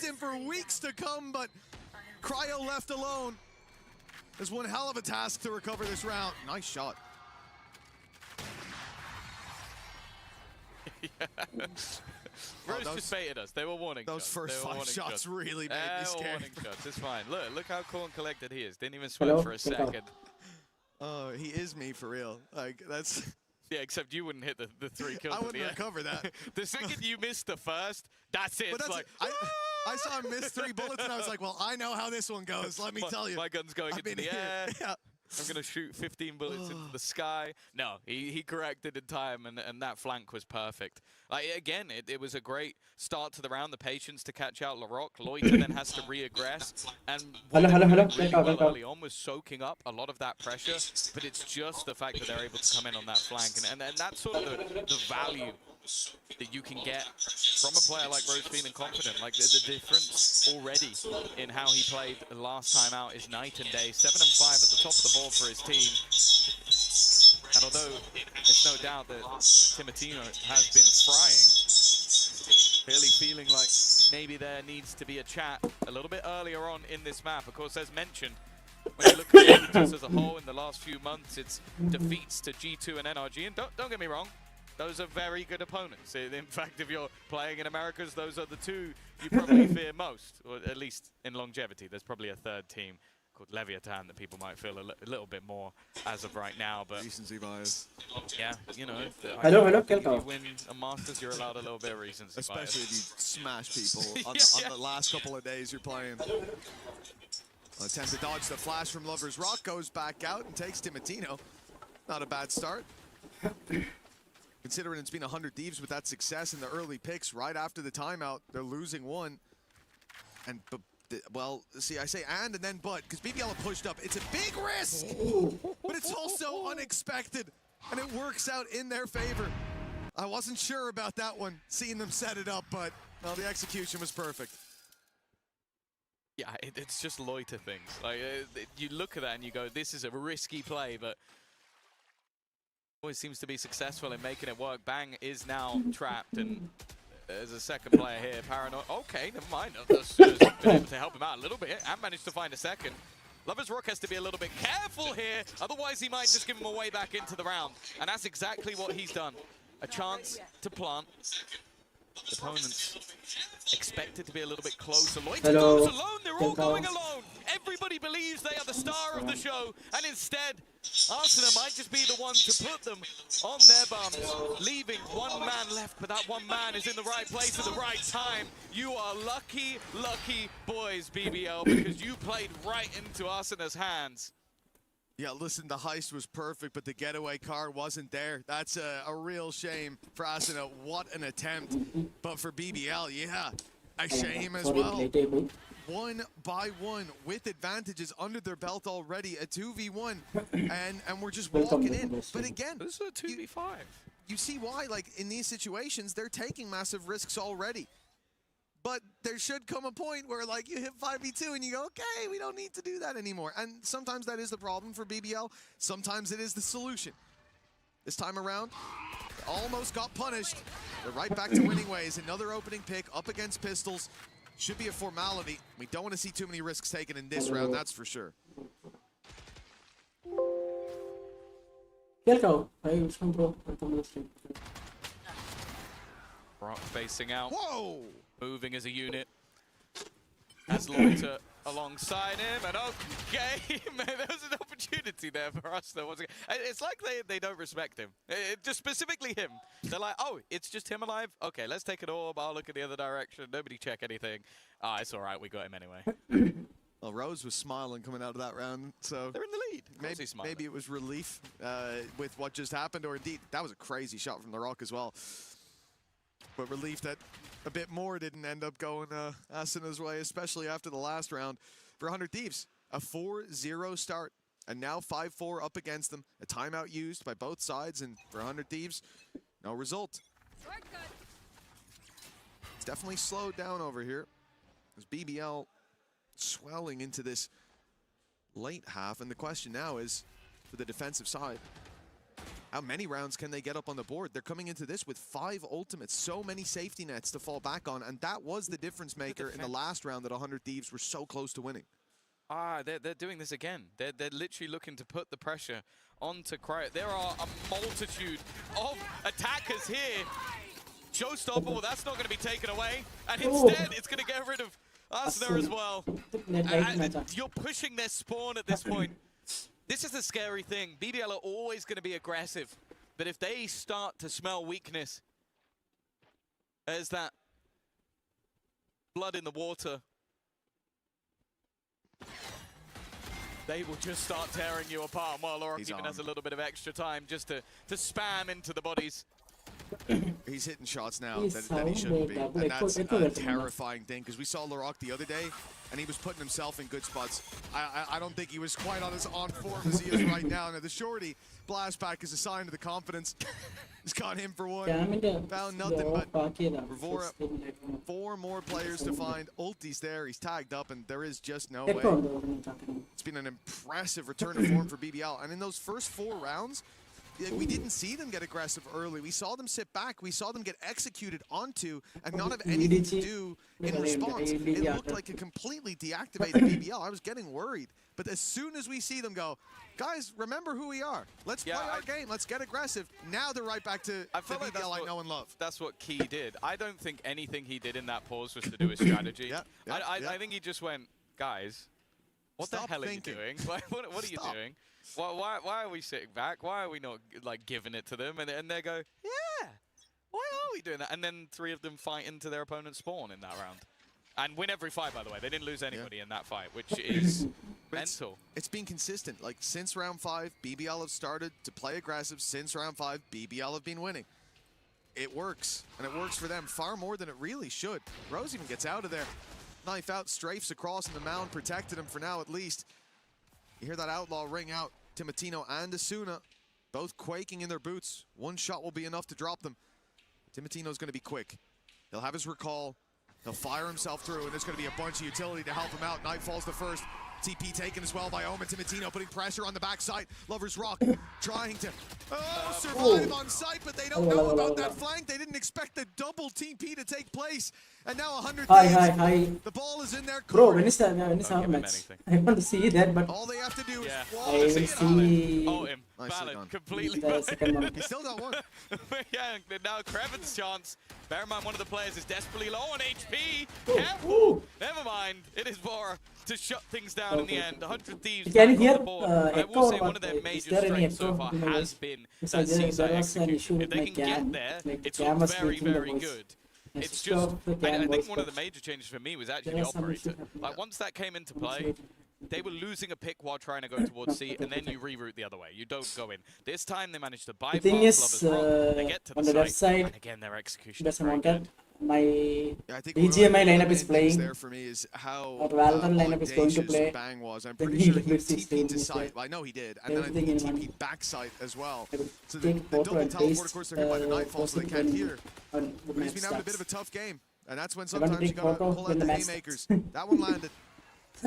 him for weeks to come, but Cryo left alone. There's one hell of a task to recover this round. Nice shot. Rose just baited us. They were warning those shots. Those first 5 shots really made me scared. Warning shots. It's fine. Look how cool and collected he is. Didn't even sweat for a second. Oh, he is me for real. Like, that's... Yeah, except you wouldn't hit the 3 kills. I wouldn't recover that. The second you missed the first, that's it. But it's that's like, I saw him miss 3 bullets and I was like, well, I know how this one goes. Let me tell you. My gun's going into the air. Yeah. I'm going to shoot 15 bullets into the sky. No, he corrected in time, and that flank was perfect. Again, it was a great start to the round. The patience to catch out LaRock. Loiter then has to re-aggress. And really well early on was soaking up a lot of that pressure, but it's just the fact that they're able to come in on that flank. And that's sort of the value that you can get from a player like Rose feeling confident. Like the difference already in how he played the last time out is night and day. 7 and 5 at the top of the ball for his team. And although there's no doubt that Timotino has been frying, clearly feeling like maybe there needs to be a chat a little bit earlier on in this map. Of course, as mentioned, when you look at the as a whole in the last few months, it's defeats to G2 and NRG. And don't get me wrong, those are very good opponents. In fact, if you're playing in Americas, those are the 2 you probably fear most, or at least in longevity. There's probably a 3rd team called Leviathan that people might feel a little bit more as of right now. But recency bias. Yeah, you know, if you win a Masters, you're allowed a little bit of recency especially bias. If you smash people on, on the last couple of days you're playing. Attempt to dodge the flash from Lover's Rock, goes back out and takes Timotino. Not a bad start. Considering it's been 100 Thieves with that success in the early picks, right after the timeout, they're losing 1. And, well, see, I say and then but, because BBL have pushed up. It's a big risk, but it's also unexpected, and it works out in their favor. I wasn't sure about that one, seeing them set it up, but well, the execution was perfect. Yeah, it's just Loiter things. Like, you look at that and you go, this is a risky play, but always seems to be successful in making it work. Bang is now trapped, and there's a second player here. Paranoid. Okay, never mind. Has been able to help him out a little bit and managed to find a second. Lover's Rock has to be a little bit careful here, otherwise he might just give him a way back into the round. And that's exactly what he's done. A chance to plant. The opponents expected to be a little bit closer. Loiter goes alone. They're all going alone. Everybody believes they are the star of the show, and instead, Arsenal might just be the one to put them on their bums, leaving 1 man left, but that 1 man is in the right place at the right time. You are lucky, lucky boys, BBL, because you played right into Arsenal's hands. Yeah, listen, the heist was perfect, but the getaway car wasn't there. That's a real shame for Asuna. What an attempt. But for BBL, yeah, a shame as well. One by one with advantages under their belt already, a 2v1, and we're just walking in. But again, this is a 2v5. You see why, like, in these situations, they're taking massive risks already. But there should come a point where, like, you hit 5v2 and you go, okay, we don't need to do that anymore. And sometimes that is the problem for BBL. Sometimes it is the solution. This time around, almost got punished. They're right back to winning ways. Another opening pick up against Pistols. Should be a formality. We don't want to see too many risks taken in this round, that's for sure. Rock facing out. Whoa! Moving as a unit. As Loiter alongside him, and okay, man, there was an opportunity there for us though. Once again, it's like they don't respect him. Just specifically him. They're like, oh, it's just him alive? Okay, let's take an orb, I'll look in the other direction, nobody check anything. Ah, it's alright, we got him anyway. Well, Rose was smiling coming out of that round, so they're in the lead. Maybe it was relief with what just happened, or indeed, that was a crazy shot from the Rock as well. But relief that a bit more didn't end up going Asuna's way, especially after the last round. For 100 Thieves, a 4-0 start, and now 5-4 up against them. A timeout used by both sides, and for 100 Thieves, no result. It's definitely slowed down over here. As BBL swelling into this late half, and the question now is, for the defensive side, how many rounds can they get up on the board? They're coming into this with 5 ultimates, so many safety nets to fall back on, and that was the difference maker in the last round that 100 Thieves were so close to winning. Ah, they're doing this again. They're literally looking to put the pressure onto Cryo. There are a multitude of attackers here. Showstopper, well, that's not going to be taken away, and instead it's going to get rid of Asuna as well. You're pushing their spawn at this point. This is the scary thing. BBL are always going to be aggressive, but if they start to smell weakness, there's that blood in the water. They will just start tearing you apart. While Lorok even has a little bit of extra time just to spam into the bodies. He's hitting shots now that he shouldn't be, and that's a terrifying thing, because we saw Lorok the other day, and he was putting himself in good spots. I don't think he was quite on his on form as he is right now. Now the shorty blast back is a sign of the confidence. He's got him for one. Found nothing, but Revora, 4 more players to find. Ulti's there, he's tagged up, and there is just no way. It's been an impressive return to form for BBL, and in those first 4 rounds, we didn't see them get aggressive early. We saw them sit back. We saw them get executed onto and not have anything to do in response. It looked like a completely deactivated BBL. I was getting worried. But as soon as we see them go, guys, remember who we are. Let's play our game. Let's get aggressive. Now they're right back to the BBL I know and love. That's what Key did. I don't think anything he did in that pause was to do with strategy. I think he just went, guys, what the hell are you doing? What are you doing? Why are we sitting back? Why are we not, like, giving it to them? And they go, yeah, why are we doing that? And then 3 of them fight into their opponent's spawn in that round. And win every fight, by the way. They didn't lose anybody in that fight, which is mental. It's been consistent. Like, since round 5, BBL have started to play aggressive. Since round 5, BBL have been winning. It works, and it works for them far more than it really should. Rose even gets out of there. Knife out, strafes across, and the mound protected him for now at least. You hear that outlaw ring out. Timotino and Asuna both quaking in their boots. One shot will be enough to drop them. Timotino's going to be quick. He'll have his recall. He'll fire himself through, and there's going to be a bunch of utility to help him out. Nightfall's the first. TP taken as well by Omen. Timotino putting pressure on the backside. Lover's Rock trying to survive on site, but they don't know about that flank. They didn't expect the double TP to take place. And now 100 Hi. The ball is in their court. Bro, when is our match? I want to see that, but all they have to do is I will see. Oh, him. Valid. Completely. He still got one. Yeah, now Krevin's chance. Bear in mind, one of the players is desperately low on HP. Careful. Never mind. It is Bora to shut things down in the end. 100 Thieves back on the board. I will say one of their major strengths so far has been that seaside execution. If they can get there, it's very, very good. It's just, I think one of the major changes for me was actually the operator. Like, once that came into play, they were losing a pick while trying to go towards C, and then you reroute the other way. You don't go in. This time they managed to The bypass thing Lover's is, Rock. They get to the on the left site, side, and again their execution is doesn't very want good. that. My Yeah, I think BGMI one of the lineup main is things playing. there for me is how Or Valorant lineup is going to audacious play. Bang was. I'm Then pretty sure he EWC TP'd staying to is site. there. Well, I know he did, and then I think he Everything in TP'd one. back site as well. I will So the take double photo and teleport, paste of course, they're hit by the nightfall, so they can't hear. On But the he's been having a bit of a stats. tough game, and that's when I want to sometimes you take gotta photo pull when out the the match haymakers. starts. That one landed.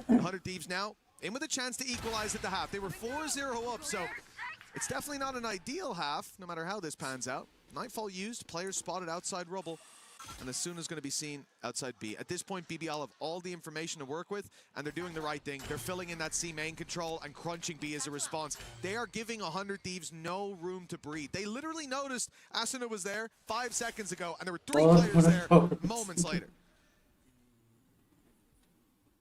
100 Thieves now in with a chance to equalize at the half. They were 4-0 up, so it's definitely not an ideal half, no matter how this pans out. Nightfall used, players spotted outside rubble, and as soon as going to be seen outside B. At this point, BBL have all the information to work with, and they're doing the right thing. They're filling in that C main control and crunching B as a response. They are giving 100 Thieves no room to breathe. They literally noticed Asuna was there 5 seconds ago, and there were 3 players there moments later.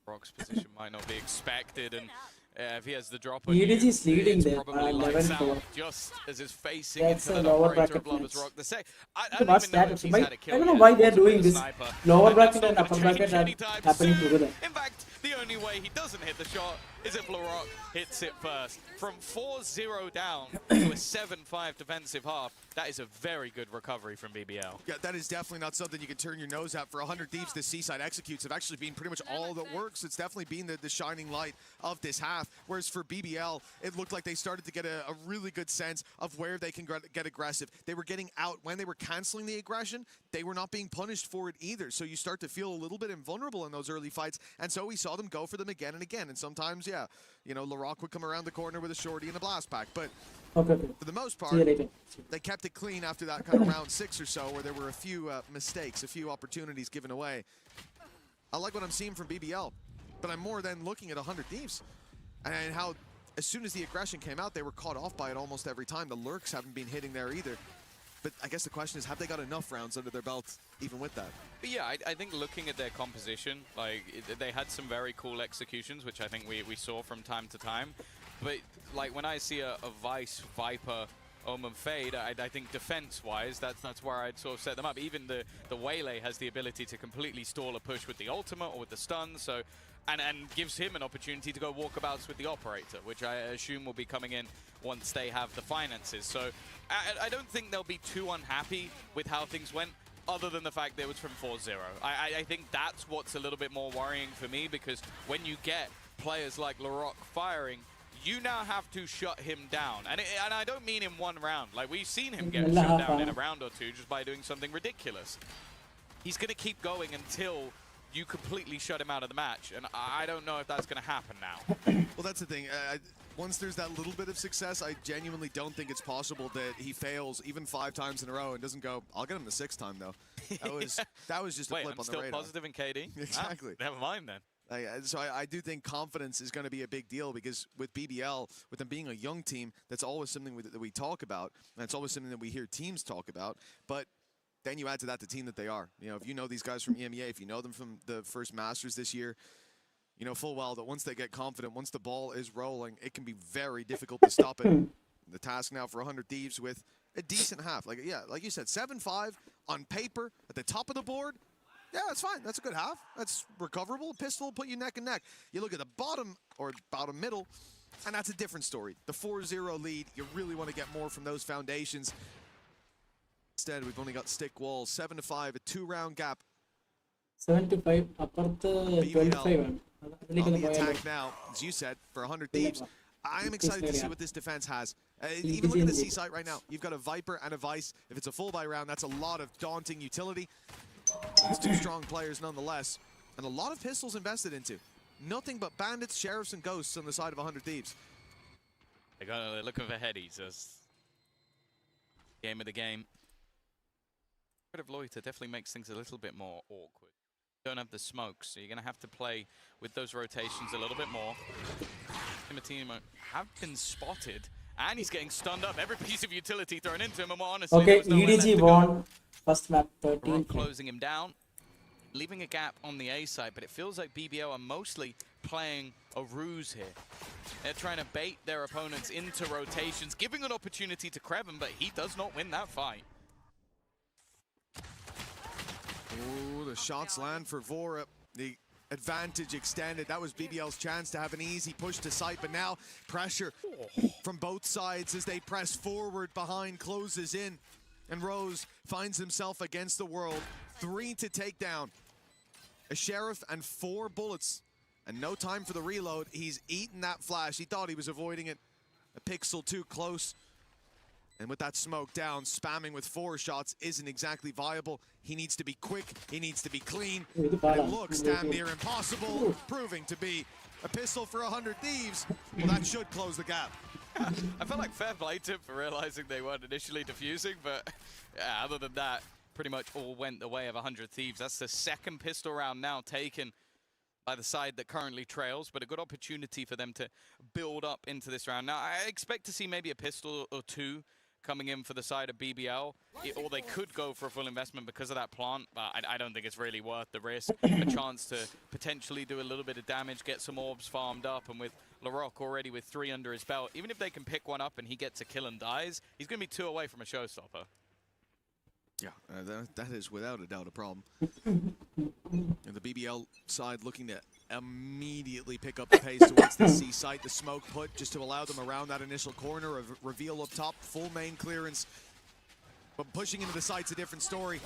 Rock's position might not be expected, and if he has the drop EDG you, is leading it's there, probably lights 11-4. out just as it's facing That's into a that lower operator of bracket Lover's match. Rock. I The don't bus even know if status. he's Why, had a kill I don't know yet. why they are Also with doing the this. sniper. Lower And bracket that's and not upper gonna bracket change are anytime happening soon. together. In fact, the only way he doesn't hit the shot is if LaRock hits it first. From 4-0 down to a 7-5 defensive half, that is a very good recovery from BBL. Yeah, that is definitely not something you can turn your nose at. For 100 Thieves, the Seaside executes have actually been pretty much all that works. It's definitely been the shining light of this half. Whereas for BBL, it looked like they started to get a really good sense of where they can get aggressive. They were getting out when they were canceling the aggression. They were not being punished for it either. So you start to feel a little bit invulnerable in those early fights. And so we saw them go for them again and again. And sometimes, yeah, you know, LaRock would come around the corner with a shorty and a blast pack. But Okay. for the most See you part, later. they kept it clean after that kind of round 6 or so, where there were a few mistakes, a few opportunities given away. I like what I'm seeing from BBL, but I'm more than looking at 100 Thieves and how as soon as the aggression came out, they were caught off by it almost every time. The lurks haven't been hitting there either. But I guess the question is, have they got enough rounds under their belt even with that? But yeah, I think looking at their composition, like they had some very cool executions, which I think we saw from time to time. But like when I see a Vice, Viper, Omen Fade, I think defense-wise, that's where I'd sort of set them up. Even the Waylay has the ability to completely stall a push with the ultimate or with the stun, so and gives him an opportunity to go walkabouts with the operator, which I assume will be coming in once they have the finances. So I don't think they'll be too unhappy with how things went, other than the fact that it was from 4-0. I think that's what's a little bit more worrying for me, because when you get players like LaRock firing, you now have to shut him down. And I don't mean in one round. Like, we've seen him get shut down in a round or two just by doing something ridiculous. He's going to keep going until you completely shut him out of the match. And I don't know if that's going to happen now. Well, that's the thing. Once there's that little bit of success, I genuinely don't think it's possible that he fails even 5 times in a row and doesn't go, I'll get him the 6th time, though. That was just a Wait, blip I'm on the still radar. positive in KD? Exactly. Ah, never mind then. So I do think confidence is going to be a big deal, because with BBL, with them being a young team, that's always something that we talk about, and it's always something that we hear teams talk about. But then you add to that the team that they are. You know, if you know these guys from EMEA, if you know them from the first Masters this year, you know full well that once they get confident, once the ball is rolling, it can be very difficult to stop it. The task now for 100 Thieves with a decent half. Like you said, 7-5 on paper at the top of the board. Yeah, that's fine. That's a good half. That's recoverable. Pistol will put you neck and neck. You look at the bottom or bottom middle, and that's a different story. The 4-0 lead, you really want to get more from those foundations. Instead, we've only got stick walls. 7-5, a 2-round gap. 75, അപ്പുറത്ത് 25 ആണ്. On the attack now, as you said, for 100 Thieves. I am excited to see what this defense has. Even look at the C site right now. You've got a Viper and a Vice. If it's a full buy round, that's a lot of daunting utility. It's 2 strong players nonetheless, and a lot of pistols invested into. Nothing but bandits, sheriffs, and ghosts on the side of 100 Thieves. They're looking for headies. That's game of the game. Bit of loiter definitely makes things a little bit more awkward. You don't have the smoke, so you're going to have to play with those rotations a little bit more. Timatino have been spotted, and he's getting stunned up. Every piece of utility thrown into him, and more honestly, Okay, there was nowhere EDG left to go. won first map 13. Rock closing him down, leaving a gap on the A side, but it feels like BBO are mostly playing a ruse here. They're trying to bait their opponents into rotations, giving an opportunity to Kreven, but he does not win that fight. Ooh, the shots land for Vora. The advantage extended. That was BBL's chance to have an easy push to site, but now pressure from both sides as they press forward behind, closes in, and Rose finds himself against the world. 3 to take down. A Sheriff and 4 bullets, and no time for the reload. He's eaten that flash. He thought he was avoiding it. A pixel too close. And with that smoke down, spamming with 4 shots isn't exactly viable. He needs to be quick, he needs to be clean. And it looks damn near impossible, proving to be a pistol for 100 Thieves. Well, that should close the gap. I felt like fair play to him for realizing they weren't initially defusing, but yeah, other than that, pretty much all went the way of 100 Thieves. That's the 2nd pistol round now taken by the side that currently trails, but a good opportunity for them to build up into this round. Now, I expect to see maybe a pistol or 2 coming in for the side of BBL, or they could go for a full investment because of that plant, but I don't think it's really worth the risk. A chance to potentially do a little bit of damage, get some orbs farmed up, and with Larocque already with 3 under his belt, even if they can pick one up and he gets a kill and dies, he's going to be 2 away from a showstopper. Yeah, that is without a doubt a problem. And the BBL side looking to immediately pick up the pace towards the C site. The smoke put just to allow them around that initial corner of reveal up top, full main clearance. But pushing into the site's a different story.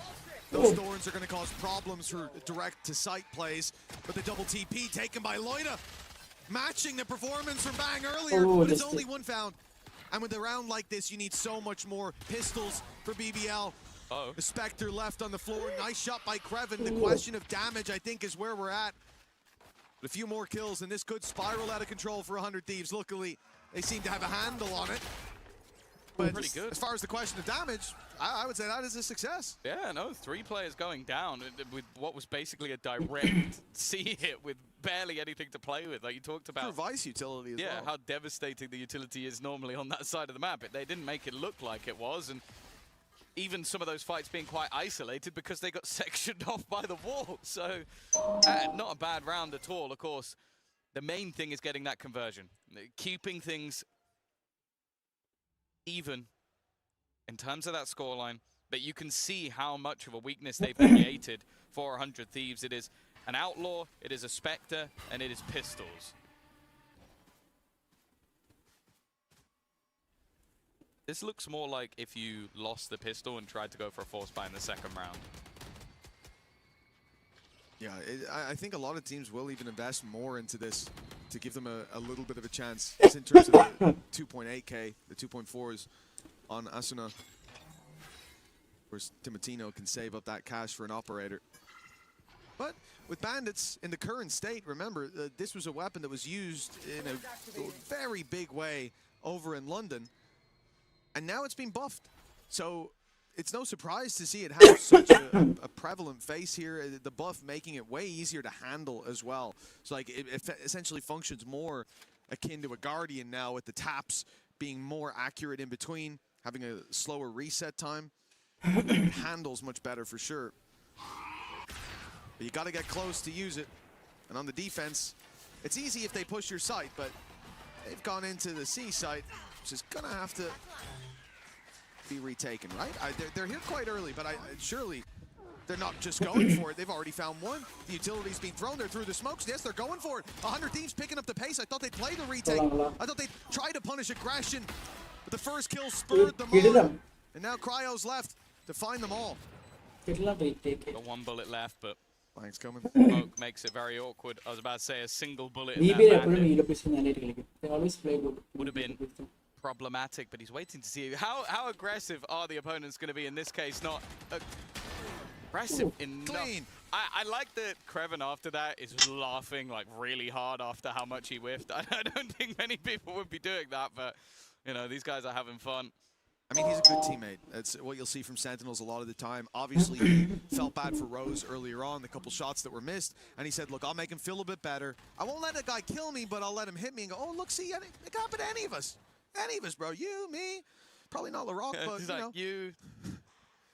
Those thorns are going to cause problems for direct to site plays. But the double TP taken by Loida, matching the performance from Bang earlier, but it's only 1 found. And with a round like this, you need so much more pistols for BBL. The Spectre left on the floor. Nice shot by Krevin. The question of damage, I think, is where we're at. But a few more kills, and this could spiral out of control for 100 Thieves. Luckily, they seem to have a handle on it. But pretty good. As far as the question of damage, I would say that is a success. Yeah, no, 3 players going down with what was basically a direct C hit with barely anything to play with, like you talked about. True Vice utility as well. Yeah, how devastating the utility is normally on that side of the map. They didn't make it look like it was, and even some of those fights being quite isolated because they got sectioned off by the wall. So not a bad round at all. Of course, the main thing is getting that conversion, keeping things even in terms of that scoreline. But you can see how much of a weakness they've created for 100 Thieves. It is an Outlaw, it is a Spectre, and it is pistols. This looks more like if you lost the pistol and tried to go for a force buy in the 2nd round. Yeah, I think a lot of teams will even invest more into this to give them a little bit of a chance. It's in terms of the 2.8K, the 2.4s on Asuna. Of course, Timotino can save up that cash for an operator. But with Bandits in the current state, remember, this was a weapon that was used in a very big way over in London. And now it's been buffed. So it's no surprise to see it have such a prevalent face here. The buff making it way easier to handle as well. So like it essentially functions more akin to a Guardian now, with the taps being more accurate in between, having a slower reset time. It handles much better for sure. But you got to get close to use it. And on the defense, it's easy if they push your site, but they've gone into the C site, which is gonna have to be retaken, right? They're here quite early, but surely they're not just going for it. They've already found one. The utility's been thrown. They're through the smokes. Yes, they're going for it. 100 Thieves picking up the pace. I thought they'd play the retake. I thought they'd try to punish aggression, but the first kill spurred them on. And now Cryo's left to find them all. Got 1 bullet left, but Blank's coming. smoke makes it very awkward. I was about to say a single bullet in that bandit They always play good. would have been problematic, but he's waiting to see how aggressive are the opponents going to be in this case. Not aggressive enough. Clean. I like that Krevin after that is laughing like really hard after how much he whiffed. I don't think many people would be doing that, but you know, these guys are having fun. I mean, he's a good teammate. That's what you'll see from Sentinels a lot of the time. Obviously, he felt bad for Rose earlier on, the couple shots that were missed, and he said, look, I'll make him feel a bit better. I won't let a guy kill me, but I'll let him hit me and go, oh, look, see, it can happen to any of us. Any of us, bro. You, me, probably not Larocque, but, He's you like, know. you,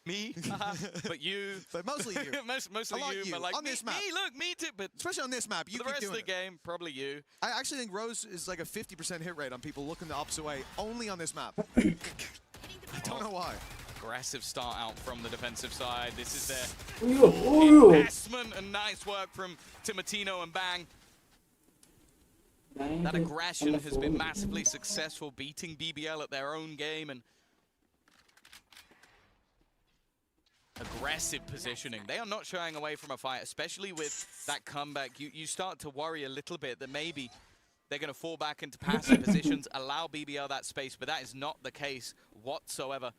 me, but you. But mostly you. Mostly you, but like, on this map. me, look, me too, but Especially on this map, you the keep rest of doing the it. game, probably you. I actually think Rose is like a 50% hit rate on people looking the opposite way, only on this map. I don't know why. aggressive start out from the defensive side. This is their investment and nice work from Timotino and Bang. That aggression has been massively successful, beating BBL at their own game and aggressive positioning. They are not shying away from a fight, especially with that comeback. You start to worry a little bit that maybe they're going to fall back into passive positions, allow BBL that space, but that is not the case whatsoever.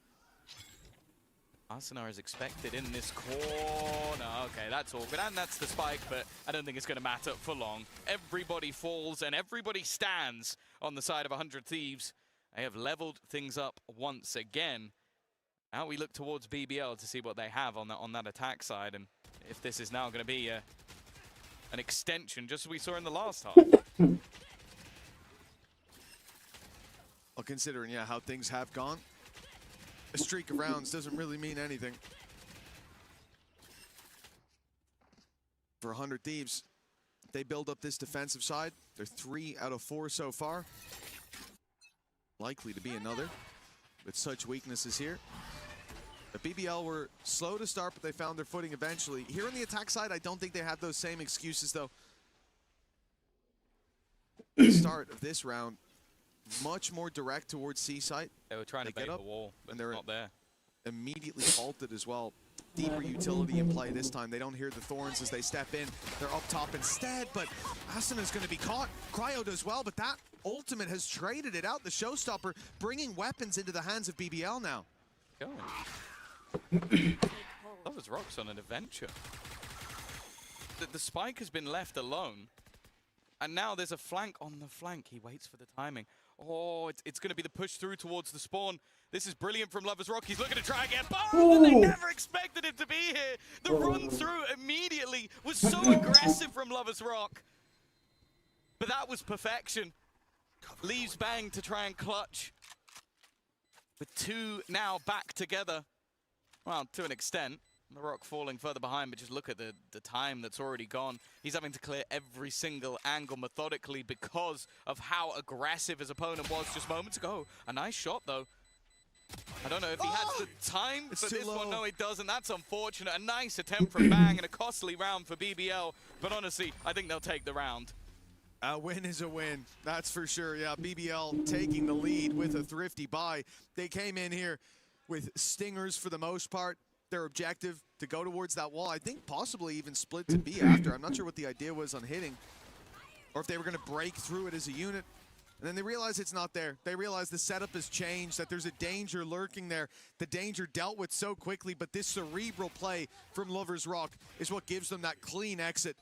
Arsenal is expected in this corner. Okay, that's all good. And that's the spike, but I don't think it's going to matter for long. Everybody falls and everybody stands on the side of 100 Thieves. They have leveled things up once again. Now we look towards BBL to see what they have on that attack side, and if this is now going to be an extension, just as we saw in the last half. Well, considering, yeah, how things have gone, a streak of rounds doesn't really mean anything. For 100 Thieves, they build up this defensive side. They're 3 out of 4 so far. Likely to be another with such weaknesses here. The BBL were slow to start, but they found their footing eventually. Here on the attack side, I don't think they have those same excuses, though. The start of this round, much more direct towards C site. They were trying to bait the wall, but they're not there. Immediately halted as well. Deeper utility in play this time. They don't hear the Thorns as they step in. They're up top instead, but Asena's going to be caught. Cryo does well, but that ultimate has traded it out. The showstopper bringing weapons into the hands of BBL now. Lovers Rock's on an adventure. The spike has been left alone, and now there's a flank on the flank. He waits for the timing. Oh, it's going to be the push through towards the spawn. This is brilliant from Lovers Rock. He's looking to try again. Oh, they never expected it to be here. The run through immediately was so aggressive from Lovers Rock. But that was perfection. Leaves Bang to try and clutch. With 2 now back together. Well, to an extent. The Rock falling further behind, but just look at the time that's already gone. He's having to clear every single angle methodically because of how aggressive his opponent was just moments ago. A nice shot, though. I don't know if he has the time for this one. No, he doesn't. That's unfortunate. A nice attempt from Bang and a costly round for BBL. But honestly, I think they'll take the round. A win is a win, that's for sure. Yeah, BBL taking the lead with a thrifty buy. They came in here with stingers for the most part. Their objective to go towards that wall. I think possibly even split to B after. I'm not sure what the idea was on hitting, or if they were going to break through it as a unit. And then they realize it's not there. They realize the setup has changed, that there's a danger lurking there. The danger dealt with so quickly, but this cerebral play from Lovers Rock is what gives them that clean exit.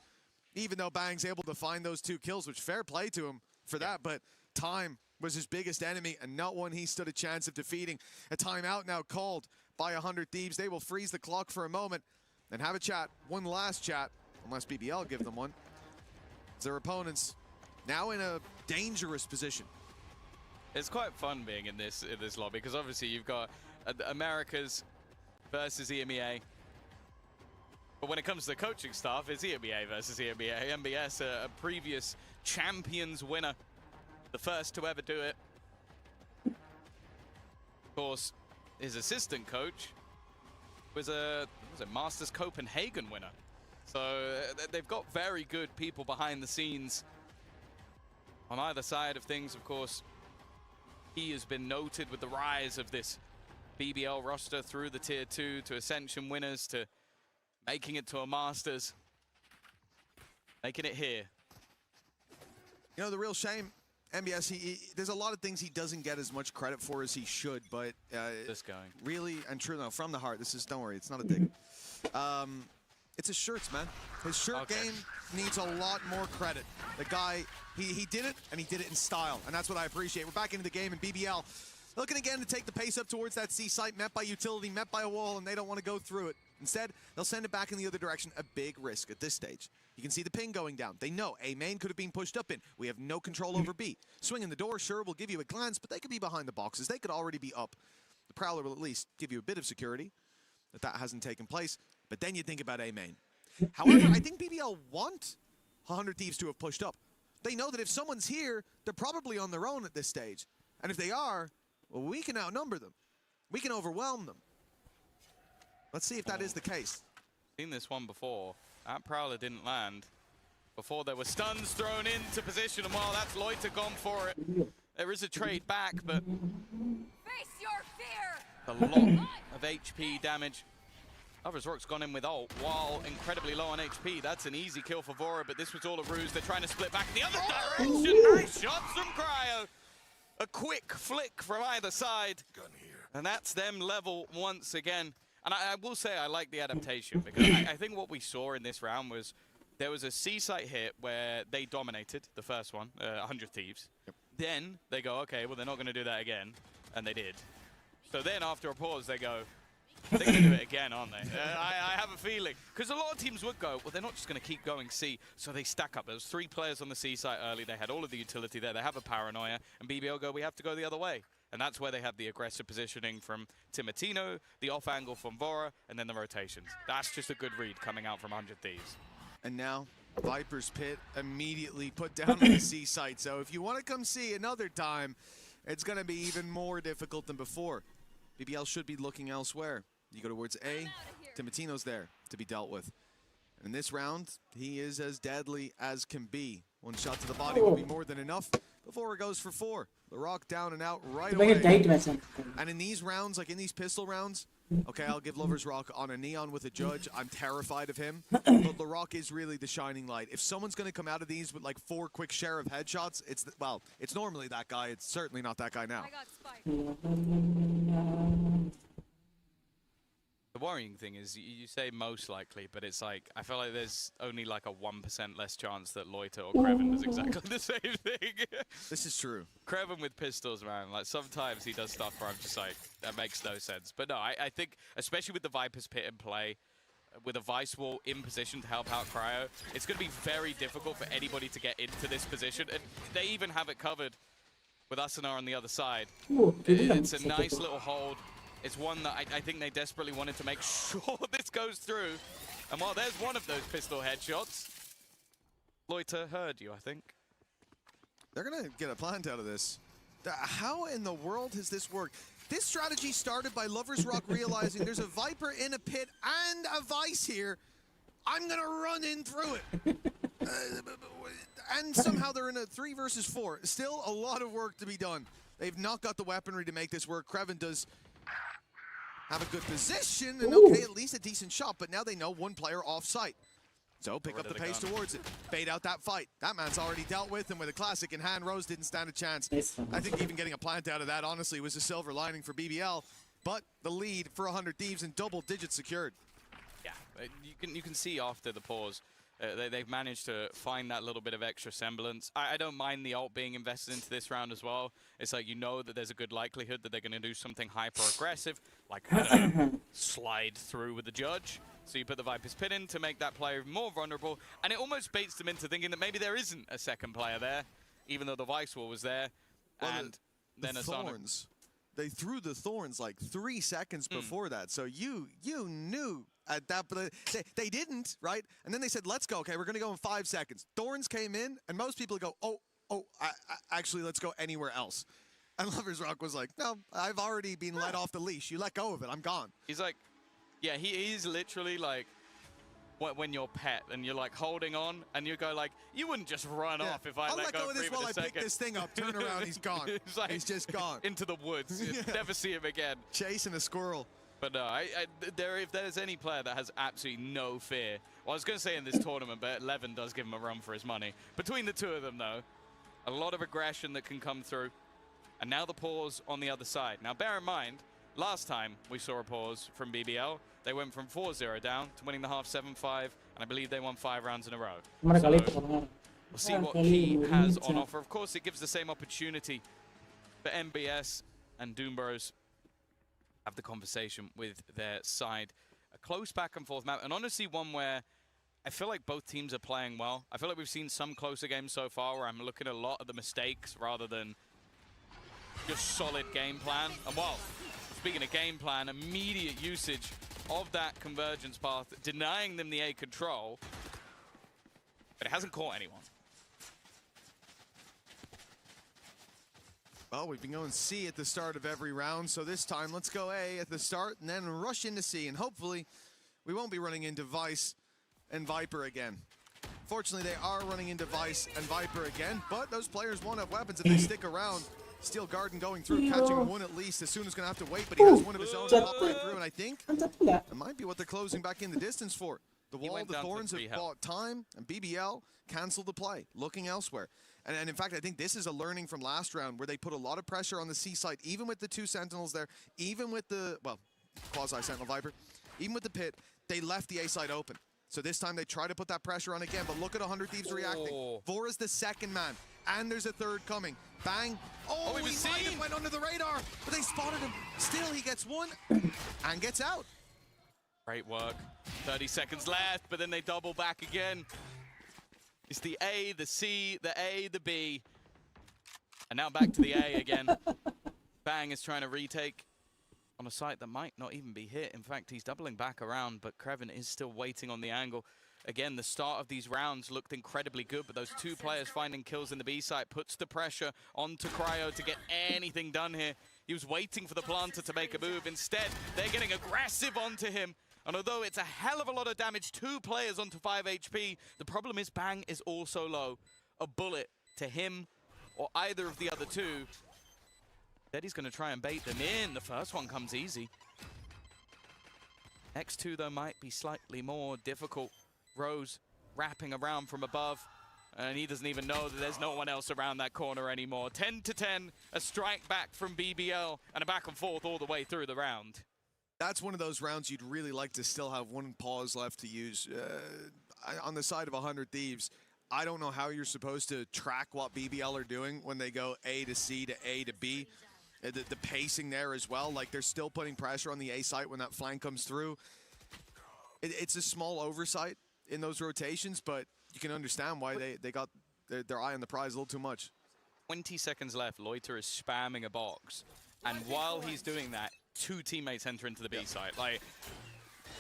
Even though Bang's able to find those 2 kills, which fair play to him for that, but time was his biggest enemy and not one he stood a chance of defeating. A timeout now called by 100 Thieves. They will freeze the clock for a moment and have a chat, one last chat, unless BBL give them one. Their opponents now in a dangerous position. It's quite fun being in this lobby, because obviously you've got Americas versus EMEA. But when it comes to the coaching staff, it's EMEA versus EMEA. MBS, a previous champions winner, the first to ever do it. Of course, his assistant coach was a Masters Copenhagen winner. So they've got very good people behind the scenes on either side of things. Of course, he has been noted with the rise of this BBL roster through the Tier 2 to Ascension winners to making it to a Masters, making it here. You know, the real shame, MBS, there's a lot of things he doesn't get as much credit for as he should, but really and truly, no, from the heart, this is, don't worry, it's not a dig. It's his shirts, man. His shirt game needs a lot more credit. The guy, he did it, and he did it in style, and that's what I appreciate. We're back into the game, and BBL looking again to take the pace up towards that C site, met by utility, met by a wall, and they don't want to go through it. Instead, they'll send it back in the other direction, a big risk at this stage. You can see the ping going down. They know A main could have been pushed up in. We have no control over B. Swinging the door, sure, will give you a glance, but they could be behind the boxes. They could already be up. The Prowler will at least give you a bit of security that hasn't taken place. But then you think about A main. However, I think BBL want 100 Thieves to have pushed up. They know that if someone's here, they're probably on their own at this stage. And if they are, well, we can outnumber them. We can overwhelm them. Let's see if that is the case. Seen this one before. That Prowler didn't land. Before there were stuns thrown into position, and while that's Loiter gone for it. There is a trade back, but Face your fear. a lot of HP damage. Lover's Rock's gone in with ult while incredibly low on HP. That's an easy kill for Vora, but this was all a ruse. They're trying to split back in the other direction. Nice shots from Cryo. A quick flick from either side. And that's them level once again. And I will say I like the adaptation, because I think what we saw in this round was there was a C-site hit where they dominated the first one, 100 Thieves. Yep. Then they go, okay, well, they're not going to do that again. And they did. So then after a pause, they go, they're going to do it again, aren't they? I have a feeling. Because a lot of teams would go, well, they're not just going to keep going C. So they stack up. There was 3 players on the C site early. They had all of the utility there. They have a paranoia. And BBL go, we have to go the other way. And that's where they have the aggressive positioning from Timotino, the off angle from Vora, and then the rotations. That's just a good read coming out from 100 Thieves. And now, Viper's Pit immediately put down on the C site. So if you want to come see another time, it's going to be even more difficult than before. BBL should be looking elsewhere. You go towards A, Timotino's there to be dealt with. And in this round, he is as deadly as can be. One shot to the body will be more than enough before it goes for 4. LaRock down and out right away. And in these rounds, like in these pistol rounds, okay, I'll give Lover's Rock on a Neon with a judge. I'm terrified of him. But LaRock is really the shining light. If someone's going to come out of these with like 4 quick share of headshots, well, it's normally that guy. It's certainly not that guy now. I got spiked. The worrying thing is you say most likely, but it's like, I feel like there's only like a 1% less chance that Loiter or Kreven does exactly the same thing. This is true. Kreven with pistols, man, like sometimes he does stuff where I'm just like, that makes no sense. But no, I think, especially with the Viper's Pit in play, with a Vice Wall in position to help out Cryo, it's going to be very difficult for anybody to get into this position. And they even have it covered with Asuna on the other side. It's a nice little hold. It's one that I think they desperately wanted to make sure this goes through. And while there's one of those pistol headshots, Loiter heard you, I think. They're going to get a plant out of this. How in the world has this worked? This strategy started by Lover's Rock realizing there's a Viper in a pit and a Vice here. I'm going to run in through it. And somehow they're in a 3 versus 4. Still a lot of work to be done. They've not got the weaponry to make this work. Kreven does have a good position, and okay, at least a decent shot, but now they know one player off-site. So pick up the pace towards it. Bait out that fight. That man's already dealt with, and with a classic in hand, Rose didn't stand a chance. I think even getting a plant out of that, honestly, was a silver lining for BBL. But the lead for 100 Thieves and double digits secured. Yeah, you can see after the pause, they've managed to find that little bit of extra semblance. I don't mind the ult being invested into this round as well. It's like you know that there's a good likelihood that they're going to do something hyper-aggressive, like slide through with the judge. So you put the Viper's Pit in to make that player more vulnerable, and it almost baits them into thinking that maybe there isn't a second player there, even though the Vice Wall was there. Well, and then the Thorns. They threw the Thorns like 3 seconds before that, so you knew at that, but they didn't, right? And then they said, let's go, okay, we're gonna go in 5 seconds. Thorns came in, and most people go, actually, let's go anywhere else. And Lover's Rock was like, no, I've already been let off the leash. You let go of it, I'm gone. He's like, yeah, he's literally like, when you're pet and you're like holding on and you go like, you wouldn't just run off if I let go of this while I pick this thing up, turn around, he's gone. Like, he's just gone. Into the woods, you never see him again. Chasing a squirrel. But no, if there's any player that has absolutely no fear, well, I was going to say in this tournament, but Levin does give him a run for his money. Between the two of them, though, a lot of aggression that can come through. And now the pause on the other side. Now, bear in mind, last time we saw a pause from BBL, they went from 4-0 down to winning the half 7-5, and I believe they won 5 rounds in a row. So we'll see what he has on offer. Of course, it gives the same opportunity for MBS and Doombros have the conversation with their side. A close back and forth map, and honestly one where I feel like both teams are playing well. I feel like we've seen some closer games so far where I'm looking at a lot of the mistakes rather than just solid game plan. And while speaking of game plan, immediate usage of that convergence path, denying them the A control, but it hasn't caught anyone. Well, we've been going C at the start of every round, so this time let's go A at the start and then rush into C, and hopefully we won't be running into Vice and Viper again. Fortunately, they are running into Vice and Viper again, but those players won't have weapons if they stick around. Steel Garden going through, catching one at least. As soon as going to have to wait, but he has one of his own to pop right through, and I think that might be what they're closing back in the distance for. The Wall, the Thorns have bought time, and BBL canceled the play, looking elsewhere. And in fact, I think this is a learning from last round where they put a lot of pressure on the C site, even with the 2 Sentinels there, even with the, well, quasi-Sentinel Viper, even with the Pit, they left the A site open. So this time they try to put that pressure on again, but look at 100 Thieves reacting. Vora's the second man, and there's a third coming. Bang. Oh, he might have went under the radar, but they spotted him. Still, he gets one and gets out. Great work. 30 seconds left, but then they double back again. It's the A, the C, the A, the B. And now back to the A again. Bang is trying to retake on a site that might not even be hit. In fact, he's doubling back around, but Kreven is still waiting on the angle. Again, the start of these rounds looked incredibly good, but those 2 players finding kills in the B site puts the pressure onto Cryo to get anything done here. He was waiting for the planter to make a move. Instead, they're getting aggressive onto him. And although it's a hell of a lot of damage, 2 players onto 5 HP, the problem is Bang is also low. A bullet to him or either of the other 2. Daddy's going to try and bait them in. The first one comes easy. X2, though, might be slightly more difficult. Rose wrapping around from above, and he doesn't even know that there's no one else around that corner anymore. 10-10, a strike back from BBL, and a back and forth all the way through the round. That's one of those rounds you'd really like to still have one pause left to use. On the side of 100 Thieves, I don't know how you're supposed to track what BBL are doing when they go A to C to A to B. The pacing there as well, like they're still putting pressure on the A site when that flank comes through. It's a small oversight in those rotations, but you can understand why they got their eye on the prize a little too much. 20 seconds left, Loiter is spamming a box, and while he's doing that, 2 teammates enter into the B site. Like,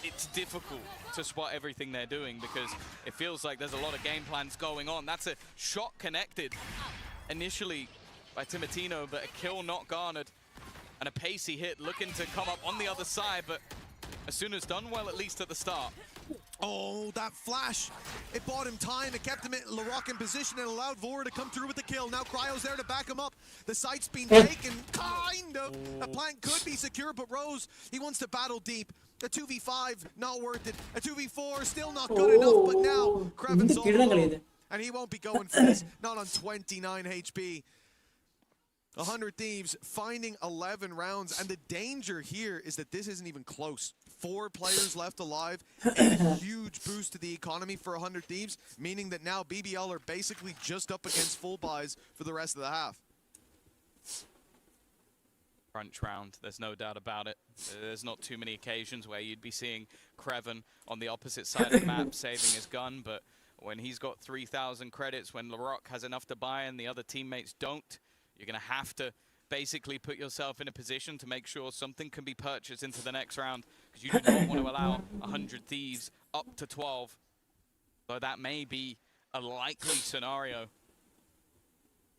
it's difficult to spot everything they're doing because it feels like there's a lot of game plans going on. That's a shot connected initially by Timotino, but a kill not garnered, and a pacey hit looking to come up on the other side, but as soon as done well, at least at the start. Oh, that flash. It bought him time. It kept him in LaRock in position and allowed Vora to come through with the kill. Now Cryo's there to back him up. The site's been taken, kind of. A plank could be secure, but Rose, he wants to battle deep. A 2v5, not worth it. A 2v4, still not good enough, but now Kreven's all alone, and he won't be going for this, not on 29 HP. 100 Thieves finding 11 rounds, and the danger here is that this isn't even close. 4 players left alive, a huge boost to the economy for 100 Thieves, meaning that now BBL are basically just up against full buys for the rest of the half. Crunch round, there's no doubt about it. There's not too many occasions where you'd be seeing Kreven on the opposite side of the map saving his gun, but when he's got 3,000 credits, when LaRock has enough to buy and the other teammates don't, you're going to have to basically put yourself in a position to make sure something can be purchased into the next round, because you do not want to allow 100 Thieves up to 12. So that may be a likely scenario.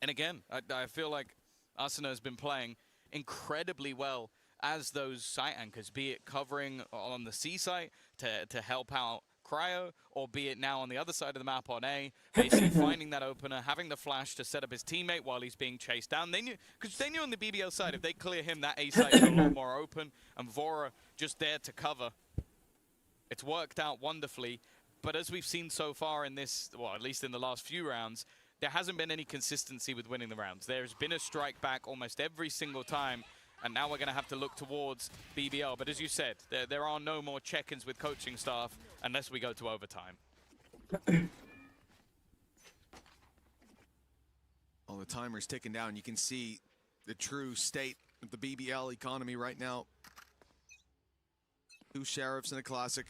And again, I feel like Asuna has been playing incredibly well as those site anchors, be it covering on the C site to help out Cryo, or be it now on the other side of the map on A, basically finding that opener, having the flash to set up his teammate while he's being chased down. They knew, because they knew on the BBL side, if they clear him, that A site is a lot more open, and Vora just there to cover. It's worked out wonderfully, but as we've seen so far in this, well, at least in the last few rounds, there hasn't been any consistency with winning the rounds. There's been a strike back almost every single time, and now we're going to have to look towards BBL. But as you said, there are no more check-ins with coaching staff unless we go to overtime. Well, the timer's ticking down. You can see the true state of the BBL economy right now. 2 Sheriffs in a Classic.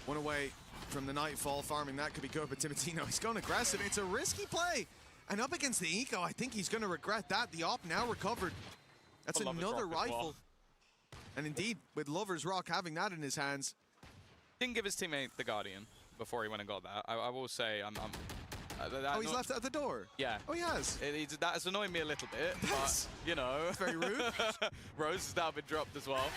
One away from the Nightfall farming. That could be good, but Timotino, he's going aggressive. It's a risky play. And up against the Eco, I think he's going to regret that. The op now recovered. That's another rifle. Well. And indeed, with Lover's Rock having that in his hands. Didn't give his teammate the Guardian before he went and got that. I will say, Oh, he's left at the door. Yeah. Oh, he has. That's annoying me a little bit, but, you know. Very rude. Rose has now been dropped as well.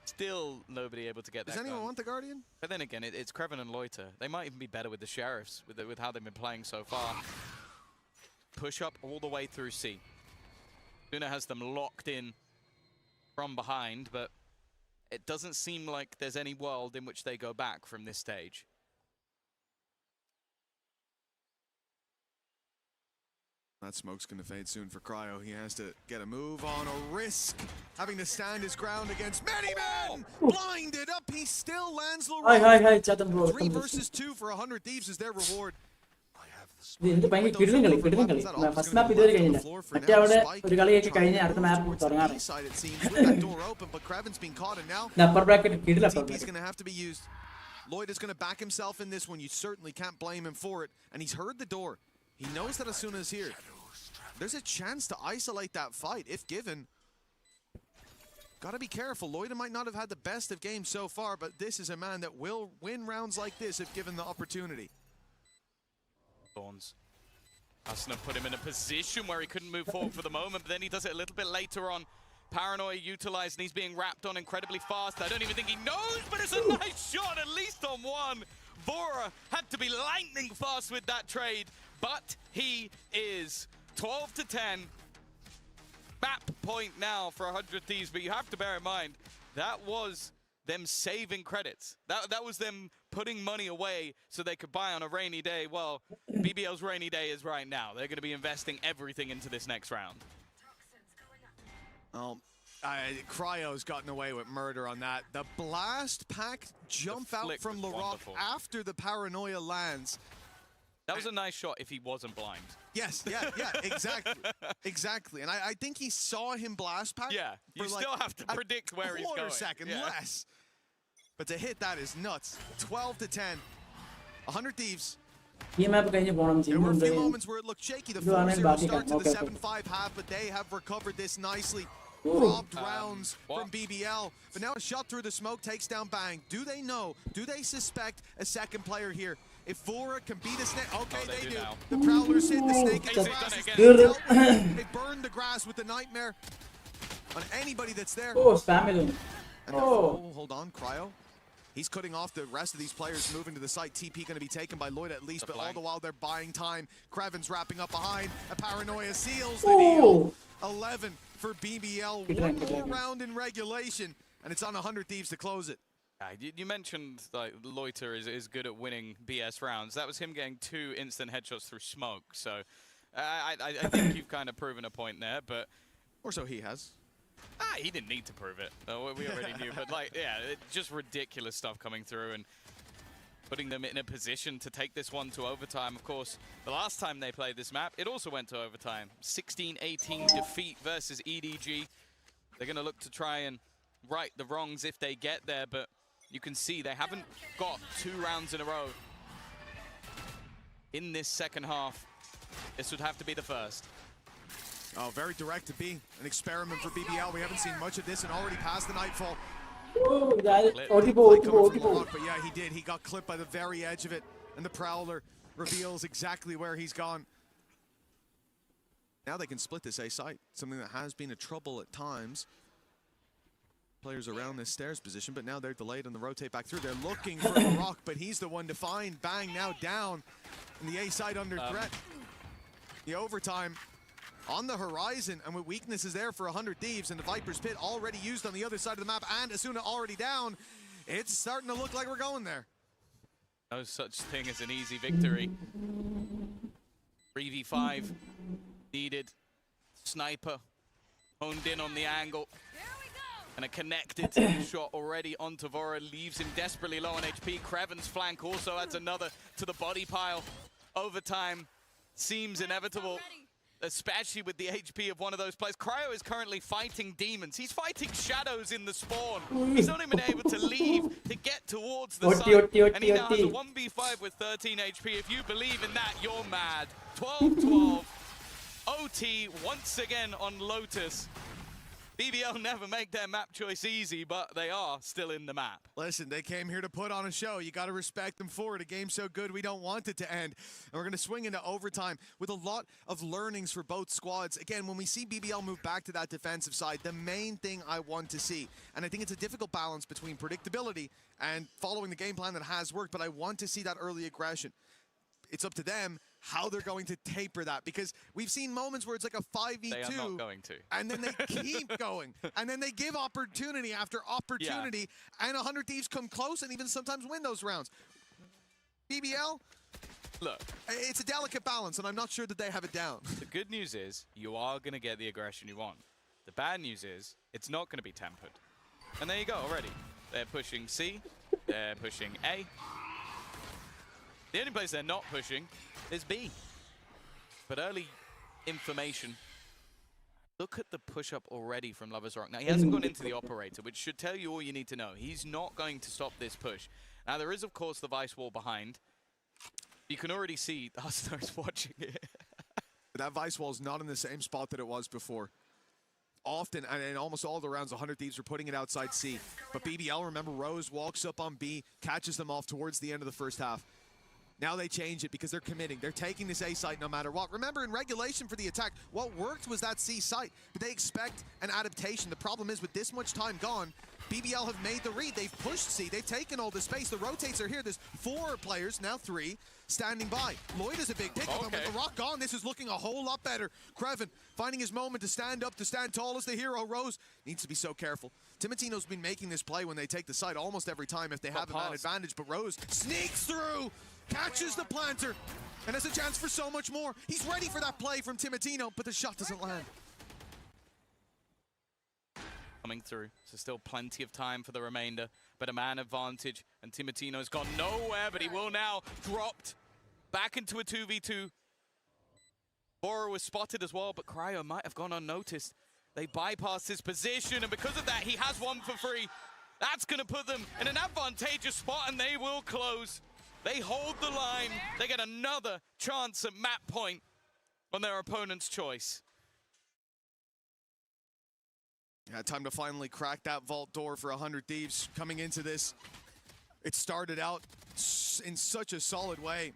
Still nobody able to get that. Does anyone want the Guardian? But then again, it's Kreven and Loiter. They might even be better with the Sheriffs, with how they've been playing so far. Push up all the way through C. Luna has them locked in from behind, but it doesn't seem like there's any world in which they go back from this stage. That smoke's going to fade soon for Cryo. He has to get a move on, a risk, having to stand his ground against many men. Blinded up, he still lands Hi, Laurent. Chatham bro. 3 versus 2 for 100 Thieves is their reward. ഇത് ഭയങ്കര കിടിലൻ കളി first മാപ്പ് ഇതുവരെ കഴിഞ്ഞില്ല മറ്റേ അവിടെ ഒരു കളിയൊക്കെ കഴിഞ്ഞ് അടുത്ത മാപ്പ് തുടങ്ങാറ് അപ്പർ ബ്രാക്കറ്റ് കിടില TP's going to have to be used. Lloyd is going to back himself in this one. You certainly can't blame him for it. And he's heard the door. He knows that Asuna is here. There's a chance to isolate that fight if given. Gotta be careful. Lloyd might not have had the best of games so far, but this is a man that will win rounds like this if given the opportunity. Thorns. Asuna put him in a position where he couldn't move forward for the moment, but then he does it a little bit later on. Paranoia utilized, and he's being wrapped on incredibly fast. I don't even think he knows, but it's a nice shot, at least on one. Vora had to be lightning fast with that trade, but he is 12 to 10. Map point now for 100 Thieves, but you have to bear in mind, that was them saving credits. That was them putting money away so they could buy on a rainy day. Well, BBL's rainy day is right now. They're going to be investing everything into this next round. Oh, Cryo's gotten away with murder on that. The blast pack jump out from Laroc after the Paranoia lands. That was a nice shot if he wasn't blind. Yes, yeah, exactly. Exactly. And I think he saw him blast pack. Yeah, you still have to predict where he's going. A second less. But to hit that is nuts. 12 to 10. 100 Thieves. ഈ മാപ്പ് കഴിഞ്ഞ് പോണം There were a few moments where it looked shaky. The 4-0 start to the 7-5 half, but they have recovered this nicely. Robbed rounds from BBL. But now a shot through the smoke takes down Bang. Do they know? Do they suspect a second player here? If Vora can beat a snake, okay, they do. Now. The Prowler's hit, the snake in the grass is Good. They burned the grass with the nightmare on anybody that's there. Oh സ്പാമിൽ And hold on, Cryo. He's cutting off the rest of these players moving to the site. TP going to be taken by Lloyd at least, but all the while they're buying time. Kreven's wrapping up behind. A Paranoia seals the deal. 11 for BBL. One more round in regulation, and it's on 100 Thieves to close it. You mentioned like Loiter is good at winning BS rounds. That was him getting 2 instant headshots through smoke. So I think you've kind of proven a point there, but Or so he has. He didn't need to prove it. We already knew, but like, yeah, just ridiculous stuff coming through and putting them in a position to take this one to overtime. Of course, the last time they played this map, it also went to overtime. 16-18 defeat versus EDG. They're going to look to try and right the wrongs if they get there, but you can see they haven't got 2 rounds in a row in this second half. This would have to be the first. Oh, very direct to be an experiment for BBL. We haven't seen much of this and already past the nightfall. But yeah, he did. He got clipped by the very edge of it, and the Prowler reveals exactly where he's gone. Now they can split this A site, something that has been a trouble at times. Players around this stairs position, but now they're delayed on the rotate back through. They're looking for Laroc, but he's the one to find. Bang now down, and the A site under threat. The overtime on the horizon, and with weaknesses there for 100 Thieves, and the Viper's Pit already used on the other side of the map, and Asuna already down. It's starting to look like we're going there. No such thing as an easy victory. 3v5 needed. Sniper honed in on the angle. And a connected shot already onto Vora, leaves him desperately low on HP. Kreven's flank also adds another to the body pile. Overtime seems inevitable, especially with the HP of one of those players. Cryo is currently fighting demons. He's fighting shadows in the spawn. He's not even able to leave to get towards the site. And he now has a 1v5 with 13 HP. If you believe in that, you're mad. 12-12. OT once again on Lotus. BBL never make their map choice easy, but they are still in the map. Listen, they came here to put on a show. You got to respect them for it. A game so good, we don't want it to end. And we're going to swing into overtime with a lot of learnings for both squads. Again, when we see BBL move back to that defensive side, the main thing I want to see, and I think it's a difficult balance between predictability and following the game plan that has worked, but I want to see that early aggression. It's up to them how they're going to taper that, because we've seen moments where it's like a 5v2. They are not going to. And then they keep going. And then they give opportunity after opportunity. Yeah. And 100 Thieves come close and even sometimes win those rounds. BBL, look, it's a delicate balance, and I'm not sure that they have it down. The good news is you are going to get the aggression you want. The bad news is it's not going to be tempered. And there you go already. They're pushing C. They're pushing A. The only place they're not pushing is B. But early information. Look at the push-up already from Lovers Rock. Now, he hasn't gone into the operator, which should tell you all you need to know. He's not going to stop this push. Now, there is, of course, the Vice wall behind. You can already see Arsenal's watching it. That Vice wall is not in the same spot that it was before. Often, and in almost all the rounds, 100 Thieves are putting it outside C. But BBL, remember, Rose walks up on B, catches them off towards the end of the first half. Now they change it because they're committing. They're taking this A site no matter what. Remember, in regulation for the attack, what worked was that C site. But they expect an adaptation. The problem is, with this much time gone, BBL have made the read. They've pushed C. They've taken all the space. The rotates are here. There's 4 players, now 3, standing by. Lloyd is a big pickup, and with the rock gone, this is looking a whole lot better. Kreven finding his moment to stand up, to stand tall as the hero. Rose needs to be so careful. Timotino's been making this play when they take the site almost every time if they have a man advantage, but Rose sneaks through, catches the planter, and has a chance for so much more. He's ready for that play from Timotino, but the shot doesn't land. Coming through, so still plenty of time for the remainder, but a man advantage, and Timotino's gone nowhere, but he will now dropped back into a 2v2. Bora was spotted as well, but Cryo might have gone unnoticed. They bypassed his position, and because of that, he has one for free. That's going to put them in an advantageous spot, and they will close. They hold the line. They get another chance at map point on their opponent's choice. Yeah, time to finally crack that vault door for 100 Thieves. Coming into this, it started out in such a solid way.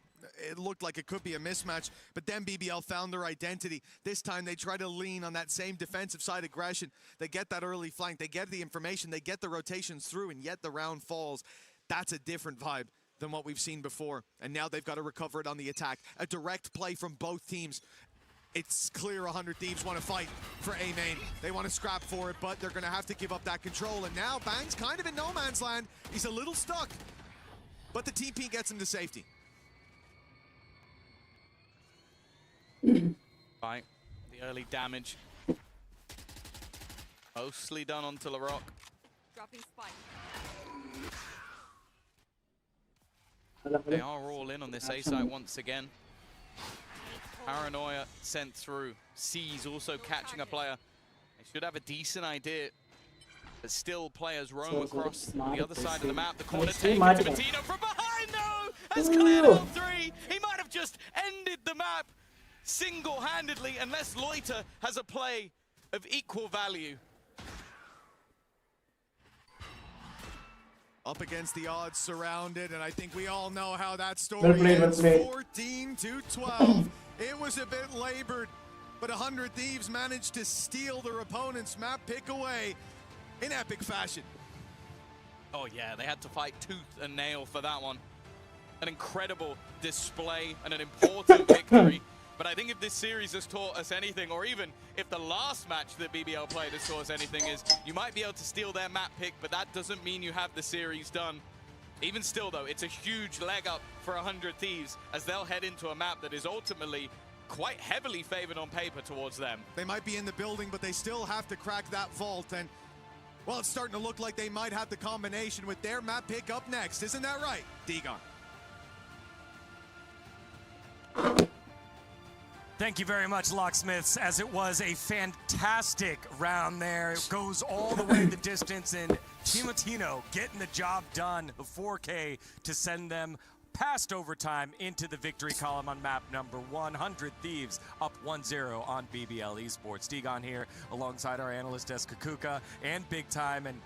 It looked like it could be a mismatch, but then BBL found their identity. This time they try to lean on that same defensive side aggression. They get that early flank, they get the information, they get the rotations through, and yet the round falls. That's a different vibe than what we've seen before. And now they've got to recover it on the attack. A direct play from both teams. It's clear 100 Thieves want to fight for A main. They want to scrap for it, but they're going to have to give up that control. And now Bang's kind of in no man's land. He's a little stuck, but the TP gets him to safety. Right, the early damage. Mostly done onto LaRock. Dropping spike. They are all in on this A site once again. Paranoia sent through. C's also catching a player. They should have a decent idea. But still players roam across the other side of the map. The corner taken. Timotino from behind, no! Has cleared all 3. He might have just ended the map single-handedly unless Loiter has a play of equal value. Up against the odds, surrounded, and I think we all know how that story ends. 14-12. It was a bit labored, but 100 Thieves managed to steal their opponent's map pick away in epic fashion. Oh yeah, they had to fight tooth and nail for that one. An incredible display and an important victory. But I think if this series has taught us anything, or even if the last match that BBL played has taught us anything, is you might be able to steal their map pick, but that doesn't mean you have the series done. Even still, though, it's a huge leg up for 100 Thieves as they'll head into a map that is ultimately quite heavily favored on paper towards them. They might be in the building, but they still have to crack that vault, and, well, it's starting to look like they might have the combination with their map pick up next. Isn't that right, Degon? Thank you very much, Locksmiths, as it was a fantastic round there. It goes all the way the distance, and Timotino getting the job done, the 4K to send them past overtime into the victory column on map number 100 Thieves, up 1-0 on BBL Esports. Degon here alongside our analyst Eskakuka and Big Time. And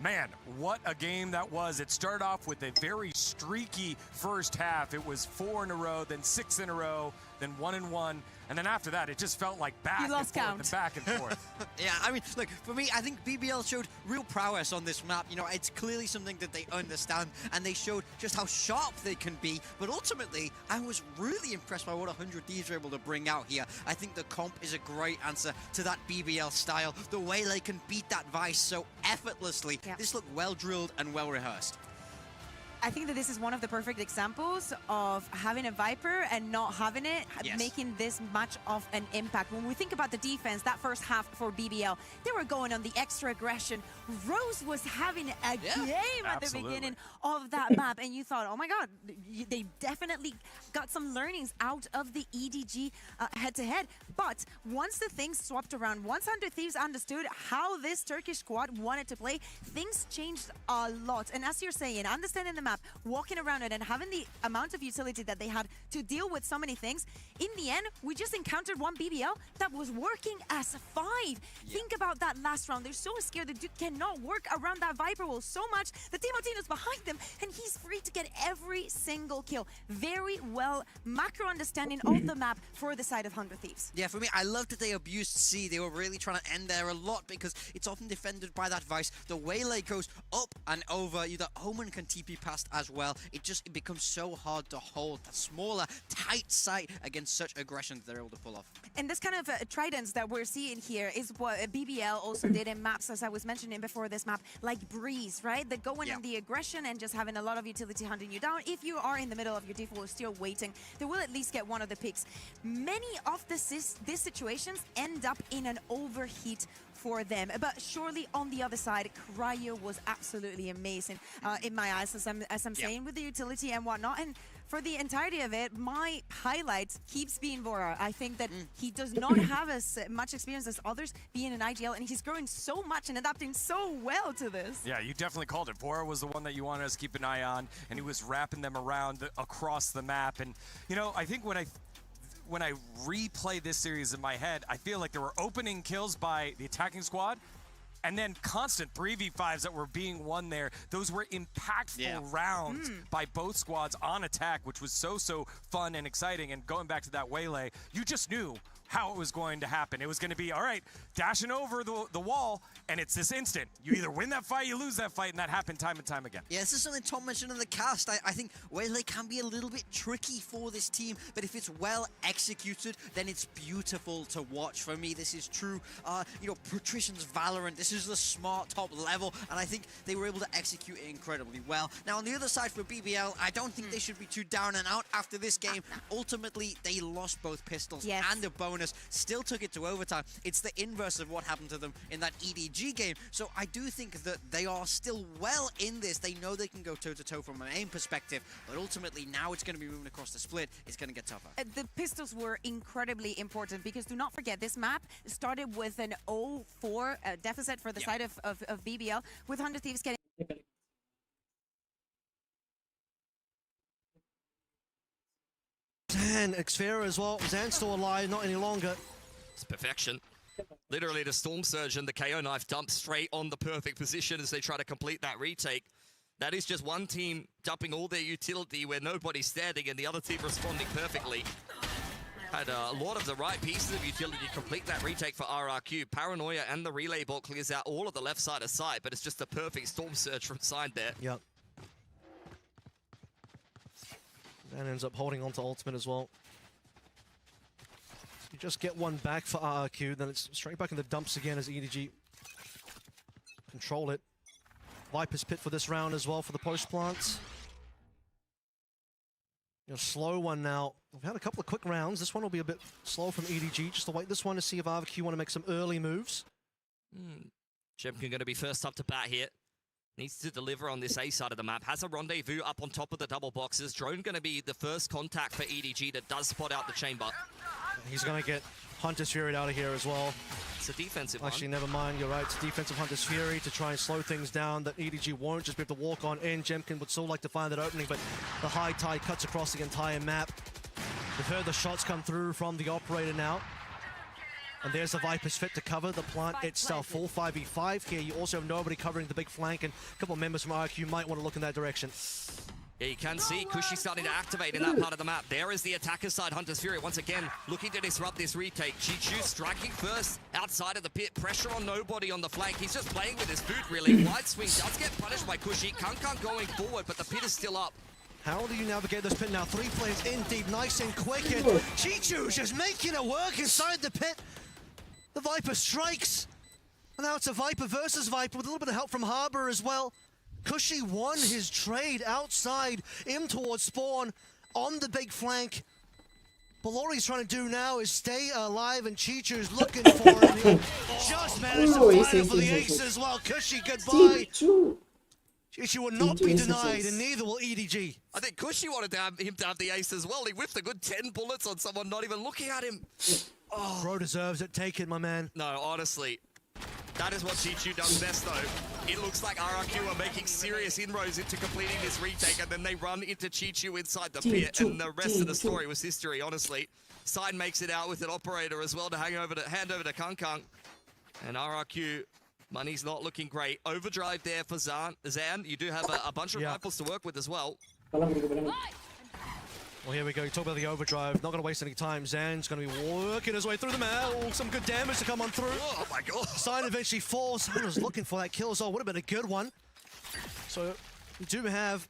man, what a game that was. It started off with a very streaky first half. It was 4 in a row, then 6 in a row, then 1-1. And then after that, it just felt like back and forth and back and forth. Yeah, I mean, look, for me, I think BBL showed real prowess on this map. You know, it's clearly something that they understand, and they showed just how sharp they can be. But ultimately, I was really impressed by what 100 Thieves were able to bring out here. I think the comp is a great answer to that BBL style. The way they can beat that Vice so effortlessly. Yeah. This looked well-drilled and well-rehearsed. I think that this is one of the perfect examples of having a Viper and not having it, making this much of an impact. When we think about the defense, that first half for BBL, they were going on the extra aggression. Rose was having a game at the beginning of that map, and you thought, oh my God, they definitely got some learnings out of the EDG head-to-head. But once the things swapped around, once 100 Thieves understood how this Turkish squad wanted to play, things changed a lot. And as you're saying, understanding the map, walking around it, and having the amount of utility that they had to deal with so many things, in the end, we just encountered one BBL that was working as a 5. Think about that last round. They're so scared. The dude cannot work around that Viper wall so much that Timotino's behind them, and he's free to get every single kill. Very well macro understanding of the map for the side of 100 Thieves. Yeah, for me, I loved that they abused C. They were really trying to end there a lot because it's often defended by that Vice. The waylay goes up and over. The Omen can TP past as well. It becomes so hard to hold that smaller, tight site against such aggression that they're able to pull off. And this kind of tridents that we're seeing here is what BBL also did in maps, as I was mentioning before this map, like Breeze, right? The going in the aggression and just having a lot of utility hunting you down. If you are in the middle of your default still waiting, they will at least get one of the picks. Many of these situations end up in an overheat for them, but surely on the other side, Cryo was absolutely amazing in my eyes, as I'm saying, with the utility and whatnot. And for the entirety of it, my highlight keeps being Vora. I think that he does not have as much experience as others being an IGL, and he's growing so much and adapting so well to this. Yeah, you definitely called it. Vora was the one that you wanted us to keep an eye on, and he was wrapping them around across the map. And, you know, I think when I replay this series in my head, I feel like there were opening kills by the attacking squad, and then constant 3v5s that were being won there. Those were impactful rounds by both squads on attack, which was so fun and exciting. And going back to that waylay, you just knew how it was going to happen. It was going to be, all right, dashing over the wall, and it's this instant. You either win that fight, you lose that fight, and that happened time and time again. Yeah, this is something Tom mentioned in the cast. I think waylay can be a little bit tricky for this team, but if it's well executed, then it's beautiful to watch. For me, this is true, you know, Patrician's Valorant. This is the smart top level, and I think they were able to execute it incredibly well. Now, on the other side for BBL, I don't think they should be too down and out after this game. Ultimately, they lost both pistols and a bonus. Still took it to overtime. It's the inverse of what happened to them in that EDG game. So I do think that they are still well in this. They know they can go toe-to-toe from an aim perspective, but ultimately now it's going to be moving across the split. It's going to get tougher. The pistols were incredibly important because do not forget, this map started with an 0-4 deficit for the side of BBL, with 100 Thieves getting... And Xfera as well. Zan still alive, not any longer. It's perfection. Literally the Storm Surge and the KO knife dumped straight on the perfect position as they try to complete that retake. That is just one team dumping all their utility where nobody's standing and the other team responding perfectly. Had a lot of the right pieces of utility to complete that retake for RRQ. Paranoia and the relay bot clears out all of the left side of site, but it's just the perfect Storm Surge from side there. Yep. And ends up holding on to ultimate as well. You just get one back for RRQ, then it's straight back in the dumps again as EDG control it. Viper's Pit for this round as well for the post plants. You know, slow one now. We've had a couple of quick rounds. This one will be a bit slow from EDG. Just to wait this one to see if RRQ want to make some early moves. Jemkin going to be first up to bat here. Needs to deliver on this A side of the map. Has a rendezvous up on top of the double boxes. Drone going to be the first contact for EDG that does spot out the chamber. He's going to get Hunter's Fury out of here as well. It's a defensive Actually, never mind, you're right. It's a defensive Hunter's Fury to try and slow things down that EDG won't just be able to walk on in. Jemkin would still like to find that opening, but the high tide cuts across the entire map. We've heard the shots come through from the operator now. And there's the Viper's fit to cover the plant itself. Full 5v5 here. You also have nobody covering the big flank, and a couple of members from RQ might want to look in that direction. Yeah, you can see Kushi starting to activate in that part of the map. There is the attacker side, Hunter's Fury, once again looking to disrupt this retake. Chichu striking first outside of the pit. Pressure on nobody on the flank. He's just playing with his boot, really. Wide swing does get punished by Kushi. Kankan going forward, but the pit is still up. How do you navigate this pit now? 3 players in deep, nice and quick, and Chichu's just making it work inside the pit. The Viper strikes. And now it's a Viper versus Viper with a little bit of help from Harbor as well. Kushi won his trade outside, in towards spawn, on the big flank. But what he's trying to do now is stay alive, and Chichu's looking for him. He just managed to find him for the ace as well. Kushi, goodbye. Chichu will not be denied, and neither will EDG. I think Kushi wanted to have him to have the ace as well. He whiffed a good 10 bullets on someone not even looking at him. Oh. Bro deserves it. Take it, my man. No, honestly. That is what Chichu does best, though. It looks like RRQ are making serious inroads into completing this retake, and then they run into Chichu inside the pit, and the rest of the story was history, honestly. Side makes it out with an operator as well to hand over to Kankang. And RRQ, money's not looking great. Overdrive there for Zan. You do have a bunch of rifles to work with as well. Well, here we go. You talk about the overdrive. Not going to waste any time. Zan's going to be working his way through the map. Oh, some good damage to come on through. Oh, my God. Sign eventually falls. Zan was looking for that kill as well. Would have been a good one. So, we do have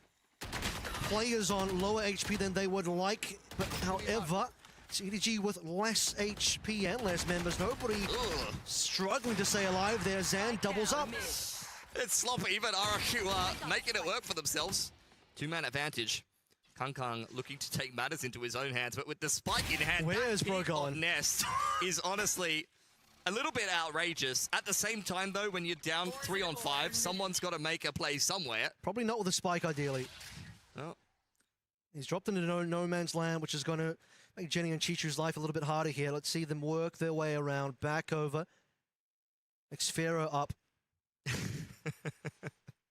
players on lower HP than they would like. But, however, it's EDG with less HP and less members. Nobody struggling to stay alive there. Zan doubles up. It's sloppy, but RRQ are making it work for themselves. 2-man advantage. Kankang looking to take matters into his own hands, but with the spike in hand, where's bro going? Nest is honestly a little bit outrageous. At the same time, though, when you're down 3 on 5, someone's got to make a play somewhere. Probably not with a spike, ideally. Oh. He's dropped into no man's land, which is going to make Jenny and Chichu's life a little bit harder here. Let's see them work their way around, back over. Xfero up.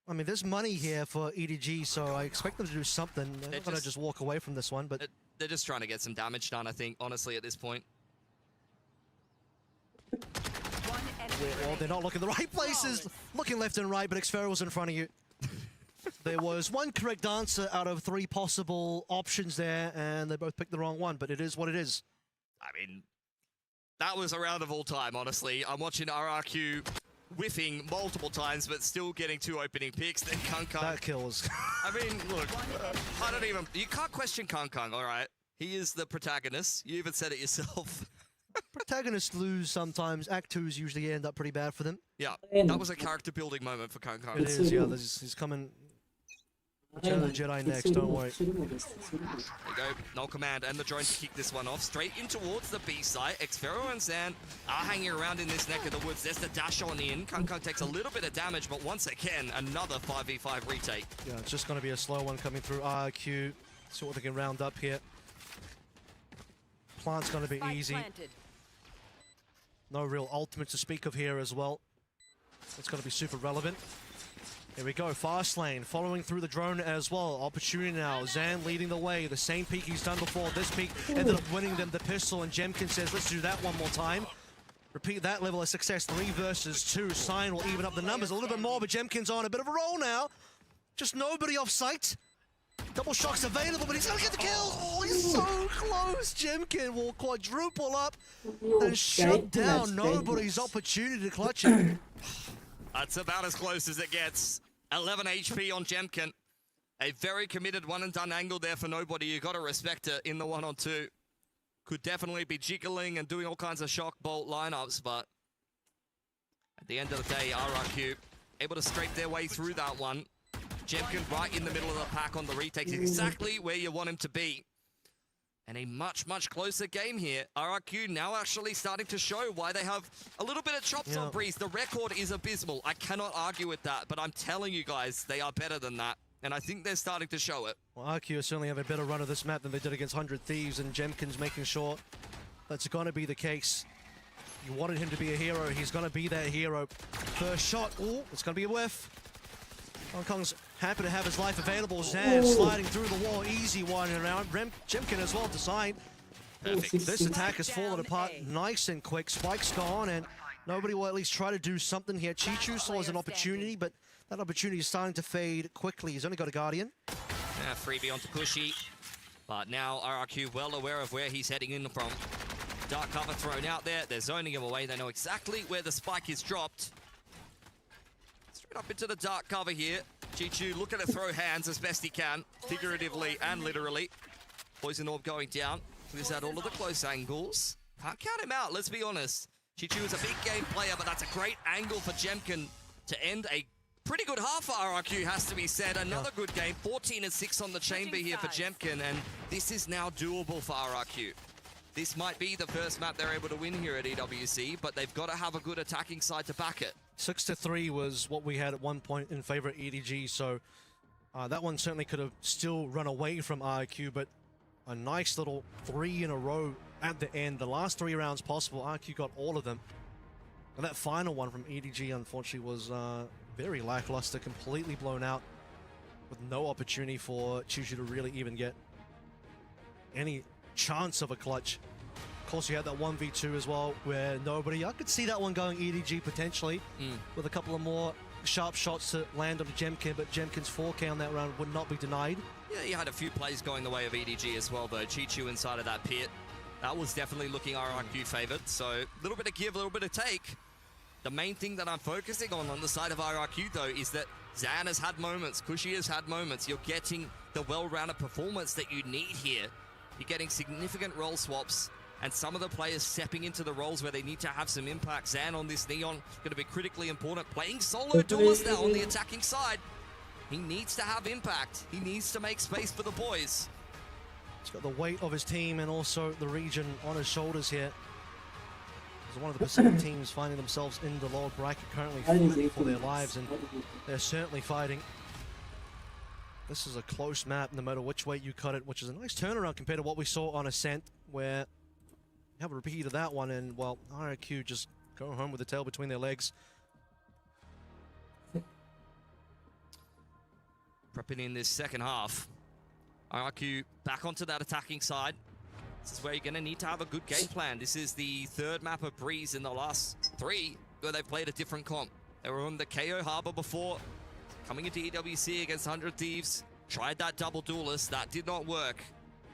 I mean, there's money here for EDG, so I expect them to do something. They're not going to just walk away from this one, but... They're just trying to get some damage done, I think, honestly, at this point. Well, they're not looking the right places. Looking left and right, but Xfero was in front of you. There was one correct answer out of 3 possible options there, and they both picked the wrong one, but it is what it is. I mean, that was a round of all time, honestly. I'm watching RRQ whiffing multiple times, but still getting 2 opening picks. Then Kankang. That kills. I mean, look, I don't even... You can't question Kankang, all right? He is the protagonist. You even said it yourself. Protagonists lose sometimes. Act 2s usually end up pretty bad for them. Yeah, that was a character building moment for Kankang. It is, yeah. He's coming... Jedi next, don't worry. There you go, null command and the drone to kick this one off. Straight in towards the B site. Xfero and Zan are hanging around in this neck of the woods. There's the dash on in. Kankang takes a little bit of damage, but once again, another 5v5 retake. Yeah, it's just going to be a slow one coming through RQ. See what they can round up here. Plant's going to be easy. No real ultimate to speak of here as well. It's going to be super relevant. Here we go, fast lane, following through the drone as well. Opportunity now, Zan leading the way. The same peak he's done before. This peak ended up winning them the pistol, and Jemkin says, let's do that one more time. Repeat that level of success, 3 versus 2. Sign will even up the numbers a little bit more, but Jemkin's on a bit of a roll now. Just nobody off site. Double shots available, but he's gonna get the kill. Oh, he's so close. Jemkin will quadruple up and shut down nobody's opportunity to clutch it. That's about as close as it gets. 11 HP on Jemkin. A very committed one-and-done angle there for nobody. You got to respect it in the 1-on-2. Could definitely be jiggling and doing all kinds of shock bolt lineups, but at the end of the day, RRQ able to scrape their way through that one. Jemkin right in the middle of the pack on the retake. Exactly where you want him to be. And a much, much closer game here. RRQ now actually starting to show why they have a little bit of chops on Breeze. The record is abysmal. I cannot argue with that, but I'm telling you guys, they are better than that. And I think they're starting to show it. Well, RQ certainly have a better run of this map than they did against 100 Thieves, and Jemkin's making sure that's going to be the case. You wanted him to be a hero. He's going to be that hero. First shot. Oh, it's going to be a whiff. Hong Kong's happy to have his life available. Zan sliding through the wall. Easy one around. Jemkin as well to side. Perfect. This attack has fallen apart nice and quick. Spike's gone, and nobody will at least try to do something here. Chichu saw as an opportunity, but that opportunity is starting to fade quickly. He's only got a Guardian. Yeah, freebie onto Cushy. But now RRQ well aware of where he's heading in from. Dark cover thrown out there. They're zoning him away. They know exactly where the spike is dropped. Straight up into the dark cover here. Chichu looking to throw hands as best he can, figuratively and literally. Poison Orb going down. Clears out all of the close angles. Can't count him out, let's be honest. Chichu is a big game player, but that's a great angle for Jemkin to end a pretty good half for RRQ, has to be said. Another good game, 14-6 on the chamber here for Jemkin, and this is now doable for RRQ. This might be the first map they're able to win here at EWC, but they've got to have a good attacking side to back it. 6-3 was what we had at one point in favor of EDG, so that one certainly could have still run away from RRQ, but a nice little 3 in a row at the end. The last 3 rounds possible, RRQ got all of them. And that final one from EDG, unfortunately, was very lackluster, completely blown out, with no opportunity for Chichu to really even get any chance of a clutch. Of course, you had that 1v2 as well, where I could see that one going EDG potentially, with a couple of more sharp shots to land on Jemkin, but Jemkin's 4K on that round would not be denied. Yeah, you had a few plays going the way of EDG as well, though. Chichu inside of that pit. That was definitely looking RRQ favored, so a little bit of give, a little bit of take. The main thing that I'm focusing on the side of RRQ, though, is that Zan has had moments, Cushy has had moments. You're getting the well-rounded performance that you need here. You're getting significant role swaps, and some of the players stepping into the roles where they need to have some impact. Zan on this Neon, going to be critically important. Playing solo duelist now on the attacking side. He needs to have impact. He needs to make space for the boys. He's got the weight of his team and also the region on his shoulders here. He's one of the Pacific teams finding themselves in the lower bracket, currently fighting for their lives, and they're certainly fighting. This is a close map no matter which way you cut it, which is a nice turnaround compared to what we saw on Ascent, where you have a repeat of that one, and, well, RRQ just go home with the tail between their legs. Prepping in this second half. RRQ back onto that attacking side. This is where you're going to need to have a good game plan. This is the third map of Breeze in the last 3 where they played a different comp. They were on the KO Harbor before, coming into EWC against 100 Thieves. Tried that double duelist, that did not work.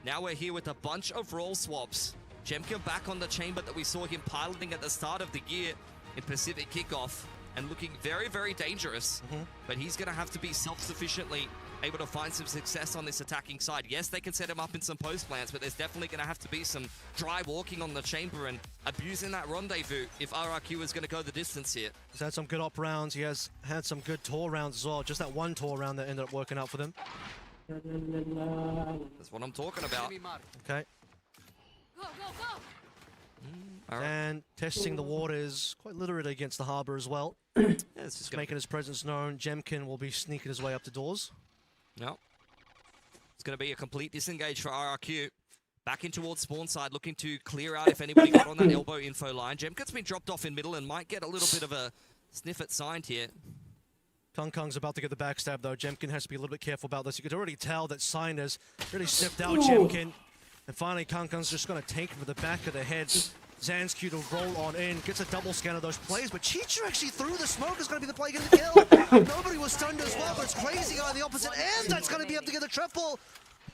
Now we're here with a bunch of role swaps. Jemkin back on the chamber that we saw him piloting at the start of the year in Pacific Kickoff, and looking very, very dangerous. But he's going to have to be self-sufficiently able to find some success on this attacking side. Yes, they can set him up in some post plans, but there's definitely going to have to be some dry walking on the chamber and abusing that rendezvous if RRQ is going to go the distance here. He's had some good op rounds. He has had some good tour rounds as well. Just that one tour round that ended up working out for them. That's what I'm talking about. Okay. Go, go, go! And testing the waters, quite literate against the harbor as well. Yeah, it's just making his presence known. Jemkin will be sneaking his way up the doors. No. It's going to be a complete disengage for RRQ. Back in towards spawn side, looking to clear out if anybody got on that elbow info line. Jemkin's been dropped off in middle and might get a little bit of a sniff at signed here. Kong's about to get the backstab though. Jemkin has to be a little bit careful about this. You could already tell that Sign has really sniffed out Jemkin. And finally, Kong's just going to take him to the back of the head. Zan's Q to roll on in, gets a double scan of those plays, but Chichu actually through the smoke is going to be the play getting the kill. Nobody was stunned as well, but it's Crazy Guy on the opposite end that's going to be able to get the triple.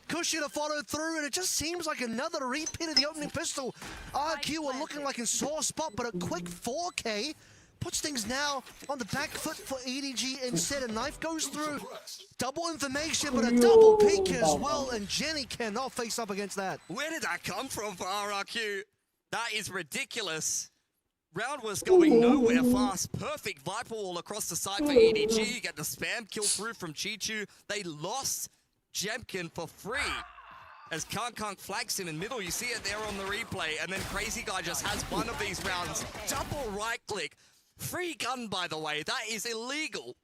Cushy to follow through, and it just seems like another repeat of the opening pistol. RQ were looking like in sore spot, but a quick 4K puts things now on the back foot for EDG instead. A knife goes through. Double information, but a double peek as well, and Jenny cannot face up against that. Where did that come from for RRQ? That is ridiculous. Round was going nowhere fast. Perfect Viper Wall across the side for EDG. You get the spam kill through from Chichu. They lost Jemkin for free. As Kong flags him in middle, you see it there on the replay, and then Crazy Guy just has one of these rounds. Double right click. Free gun, by the way. That is illegal.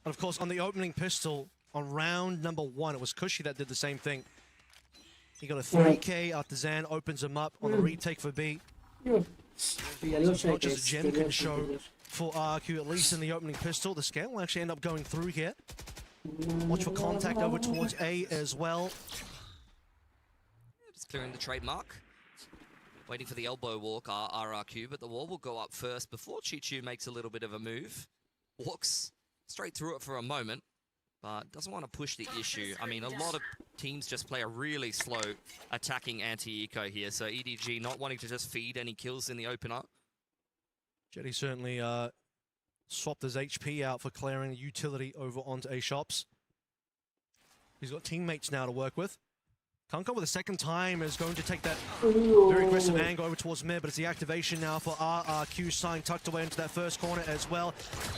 And of course, on the opening pistol, on round number 1, it was Cushy that did the same thing. He got a 3K after Zan opens him up on the retake for B. It's not just a Jemkin show for RQ, at least in the opening pistol. The scan will actually end up going through here. Watch for contact over towards A as well. Just clearing the trademark. Waiting for the elbow walk, RRQ, but the wall will go up first before Chichu makes a little bit of a move. Walks straight through it for a moment, but doesn't want to push the issue. I mean, a lot of teams just play a really slow attacking anti-eco here, so EDG not wanting to just feed any kills in the opener. Jetty certainly swapped his HP out for clearing the utility over onto A shops. He's got teammates now to work with. Kanka with a second time is going to take that very aggressive angle over towards mid, but it's the activation now for RRQ. Sign tucked away into that first corner as well.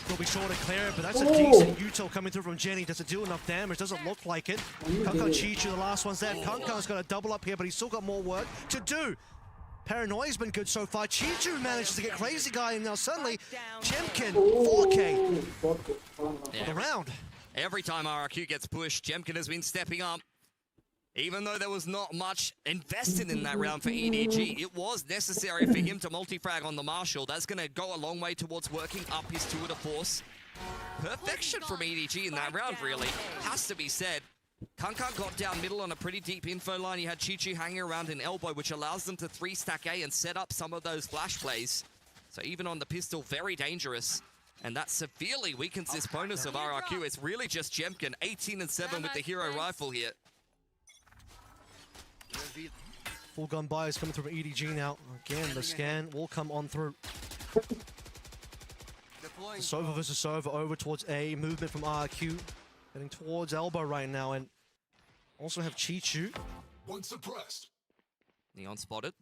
He'll be sure to clear it, but that's a decent util coming through from Jenny. Does it do enough damage? Doesn't look like it. Kanka Chichu, the last one's there. Kanka's got a double up here, but he's still got more work to do. Paranoia's been good so far. Chichu manages to get Crazy Guy, and now suddenly Jemkin, 4K for the round. Every time RRQ gets pushed, Jemkin has been stepping up. Even though there was not much invested in that round for EDG, it was necessary for him to multi-frag on the Marshall. That's going to go a long way towards working up his tour de force. Perfection from EDG in that round, really. Has to be said. Kankan got down middle on a pretty deep info line. He had Chichu hanging around in elbow, which allows them to 3-stack A and set up some of those flash plays. So even on the pistol, very dangerous. And that severely weakens this bonus of RRQ. It's really just Jemkin, 18 and 7 with the hero rifle here. Full gun buy is coming through from EDG now. Again, the scan will come on through. Sova versus Sova over towards A. Movement from RQ. Heading towards elbow right now. And also have Chichu. One suppressed. Neon spotted.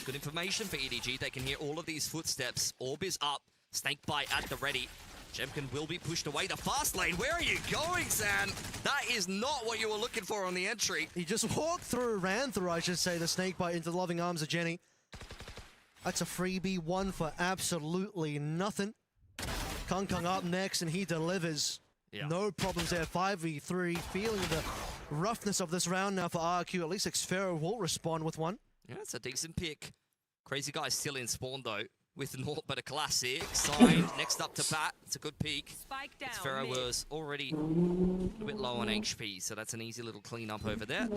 Good information for EDG. They can hear all of these footsteps. Orb is up. Snake bite at the ready. Jemkin will be pushed away. The fast lane. Where are you going, San? That is not what you were looking for on the entry. He just walked through, ran through, I should say, the snake bite into the loving arms of Jenny. That's a freebie, one for absolutely nothing. Kung up next, and he delivers. Yeah. No problems there. 5v3. Feeling the roughness of this round now for RQ. At least Xfero will respond with one. Yeah, it's a decent pick. Crazy Guy's still in spawn, though. With naught but a classic. Signed. Next up to bat. It's a good peek. Xfero was already a little bit low on HP, so that's an easy little cleanup over there.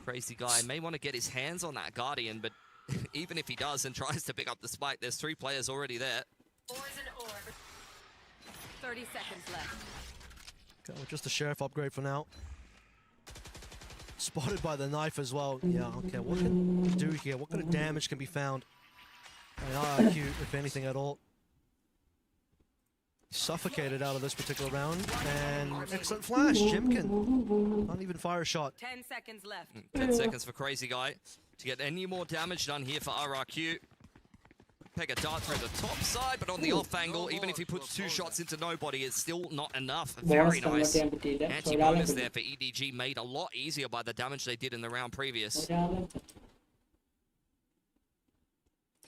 Crazy Guy may want to get his hands on that Guardian, but even if he does and tries to pick up the spike, there's 3 players already there. 30 seconds left. Okay, well, just the Sheriff upgrade for now. Spotted by the knife as well. Yeah, okay, what can we do here? What kind of damage can be found? I mean, RQ, if anything at all. Suffocated out of this particular round. And excellent flash, Jemkin. Can't even fire a shot. 10 seconds left. 10 seconds for Crazy Guy to get any more damage done here for RRQ. Peg a dart through the top side, but on the off angle, even if he puts 2 shots into nobody, it's still not enough. Very nice anti-bonus there for EDG, made a lot easier by the damage they did in the round previous.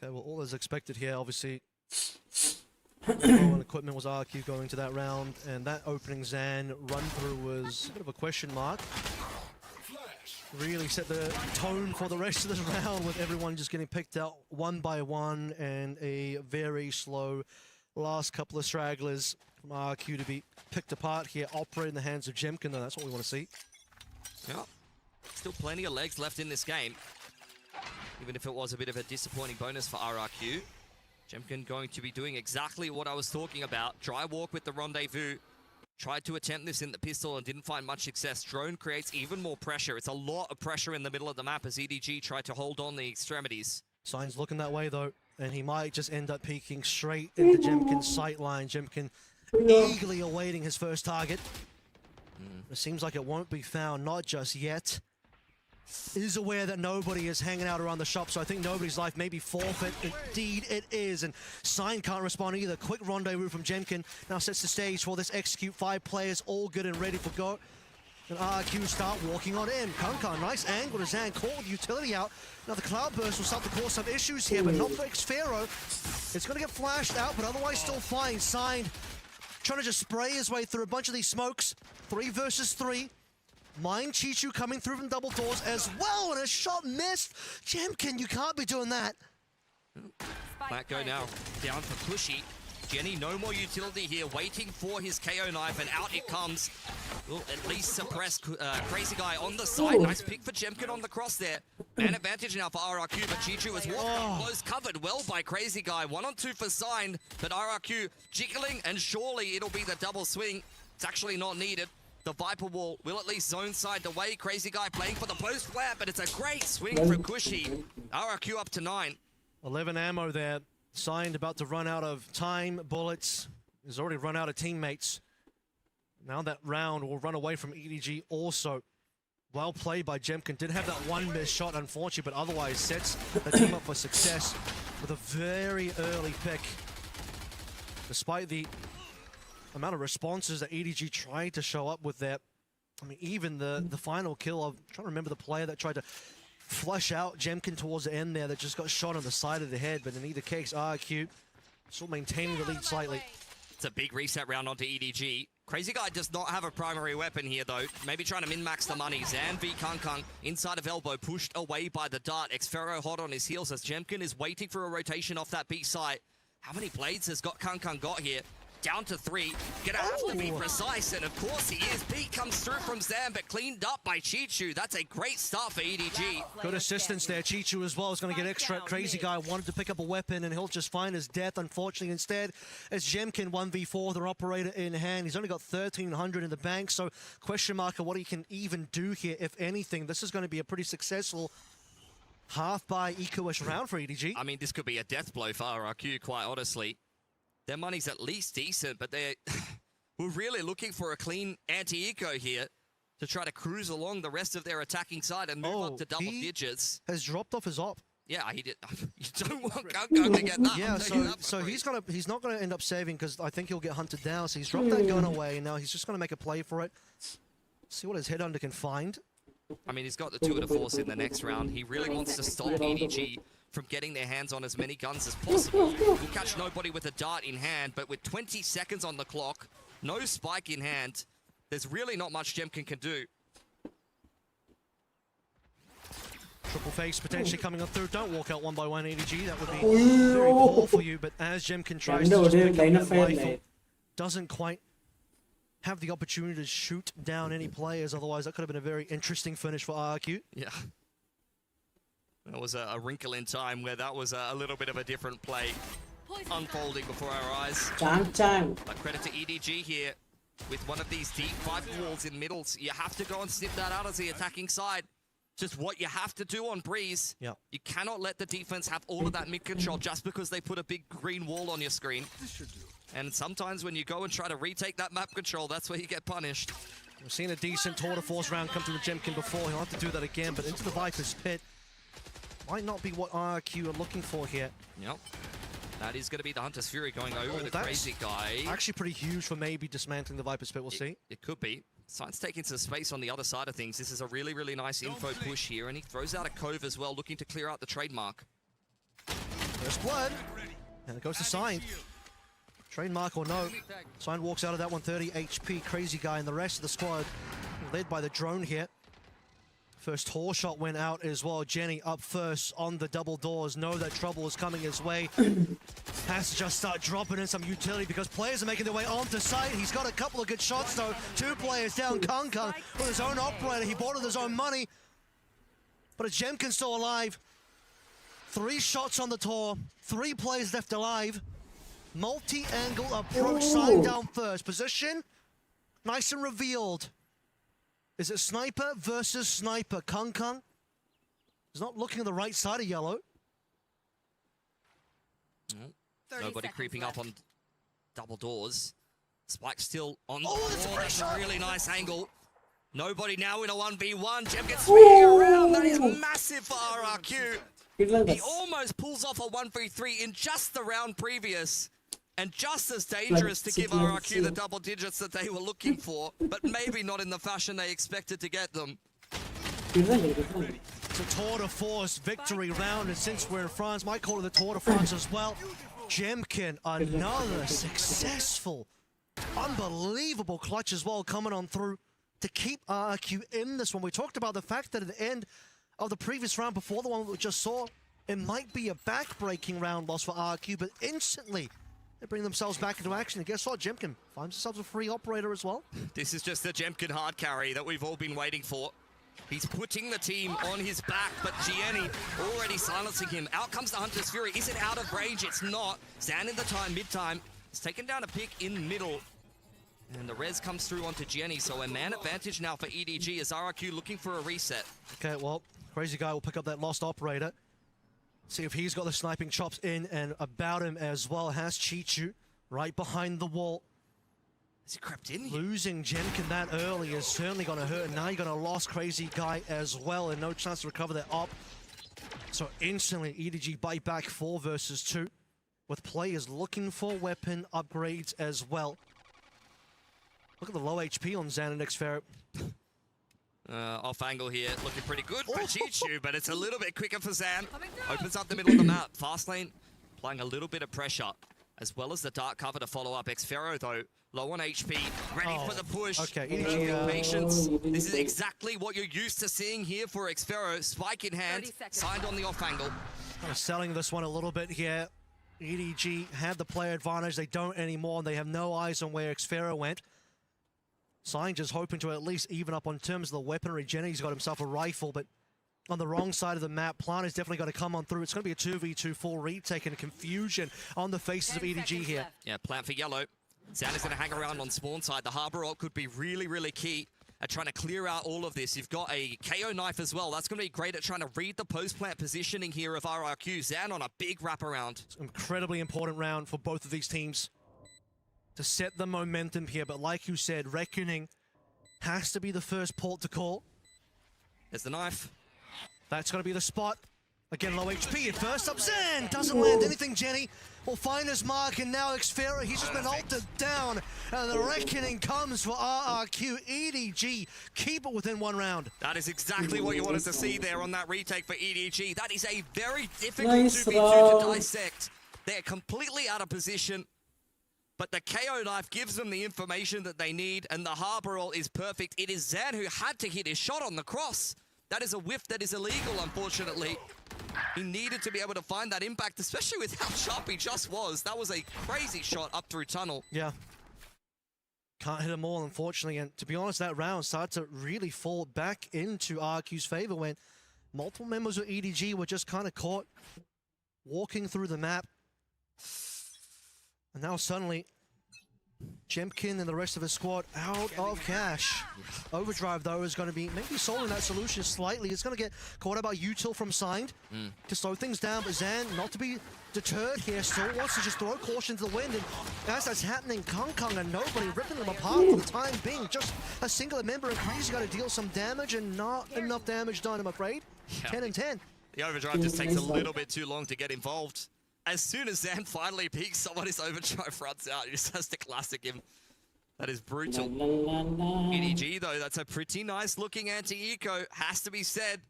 Okay, well, all is expected here, obviously. And equipment was RQ going to that round, and that opening Zan run-through was a bit of a question mark. Really set the tone for the rest of this round with everyone just getting picked out one by one, and a very slow last couple of stragglers from RQ to be picked apart here, operate in the hands of Jemkin, though. That's what we want to see. Yeah, still plenty of legs left in this game. Even if it was a bit of a disappointing bonus for RRQ. Jemkin going to be doing exactly what I was talking about. Dry walk with the rendezvous. Tried to attempt this in the pistol and didn't find much success. Drone creates even more pressure. It's a lot of pressure in the middle of the map as EDG tried to hold on the extremities. Sign's looking that way, though, and he might just end up peeking straight into Jemkin's sight line. Jemkin eagerly awaiting his first target. It seems like it won't be found, not just yet. Is aware that nobody is hanging out around the shop, so I think nobody's life may be forfeit. Indeed it is, and Sign can't respond either. Quick rendezvous from Jemkin now sets the stage for this execute. 5 players all good and ready for go. And RQ start walking on in. Kankan, nice angle to Zan, caught with utility out. Now the Cloudburst will start to cause some issues here, but not for Xfero. It's going to get flashed out, but otherwise still fine. Sign trying to just spray his way through a bunch of these smokes. 3 versus 3. Mind Chichu coming through from double doors as well, and a shot missed. Jemkin, you can't be doing that. Let go now. Down for Cushy. Jenny, no more utility here, waiting for his KO knife, and out it comes. Will at least suppress Crazy Guy on the side. Nice pick for Jemkin on the cross there. Man advantage now for RRQ, but Chichu is walking close, covered well by Crazy Guy. 1-on-2 for Sign, but RRQ jiggling, and surely it'll be the double swing. It's actually not needed. The Viper Wall will at least zone side the way. Crazy Guy playing for the post flare, but it's a great swing for Cushy. RRQ up to 9. 11 ammo there. Signed, about to run out of time, bullets. He's already run out of teammates. Now that round will run away from EDG also. Well played by Jemkin. Did have that one missed shot, unfortunately, but otherwise sets the team up for success with a very early pick. Despite the amount of responses that EDG tried to show up with there. I mean, even the final kill, I'm trying to remember the player that tried to flush out Jemkin towards the end there that just got shot on the side of the head, but in either case, RQ still maintaining the lead slightly. It's a big reset round onto EDG. Crazy Guy does not have a primary weapon here, though. Maybe trying to min-max the money. Zan v Kung inside of elbow, pushed away by the dart. Xfero hot on his heels as Jemkin is waiting for a rotation off that B site. How many blades has Kung got here? Down to 3. Gonna have to be precise, and of course he is. Beat comes through from Zan, but cleaned up by Chichu. That's a great start for EDG. Good assistance there. Chichu as well is going to get extra. Crazy Guy wanted to pick up a weapon, and he'll just find his death, unfortunately. Instead, it's Jemkin 1v4, their operator in hand. He's only got 1,300 in the bank, so question mark of what he can even do here, if anything. This is going to be a pretty successful half by eco-ish round for EDG. I mean, this could be a death blow for RRQ, quite honestly. Their money's at least decent, but we're really looking for a clean anti-eco here to try to cruise along the rest of their attacking side and move up to double digits. Has dropped off his op. Yeah, he did. You don't want Kung to get that. Yeah, so he's not going to end up saving because I think he'll get hunted down. So he's dropped that gun away. Now he's just going to make a play for it. See what his headhunter can find. I mean, he's got the 2 of the force in the next round. He really wants to stop EDG from getting their hands on as many guns as possible. We'll catch nobody with a dart in hand, but with 20 seconds on the clock, no spike in hand, there's really not much Jemkin can do. Triple face potentially coming up through. Don't walk out one by one, EDG. That would be very poor for you, but as Jemkin tries to just pick up that rifle, doesn't quite have the opportunity to shoot down any players. Otherwise, that could have been a very interesting finish for RQ. Yeah. That was a wrinkle in time where that was a little bit of a different play unfolding before our eyes. But credit to EDG here with one of these deep 5 walls in middles. You have to go and snip that out as the attacking side. Just what you have to do on Breeze. Yep. You cannot let the defense have all of that mid control just because they put a big green wall on your screen. And sometimes when you go and try to retake that map control, that's where you get punished. We've seen a decent tour de force round come through Jemkin before. He'll have to do that again, but into the Viper's pit might not be what RQ are looking for here. Yep. That is going to be the Hunter's Fury going over the Crazy Guy. Actually pretty huge for maybe dismantling the Viper's pit, we'll see. It could be. Sign's taking some space on the other side of things. This is a really, really nice info push here, and he throws out a Cove as well, looking to clear out the trademark. There's blood, and it goes to Sign. Trademark or no, Sign walks out of that 130 HP. Crazy Guy and the rest of the squad, led by the drone here. First Tor shot went out as well. Jenny up first on the double doors. Know that trouble is coming his way. Has to just start dropping in some utility because players are making their way onto site. He's got a couple of good shots though. 2 players down. Kung with his own operator. He bought with his own money. But a Jemkin still alive. 3 shots on the Tor. 3 players left alive. Multi-angle approach. Sign down first. Position nice and revealed. Is it Sniper versus Sniper? Kung is not looking at the right side of yellow. Nobody creeping up on double doors. Spike still on the floor. That's a really nice angle. Nobody now in a 1v1. Jem gets swinging around. That is massive for RRQ. He almost pulls off a 1v3 in just the round previous. And just as dangerous to give RRQ the double digits that they were looking for, but maybe not in the fashion they expected to get them. It's a Tour de Force victory round, and since we're in France, might call it the Tour de France as well. Jemkin, another successful, unbelievable clutch as well coming on through to keep RRQ in this one. We talked about the fact that at the end of the previous round, before the one we just saw, It might be a back-breaking round loss for RQ, but instantly they bring themselves back into action. And guess what? Jemkin finds himself a free operator as well. This is just the Jemkin hard carry that we've all been waiting for. He's putting the team on his back, but Gianni already silencing him. Out comes the Hunter's Fury. Is it out of range? It's not. Zan in the time, mid-time. He's taken down a pick in middle. And the res comes through onto Gianni, so a man advantage now for EDG as RRQ looking for a reset. Okay, well, Crazy Guy will pick up that lost operator. See if he's got the sniping chops in and about him as well. Has Chichu right behind the wall. Has he crept in here? Losing Jemkin that early is certainly going to hurt. And now you're going to lost Crazy Guy as well, and no chance to recover that op. So instantly, EDG bite back 4 versus 2, with players looking for weapon upgrades as well. Look at the low HP on Xan and Xfero. Off angle here, looking pretty good for Chichu, but it's a little bit quicker for Zan. Opens up the middle of the map. Fast lane applying a little bit of pressure, as well as the dark cover to follow up. Xfero, though, low on HP, ready for the push. Okay, Keeping patience. This is exactly what you're used to seeing here for Xfero. Spike in hand, signed on the off angle. Kind of selling this one a little bit here. EDG had the player advantage. They don't anymore, and they have no eyes on where Xfero went. Sign just hoping to at least even up on terms of the weaponry. Jenny's got himself a rifle, but on the wrong side of the map, Plant is definitely going to come on through. It's going to be a 2v2 full retake and confusion on the faces of EDG here. Yeah, Plant for yellow. Zan is going to hang around on spawn side. The Harbor ult could be really, really key at trying to clear out all of this. You've got a KO knife as well. That's going to be great at trying to read the post-plant positioning here of RRQ. Zan on a big wraparound. It's an incredibly important round for both of these teams to set the momentum here. But like you said, Reckoning has to be the first port to call. There's the knife. That's going to be the spot. Again, low HP at first up. Zan doesn't land anything. Jenny will find his mark, and now Xfero, he's just been ulted down. And the Reckoning comes for RRQ. EDG keep it within 1 round. That is exactly what you wanted to see there on that retake for EDG. That is a very difficult 2v2 to dissect. They're completely out of position, but the KO knife gives them the information that they need, and the Harbor ult is perfect. It is Zan who had to hit his shot on the cross. That is a whiff that is illegal, unfortunately. He needed to be able to find that impact, especially with how sharp he just was. That was a crazy shot up through tunnel. Yeah. Can't hit them all, unfortunately. And to be honest, that round started to really fall back into RQ's favor when multiple members of EDG were just kind of caught walking through the map. And now suddenly, Jemkin and the rest of his squad out of cash. Overdrive, though, is going to be maybe solving that solution slightly. It's going to get caught out by Util from Signed to slow things down, but Zan, not to be deterred here, still wants to just throw caution to the wind. And as that's happening, Kong and nobody ripping them apart for the time being. Just a single member and Crazy got to deal some damage, and not enough damage done, I'm afraid. 10 and 10. The overdrive just takes a little bit too long to get involved. As soon as Zan finally peaks, someone his overdrive runs out. He just has to classic him. That is brutal. EDG, though, that's a pretty nice looking anti-eco, has to be said.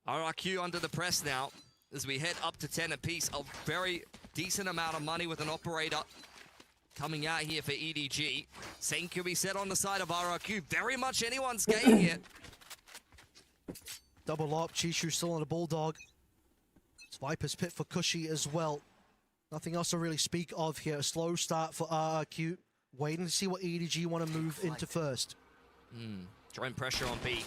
RRQ under the press now as we head up to 10 apiece. A very decent amount of money with an operator coming out here for EDG. Same can be said on the side of RRQ. Very much anyone's game here. Double up, Chishu still on a Bulldog. It's Viper's Pit for Cushy as well. Nothing else to really speak of here. A slow start for RRQ. Waiting to see what EDG want to move into first. Drone pressure on B.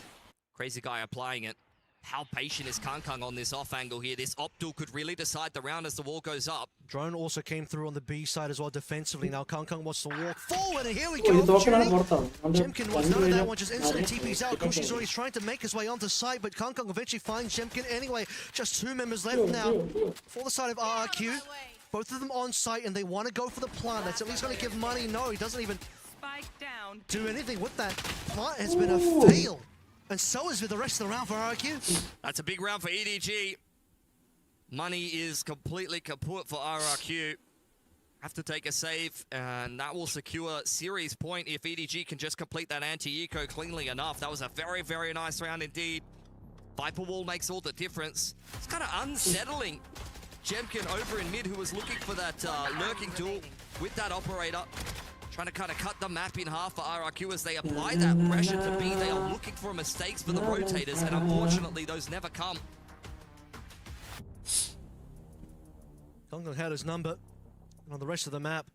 Crazy Guy applying it. How patient is Kang on this off angle here? This Optal could really decide the round as the wall goes up. Drone also came through on the B side as well defensively. Now Kang wants to walk forward, and here we go. Jemkin wants none of that one, just instantly TP's out. Kushi's already trying to make his way onto site, but Kang eventually finds Jemkin anyway. Just 2 members left now for the side of RRQ. Both of them on site, and they want to go for the plant. That's at least going to give money. No, he doesn't even do anything with that. Plant has been a fail. And so is with the rest of the round for RRQ. That's a big round for EDG. Money is completely kaput for RRQ. Have to take a save, and that will secure series point if EDG can just complete that anti-eco cleanly enough. That was a very, very nice round indeed. Viper Wall makes all the difference. It's kind of unsettling. Jemkin over in mid, who was looking for that lurking duel with that operator. Trying to kind of cut the map in half for RRQ as they apply that pressure to B. They are looking for mistakes for the rotators, and unfortunately, those never come. Kongkong had his number. And on the rest of the map,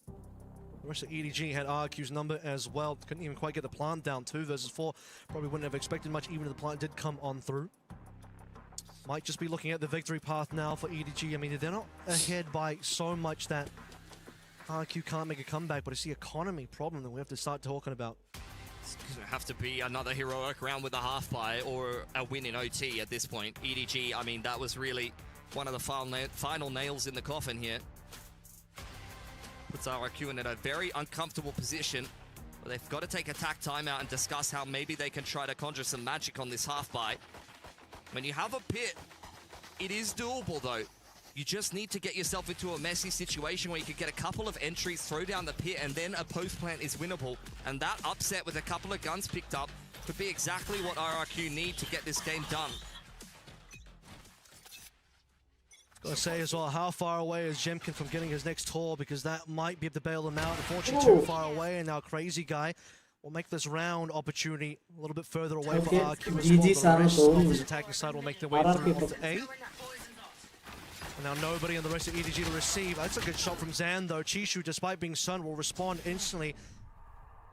the rest of EDG had RQ's number as well. Couldn't even quite get the plant down. 2 versus 4. Probably wouldn't have expected much, even if the plant did come on through. Might just be looking at the victory path now for EDG. I mean, they're not ahead by so much that RQ can't make a comeback, but it's the economy problem that we have to start talking about. It's going to have to be another heroic round with a half buy or a win in OT at this point. EDG, I mean, that was really one of the final nails in the coffin here. Puts RRQ in a very uncomfortable position. But they've got to take a tack timeout and discuss how maybe they can try to conjure some magic on this half buy. When you have a pit, it is doable though. You just need to get yourself into a messy situation where you could get a couple of entries, throw down the pit, and then a post plant is winnable. And that upset with a couple of guns picked up could be exactly what RRQ need to get this game done. Gotta say as well, how far away is Jemkin from getting his next tour, because that might be able to bail him out. Unfortunately, too far away, and now Crazy Guy will make this round opportunity a little bit further away for RQ as well. The rest of his attacking side will make their way through onto A. And now nobody in the rest of EDG to receive. That's a good shot from Zan though. Chishu, despite being stunned, will respond instantly.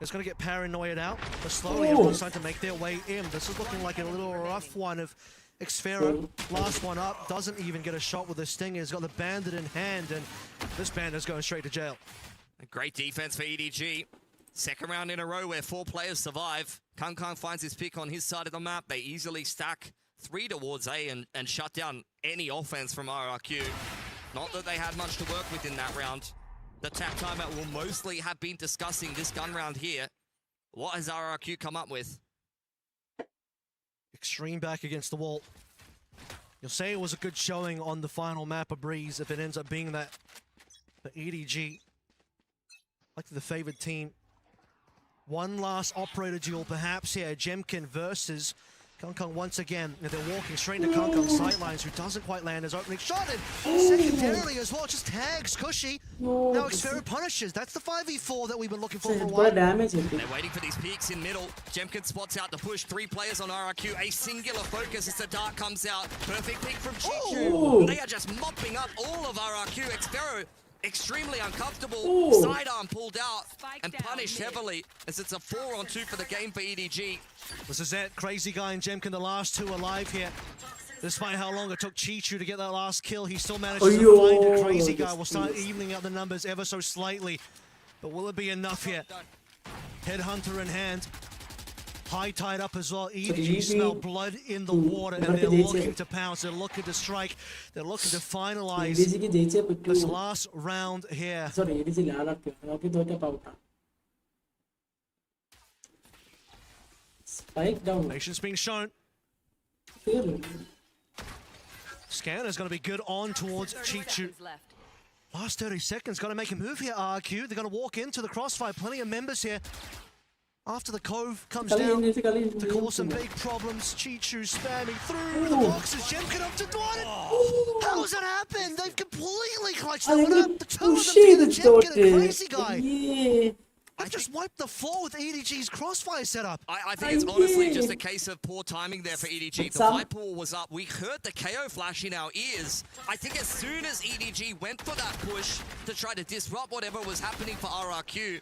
It's going to get paranoid out, but slowly everyone's starting to make their way in. This is looking like a little rough one of Xfero. Last one up, doesn't even get a shot with the Stinger. He's got the Bandit in hand, and this Bandit's going straight to jail. A great defense for EDG. Second round in a row where 4 players survive. Kongkong finds his pick on his side of the map. They easily stack 3 towards A and shut down any offense from RRQ. Not that they had much to work with in that round. The tap timeout will mostly have been discussing this gun round here. What has RRQ come up with? Extreme back against the wall. You'll say it was a good showing on the final map of Breeze if it ends up being that. But EDG, like the favored team. One last operator duel perhaps here. Jemkin versus Kongkong once again. They're walking straight into Kongkong's sidelines, who doesn't quite land his opening shot. And secondarily as well, just tags Cushy. Now Xfero punishes. That's the 5v4 that we've been looking for a while. They're waiting for these peaks in middle. Jemkin spots out the push. 3 players on RRQ. A singular focus as the dart comes out. Perfect pick from Chichu. They are just mopping up all of RRQ. Xfero extremely uncomfortable. Sidearm pulled out and punished heavily as it's a 4-on-2 for the game for EDG. This is it. Crazy Guy and Jemkin, the last 2 alive here. Despite how long it took Chichu to get that last kill, he still manages to find it. Crazy Guy will start evening out the numbers ever so slightly. But will it be enough here? Headhunter in hand. High tide up as well. EDG smell blood in the water, and they're looking to pounce. They're looking to strike. They're looking to finalize this last round here. Spike down. Patience being shown. Scanner's going to be good on towards Chichu. Last 30 seconds, got to make a move here, RQ. They're going to walk into the crossfire. Plenty of members here. After the Cove comes down to cause some big problems, Chichu spamming through the boxes. Jemkin up to Dwan. How's that happened? They've completely clutched that one up. The 2 of them together, Jemkin and Crazy Guy. I've just wiped the floor with EDG's crossfire setup. I think it's honestly just a case of poor timing there for EDG. The Viper wall was up. We heard the KO flash in our ears. I think as soon as EDG went for that push to try to disrupt whatever was happening for RRQ,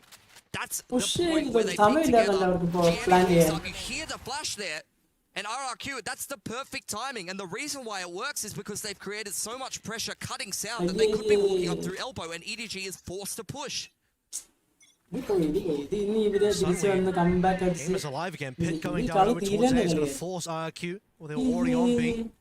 that's the point where they pick together. You hear the flash there, and RRQ, that's the perfect timing. And the reason why it works is because they've created so much pressure cutting sound that they could be walking up through elbow, and EDG is forced to push. Game is alive again. Pit going down over towards A is going to force RRQ. Well, they were already on B.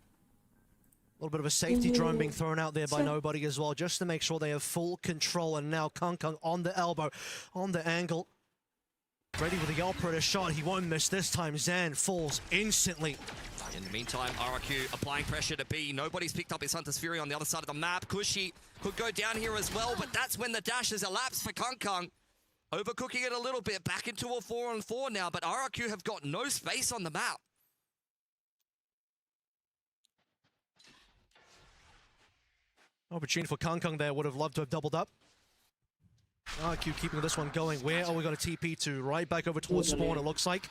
A little bit of a safety drone being thrown out there by nobody as well, just to make sure they have full control. And now Kongkong on the elbow, on the angle. Ready with the operator shot. He won't miss this time. Zan falls instantly. In the meantime, RRQ applying pressure to B. Nobody's picked up his Hunter's Fury on the other side of the map. Cushy could go down here as well, but that's when the dash has elapsed for Kongkong. Overcooking it a little bit, back into a 4-on-4 now, but RRQ have got no space on the map. Opportunity for Kongkong there, would have loved to have doubled up. RRQ keeping this one going. Where are we going to TP to? Right back over towards spawn, it looks like.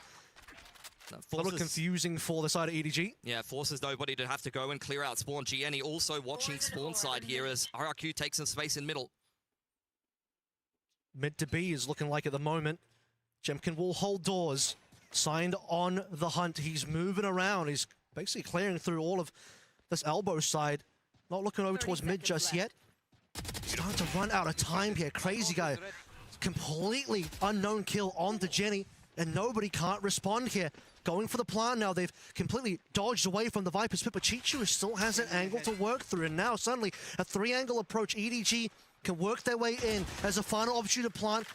A little confusing for the side of EDG. Yeah, forces nobody to have to go and clear out spawn. GNE also watching spawn side here as RRQ takes some space in middle. Mid to B is looking like at the moment. Jemkin will hold doors. Signed on the hunt. He's moving around. He's basically clearing through all of this elbow side. Not looking over towards mid just yet. Starting to run out of time here. Crazy guy. Completely unknown kill onto Jenny. And nobody can't respond here. Going for the plant now. They've completely dodged away from the Viper's pit, but Chichu still has an angle to work through. And now suddenly a 3-angle approach. EDG can work their way in as a final opportunity to plant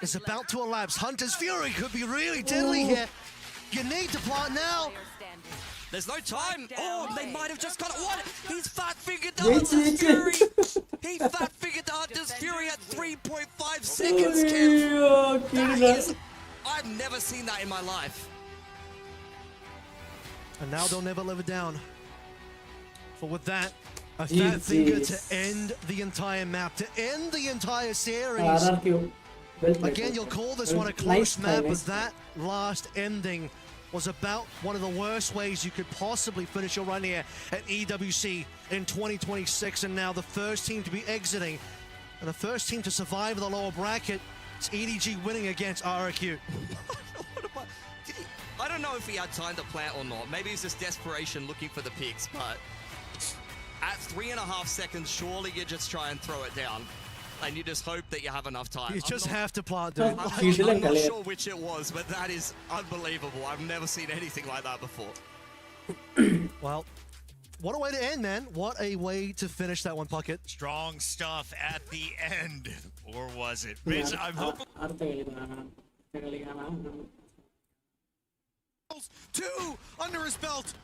is about to elapse. Hunter's Fury could be really deadly here. You need to plant now. There's no time. Oh, they might have just got it. What? He's fat-fingered the Hunter's Fury. He fat-fingered the Hunter's Fury at 3.5 seconds, Kev. That is... I've never seen that in my life. And now they'll never live it down. For with that, a fat finger to end the entire map, to end the entire series. Again, you'll call this one a close map, but that last ending was about one of the worst ways you could possibly finish your run here at EWC in 2026. And now the first team to be exiting and the first team to survive the lower bracket is EDG winning against RRQ. I don't know if he had time to plant or not. Maybe it's just desperation looking for the picks, but at 3.5 seconds, surely you just try and throw it down. And you just hope that you have not time. You just have to plant, dude. I'm not sure which it was, but that is unbelievable. I've never seen anything like that before. Well, what a way to end, man. What a way to finish that one, Puckett. Strong stuff at the end. Or was it? Mitch, I'm hoping... 2 under his belt.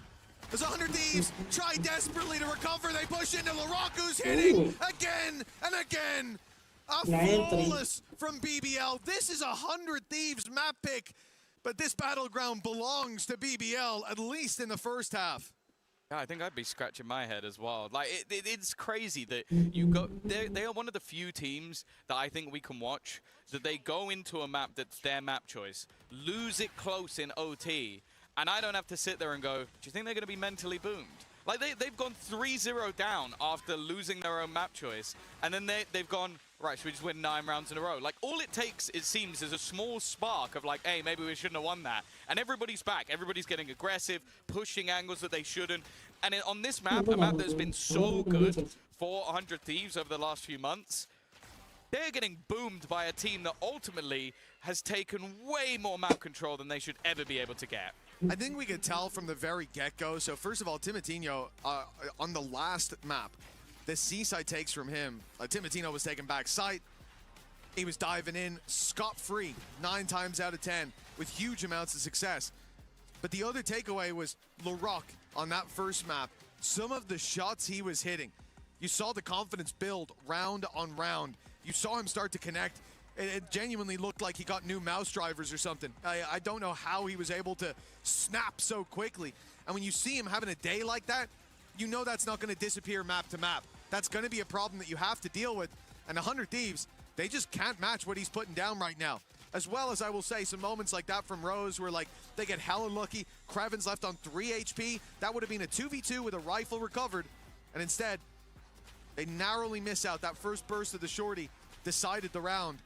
There's 100 Thieves try desperately to recover. They push into LaRock, who's hitting again and again. A flawless from BBL. This is 100 Thieves map pick, but this battleground belongs to BBL, at least in the first half. Yeah, I think I'd be scratching my head as well. Like, it's crazy that you go... They are one of the few teams that I think we can watch, that they go into a map that's their map choice, lose it close in OT, and I don't have to sit there and go, do you think they're going to be mentally boomed? Like, they've gone 3-0 down after losing their own map choice, and then they've gone, right, should we just win 9 rounds in a row? Like, all it takes, it seems, is a small spark of like, hey, maybe we shouldn't have won that. And everybody's back. Everybody's getting aggressive, pushing angles that they shouldn't. And on this map, a map that's been so good for 100 Thieves over the last few months, they're getting boomed by a team that ultimately has taken way more map control than they should ever be able to get. I think we could tell from the very get-go. So first of all, Timotino, on the last map, the seaside takes from him. Timotino was taking back sight. He was diving in scot-free 9 times out of 10 with huge amounts of success. But the other takeaway was LaRock on that first map. Some of the shots he was hitting, you saw the confidence build round on round. You saw him start to connect. It genuinely looked like he got new mouse drivers or something. I don't know how he was able to snap so quickly. And when you see him having a day like that, you know that's not going to disappear map to map. That's going to be a problem that you have to deal with. And 100 Thieves, they just can't match what he's putting down right now. As well as, I will say, some moments like that from Rose where, like, they get hella lucky. Kraven's left on 3 HP. That would have been a 2v2 with a rifle recovered. And instead, they narrowly miss out. That first burst of the shorty decided the round.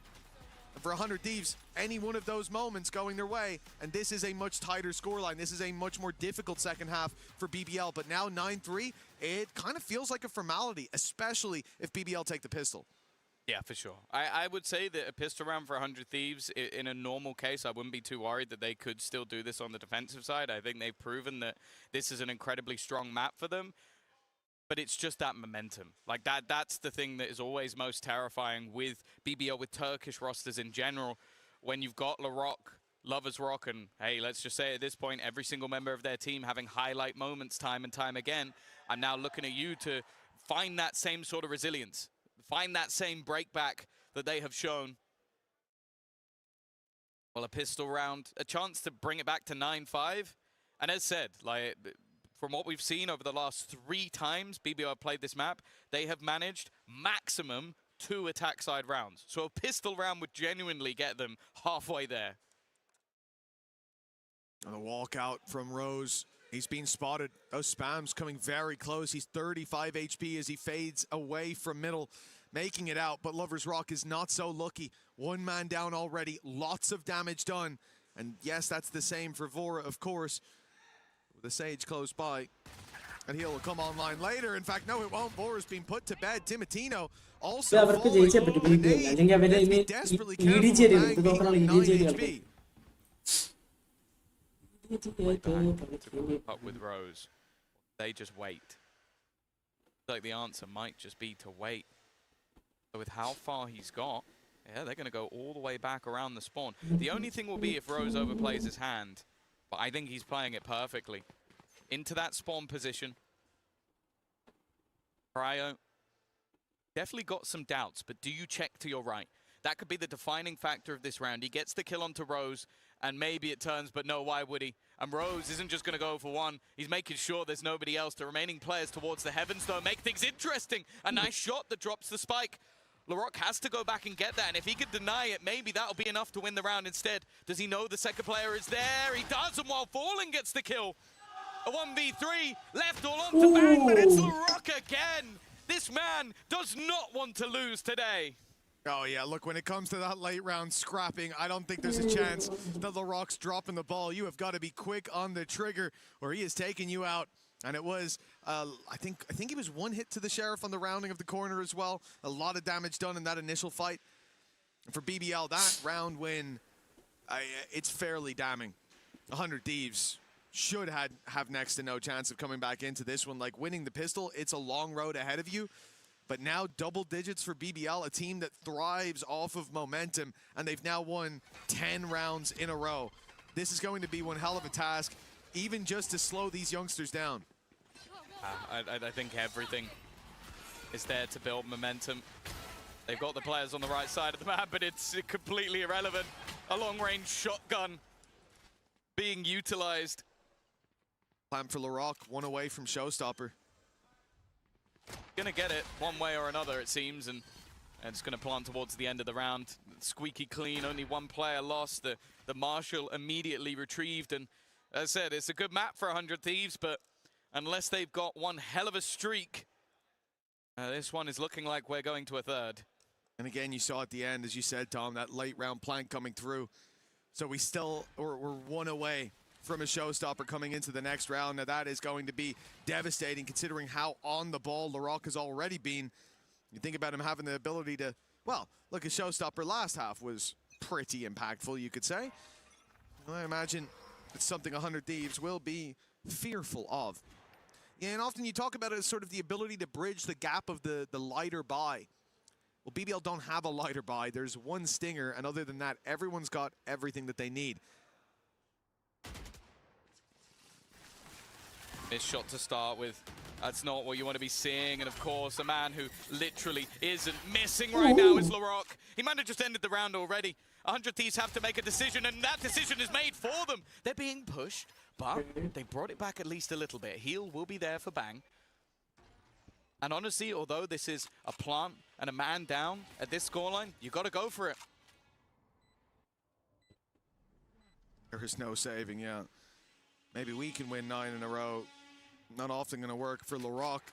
And for 100 Thieves, any one of those moments going their way, and this is a much tighter scoreline. This is a much more difficult second half for BBL. But now 9-3, it kind of feels like a formality, especially if BBL take the pistol. Yeah, for sure. I would say that a pistol round for 100 Thieves, in a normal case, I wouldn't be too worried that they could still do this on the defensive side. I think they've proven that this is an incredibly strong map for them. But it's just that momentum. Like, that's the thing that is always most terrifying with BBL, with Turkish rosters in general. When you've got LaRock, Lovers Rock, and hey, let's just say at this point, every single member of their team having highlight moments time and time again, I'm now looking at you to find that same sort of resilience. Find that same breakback that they have shown. Well, a pistol round, a chance to bring it back to 9-5. And as said, like, from what we've seen over the last 3 times BBL have played this map, they have managed maximum 2 attack side rounds. So a pistol round would genuinely get them halfway there. And the walkout from Rose. He's being spotted. Those spams coming very close. He's 35 HP as he fades away from middle, making it out. But Lover's Rock is not so lucky. One man down already. Lots of damage done. And yes, that's the same for Vora, of course. With the Sage close by. And he'll come online later. In fact, no, it won't. Vora's been put to bed. Timatino also അവർക്ക് ജയിച്ചേ പറ്റും BBL. അല്ലെങ്കിൽ അവരെ ഇനി ED ചെയ്ത് തോക്കണം ED ചെയ്ത് കളിക്കും. Up with Rose. They just wait. Like the answer might just be to wait. But with how far he's got, yeah, they're going to go all the way back around the spawn. The only thing will be if Rose overplays his hand. But I think he's playing it perfectly. Into that spawn position. Cryo. Definitely got some doubts, but do you check to your right? That could be the defining factor of this round. He gets the kill onto Rose, and maybe it turns, but no, why would he? And Rose isn't just going to go for one. He's making sure there's nobody else. The remaining players towards the heavens, though, make things interesting. A nice shot that drops the spike. Larocque has to go back and get that, and if he could deny it, maybe that'll be enough to win the round instead. Does he know the second player is there? He does, and while falling gets the kill. A 1v3, left all on to bang, but it's Larocque again. This man does not want to lose today. Oh yeah, look, when it comes to that late round scrapping, I don't think there's a chance that Larocque's dropping the ball. You have got to be quick on the trigger, or he is taking you out. And it was, I think he was one hit to the Sheriff on the rounding of the corner as well. A lot of damage done in that initial fight. And for BBL, that round win, it's fairly damning. 100 Thieves should have next to no chance of coming back into this one. Like winning the pistol, it's a long road ahead of you. But now double digits for BBL, a team that thrives off of momentum, and they've now won 10 rounds in a row. This is going to be one hell of a task, even just to slow these youngsters down. I think everything is there to build momentum. They've got the players on the right side of the map, but it's completely irrelevant. A long-range shotgun being utilized. Plan for Larocque, one away from Showstopper. Gonna get it one way or another, it seems, and it's gonna plant towards the end of the round. Squeaky clean, only one player lost. The Marshal immediately retrieved, and as I said, it's a good map for 100 Thieves, but unless they've got one hell of a streak, this one is looking like we're going to a third. And again, you saw at the end, as you said, Tom, that late round plank coming through. So we're one away from a showstopper coming into the next round. Now that is going to be devastating considering how on the ball Larocque has already been. You think about him having the ability to, well, look, a showstopper last half was pretty impactful, you could say. Well, I imagine it's something 100 Thieves will be fearful of. Yeah, and often you talk about it as sort of the ability to bridge the gap of the lighter buy. Well, BBL don't have a lighter buy. There's one stinger, and other than that, everyone's got everything that they need. Missed shot to start with. That's not what you want to be seeing. And of course, a man who literally isn't missing right now is Larocque. He might have just ended the round already. 100 Thieves have to make a decision, and that decision is made for them. They're being pushed, but they brought it back at least a little bit. Heal will be there for Bang. And honestly, although this is a plant and a man down at this scoreline, you got to go for it. There is no saving, yeah. Maybe we can win 9 in a row. Not often going to work for Larocque.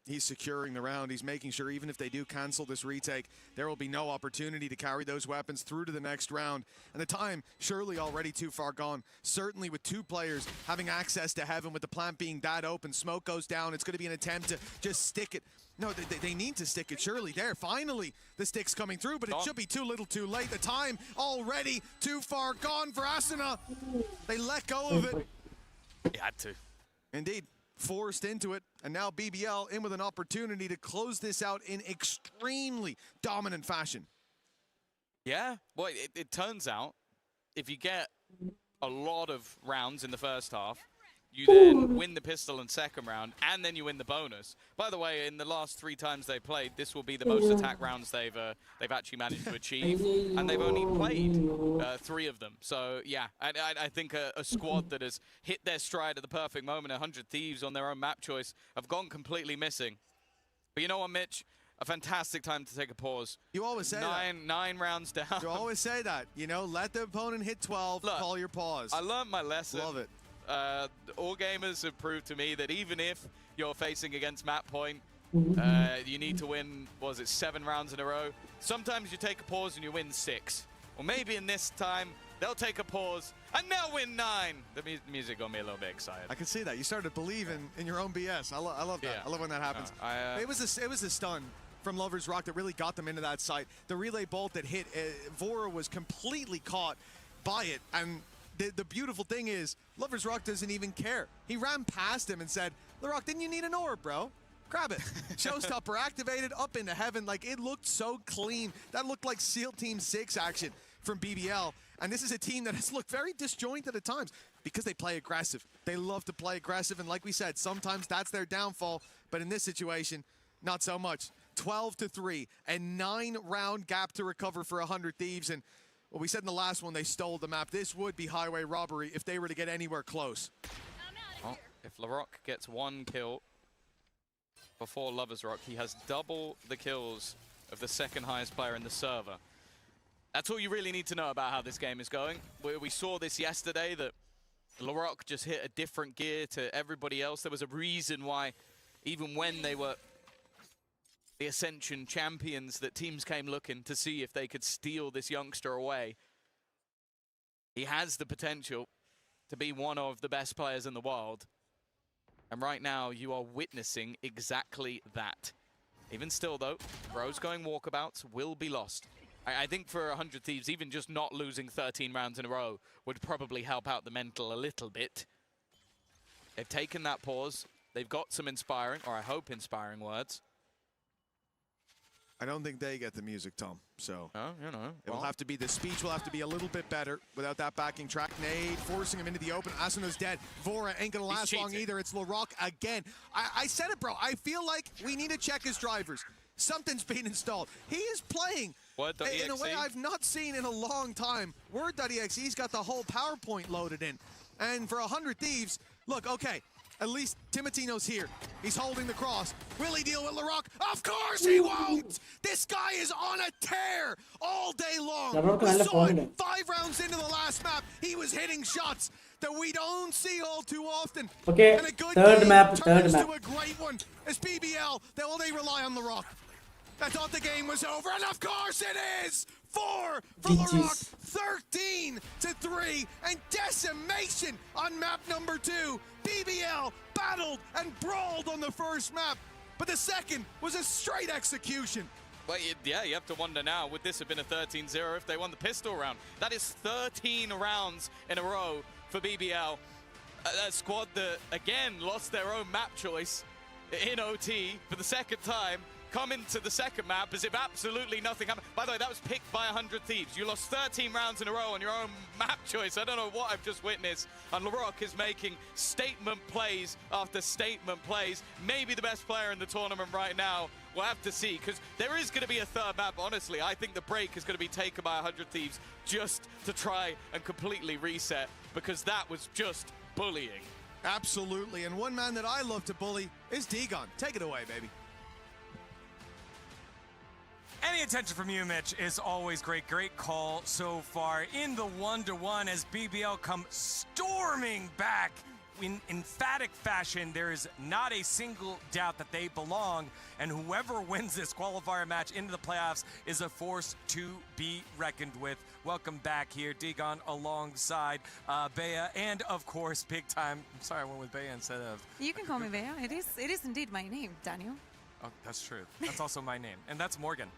He's securing the round. He's making sure even if they do cancel this retake, there will be no opportunity to carry those weapons through to the next round. And the time surely already too far gone. Certainly with 2 players having access to heaven, with the plant being that open, smoke goes down. It's going to be an attempt to just stick it. No, they need to stick it, surely. There, finally, the stick's coming through, but it should be too little too late. The time already too far gone for Asuna. They let go of it. He had to. Indeed. Forced into it, and now BBL in with an opportunity to close this out in extremely dominant fashion. Yeah, well, it turns out if you get a lot of rounds in the first half, you then win the pistol in second round, and then you win the bonus. By the way, in the last 3 times they played, this will be the most attack rounds they've actually managed to achieve, and they've only played 3 of them. So yeah, I think a squad that has hit their stride at the perfect moment, 100 Thieves on their own map choice, have gone completely missing. But you know what, Mitch? a fantastic time to take a pause. You always say nine rounds down. You always say that. You know, let the opponent hit 12, Look, call your pause. I learned my lesson. Love it. All gamers have proved to me that even if you're facing against map point, you need to win, 7 rounds in a row. Sometimes you take a pause and you win 6. Or maybe in this time, they'll take a pause and they'll win 9. The music got me a little bit excited. I can see that. You started to believe in your own BS. I love that. Yeah. I love when that happens. It was a stun from Lovers Rock that really got them into that site. The relay bolt that hit, Vora was completely caught by it. And the beautiful thing is, Lovers Rock doesn't even care. He ran past him and said, LaRock, didn't you need an orb, bro? Grab it. Showstopper activated, up into heaven. Like, it looked so clean. That looked like SEAL Team 6 action from BBL. And this is a team that has looked very disjointed at times because they play aggressive. They love to play aggressive. And like we said, sometimes that's their downfall. But in this situation, not so much. 12-3, a 9-round gap to recover for 100 Thieves. And well, we said in the last one, they stole the map. This would be highway robbery if they were to get anywhere close. Oh, if LaRock gets 1 kill before Lovers Rock, he has double the kills of the second highest player in the server. That's all you really need to know about how this game is going. We saw this yesterday, that LaRock just hit a different gear to everybody else. There was a reason why, even when they were the Ascension champions, that teams came looking to see if they could steal this youngster away. He has the potential to be one of the best players in the world. And right now, you are witnessing exactly that. Even still, though, Bro's going walkabouts will be lost. I think for 100 Thieves, even just not losing 13 rounds in a row would probably help out the mental a little bit. They've taken that pause. They've got some inspiring, or I hope inspiring, words. I don't think they get the music, Tom. So, you know, it'll have to be, the speech will have to be a little bit better without that backing track. Nade forcing him into the open. Asano's dead. Vora ain't gonna last long either. It's LaRock again. I said it, bro. I feel like we need to check his drivers. Something's being installed. He is playing in a way I've not seen in a long time. Word.exe's got the whole PowerPoint loaded in. And for 100 Thieves, look, okay, at least Timotino's here. He's holding the cross. Will he deal with LaRock? Of course he won't! This guy is on a tear all day long. We saw it 5 rounds into the last map. He was hitting shots that we don't see all too often. Okay, and a good third map. to a great one. As BBL, they rely on LaRock. I thought the game was over, and of course it is! 4 for LaRock, 13-3, and decimation on map number 2. BBL battled and brawled on the first map, but the second was a straight execution. Well, yeah, you have to wonder now, would this have been a 13-0 if they won the pistol round? That is 13 rounds in a row for BBL. A squad that, again, lost their own map choice in OT for the second time. Come into the second map as if absolutely nothing happened. By the way, that was picked by 100 Thieves. You lost 13 rounds in a row on your own map choice. I don't know what I've just witnessed. And LaRock is making statement plays after statement plays. Maybe the best player in the tournament right now. We'll have to see, because there is going to be a third map. Honestly, I think the break is going to be taken by 100 Thieves just to try and completely reset, because that was just bullying. Absolutely. And one man that I love to bully is Degon. Take it away, baby. Any attention from you, Mitch, is always great. Great call so far in the 1-1 as BBL come storming back in emphatic fashion. There is not a single doubt that they belong, and whoever wins this qualifier match into the playoffs is a force to be reckoned with. Welcome back here, Degon, alongside Bea, and of course, big time. I'm sorry, I went with Bea instead of. You can call me Bea. It is indeed my name, Daniel. Oh, that's true. That's also my name, and that's Morgan.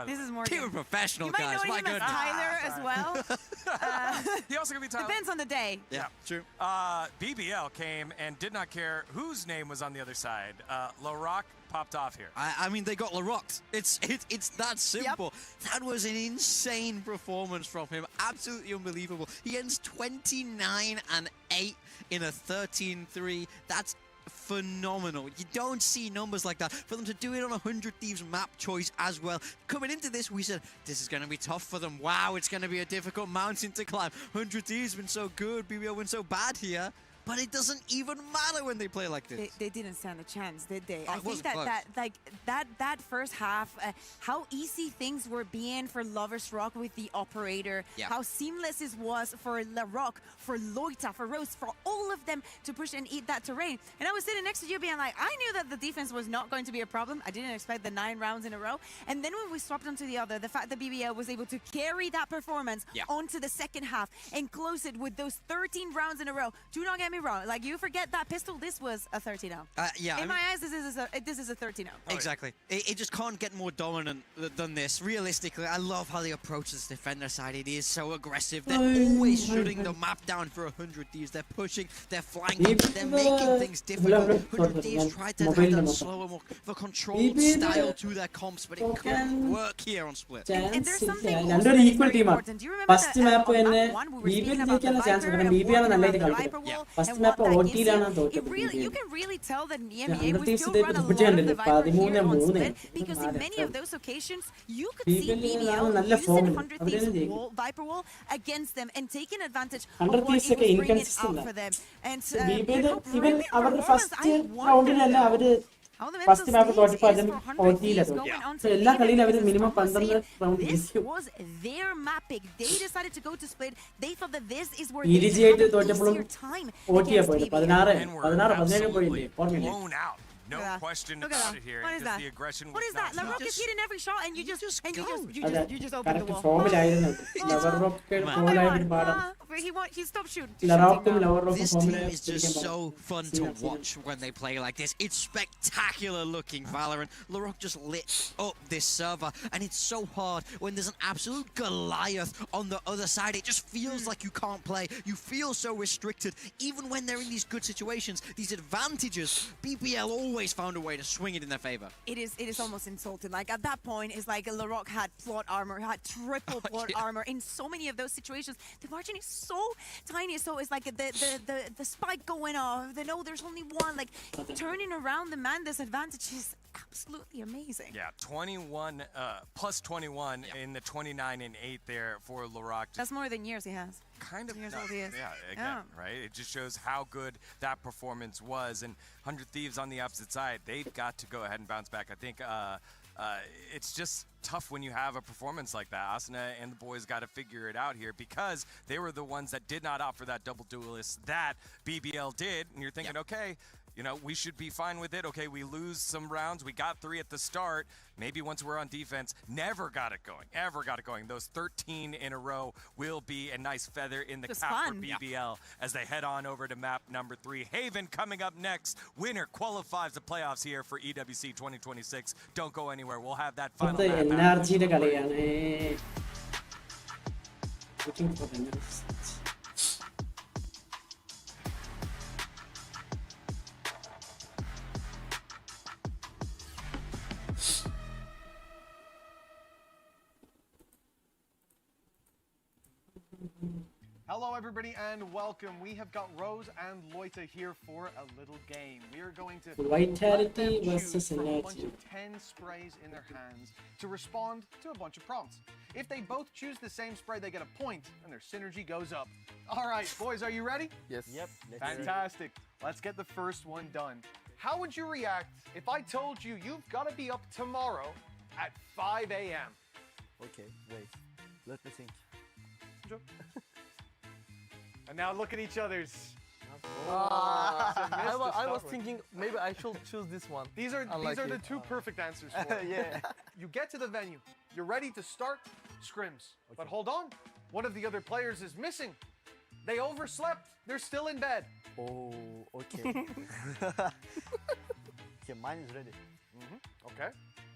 This is Morgan. Keep it professional, you guys. You might know him as Tyler as well. He also could be Tyler. Depends on the day. Yeah, true. BBL came and did not care whose name was on the other side. LaRock popped off here. I mean, they got LaRocked. It's that simple. Yep. That was an insane performance from him. Absolutely unbelievable. He ends 29-8 in a 13-3. That's phenomenal. You don't see numbers like that. For them to do it on 100 Thieves map choice as well. Coming into this, we said, this is going to be tough for them. Wow, it's going to be a difficult mountain to climb. 100 Thieves been so good. BBL been so bad here. but it doesn't even matter when they play like this. They didn't stand a chance, did they? Oh, I it think wasn't that first half, how easy things were being for Lovers Rock with the operator, how seamless it was for LaRock, for Loita, for Rose, for all of them to push and eat that terrain. And I was sitting next to you being like, I knew that the defense was not going to be a problem. I didn't expect the 9 rounds in a row. And then when we swapped onto the other, the fact that BBL was able to carry that performance onto the second half and close it with those 13 rounds in a row. Do not get me wrong. Like, you forget that pistol, this was a 30-0. In my eyes, this is a 30-0. Exactly. It just can't get more dominant than this. Realistically, I love how they approach this defender side. It is so aggressive. They're always shutting the map down for 100 Thieves. They're pushing, they're flanking, they're making things difficult. 100 Thieves tried to have that slower, more of a controlled style to their comps, but it couldn't work here on Split. And there's something also that is very important. Do you remember First map map 1 we were speaking about the Viper and walking around the Viper wall and what that gives you? You can really tell that EMEA we still run a lot of the Viper here on Split, because in many of those occasions you could see BBL using 100 Thieves Viper wall against them and taking advantage of what it was bringing out for them. And even our first round first map തോറ്റപ്പോൾ അതും OT-യിലാ തോറ്റത്. എല്ലാ കളിയിലും അവർ minimum 12 round ജയിക്കും. EDG ആയിട്ട് തോറ്റപ്പോഴും OT-യാ പോയത്. 16-17 പോയില്ലേ? ഓർമ്മയില്ലേ? No question about it here. What is that? The aggression what is that? LaRock is hitting every shot and you just open the wall. ഫോമിലായിരുന്നു. LaRock ഫോമിലായിരുന്നു പാടാ. He stopped shooting. This team is just so fun to watch when they play like this. It's spectacular looking Valorant. LaRock just lit up this server, and it's so hard when there's an absolute Goliath on the other side. It just feels like you can't play. You feel so restricted. Even when they're in these good situations, these advantages, BBL always found a way to swing it in their favor. It is almost insulting. Like, at that point, it's like LaRock had plot armor, had triple plot armor in so many of those situations. The margin is so tiny, so it's like the spike going off. They know there's only one. Like, turning around the man disadvantage is absolutely amazing. Yeah, 21 plus 21 in the 29 and 8 there for LaRock. That's more than years he has. Kind of. Years old he is. Yeah, again, right? It just shows how good that performance was. And 100 Thieves on the opposite side, they've got to go ahead and bounce back. I think it's just tough when you have a performance like that. Asuna and the boys got to figure it out here, because they were the ones that did not opt for that double duelist that BBL did. And you're thinking, okay, you know, we should be fine with it. Okay, we lose some rounds. We got 3 at the start. Maybe once we're on defense, never got it going. Ever got it going. Those 13 in a row will be a nice feather in the cap for BBL as they head on over to map number 3. Haven coming up next. Winner qualifies the playoffs here for EWC 2026. Don't go anywhere. We'll have that final map. NRG-യുടെ കളിയാണ്. Hello everybody and welcome. We have got Rose and Loita here for a little game. We are going to Vitality let them versus choose from a bunch energy. of 10 sprays in their hands to respond to a bunch of prompts. If they both choose the same spray, they get a point and their synergy goes up. All right, boys, are you ready? Yes. Yep. Fantastic. Let's get the first one done. How would you react if I told you you've got to be up tomorrow at 5 a.m.? Okay, wait. Let me think. And now look at each other's. I was thinking maybe I should choose this one. These are the 2 perfect answers for it. Yeah. You get to the venue. You're ready to start scrims. Okay. But hold on. One of the other players is missing. They overslept. They're still in bed. Oh, okay. Okay, mine is ready. Okay.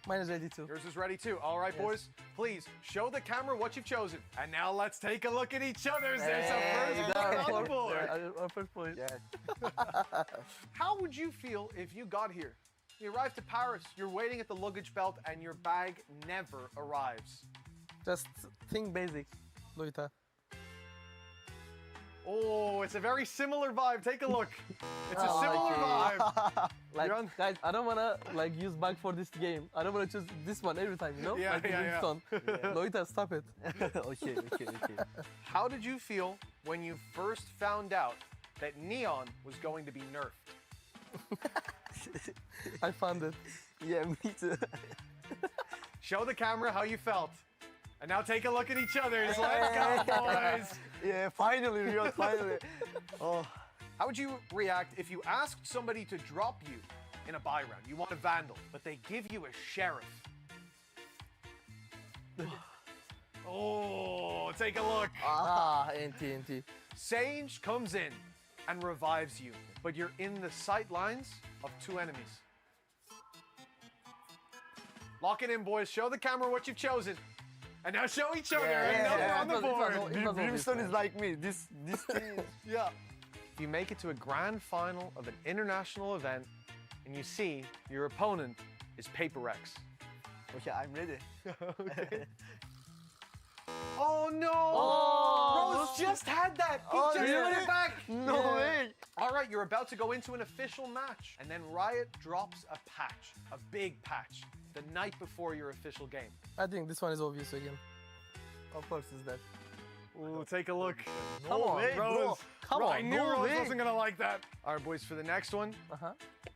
Mine is ready too. Yours is ready too. All right, boys. Please show the camera what you've chosen. And now let's take a look at each other's. There's a first point on the board. First point. Yes. How would you feel if you got here? You arrived to Paris, you're waiting at the luggage belt, and your bag never arrives. Just think basic, Loita. Oh, it's a very similar vibe. Take a look. It's a similar vibe. Like, guys, I don't wanna use bag for this game. I don't wanna choose this one every time, you know? Loita, stop it. Okay. How did you feel when you first found out that Neon was going to be nerfed. I found it. Yeah, me too. Show the camera how you felt. And now take a look at each other. Let's go, boys. Yeah, finally, Rio, finally. Oh. How would you react if you asked somebody to drop you in a buy round? You want a Vandal, but they give you a Sheriff. Oh, take a look. NT. Sage comes in and revives you, but you're in the sight lines of 2 enemies. Lock it in, boys. Show the camera what you've chosen. And now show each other another on the board. Brimstone is like me. This thing. Yeah. If you make it to a grand final of an international event and you see your opponent is Paper X. Okay, I'm ready. Okay. Oh no! Oh, Rose just had that! He just put it back! No way! Alright, you're about to go into an official match. And then Riot drops a patch. A big patch. The night before your official game. I think this one is obvious again. Of course it's that. Ooh, take a look. Come on, Rose. bro. Come on, I knew no Rose way. wasn't gonna like that. Alright, boys, for the next one.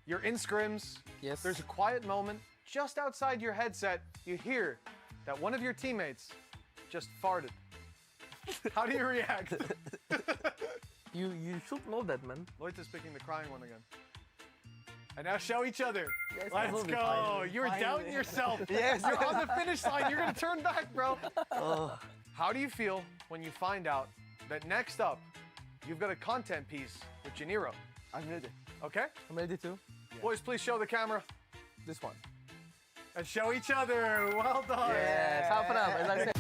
You're in scrims. Yes. There's a quiet moment. Just outside your headset, you hear that one of your teammates just farted. How do you react? You should know that, man. Loita's picking the crying one again. And now show each other. Yes, Let's go. finally. You were doubting yourself. Yes. You're on the finish line. You're going to turn back, bro. How do you feel when you find out that next up, you've got a content piece with Janiro? I'm ready. Okay? I'm ready too. Boys, please show the camera. This one. And show each other. Well done. Yes, half an hour, as I said.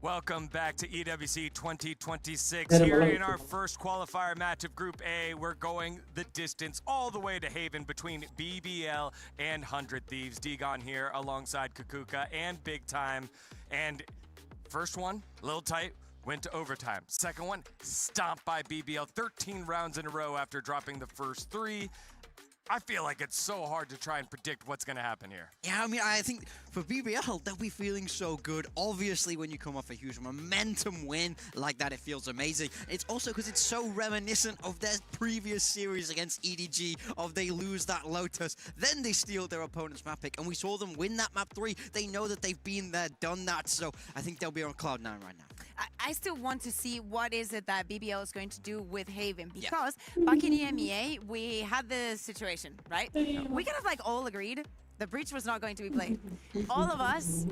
Welcome back to EWC 2026. Here in our first qualifier match of Group A, we're going the distance all the way to Haven between BBL and 100 Thieves. Degon here alongside Kukuka and Big Time. And first one, a little tight, went to overtime. Second one, stomped by BBL 13 rounds in a row after dropping the first 3. I feel like it's so hard to try and predict what's going to happen here. Yeah, I mean, I think for BBL, they'll be feeling so good. Obviously, when you come off a huge momentum win like that, it feels amazing. It's also because it's so reminiscent of their previous series against EDG, of they lose that Lotus, then they steal their opponent's map pick, and we saw them win that map 3. They know that they've been there, done that, so I think they'll be on Cloud9 right now. I still want to see what is it that BBL is going to do with Haven, because back in EMEA, we had the situation, right? We kind of like all agreed the breach was not going to be played. All of us,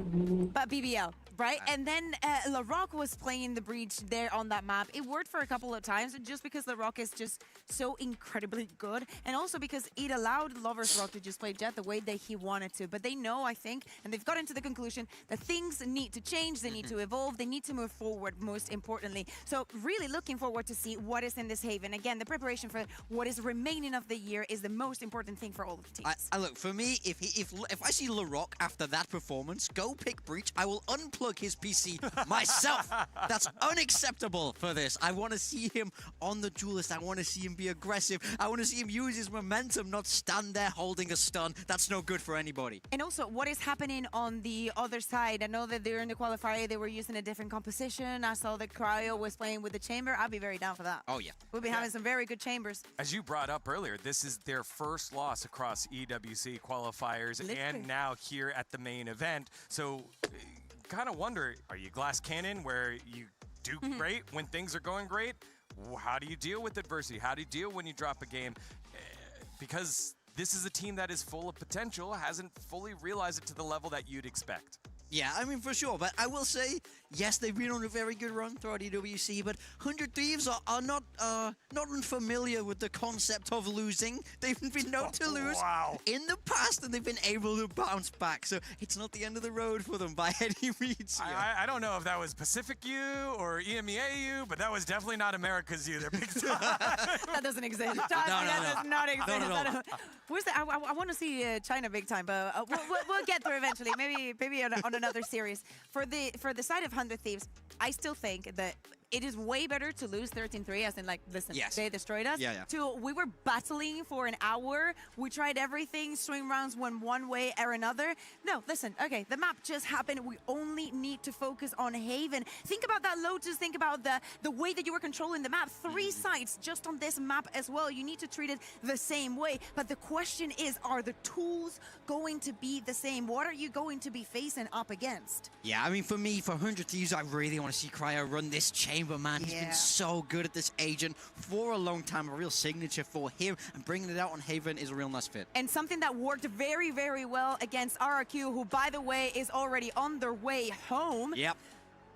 but BBL, right? And then LaRock was playing the breach there on that map. It worked for a couple of times just because LaRock is just so incredibly good, and also because it allowed Lover's Rock to just play Jet the way that he wanted to. But they know, I think, and they've gotten to the conclusion that things need to change, they need to evolve, they need to move forward, most importantly. So really looking forward to see what is in this Haven. Again, the preparation for what is remaining of the year is the most important thing for all of the teams. Look, for me, if I see LaRock after that performance go pick Breach, I will unplug his PC myself. That's unacceptable for this. I want to see him on the duelist. I want to see him be aggressive. I want to see him use his momentum, not stand there holding a stun. That's no good for anybody. And also, what is happening on the other side? I know that they're in the qualifier, they were using a different composition. I saw that Cryo was playing with the chamber. I'd be very down for that. Oh, yeah. We'll be having some very good chambers. As you brought up earlier, this is their first loss across EWC qualifiers and now here at the main event. So kind of wonder, are you glass cannon where you do great when things are going great? How do you deal with adversity? How do you deal when you drop a game? Because this is a team that is full of potential, hasn't fully realized it to the level that you'd expect. Yeah, I mean, for sure. But I will say, yes, they've been on a very good run throughout EWC, but 100 Thieves are not unfamiliar with the concept of losing. They've been known to lose in the past, and they've been able to bounce back. So it's not the end of the road for them by any means. I don't know if that was Pacific U or EMEA U, but that was definitely not America's U. They're big time. That doesn't exist. That does not exist. Where's that? I want to see China big time, but we'll get there eventually. Maybe on another series. For the side of 100 Thieves, I still think that it is way better to lose 13-3, as in, like, listen, Yes. they destroyed us. Yeah, yeah. To we were battling for an hour. We tried everything. Swing rounds went one way or another. No, listen, okay, the map just happened. We only need to focus on Haven. Think about that, Lotus. Think about the way that you were controlling the map. 3 sites just on this map as well. You need to treat it the same way. But the question is, are the tools going to be the same? What are you going to be facing up against? Yeah, I mean, for me, for 100 Thieves, I really want to see Cryo run this chamber, man. He's been so good at this agent for a long time, a real signature for him, and bringing it out on Haven is a real nice fit. And something that worked very, very well against RRQ, who, by the way, is already on their way home. Yep.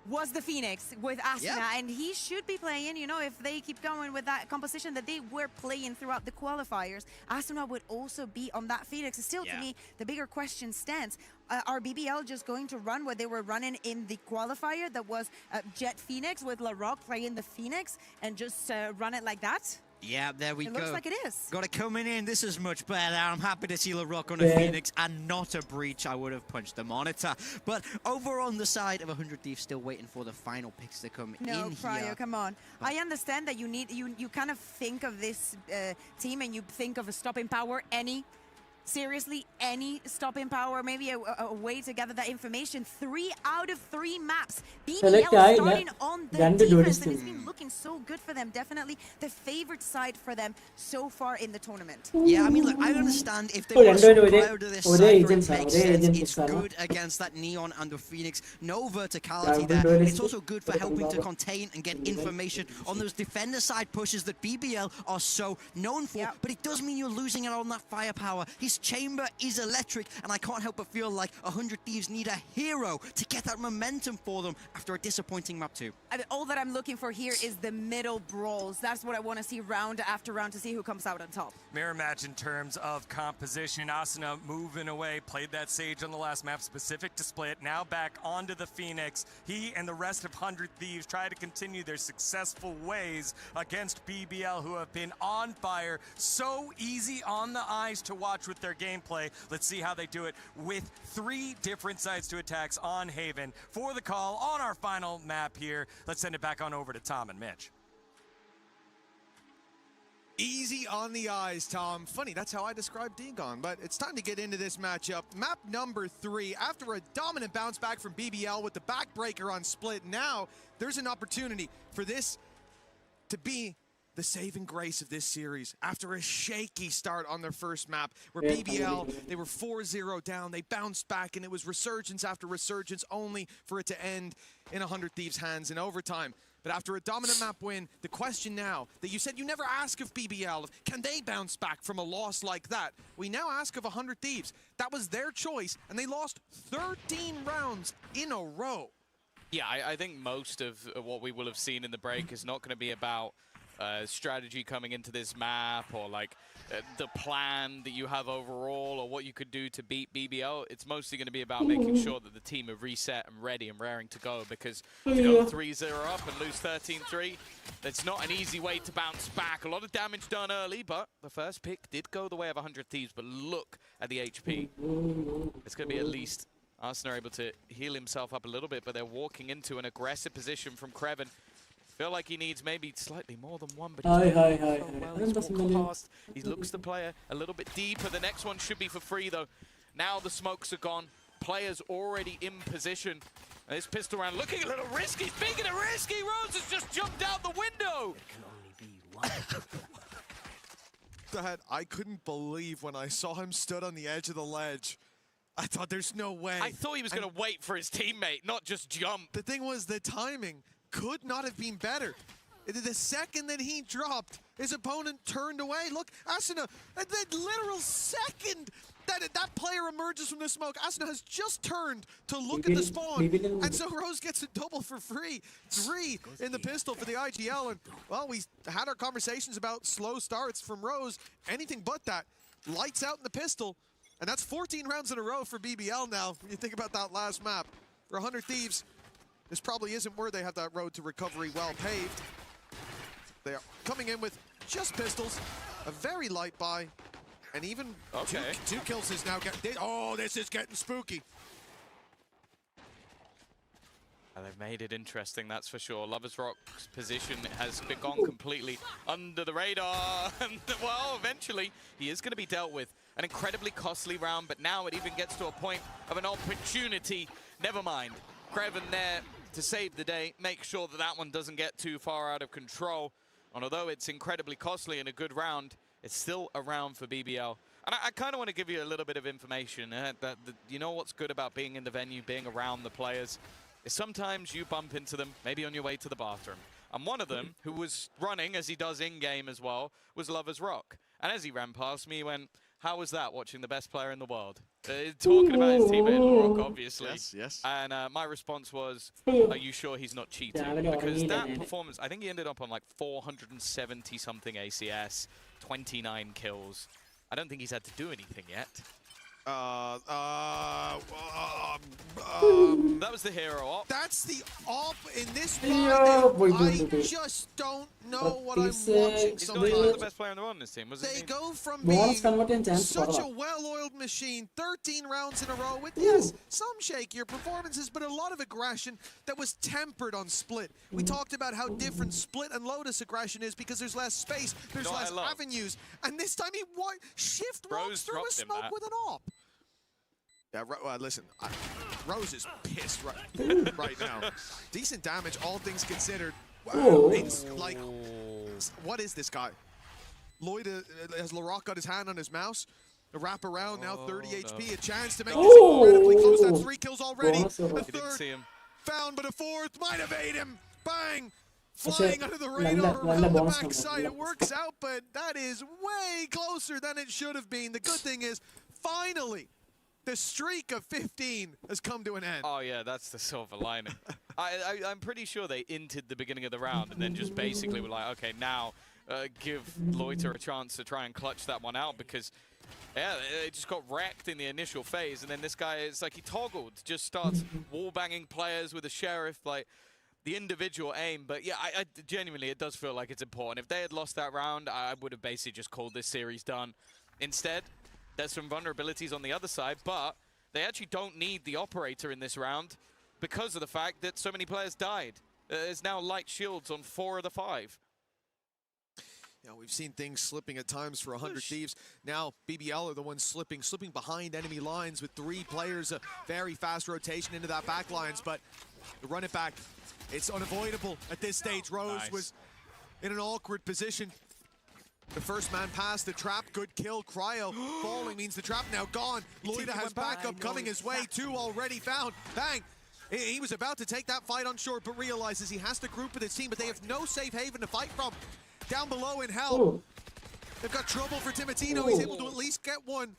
Was the Phoenix with Asuna, Yep. and he should be playing, you know, if they keep going with that composition that they were playing throughout the qualifiers. Asuna would also be on that Phoenix. Still, to me, the bigger question stands. Are BBL just going to run what they were running in the qualifier that was Jet Phoenix with LaRock playing the Phoenix and just run it like that? Yeah, there we go. It looks like it is. Got it coming in. This is much better. I'm happy to see LaRock on a Phoenix and not a breach. I would have punched the monitor. But over on the side of 100 Thieves, still waiting for the final picks to come in No, Cryo, here. come on. I understand that you kind of think of this team and you think of a stopping power, seriously, any stopping power, maybe a way to gather that information. 3 out of 3 maps. BBL starting on the defense, and it's been looking so good for them. Definitely the favorite side for them so far in the tournament. Yeah, I mean, look, I understand if they want to crowd to this cypher, it makes sense. It's good against that Neon and the Phoenix. No verticality there. It's also good for helping to contain and get information on those defender side pushes that BBL are so known for. But it does mean you're losing out on that firepower. His chamber is electric, and I can't help but feel like 100 Thieves need a hero to get that momentum for them after a disappointing map 2. All that I'm looking for here is the middle brawls. That's what I want to see round after round to see who comes out on top. Mirror match in terms of composition. Asuna moving away, played that Sage on the last map, specific to split. Now back onto the Phoenix. He and the rest of 100 Thieves try to continue their successful ways against BBL, who have been on fire. So easy on the eyes to watch with their gameplay. Let's see how they do it with 3 different sides to attacks on Haven. For the call on our final map here, let's send it back on over to Tom and Mitch. Easy on the eyes, Tom. Funny, that's how I describe Degon, but it's time to get into this matchup. Map number 3, after a dominant bounce back from BBL with the backbreaker on split, now there's an opportunity for this to be the saving grace of this series after a shaky start on their first map where BBL, they were 4-0 down, they bounced back, and it was resurgence after resurgence only for it to end in 100 Thieves' hands in overtime. But after a dominant map win, the question now that you said you never ask of BBL, can they bounce back from a loss like that? We now ask of 100 Thieves. That was their choice, and they lost 13 rounds in a row. Yeah, I think most of what we will have seen in the break is not going to be about strategy coming into this map or like the plan that you have overall or what you could do to beat BBL. It's mostly going to be about making sure that the team are reset and ready and raring to go, because to go 3-0 up and lose 13-3, that's not an easy way to bounce back. A lot of damage done early, but the first pick did go the way of 100 Thieves, but look at the HP. It's going to be at least Arsenal able to heal himself up a little bit, but they're walking into an aggressive position from Kreven. Feel like he needs maybe slightly more than one, but he looks the player a little bit deeper. The next one should be for free, though. Now the smokes are gone. Players already in position. And this pistol round looking a little risky. Speaking of risky, Rose has just jumped out the window. There can only be one. That I couldn't believe when I saw him stood on the edge of the ledge. I thought there's no way. I thought he was going to wait for his teammate, not just jump. The thing was, the timing could not have been better. The second that he dropped, his opponent turned away. Look, Asuna, the literal second that player emerges from the smoke, Asuna has just turned to look at the spawn, and so Rose gets a double for free. 3 in the pistol for the IGL, and well, we had our conversations about slow starts from Rose. Anything but that. Lights out in the pistol, and that's 14 rounds in a row for BBL now, when you think about that last map. For 100 Thieves, this probably isn't where they have that road to recovery well paved. They are coming in with just pistols, a very light buy, and even two kills is now getting... Oh, this is getting spooky. They've made it interesting, that's for sure. Lovers Rock's position has been gone completely under the radar. And, well, eventually, he is going to be dealt with. An incredibly costly round, but now it even gets to a point of an opportunity. Never mind. Creven there to save the day, make sure that that one doesn't get too far out of control. And although it's incredibly costly in a good round, it's still a round for BBL. And I kind of want to give you a little bit of information. You know what's good about being in the venue, being around the players? Sometimes you bump into them, maybe on your way to the bathroom. And one of them, who was running, as he does in-game as well, was Lovers Rock. And as he ran past me, he went, how was that, watching the best player in the world? Talking about his teammate, Lorok, obviously. Yes, yes. And my response was, are you sure he's not cheating? Because that performance, I think he ended up on like 470-something ACS, 29 kills. I don't think he's had to do anything yet. That was the hero op. That's the op in this part. I just don't know what I'm watching. He's not the best player in the world in this team, was it? They go from being such a well-oiled machine, 13 rounds in a row with, yes, some shakier performances, but a lot of aggression that was tempered on Split. We talked about how different Split and Lotus aggression is because there's less space, there's less avenues, and this time he shift walks through a smoke with an op. Yeah, listen, Rose is pissed right now. Decent damage, all things considered. Wow, it's like, what is this guy? Lloyd, has Larocque got his hand on his mouse? A wrap around, now 30 HP, a chance to make this incredibly close. That's 3 kills already. A third found, but a fourth might evade him. Bang! Flying under the radar around the backside. It works out, but that is way closer than it should have been. The good thing is, finally, the streak of 15 has come to an end. Oh yeah, that's the silver lining. I'm pretty sure they inted the beginning of the round and then just basically were like, okay, now give Loiter a chance to try and clutch that one out because, yeah, they just got wrecked in the initial phase. And then this guy, it's like he toggled, just starts wall-banging players with a Sheriff, like the individual aim. But yeah, I genuinely, it does feel like it's important. If they had lost that round, I would have basically just called this series done. Instead, there's some vulnerabilities on the other side, but they actually don't need the operator in this round because of the fact that so many players died. There's now light shields on 4 of the 5. Yeah, we've seen things slipping at times for 100 Thieves. Now, BBL are the ones slipping behind enemy lines with 3 players. A very fast rotation into that back lines, but to run it back, it's unavoidable at this stage. Rose was in an awkward position. The first man past the trap, good kill. Cryo falling means the trap now gone. Loida has backup coming his way, 2 already found. Bang! He was about to take that fight on short, but realizes he has to group with his team, but they have no safe haven to fight from. Down below in hell, they've got trouble for Timotino. He's able to at least get one,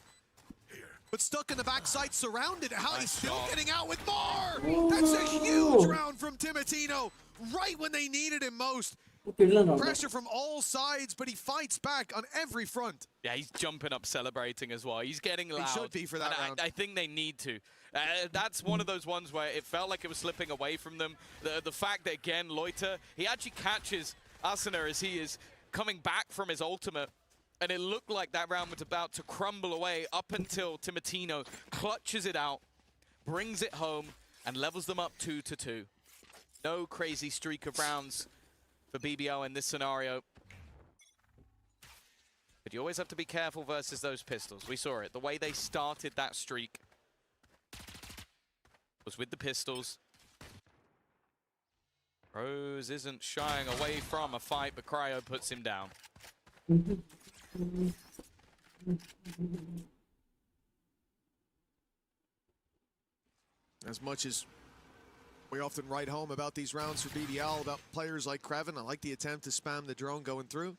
but stuck in the backside, surrounded. How he's still getting out with more! That's a huge round from Timotino, right when they needed him most. Pressure from all sides, but he fights back on every front. Yeah, he's jumping up, celebrating as well. He's getting loud. He should be for that round. I think they need to. That's one of those ones where it felt like it was slipping away from them. The fact that, again, Loiter, he actually catches Asuna as he is coming back from his ultimate, and it looked like that round was about to crumble away up until Timotino clutches it out, brings it home, and levels them up 2-2. No crazy streak of rounds for BBL in this scenario. But you always have to be careful versus those pistols. We saw it. The way they started that streak was with the pistols. Rose isn't shying away from a fight, but Cryo puts him down. As much as we often write home about these rounds for BBL, about players like Creven, I like the attempt to spam the drone going through.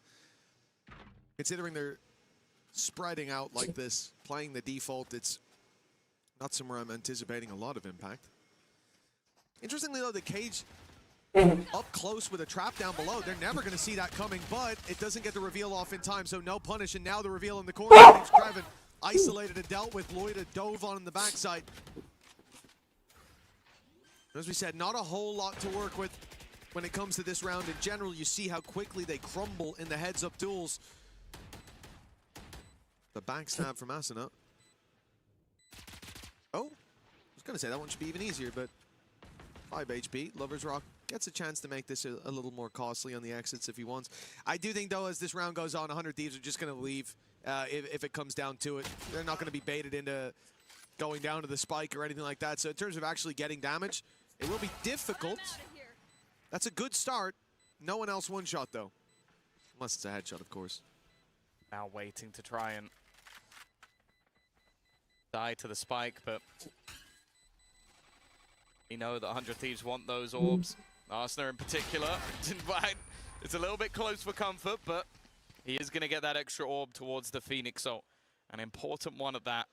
Considering they're spreading out like this, playing the default, it's not somewhere I'm anticipating a lot of impact. Interestingly though, the Cage up close with a trap down below. They're never going to see that coming, but it doesn't get the reveal off in time, so no punish, and now the reveal in the corner. Creven isolated and dealt with. Loida dove on the backside. As we said, not a whole lot to work with when it comes to this round. In general, you see how quickly they crumble in the heads-up duels. The backstab from Asuna. Oh, I was going to say that one should be even easier, but 5 HP. Lover's Rock gets a chance to make this a little more costly on the exits if he wants. I do think, though, as this round goes on, 100 Thieves are just going to leave if it comes down to it. They're not going to be baited into going down to the spike or anything like that. So in terms of actually getting damage, it will be difficult. That's a good start. No one else one-shot, though. Unless it's a headshot, of course. Now waiting to try and die to the spike, but we know that 100 Thieves want those orbs. Arsenal in particular. It's a little bit close for comfort, but he is going to get that extra orb towards the Phoenix ult. An important one at that.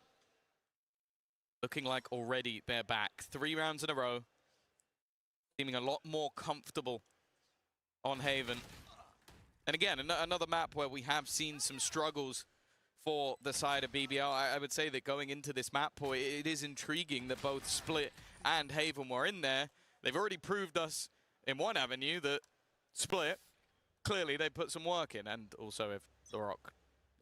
Looking like already they're back. 3 rounds in a row. Seeming a lot more comfortable on Haven. And again, another map where we have seen some struggles for the side of BBL. I would say that going into this map, it is intriguing that both Split and Haven were in there. They've already proved us in one avenue that Split, clearly they put some work in. And also if The Rock,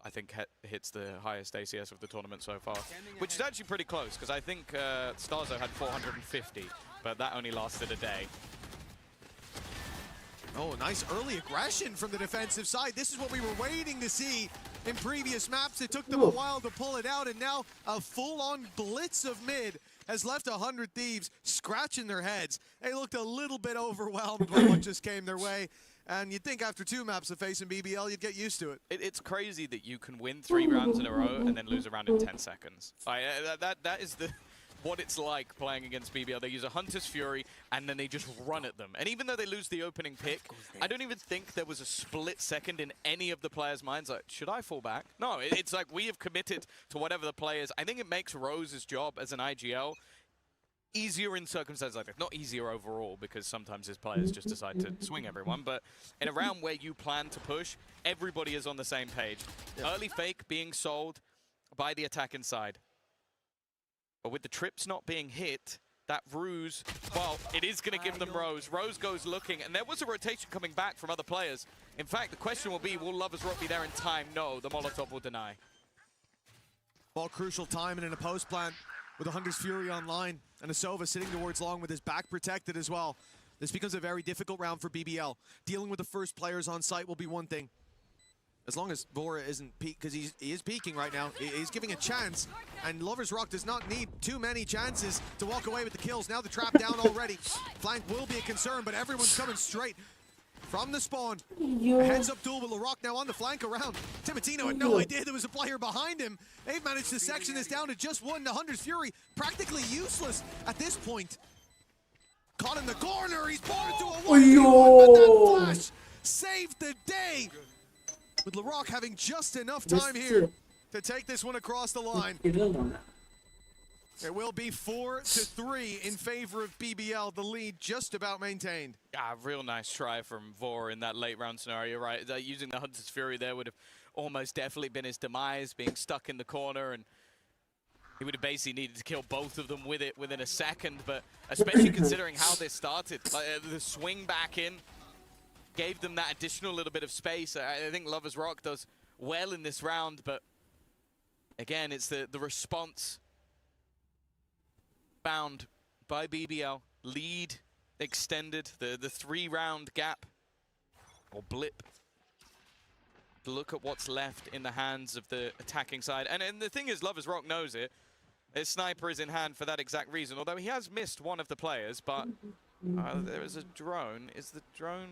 I think, hits the highest ACS of the tournament so far, which is actually pretty close, because I think Starzo had 450, but that only lasted a day. Oh, nice early aggression from the defensive side. This is what we were waiting to see in previous maps. It took them a while to pull it out, and now a full-on blitz of mid has left 100 Thieves scratching their heads. They looked a little bit overwhelmed by what just came their way. And you'd think after 2 maps of facing BBL, you'd get used to it. It's crazy that you can win 3 rounds in a row and then lose a round in 10 seconds. That is what it's like playing against BBL. They use a Hunter's Fury, and then they just run at them. And even though they lose the opening pick, I don't even think there was a split second in any of the players' minds like, should I fall back? No, it's like we have committed to whatever the play is. I think it makes Rose's job as an IGL easier in circumstances like that. Not easier overall, because sometimes his players just decide to swing everyone, but in a round where you plan to push, everybody is on the same page. Early fake being sold by the attack inside. But with the trips not being hit, that ruse, well, it is going to give them Rose. Rose goes looking, and there was a rotation coming back from other players. In fact, the question will be, will Lover's Rock be there in time? No, the Molotov will deny. All crucial time and in a post plant with a Hunter's Fury online, and a Sova sitting towards long with his back protected as well. This becomes a very difficult round for BBL. Dealing with the first players on site will be one thing. As long as Vora isn't peak, because he is peaking right now. He's giving a chance, and Lover's Rock does not need too many chances to walk away with the kills. Now the trap down already. Flank will be a concern, but everyone's coming straight from the spawn. A heads-up duel with LaRock now on the flank around. Timotino had no idea there was a player behind him. They've managed to section this down to just one. The Hunter's Fury practically useless at this point. Caught in the corner, he's brought into a 1v1, but that flash saved the day. With LaRock having just enough time here to take this one across the line. It will be 4-3 in favor of BBL. The lead just about maintained. Yeah, real nice try from Vor in that late round scenario, right? Using the Hunter's Fury there would have almost definitely been his demise, being stuck in the corner, and he would have basically needed to kill both of them with it within a second, but especially considering how this started. Like, the swing back in gave them that additional little bit of space. I think Lover's Rock does well in this round, but again, it's the response found by BBL. Lead extended, the 3-round gap, or blip. Look at what's left in the hands of the attacking side. And the thing is, Lover's Rock knows it. His sniper is in hand for that exact reason, although he has missed one of the players, but there is a drone. Is the drone...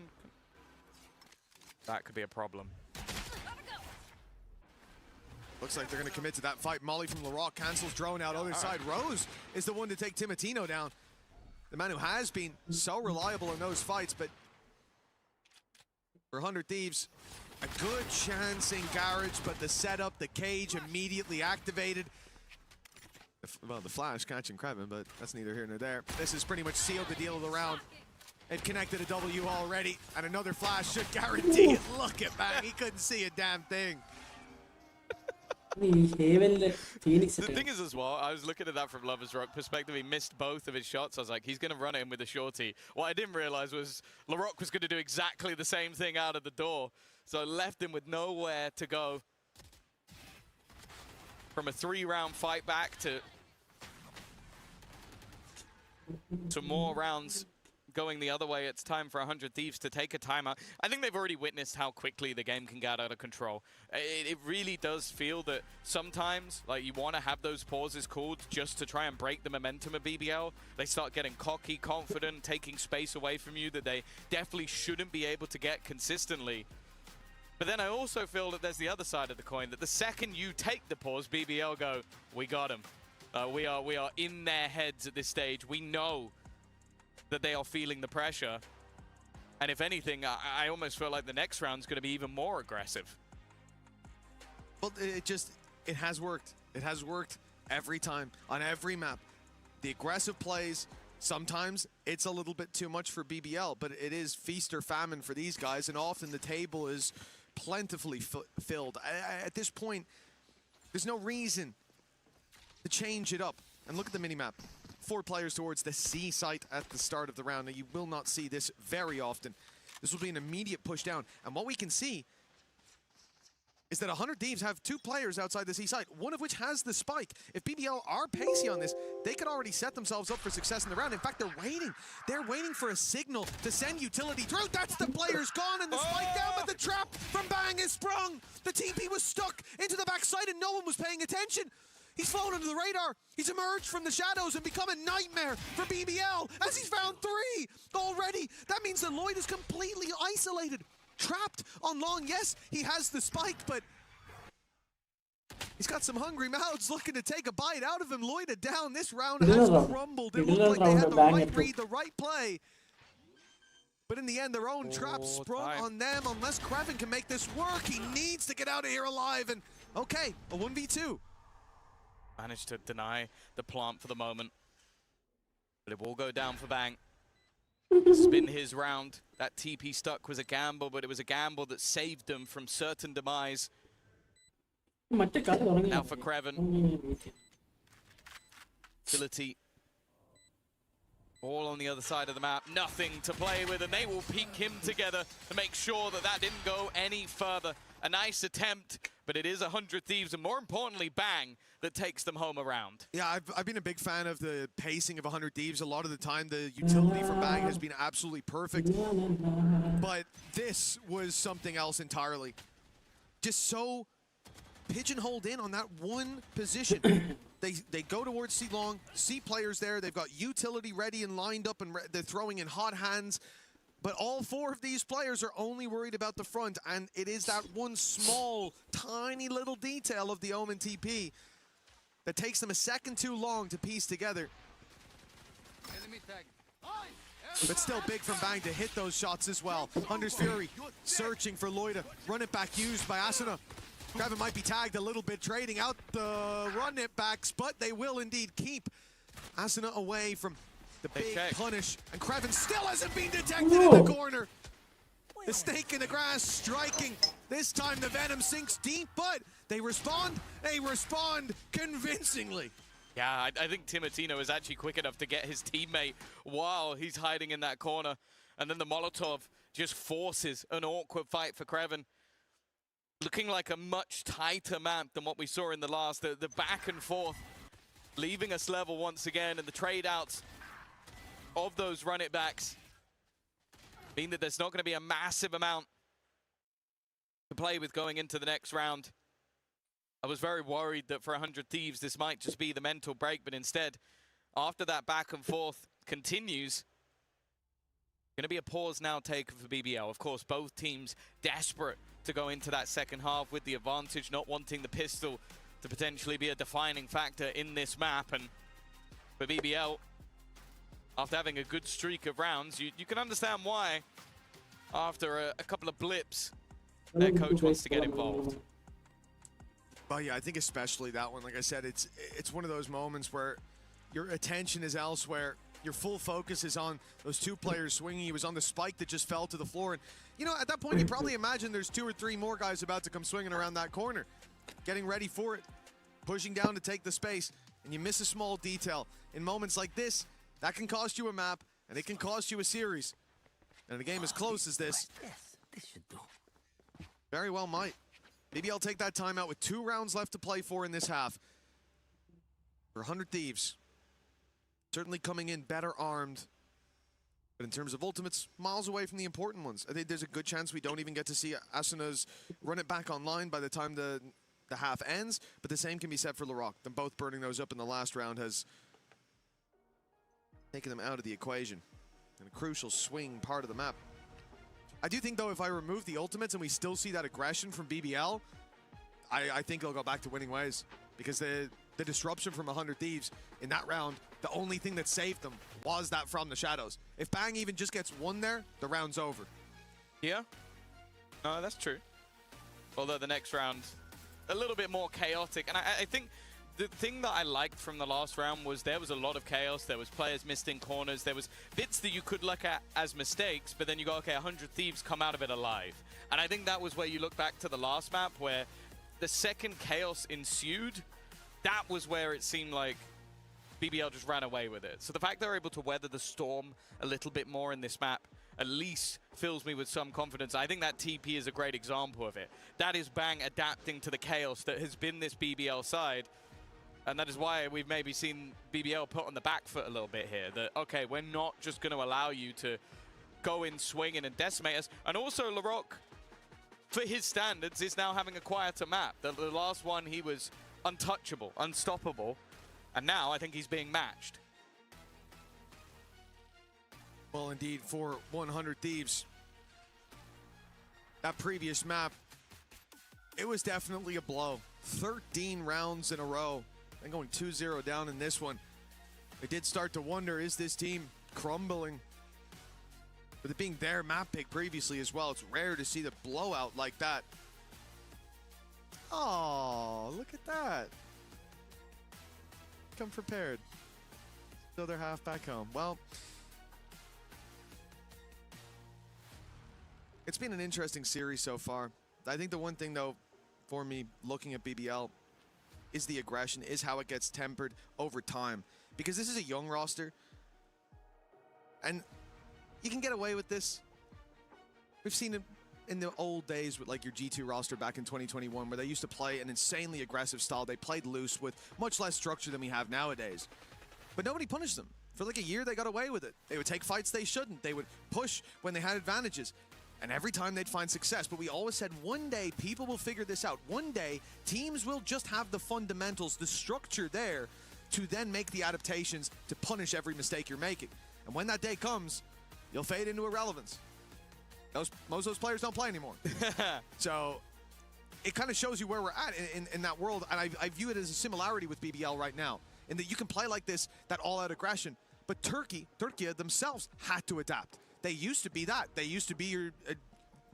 That could be a problem. Looks like they're going to commit to that fight. Molly from LaRock cancels drone out. Other side, Rose is the one to take Timotino down. The man who has been so reliable in those fights, but for 100 Thieves, a good chance in Garage, but the setup, the cage immediately activated. Well, the flash catching Krevin, but that's neither here nor there. This has pretty much sealed the deal of the round. It connected a W already, and another flash should guarantee it. Look at that, he couldn't see a damn thing. The thing is as well, I was looking at that from Lover's Rock perspective. He missed both of his shots. I was like, he's going to run it in with a shorty. What I didn't realize was LaRock was going to do exactly the same thing out of the door. So I left him with nowhere to go. From a 3-round fight back to more rounds going the other way. It's time for 100 Thieves to take a timeout. I think they've already witnessed how quickly the game can get out of control. It really does feel that sometimes, like, you want to have those pauses called just to try and break the momentum of BBL. They start getting cocky, confident, taking space away from you that they definitely shouldn't be able to get consistently. But then I also feel that there's the other side of the coin, that the second you take the pause, BBL go, we got him. We are in their heads at this stage. We know that they are feeling the pressure. And if anything, I almost feel like the next round's going to be even more aggressive. Well, it has worked. It has worked every time, on every map. The aggressive plays, sometimes it's a little bit too much for BBL, but it is feast or famine for these guys, and often the table is plentifully filled. At this point, there's no reason to change it up. And look at the minimap. 4 players towards the C site at the start of the round. Now, you will not see this very often. This will be an immediate push down. And what we can see is that 100 Thieves have 2 players outside the C site, one of which has the spike. If BBL are pacey on this, they could already set themselves up for success in the round. In fact, they're waiting. They're waiting for a signal to send utility through. That's the player's gone, and the spike down, but the trap from Bang is sprung. The TP was stuck into the backside, and no one was paying attention. He's flown under the radar. He's emerged from the shadows and become a nightmare for BBL as he's found 3 already. That means that Lloyd is completely isolated, trapped on long. Yes, he has the spike, but he's got some hungry mouths looking to take a bite out of him. Lloyd down. This round has crumbled. It looked like they had the right read, the right play. But in the end, their own trap sprung on them. Unless Kraven can make this work, he needs to get out of here alive. And okay, a 1v2. Managed to deny the plant for the moment. But it will go down for Bang. This has been his round. That TP stuck was a gamble, but it was a gamble that saved them from certain demise. Now for Kraven. Ability. All on the other side of the map. Nothing to play with, and they will peek him together to make sure that that didn't go any further. A nice attempt, but it is 100 Thieves, and more importantly, Bang, that takes them home around. Yeah, I've been a big fan of the pacing of 100 Thieves. A lot of the time, the utility from Bang has been absolutely perfect. But this was something else entirely. Just so pigeonholed in on that one position. They go towards C long, C players there. They've got utility ready and lined up, and they're throwing in hot hands. But all 4 of these players are only worried about the front, and it is that one small, tiny little detail of the Omen TP that takes them a second too long to piece together. But still big from Bang to hit those shots as well. Hunter's Fury searching for Loida. Run it back used by Asuna. Kraven might be tagged a little bit, trading out the run it backs, but they will indeed keep Asuna away from the big punish. And Kraven still hasn't been detected in the corner. The snake in the grass striking. This time the Venom sinks deep, but they respond convincingly. Yeah, I think Timotino is actually quick enough to get his teammate while he's hiding in that corner. And then the Molotov just forces an awkward fight for Kraven. Looking like a much tighter map than what we saw in the last. The back and forth, leaving us level once again, and the trade outs of those run it backs mean that there's not going to be a massive amount to play with going into the next round. I was very worried that for 100 Thieves this might just be the mental break, but instead, after that back and forth continues, going to be a pause now taken for BBL. Of course, both teams desperate to go into that second half with the advantage, not wanting the pistol to potentially be a defining factor in this map. And for BBL, after having a good streak of rounds, you can understand why, after a couple of blips, their coach wants to get involved. Well, yeah, I think especially that one. Like I said, it's one of those moments where your attention is elsewhere. Your full focus is on those 2 players swinging. He was on the spike that just fell to the floor. And, you know, at that point, you probably imagine there's 2 or 3 more guys about to come swinging around that corner, getting ready for it, pushing down to take the space, and you miss a small detail. In moments like this, that can cost you a map, and it can cost you a series. And a game as close as this, very well might. Maybe I'll take that timeout with 2 rounds left to play for in this half. For 100 Thieves. Certainly coming in better armed. But in terms of ultimates, miles away from the important ones. I think there's a good chance we don't even get to see Asuna's run it back online by the time the half ends, but the same can be said for Larocque. Them both burning those up in the last round has taken them out of the equation. And a crucial swing part of the map. I do think, though, if I remove the ultimates and we still see that aggression from BBL, I think they'll go back to winning ways. Because the disruption from 100 Thieves in that round, the only thing that saved them was that from the shadows. If Bang even just gets one there, the round's over. Yeah. No, that's true. Although the next round, a little bit more chaotic. And I think the thing that I liked from the last round was there was a lot of chaos. There was players missed in corners. There was bits that you could look at as mistakes, but then you go, okay, 100 Thieves come out of it alive. And I think that was where you look back to the last map where the second chaos ensued. That was where it seemed like BBL just ran away with it. So the fact they're able to weather the storm a little bit more in this map at least fills me with some confidence. I think that TP is a great example of it. That is Bang adapting to the chaos that has been this BBL side. And that is why we've maybe seen BBL put on the back foot a little bit here. That, okay, we're not just going to allow you to go in swinging and decimate us. And also Larocque, for his standards, is now having a quieter map. The last one, he was untouchable, unstoppable. And now I think he's being matched. Well, indeed, for 100 Thieves, that previous map, it was definitely a blow. 13 rounds in a row, and going 2-0 down in this one. I did start to wonder, is this team crumbling? With it being their map pick previously as well, it's rare to see the blowout like that. Oh, look at that. Come prepared. Still their half back home. Well, it's been an interesting series so far. I think the one thing, though, for me, looking at BBL, is the aggression, is how it gets tempered over time. Because this is a young roster, and you can get away with this. We've seen it in the old days with like your G2 roster back in 2021, where they used to play an insanely aggressive style. They played loose with much less structure than we have nowadays. But nobody punished them. For like a year, they got away with it. They would take fights they shouldn't. They would push when they had advantages. And every time they'd find success. But we always said one day people will figure this out. One day teams will just have the fundamentals, the structure there to then make the adaptations to punish every mistake you're making. And when that day comes, you'll fade into irrelevance. Most of those players don't play anymore. So it kind of shows you where we're at in that world. And I view it as a similarity with BBL right now, in that you can play like this, that all-out aggression. But Turkey themselves had to adapt. They used to be that. They used to be your,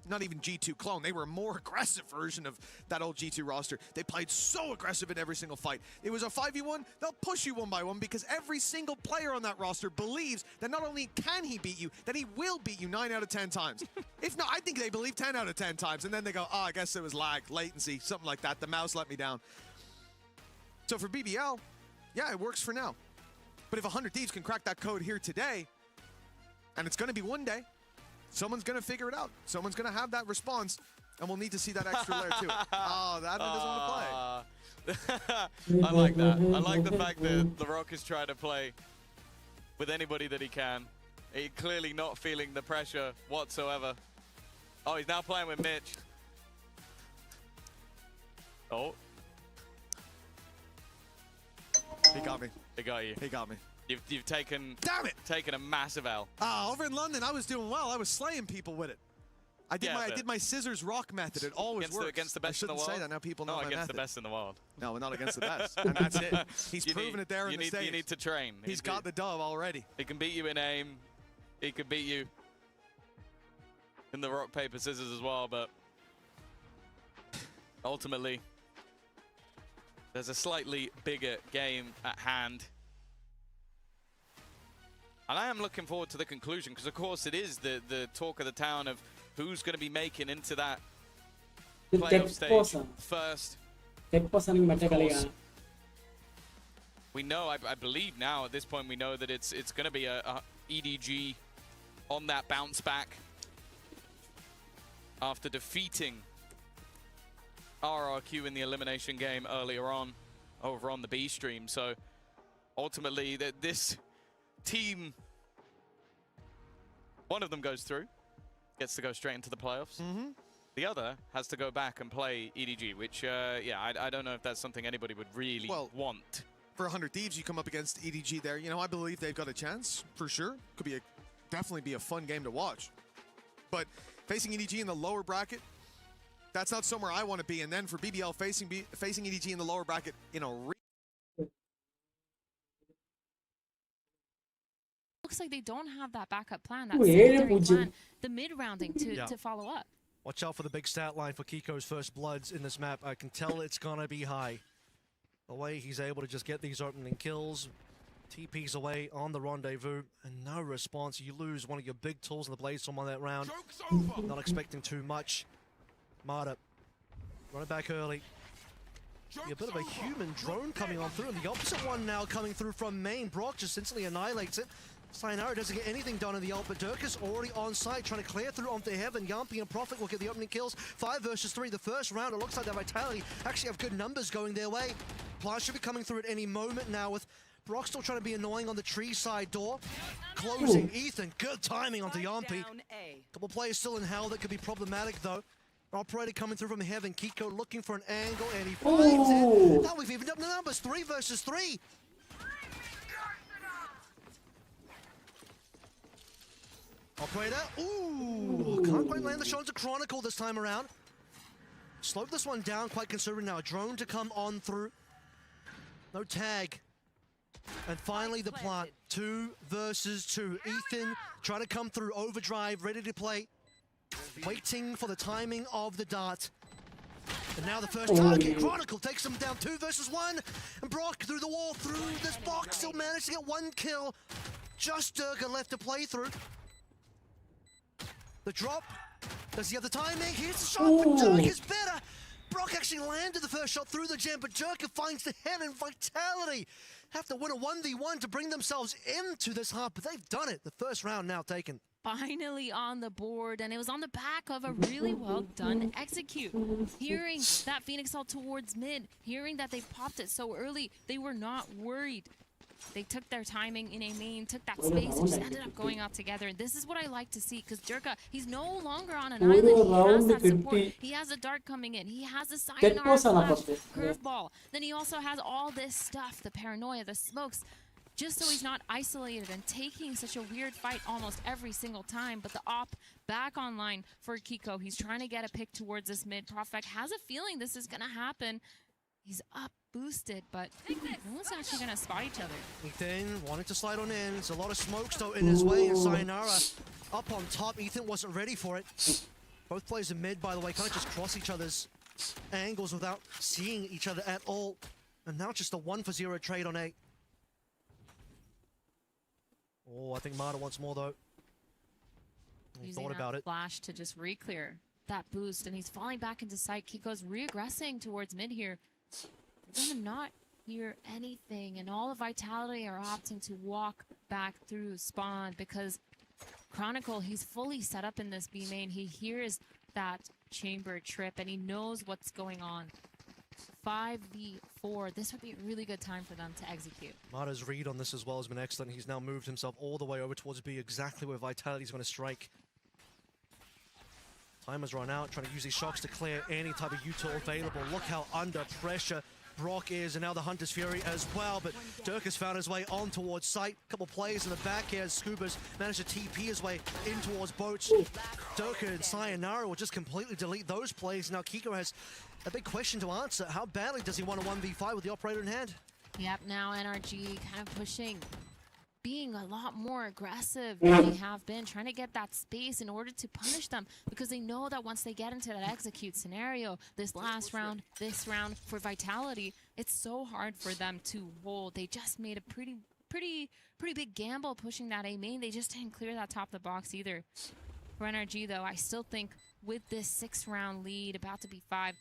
not even G2 clone. They were a more aggressive version of that old G2 roster. They played so aggressive in every single fight. It was a 5v1, they'll push you one by one because every single player on that roster believes that not only can he beat you, that he will beat you 9 out of 10 times. If not, I think they believe 10 out of 10 times. And then they go, oh, I guess it was lag, latency, something like that. The mouse let me down. So for BBL, yeah, it works for now. But if 100 Thieves can crack that code here today, and it's going to be one day, someone's going to figure it out. Someone's going to have that response, and we'll need to see that extra layer too. Oh, that one doesn't want to play. I like that. I like the fact that Larocque is trying to play with anybody that he can. He's clearly not feeling the pressure whatsoever. Oh, he's now playing with Mitch. Oh. He got me. He got you. He got me. You've taken... Damn it! Taken a massive L. Over in London, I was doing well. I was slaying people with it. I did my scissors rock method. It always works. Against the best in the world? I shouldn't say that. Now people know my method. Against the best in the world. No, we're not against the best. And that's it. He's proven it there in the States. You need to train. He's got the dub already. He can beat you in aim. He can beat you in the rock, paper, scissors as well, but ultimately, there's a slightly bigger game at hand. And I am looking forward to the conclusion, because of course it is the talk of the town of who's going to be making into that playoff stage first. We know, I believe now at this point, we know that it's going to be a EDG on that bounce back after defeating RRQ in the elimination game earlier on over on the B stream. So ultimately, this team One of them goes through, gets to go straight into the playoffs. Mm-hmm. The other has to go back and play EDG, which, yeah, I don't know if that's something anybody would really want. For 100 Thieves, you come up against EDG there. You know, I believe they've got a chance, for sure. Could be definitely be a fun game to watch. But facing EDG in the lower bracket, that's not somewhere I want to be. And then for BBL facing EDG in the lower bracket in a looks like they don't have that backup plan, that secondary plan, the mid-rounding to follow up. Watch out for the big stat line for Kiko's first bloods in this map. I can tell it's gonna be high. The way he's able to just get these opening kills, TPs away on the rendezvous, and no response. You lose one of your big tools in the blade storm on that round. Not expecting too much. Marta, running back early. A bit of a human drone coming on through, and the opposite one now coming through from main. Brock just instantly annihilates it. Sayonara doesn't get anything done in the ult, but Durka's already on site, trying to clear through onto Heaven. Yampi and Prophet will get the opening kills. 5 versus 3. The first round, it looks like their Vitality actually have good numbers going their way. Plant should be coming through at any moment now, with Brock still trying to be annoying on the tree side door. Closing. Ethan, good timing onto Yampi. Couple players still in hell that could be problematic, though. Operator coming through from Heaven. Kiko looking for an angle, and he finds it. Now we've evened up the numbers. 3 versus 3. Operator, ooh, can't quite land the shot into Chronicle this time around. Slowed this one down quite considerably now. A drone to come on through. No tag. And finally the plant. 2 versus 2. Ethan trying to come through, overdrive, ready to play. Waiting for the timing of the dart. And now the first target. Chronicle takes him down. 2 versus 1. And Brock through the wall, through this box, still managed to get 1 kill. Just Durka left to play through. The drop. Does he have the timing? Here's the shot, but Durka's better. Brock actually landed the first shot through the jam, but Durka finds the head, and Vitality have to win a 1v1 to bring themselves into this half, but they've done it. The first round now taken. Finally on the board, and it was on the back of a really well done execute. Hearing that Phoenix ult towards mid, hearing that they popped it so early, they were not worried. They took their timing in a main, took that space, and just ended up going out together. And this is what I like to see, because Durka, he's no longer on an island. He has that support. He has a dart coming in. He has a sayonara flash, curveball. Then he also has all this stuff, the paranoia, the smokes, just so he's not isolated and taking such a weird fight almost every single time. But the op back online for Kiko. He's trying to get a pick towards this mid. Prophet has a feeling this is going to happen. He's up boosted, but no one's actually going to spot each other. Ethan wanted to slide on in. There's a lot of smoke still in his way, and Sayonara up on top. Ethan wasn't ready for it. Both players in mid, by the way, kind of just cross each other's angles without seeing each other at all. And now just a 1-for-0 trade on A. Oh, I think Marta wants more, though. He thought about it. Flash to just re-clear that boost, and he's falling back into sight. Kiko's re-aggressing towards mid here. They're gonna not hear anything, and all of Vitality are opting to walk back through spawn because Chronicle, he's fully set up in this B main. He hears that chamber trip, and he knows what's going on. 5v4, this would be a really good time for them to execute. Marta's read on this as well has been excellent. He's now moved himself all the way over towards B, exactly where Vitality's going to strike. Time has run out, trying to use these shocks to clear any type of util available. Look how under pressure Brock is, and now the Hunter's Fury as well, but Durka's found his way on towards site. A couple players in the back here as Scuba's managed to TP his way in towards boats. Durka and Sayonara will just completely delete those plays. Now Kiko has a big question to answer. How badly does he want a 1v5 with the operator in hand? Yep, now NRG kind of pushing, being a lot more aggressive than they have been, trying to get that space in order to punish them, because they know that once they get into that execute scenario, this last round, this round for Vitality, it's so hard for them to hold. They just made a pretty big gamble pushing that A main. They just didn't clear that top of the box either. For NRG though, I still think with this 6-round lead, about to be 5,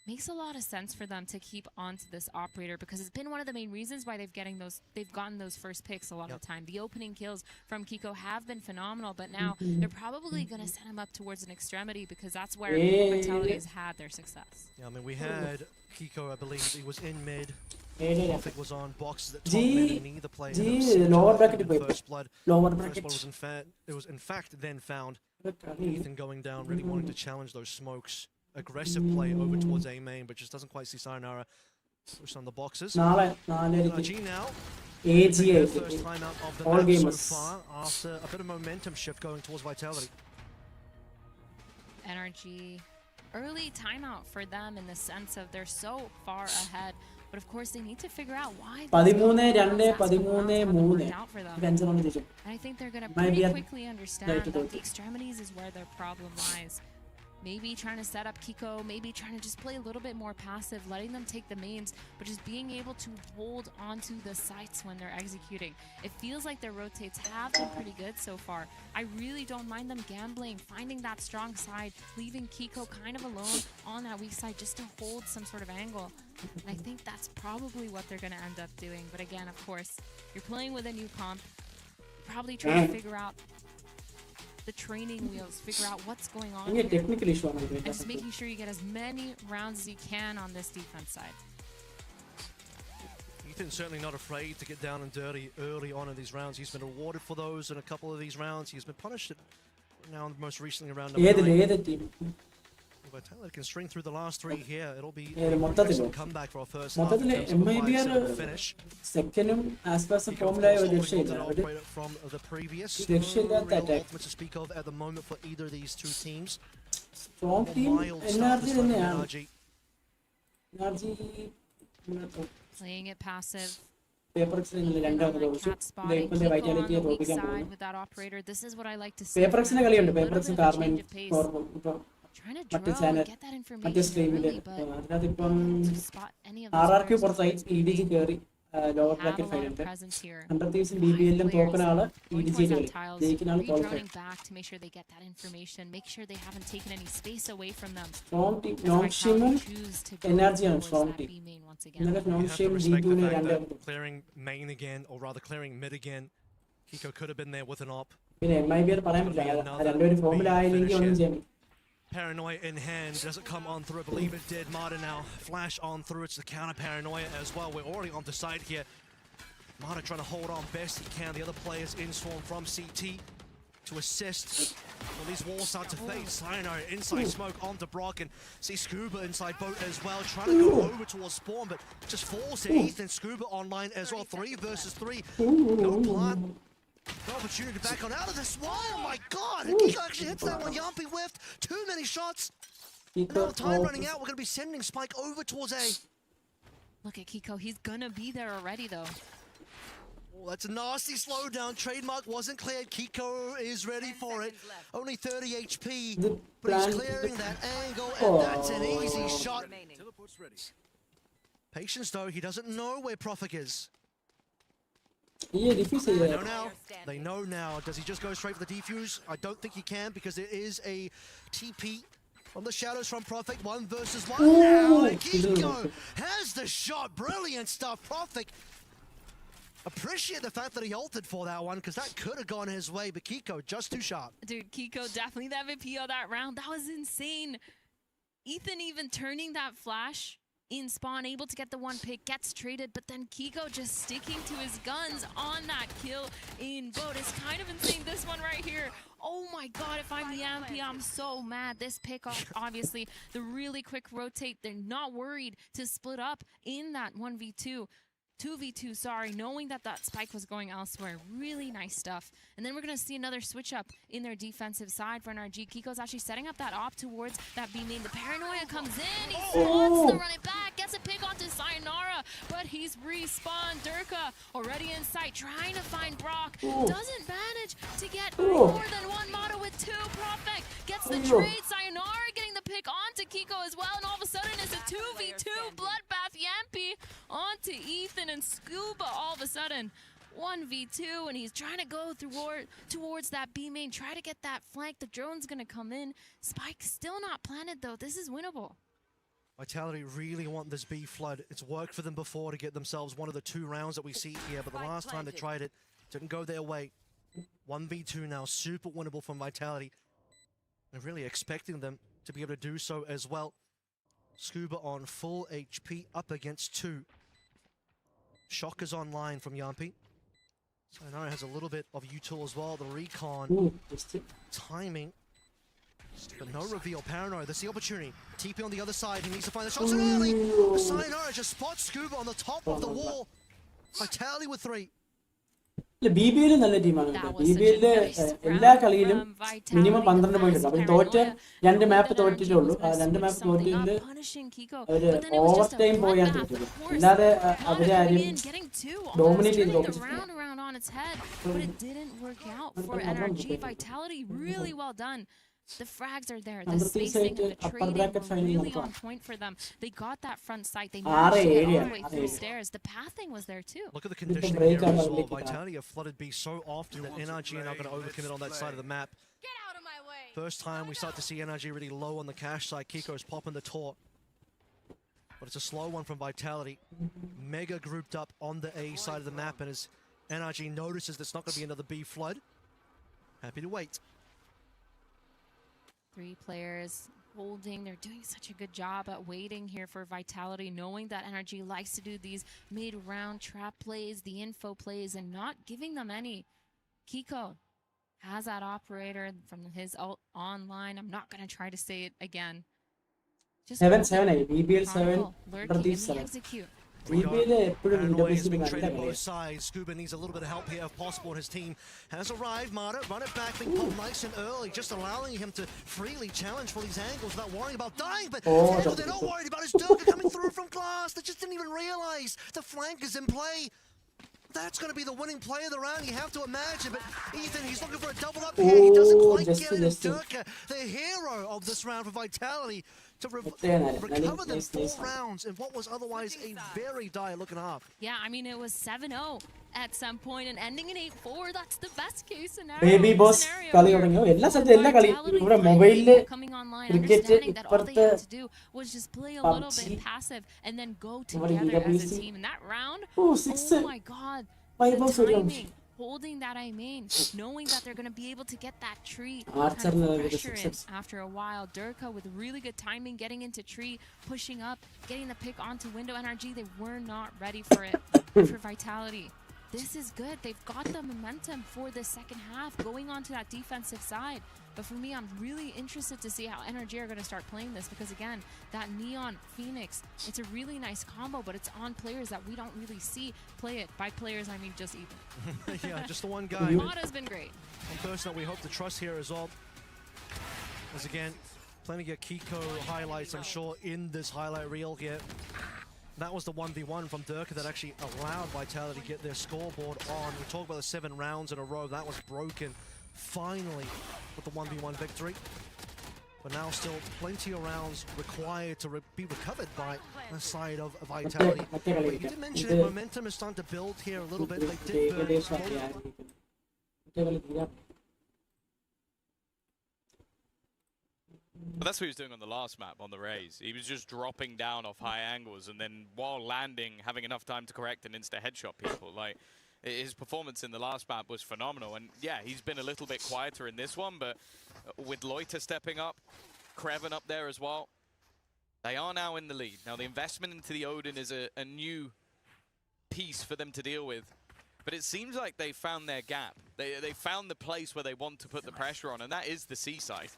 makes a lot of sense for them to keep on to this operator, because it's been one of the main reasons why they've gotten those first picks a lot of the time. The opening kills from Kiko have been phenomenal, but now they're probably going to set him up towards an extremity, because that's where Vitality has had their success. Yeah, I mean, we had Kiko, I believe, he was in mid Profit was on boxes at top mid, and neither player ended up G seeing lower each bracket other in the first blood. lower First bracket. blood was in fact then found. Ethan going down, really wanting to challenge those smokes. Aggressive play over towards A main, but just doesn't quite see Sayonara push on the boxes. G now. AG First timeout of the all match gamers. so far after a bit of momentum shift going towards Vitality. NRG, early timeout for them in the sense of they're so far ahead. But of course, they need to figure out why. 13, 2, 13, 3. And I think they're going to pretty quickly understand that the extremities is where their problem lies. Maybe trying to set up Kiko, maybe trying to just play a little bit more passive, letting them take the mains, but just being able to hold onto the sites when they're executing. It feels like their rotates have been pretty good so far. I really don't mind them gambling, finding that strong side, leaving Kiko kind of alone on that weak side just to hold some sort of angle. And I think that's probably what they're going to end up doing. But again, of course, you're playing with a new comp, probably trying to figure out the training wheels, figure out what's going on here, and just making sure you get as many rounds as you can on this defense side. Ethan's certainly not afraid to get down and dirty early on in these rounds. He's been rewarded for those in a couple of these rounds. He's been punished now most recently around number 9. Vitality can string through the last 3 here. It'll be a comeback for our first half in terms of a 5-7 finish. Second, as far as formula From the previous, real ultimate to speak of at the moment for either of these two teams. Strong team, NRG. Playing it passive. Paperx Cat spotting, Kiko on the weak side with that operator. This is what I like to see. Paperx Carmen. Trying to drill and get that information early, but to spot any of those RRQ players. പുറത്തായി EDG കയറി lower bracket ഫൈനലിൽ 100 BBL തോക്കുന്ന ആള് EDG കളി ജയിക്കുന്ന ആള് qualify back to make sure they get that information, make sure they haven't taken any space away from them. Strong team, Nomshimum, energy and strong team. ഇന്നലെ Nomshim D2 Clearing main again, or rather clearing mid again. Kiko could have been there with an op. പിന്നെ MIB അത് പറയാൻ പറ്റില്ല രണ്ടുപേരും ഫോമിൽ ആയില്ലെങ്കിൽ ഒന്നും ചെയ്യാൻ പറ്റില്ല. Paranoia in hand, does it come on through? I believe it did. Marta now flash on through. It's the counter Paranoia as well. We're already on the side here. Marta trying to hold on best he can. The other players in swarm from CT to assist. Well, these walls start to fade. Sayonara inside smoke onto Brock, and see Scuba inside boat as well, trying to go over towards spawn, but just falls to Ethan. Scuba online as well. 3 versus 3. No plant. No opportunity to back on out of this. Oh my god! Kiko actually hits that one. Yampi whiffed. Too many shots. No time running out. We're going to be sending Spike over towards A. Look at Kiko. He's going to be there already, though. Oh, that's a nasty slowdown. Trademark wasn't cleared. Kiko is ready for it. Only 30 HP. But he's clearing that angle, and that's an easy shot. Patience, though. He doesn't know where Profik is. They know now. Does he just go straight for the defuse? I don't think he can, because there is a TP from the shadows from Profik. 1 versus 1 now. And Kiko has the shot. Brilliant stuff. Profik. Appreciate the fact that he ulted for that one, because that could have gone his way, but Kiko just too sharp. Dude, Kiko definitely the MVP of that round. That was insane. Ethan even turning that flash in spawn, able to get the 1 pick, gets traded, but then Kiko just sticking to his guns on that kill in boat. It's kind of insane, this one right here. Oh my god, if I'm the MP, I'm so mad. This pick off, obviously, the really quick rotate, they're not worried to split up in that 1v2. 2v2, sorry, knowing that that spike was going elsewhere. Really nice stuff. And then we're going to see another switch up in their defensive side for NRG. Kiko's actually setting up that op towards that B main. The Paranoia comes in, he wants to run it back, gets a pick onto Sayonara, but he's respawned. Durka already in sight, trying to find Brock. Doesn't manage to get more than 1 motto with 2. Profik gets the trade. Sayonara getting the pick onto Kiko as well, and all of a sudden it's a 2v2 bloodbath. Yampi onto Ethan and Scuba all of a sudden. 1v2, and he's trying to go towards that B main, try to get that flank. The drone's going to come in. Spike still not planted, though. This is winnable. Vitality really want this B flood. It's worked for them before to get themselves one of the 2 rounds that we see here, but the last time they tried it, didn't go their way. 1v2 now, super winnable from Vitality. And really expecting them to be able to do so as well. Scuba on full HP, up against 2. Shockers online from Yampi. Sayonara has a little bit of util as well. The recon. Timing. But no reveal. Paranoid. That's the opportunity. TP on the other side. He needs to find the shots early. Sayonara just spots Scuba on the top of the wall. Vitality with 3. BBL നല്ല ടീമാണ് BBL എല്ലാ കളിയിലും minimum 12 point ഉണ്ട്. അവർ തോറ്റ 2 മാപ്പ് തോറ്റിട്ടേ ഉള്ളൂ. ആ 2 മാപ്പ് തോറ്റിട്ട് അവര് over time പോയാണ് തോറ്റത്. അല്ലാതെ അവരെ ആരും ഡോമിനേറ്റ് ചെയ്ത് തോറ്റിട്ടില്ല. But it didn't work out for NRG. Vitality, really well done. The frags are there. The spacing and the trading were really on point for them. They got that front sight. They managed to get all the way through stairs. The pathing was there too. Look at the conditioning here as well. Vitality have flooded B so often that NRG are now going to overcommit on that side of the map. Get out of my way. First time we start to see NRG really low on the cash side. Kiko's popping the taunt. But it's a slow one from Vitality. Mega grouped up on the A side of the map, and as NRG notices there's not going to be another B flood, happy to wait. 3 players holding. They're doing such a good job at waiting here for Vitality, knowing that NRG likes to do these mid-round trap plays, the info plays, and not giving them any. Kiko has that operator from his ult online. I'm not going to try to say it again. Just 7-7 BBL 7 lurking in the execute. BBL എപ്പോഴും Paranoid has been നല്ല trading കളിയാണ്. both sides. Scuba needs a little bit of help here if possible, and his team has arrived. Marta, run it back, being pulled nice and early, just allowing him to freely challenge for these angles without worrying about dying. But what they're not worried about is Durga coming through from glass. They just didn't even realize the flank is in play. That's going to be the winning play of the round, you have to imagine. But Ethan, he's looking for a double up here. He doesn't quite get it. Durga, the hero of this round for Vitality, to recover them 4 rounds in what was otherwise a very dire looking half. Yeah, I mean, it was 7-0 at some point and ending in 8-4. That's the best case scenario. Baby boss കളി തുടങ്ങി. എല്ലാ സ്ഥലത്തും എല്ലാ കളി ഇവിടെ മൊബൈലില് cricket ഇപ്പുറത്തെ was just play a little bit passive and then go together as a team. In that round, oh my god, the timing, holding that knowing that they're going to be able to get that tree kind of pressure in after a while. Durka with really good timing, getting into tree, pushing up, getting the pick onto window. NRG, they were not ready for it. For Vitality, this is good. They've got the momentum for the second half going on to that defensive side. But for me, I'm really interested to see how NRG are going to start playing this, because again, that Neon Phoenix, it's a really nice combo, but it's on players that we don't really see play it. By players, I mean just Ethan. Yeah, just the one guy. Mata's been great. One person that we hope to trust here as well. As again, plenty of Kiko highlights, I'm sure, in this highlight reel here. That was the 1v1 from Durka that actually allowed Vitality to get their scoreboard on. We talked about the 7 rounds in a row. That was broken finally with the 1v1 victory. But now still plenty of rounds required to be recovered by the side of Vitality. But you did mention that momentum is starting to build here a little bit. They did But that's what he was doing on the last map, on the Rays. He was just dropping down off high angles, and then while landing, having enough time to correct and insta-headshot people. Like, his performance in the last map was phenomenal. And yeah, he's been a little bit quieter in this one, but with Loiter stepping up, Kreven up there as well, they are now in the lead. Now, the investment into the Odin is a new piece for them to deal with. But it seems like they found their gap. They found the place where they want to put the pressure on, and that is the C side.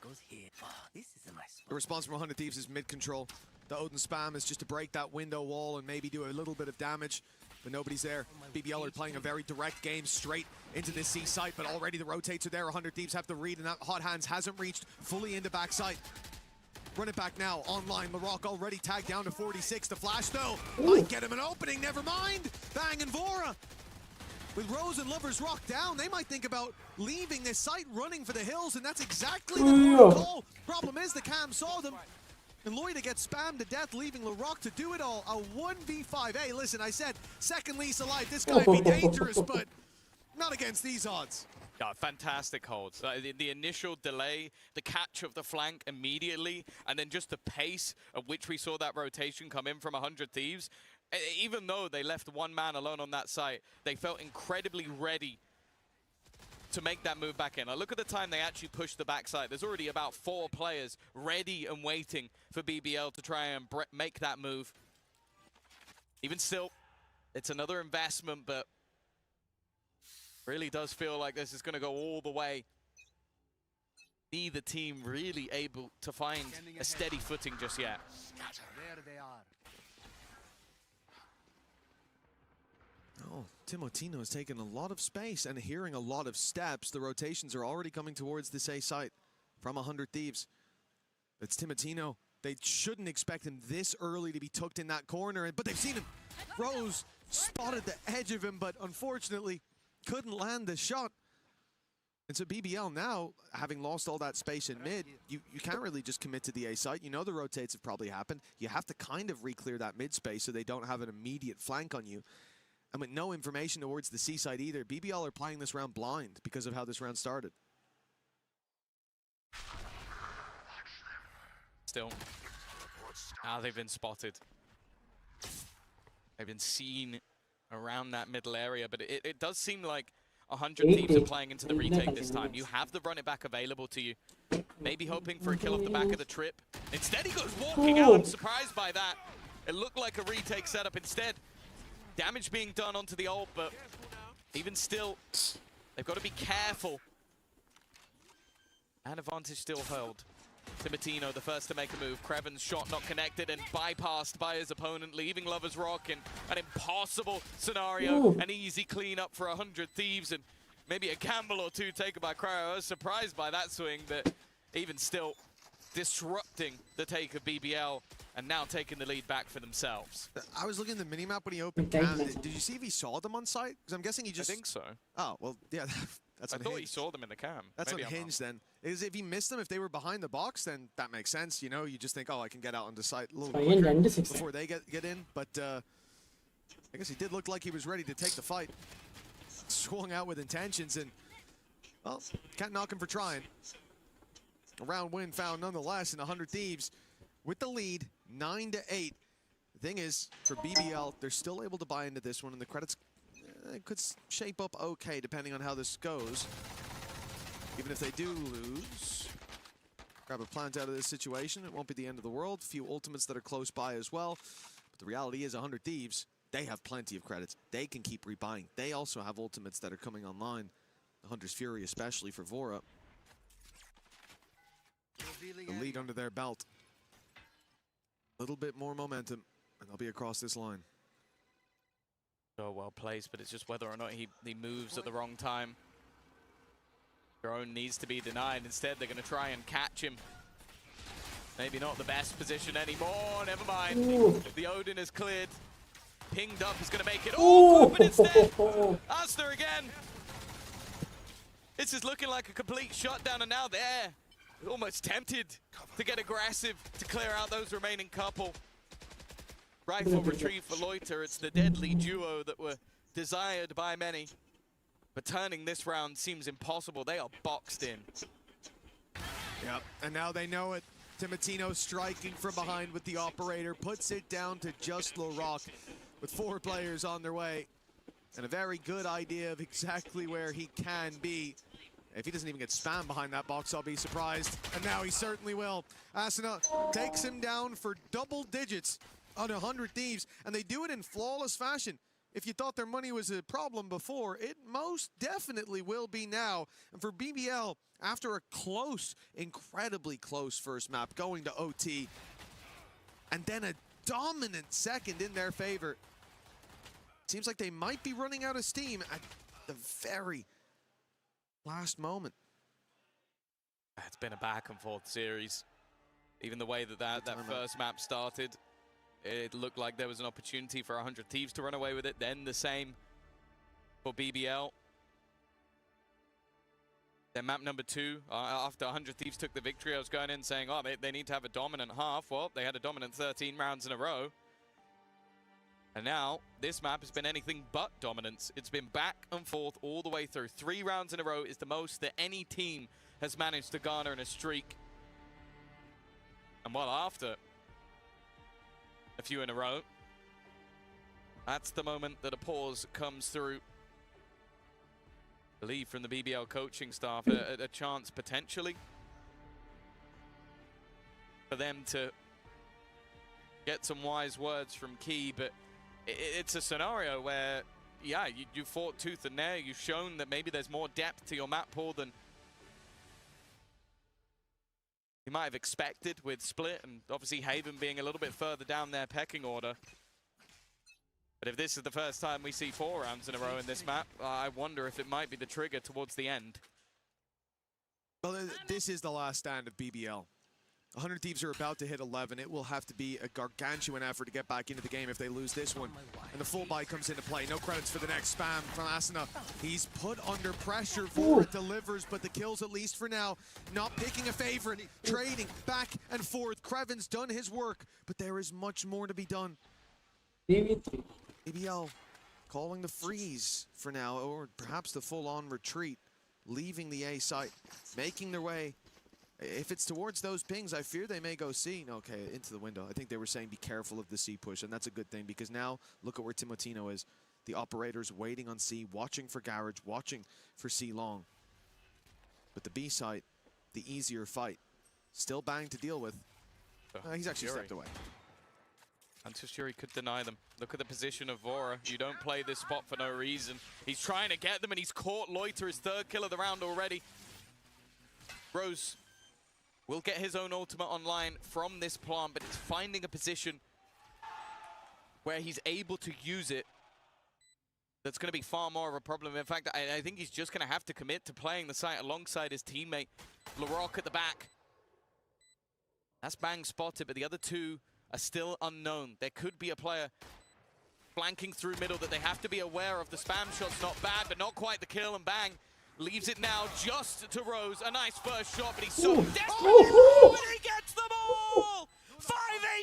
The response from 100 Thieves is mid-control. The Odin spam is just to break that window wall and maybe do a little bit of damage, but nobody's there. BBL are playing a very direct game straight into this C site, but already the rotates are there. 100 Thieves have the read, and that Hot Hands hasn't reached fully into backside. Run it back now, online. Larocque already tagged down to 46. The flash, though, might get him an opening. Never mind. Bang and Vora. With Rose and Lovers Rock down, they might think about leaving this site, running for the hills, and that's exactly the call. Problem is, the Cam saw them, and Loida gets spammed to death, leaving Larocque to do it all. A 1v5. Hey, listen, I said second lease of life. This guy would be dangerous, but not against these odds. Yeah, fantastic holds. The initial delay, the catch of the flank immediately, and then just the pace at which we saw that rotation come in from 100 Thieves. Even though they left one man alone on that site, they felt incredibly ready to make that move back in. Now look at the time they actually pushed the backside. There's already about 4 players ready and waiting for BBL to try and make that move. Even still, It's another investment, but really does feel like this is going to go all the way. Neither team really able to find a steady footing just yet. There they are. Oh, Timotino has taken a lot of space and hearing a lot of steps. The rotations are already coming towards this A site from 100 Thieves. It's Timotino. They shouldn't expect him this early to be tucked in that corner, but they've seen him. Rose spotted the edge of him, but unfortunately couldn't land the shot. And so BBL now, having lost all that space in mid, you can't really just commit to the A site. You know the rotates have probably happened. You have to kind of re-clear that mid space so they don't have an immediate flank on you. And with no information towards the C side either, BBL are playing this round blind because of how this round started. Still, now they've been spotted. They've been seen around that middle area, but it does seem like 100 Thieves are playing into the retake this time. You have the run it back available to you. Maybe hoping for a kill off the back of the trip. Instead he goes walking out. I'm surprised by that. It looked like a retake setup instead. Damage being done onto the ult, but even still, they've got to be careful. And advantage still held. Timotino, the first to make a move. Creven's shot not connected and bypassed by his opponent, leaving Lovers Rock in an impossible scenario. An easy cleanup for 100 Thieves and maybe a gamble or two taken by Cryo. I was surprised by that swing, but even still disrupting the take of BBL and now taking the lead back for themselves. I was looking at the minimap when he opened cam. Did you see if he saw them on site? Because I'm guessing he just... I think so. Oh, well, yeah. That's I thought he saw them in the cam. That's Maybe unhinged then. Is if he missed them, if they were behind the box, then that makes sense. You know, you just think, oh, I can get out onto site a little quicker before they get in. But I guess he did look like he was ready to take the fight. Swung out with intentions and, well, can't knock him for trying. A round win found nonetheless in 100 Thieves with the lead, 9-8. The thing is, for BBL, they're still able to buy into this one, and the credits could shape up okay depending on how this goes. Even if they do lose, grab a plant out of this situation, it won't be the end of the world. Few ultimates that are close by as well. But the reality is 100 Thieves, they have plenty of credits. They can keep rebuying. They also have ultimates that are coming online. The Hunter's Fury especially for Vora. The lead under their belt. A little bit more momentum, and they'll be across this line. So well placed, but it's just whether or not he moves at the wrong time. Drone needs to be denied. Instead, they're going to try and catch him. Maybe not the best position anymore. Never mind. The Odin is cleared. Pinged up is going to make it. Oh, but instead, Asta again. This is looking like a complete shutdown, and now they're almost tempted to get aggressive to clear out those remaining couple. Rifle retrieve for Loiter. It's the deadly duo that were desired by many. But turning this round seems impossible. They are boxed in. Yep, and now they know it. Timotino striking from behind with the operator. Puts it down to just LaRock with 4 players on their way. And a very good idea of exactly where he can be. If he doesn't even get spammed behind that box, I'll be surprised. And now he certainly will. Asuna takes him down for double digits on 100 Thieves, and they do it in flawless fashion. If you thought their money was a problem before, it most definitely will be now. And for BBL, after a close, incredibly close first map, going to OT, and then a dominant second in their favor, seems like they might be running out of steam at the very last moment. It's been a back and forth series. Even the way that first map started, it looked like there was an opportunity for 100 Thieves to run away with it. Then the same for BBL. Then map number 2, after 100 Thieves took the victory, I was going in saying, oh, they need to have a dominant half. Well, they had a dominant 13 rounds in a row. And now, this map has been anything but dominance. It's been back and forth all the way through. 3 rounds in a row is the most that any team has managed to garner in a streak. And well, after a few in a row, that's the moment that a pause comes through. I believe from the BBL coaching staff, a chance potentially for them to get some wise words from Key, but it's a scenario where, yeah, you fought tooth and nail. You've shown that maybe there's more depth to your map pool than you might have expected with Split, and obviously Haven being a little bit further down their pecking order. But if this is the first time we see 4 rounds in a row in this map, I wonder if it might be the trigger towards the end. Well, this is the last stand of BBL. 100 Thieves are about to hit 11. It will have to be a gargantuan effort to get back into the game if they lose this one. And the full buy comes into play. No credits for the next spam from Asuna. He's put under pressure. Forward delivers, but the kills, at least for now, not picking a favorite. Trading back and forth. Kreven's done his work, but there is much more to be done. BBL calling the freeze for now, or perhaps the full-on retreat, leaving the A site, making their way. If it's towards those pings, I fear they may go C. Okay, into the window. I think they were saying be careful of the C push, and that's a good thing, because now look at where Timotino is. The operator's waiting on C, watching for Garage, watching for C long. But the B site, the easier fight. Still Bang to deal with. He's actually stepped away. Antisturi could deny them. Look at the position of Vora. You don't play this spot for no reason. He's trying to get them, and he's caught Loiter, his 3rd kill of the round already. Rose will get his own ultimate online from this plant, but it's finding a position where he's able to use it that's going to be far more of a problem. In fact, I think he's just going to have to commit to playing the site alongside his teammate. Larocque at the back. That's Bang spotted, but the other 2 are still unknown. There could be a player flanking through middle that they have to be aware of. The spam shot's not bad, but not quite the kill, and Bang leaves it now just to Rose. A nice first shot, but he's so desperate, and he gets them all! 5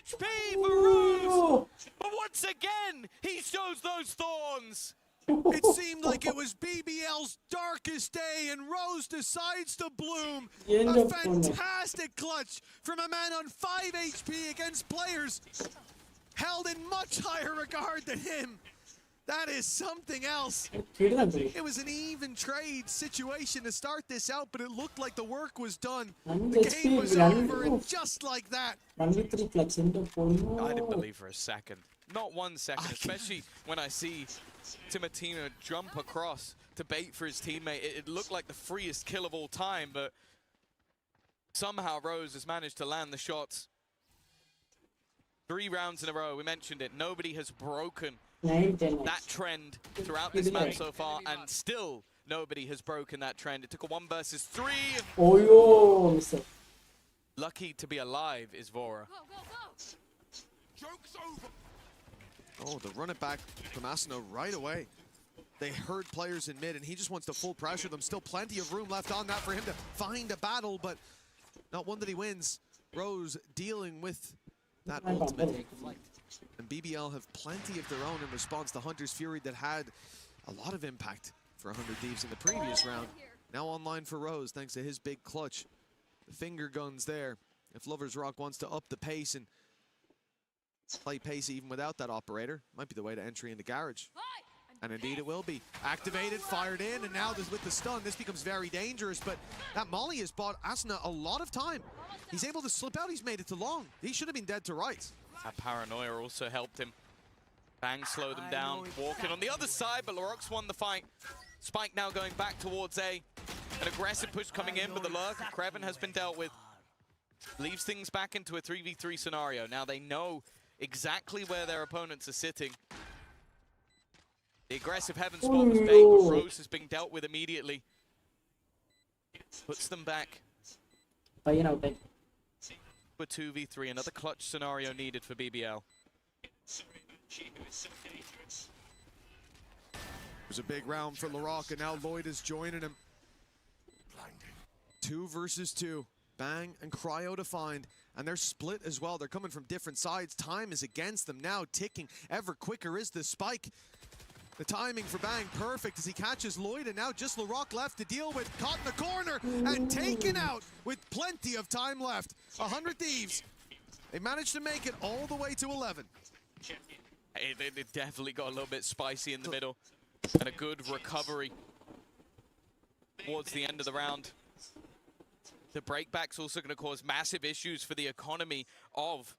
HP for Rose! But once again, he shows those thorns! It seemed like it was BBL's darkest day, and Rose decides to bloom. A fantastic clutch from a man on 5 HP against players held in much higher regard than him. That is something else. It was an even trade situation to start this out, but it looked like the work was done. The game was over, and just like that. I didn't believe for a second. Not 1 second, especially when I see Timotino jump across to bait for his teammate. It looked like the freest kill of all time, but somehow Rose has managed to land the shots. 3 rounds in a row, we mentioned it. Nobody has broken that trend throughout this map so far, and still nobody has broken that trend. It took a 1 versus 3. Lucky to be alive is Vora. Joke's over. Oh, the run it back from Asuna right away. They heard players in mid, and he just wants to full pressure them. Still plenty of room left on that for him to find a battle, but not one that he wins. Rose dealing with that ultimate. And BBL have plenty of their own in response to Hunter's Fury that had a lot of impact for 100 Thieves in the previous round. Now online for Rose, thanks to his big clutch. The finger guns there. If Lover's Rock wants to up the pace and play pace even without that operator, might be the way to entry into Garage. And indeed it will be. Activated, fired in, and now with the stun, this becomes very dangerous, but that Molly has bought Asuna a lot of time. He's able to slip out, he's made it to long. He should have been dead to rights. That paranoia also helped him. Bang slowed them down, walking on the other side, but Larocque's won the fight. Spike now going back towards A. An aggressive push coming in, but the lurk of Kreven has been dealt with. Leaves things back into a 3v3 scenario. Now they know exactly where their opponents are sitting. The aggressive heaven spot was bait, but Rose has been dealt with immediately. Puts them back. For 2v3, another clutch scenario needed for BBL. It was a big round for Larocque, and now Lloyd is joining him. 2 versus 2. Bang and Cryo to find, and they're split as well. They're coming from different sides. Time is against them now, ticking ever quicker is the spike. The timing for Bang perfect as he catches Lloyd, and now just Larocque left to deal with. Caught in the corner and taken out with plenty of time left. 100 Thieves. They managed to make it all the way to 11. Hey, they definitely got a little bit spicy in the middle, and a good recovery towards the end of the round. The breakback's also going to cause massive issues for the economy of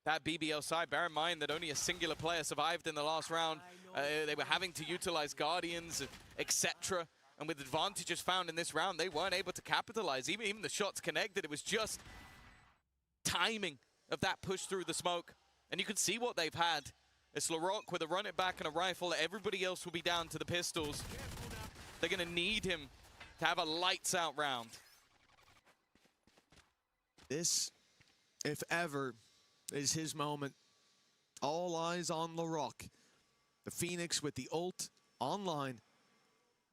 that BBL side. Bear in mind that only a singular player survived in the last round. They were having to utilize Guardians, etc. And with advantages found in this round, they weren't able to capitalize. Even the shots connected, it was just timing of that push through the smoke. And you can see what they've had. It's LaRock with a run it back and a rifle. Everybody else will be down to the pistols. They're going to need him to have a lights out round. This, if ever, is his moment. All eyes on LaRock. The Phoenix with the ult online.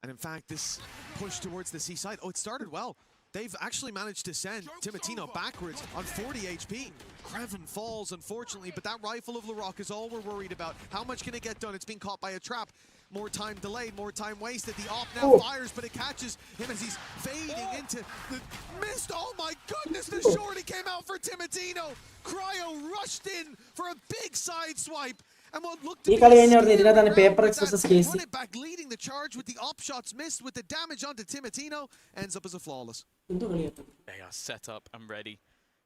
And in fact, this push towards the seaside, it started well. They've actually managed to send Timatino backwards on 40 HP. Creven falls, unfortunately, but that rifle of LaRock is all we're worried about. How much can it get done? It's being caught by a trap. More time delayed, more time wasted. The op now fires, but it catches him as he's fading into the mist. Oh my goodness, the shorty came out for Timatino. Cryo rushed in for a big side swipe. And what looked to be run it back, leading the charge with the op shots missed, with the damage onto Timatino, ends up as a flawless. They are set up and ready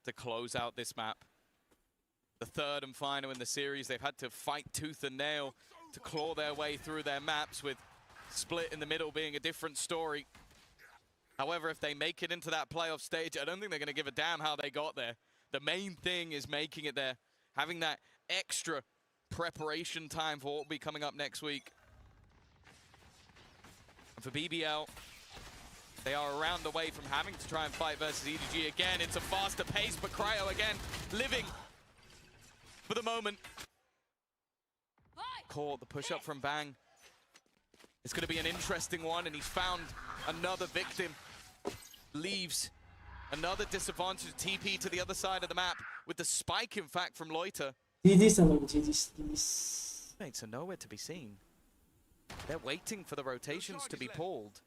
to close out this map. The third and final in the series. They've had to fight tooth and nail to claw their way through their maps, with Split in the middle being a different story. However, if they make it into that playoff stage, I don't think they're going to give a damn how they got there. The main thing is making it there, having that extra preparation time for what will be coming up next week. And for BBL, they are a round away from having to try and fight versus EDG again. It's a faster pace, but Cryo again living for the moment. Caught the push up from Bang. It's going to be an interesting one, and he's found another victim. Leaves another disadvantage TP to the other side of the map with the spike, in fact, from Loiter. GG's. Mates are nowhere to be seen. They're waiting for the rotations to be pulled.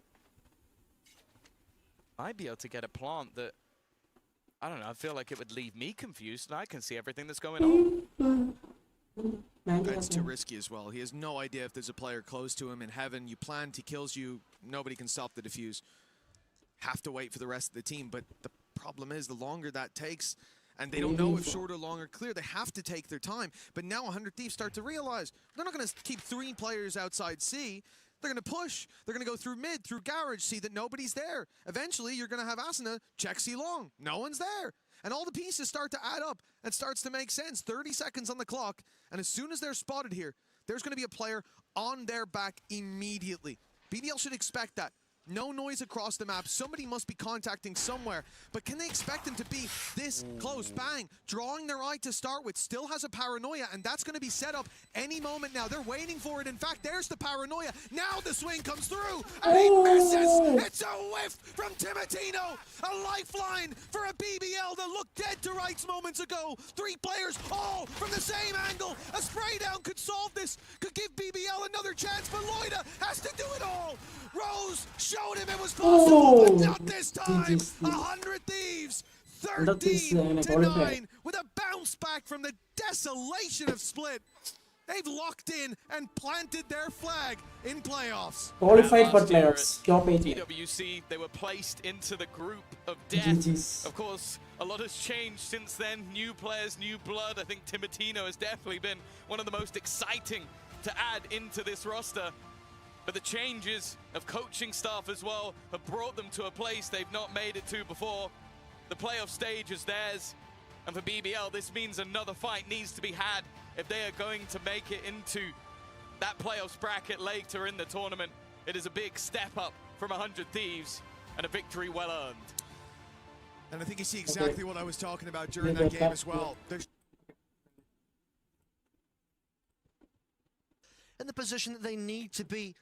I'd be able to get a plant that, I don't know, I feel like it would leave me confused, and I can see everything that's going on. That's too risky as well. He has no idea if there's a player close to him in heaven. You plant, he kills you, nobody can stop the defuse. Have to wait for the rest of the team, but the problem is the longer that takes, and they don't know if short or long or clear, they have to take their time. But now 100 Thieves start to realize they're not going to keep 3 players outside C. They're going to push. They're going to go through mid, through garage, see that nobody's there. Eventually, you're going to have Asuna check C long. No one's there. And all the pieces start to add up and starts to make sense. 30 seconds on the clock, and as soon as they're spotted here, there's going to be a player on their back immediately. BBL should expect that. No noise across the map. Somebody must be contacting somewhere. But can they expect them to be this close? Bang. Drawing their eye to start with. Still has a paranoia, and that's going to be set up any moment now. They're waiting for it. In fact, there's the paranoia. Now the swing comes through, and he misses. It's a whiff from Timatino. A lifeline for a BBL that looked dead to rights moments ago. 3 players all from the same angle. A spray down could solve this, could give BBL another chance, but Loida has to do it all. Rose showed him it was possible, but not this time. 100 Thieves, 13-9, with a bounce back from the desolation of Split. They've locked in and planted their flag in playoffs. Qualified for playoffs. Top 8. EWC, they were placed into the group of death. Of course, a lot has changed since then. New players, new blood. I think Timatino has definitely been one of the most exciting to add into this roster. But the changes of coaching staff as well have brought them to a place they've not made it to before. The playoff stage is theirs. And for BBL, this means another fight needs to be had if they are going to make it into that playoffs bracket later in the tournament. It is a big step up from 100 Thieves and a victory well earned. And I think you see exactly what I was talking about during that game as well. In the position that they need to be.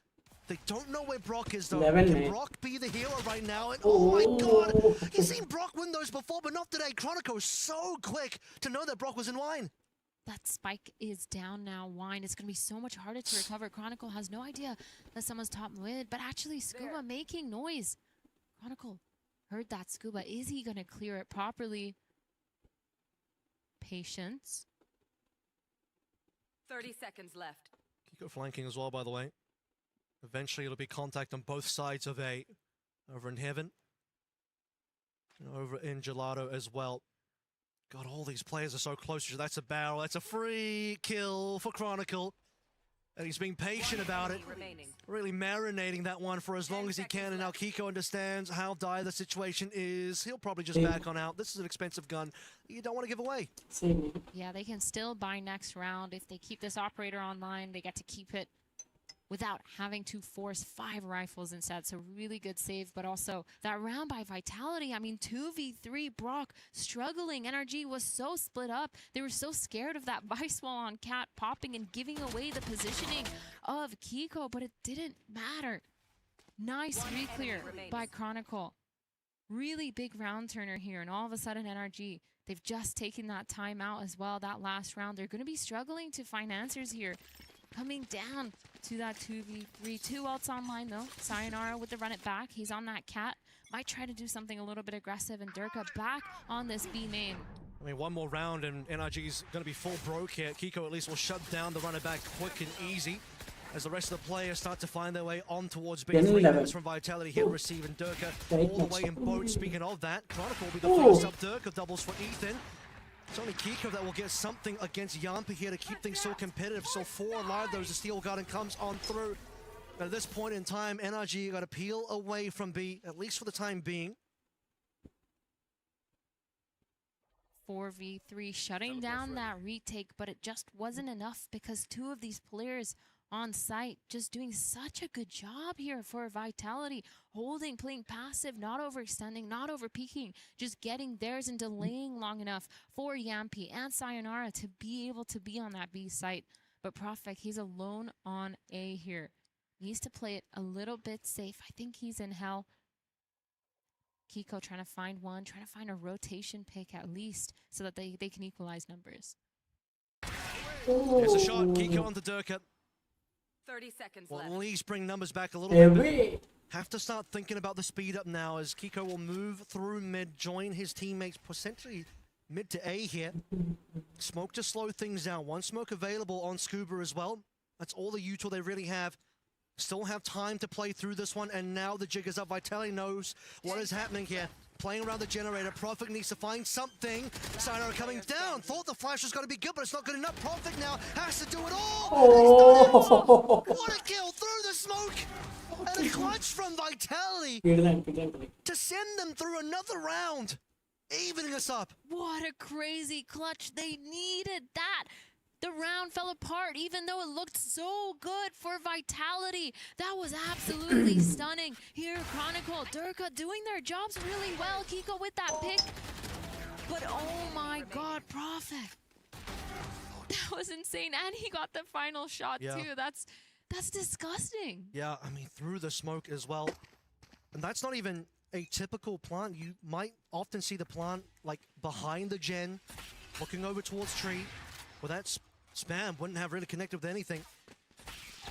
They don't know where Brock is, though. 11, Can Brock be the hero right now? And oh my god! You've seen Brock win those before, but not today. Chronicle was so quick to know that Brock was in wine. That spike is down now. Wine. It's going to be so much harder to recover. Chronicle has no idea that someone's top mid, but actually Scuba making noise. Chronicle heard that Scuba. Is he going to clear it properly? Patience. 30 seconds left. Kiko flanking as well, by the way. Eventually, it'll be contact on both sides of A. Over in Heaven. And over in Gelato as well. God, all these players are so close. That's a barrel. That's a free kill for Chronicle. And he's being patient about it. Really marinating that one for as long as he can. And now Kiko understands how dire the situation is. He'll probably just back on out. This is an expensive gun you don't want to give away. Yeah, they can still buy next round. If they keep this operator online, they get to keep it without having to force 5 rifles instead. So really good save, but also that round by Vitality. I mean, 2v3, Brock struggling. NRG was so split up. They were so scared of that Vice wall on Cat popping and giving away the positioning of Kiko, but it didn't matter. Nice re-clear by Chronicle. Really big round turner here, and all of a sudden NRG, they've just taken that time out as well, that last round. They're going to be struggling to find answers here. Coming down to that 2v3. 2 ults online though. Sayonara with the run it back. He's on that Cat. Might try to do something a little bit aggressive, and Durka back on this B main. I mean, one more round and NRG's going to be full broke here. Kiko at least will shut down the run it back quick and easy as the rest of the players start to find their way on towards B. 3 minutes from Vitality here receiving Durka all the way in boat. Speaking of that, Chronicle will be the first up. Durka doubles for Ethan. It's only Kiko that will get something against Yampi here to keep things so competitive. So 4 alive, though, as the Steel Garden comes on through. But at this point in time, NRG got to peel away from B, at least for the time being. 4v3, shutting down that retake, but it just wasn't enough because 2 of these players on site just doing such a good job here for Vitality, holding, playing passive, not overextending, not over peeking, just getting theirs and delaying long enough for Yampi and Sayonara to be able to be on that B site. But Profek, he's alone on A here. Needs to play it a little bit safe. I think he's in hell. Kiko trying to find one, trying to find a rotation pick at least so that they can equalize numbers. There's a shot, Kiko onto Durka. 30 seconds Well, left. at least bring numbers back a little bit. Have to start thinking about the speed up now as Kiko will move through mid, join his teammates, potentially mid to A here. Smoke to slow things down. One smoke available on Scuba as well. That's all the util they really have. Still have time to play through this one, and now the jig is up. Vitality knows what is happening here. Playing around the generator. Profik needs to find something. Sayonara coming down. Thought the flash was going to be good, but it's not good enough. Profik now has to do it all. Oh. What a kill through the smoke. And a clutch from Vitality to send them through another round. Evening us up. What a crazy clutch. They needed that. The round fell apart, even though it looked so good for Vitality. That was absolutely stunning. Here, Chronicle, Durka doing their jobs really well. Kiko with that pick. But oh my god, Profek. That was insane. And he got the final shot too. That's disgusting. Yeah, I mean, through the smoke as well. And that's not even a typical plant. You might often see the plant like behind the gen, looking over towards tree. Well, that's spam wouldn't have really connected with anything.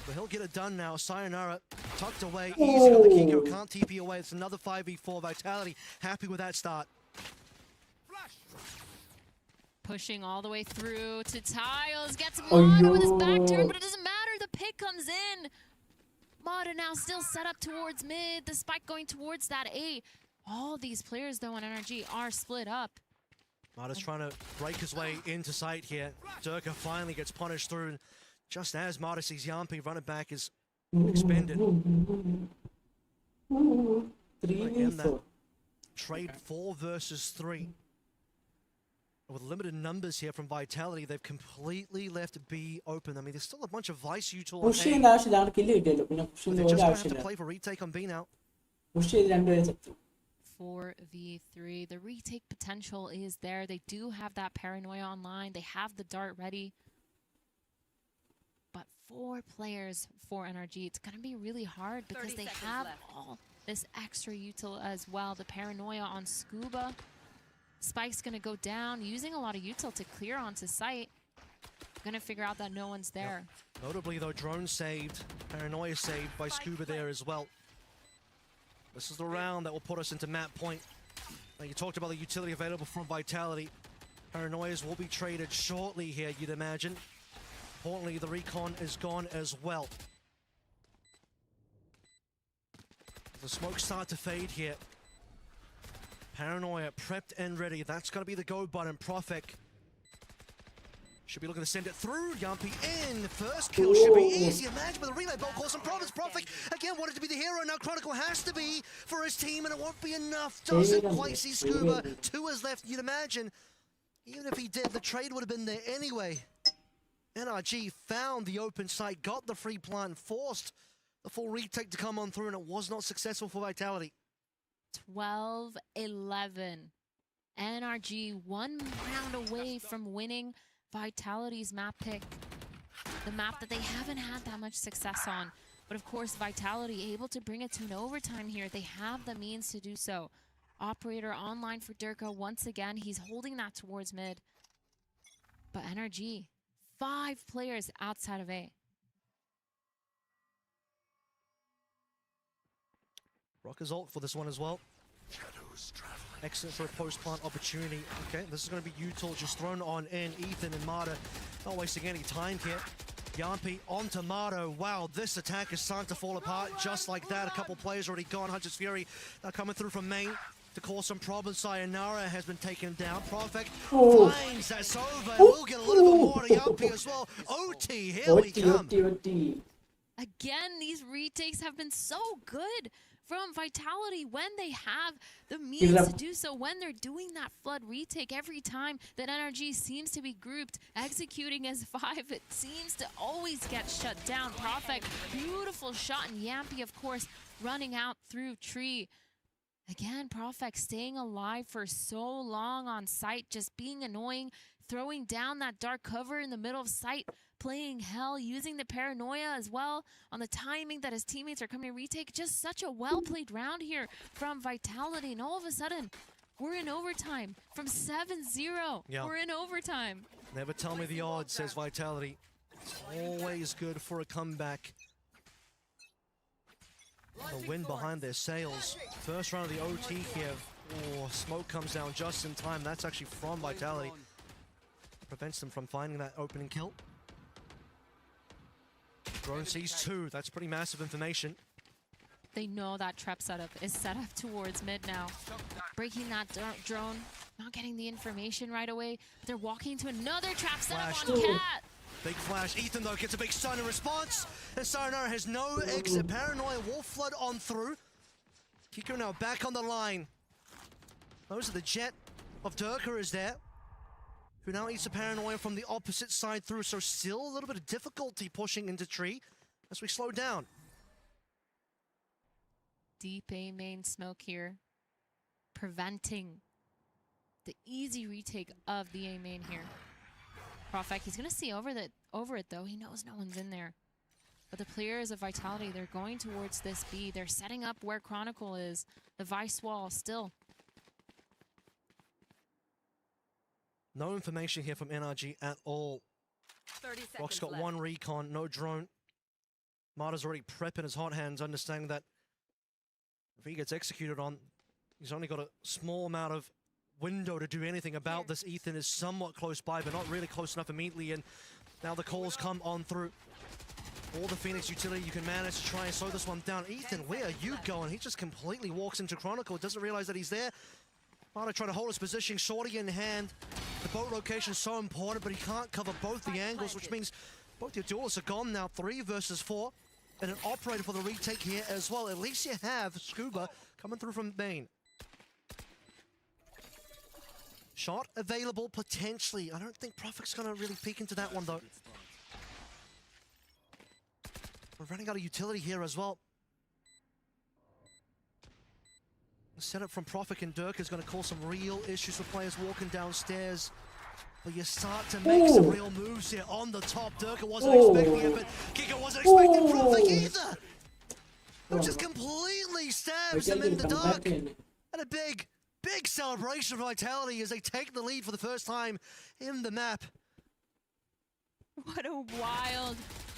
But he'll get it done now. Sayonara tucked away. Easy on the Kiko. Can't TP away. It's another 5v4. Vitality happy with that start. Pushing all the way through to Tiles. Gets Mada with his back turn, but it doesn't matter. The pick comes in. Mada now still set up towards mid. The spike going towards that A. All these players, though, in NRG are split up. Mada's trying to break his way into sight here. Durka finally gets punished through. And just as Mada sees Yampi, running back is expended. Again, that trade 4 versus 3. With limited numbers here from Vitality, they've completely left B open. I mean, there's still a bunch of Vice util on A. They just have to play for retake on B now. 4v3. The retake potential is there. They do have that paranoia online. They have the dart ready. But 4 players for NRG, it's going to be really hard because they have all this extra util as well. The paranoia on Scuba. Spike's going to go down, using a lot of util to clear onto site. Going to figure out that no one's there. Yep. Notably, though, drone saved. Paranoia saved by Scuba there as well. This is the round that will put us into map point. Now, you talked about the utility available from Vitality. Paranoias will be traded shortly here, you'd imagine. Importantly, the recon is gone as well. The smokes start to fade here. Paranoia prepped and ready. That's going to be the go button. Profek should be looking to send it through. Yampi in. First kill should be easy. Imagine with a relay bolt calls some province. Profek again wanted to be the hero. Now Chronicle has to be for his team, and it won't be enough. Doesn't quite see Scuba. 2 is left. You'd imagine, even if he did, the trade would have been there anyway. NRG found the open site, got the free plant, forced the full retake to come on through, and it was not successful for Vitality. 12-11. NRG 1 round away from winning Vitality's map pick. The map that they haven't had that much success on. But of course, Vitality able to bring it to an overtime here. They have the means to do so. Operator online for Durka once again. He's holding that towards mid. But NRG, 5 players outside of A. Rocker's ult for this one as well. Excellent for a post-plant opportunity. Okay, this is going to be Util just thrown on in. Ethan and Marta not wasting any time here. Yampi onto Marta. Wow, this attack is starting to fall apart just like that. A couple players already gone. Hunter's Fury now coming through from main to cause some problems. Sayonara has been taken down. Profek finds that's over. We'll get a little bit more to Yampi as well. OT, here we come. Again, these retakes have been so good from Vitality when they have the means to do so, when they're doing that flood retake every time that NRG seems to be grouped, executing as 5, it seems to always get shut down. Profek, beautiful shot, and Yampi, of course, running out through tree. Again, Profek staying alive for so long on site, just being annoying, throwing down that dark cover in the middle of site, playing hell, using the paranoia as well on the timing that his teammates are coming to retake. Just such a well-played round here from Vitality, and all of a sudden, we're in overtime. From 7-0, we're in overtime. Never tell me the odds, says Vitality. It's always good for a comeback. A win behind their sails. First round of the OT here. Oh, smoke comes down just in time. That's actually from Vitality. Prevents them from finding that opening kill. Drone sees 2. That's pretty massive information. They know that trap setup is set up towards mid now. Breaking that drone, not getting the information right away, but they're walking to another trap setup on Cat. Big flash. Ethan, though, gets a big stun in response. And Sayonara has no exit. Paranoia will flood on through. Kiko now back on the line. Those are the jet of Durka is there, who now eats the Paranoia from the opposite side through. So still a little bit of difficulty pushing into tree as we slow down. Deep A main smoke here, preventing the easy retake of the A main here. Profek, he's gonna see over it though. He knows no one's in there. But the players of Vitality, they're going towards this B. They're setting up where Chronicle is. The Vice wall still. No information here from NRG at all. 30 seconds Rock's got left. 1 recon, no drone. Marta's already prepping his hot hands, understanding that if he gets executed on, he's only got a small amount of window to do anything about this. Ethan is somewhat close by, but not really close enough immediately, and now the calls come on through. All the Phoenix utility you can manage to try and slow this one down. Ethan, where are you going? He just completely walks into Chronicle, doesn't realize that he's there. Marta trying to hold his position, shorty in hand. The boat location is so important, but he can't cover both the angles, which means both your duelists are gone now. 3 versus 4. And an operator for the retake here as well. At least you have Scuba coming through from main. Shot available potentially. I don't think Profek's going to really peek into that one though. We're running out of utility here as well. The setup from Profek and Durka is going to cause some real issues for players walking downstairs. But you start to make some real moves here on the top. Durka wasn't expecting it, but Kiko wasn't expecting Profek either. Who just completely stabs him in the dark. And a big celebration for Vitality as they take the lead for the first time in the map. What a wild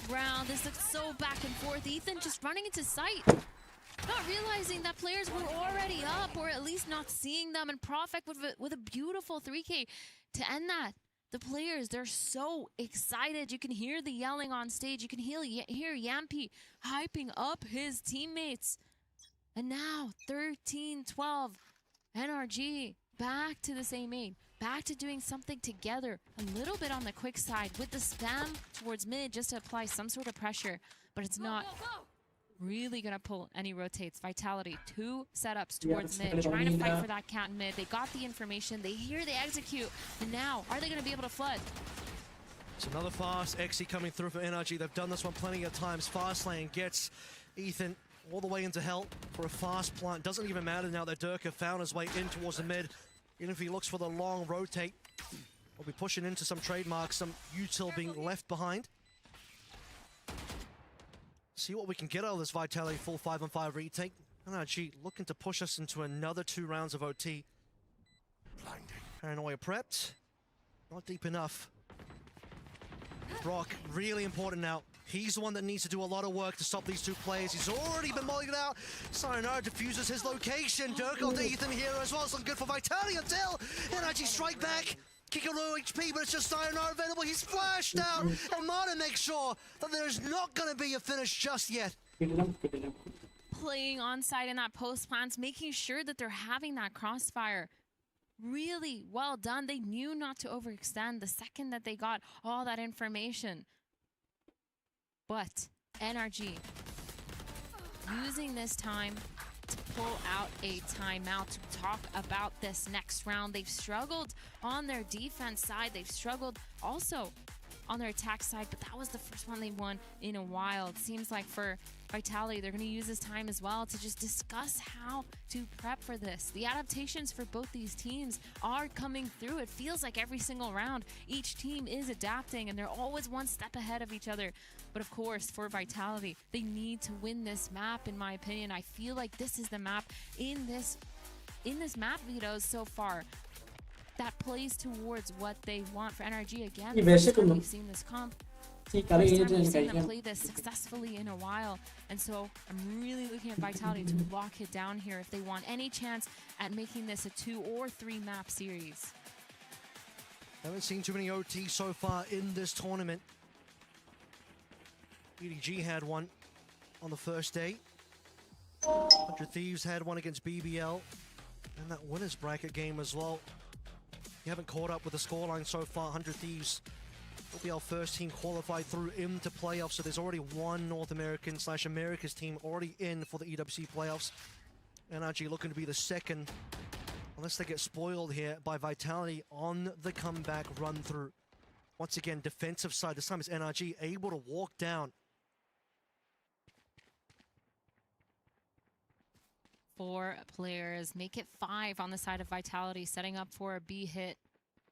round. This looks so back and forth. Ethan just running into sight, not realizing that players were already up, or at least not seeing them, and Profek with a beautiful 3K to end that. The players, they're so excited. You can hear the yelling on stage. You can hear Yampi hyping up his teammates. And now 13-12. NRG back to the same aim, back to doing something together, a little bit on the quick side with the spam towards mid just to apply some sort of pressure, but it's not really going to pull any rotates. Vitality, 2 setups towards mid, trying to fight for that cat in mid. They got the information, they hear, they execute, and now, are they going to be able to flood? It's another fast Exy coming through for NRG. They've done this one plenty of times. Fast lane gets Ethan all the way into hell for a fast plant. Doesn't even matter now that Durka found his way in towards the mid. Even if he looks for the long rotate, we'll be pushing into some trademarks, some util being left behind. See what we can get out of this Vitality full 5-on-5 retake. NRG looking to push us into another 2 rounds of OT. Blinding. Paranoia prepped. Not deep enough. Brock, really important now. He's the one that needs to do a lot of work to stop these 2 players. He's already been mulliganed out. Sayonara diffuses his location. Dirk onto Ethan here as well. It's looking good for Vitality until NRG strike back. Kick a low HP, but it's just Sayonara available. He's flashed out. And Martin makes sure that there's not going to be a finish just yet. Playing on side in that post plants, making sure that they're having that crossfire. Really well done. They knew not to overextend the second that they got all that information. But NRG using this time to pull out a timeout to talk about this next round. They've struggled on their defense side. They've struggled also on their attack side, but that was the first one they won in a while. It seems like for Vitality, they're going to use this time as well to just discuss how to prep for this. The adaptations for both these teams are coming through. It feels like every single round, each team is adapting and they're always one step ahead of each other. But of course, for Vitality, they need to win this map, in my opinion. I feel like this is the map in this map videos so far that plays towards what they want for NRG again. The first time we've seen this comp. First time we've seen them play this successfully in a while, and so I'm really looking at Vitality to lock it down here if they want any chance at making this a 2 or 3 map series. Haven't seen too many OT so far in this tournament. EDG had one on the first day. 100 Thieves had one against BBL, and that winners bracket game as well. You haven't caught up with the scoreline so far. 100 Thieves will be our first team qualified through into playoffs, so there's already one North American / America's team already in for the EWC playoffs. NRG looking to be the second, unless they get spoiled here by Vitality on the comeback run through. Once again, defensive side, this time it's NRG able to walk down. 4 players, make it 5 on the side of Vitality, setting up for a B hit.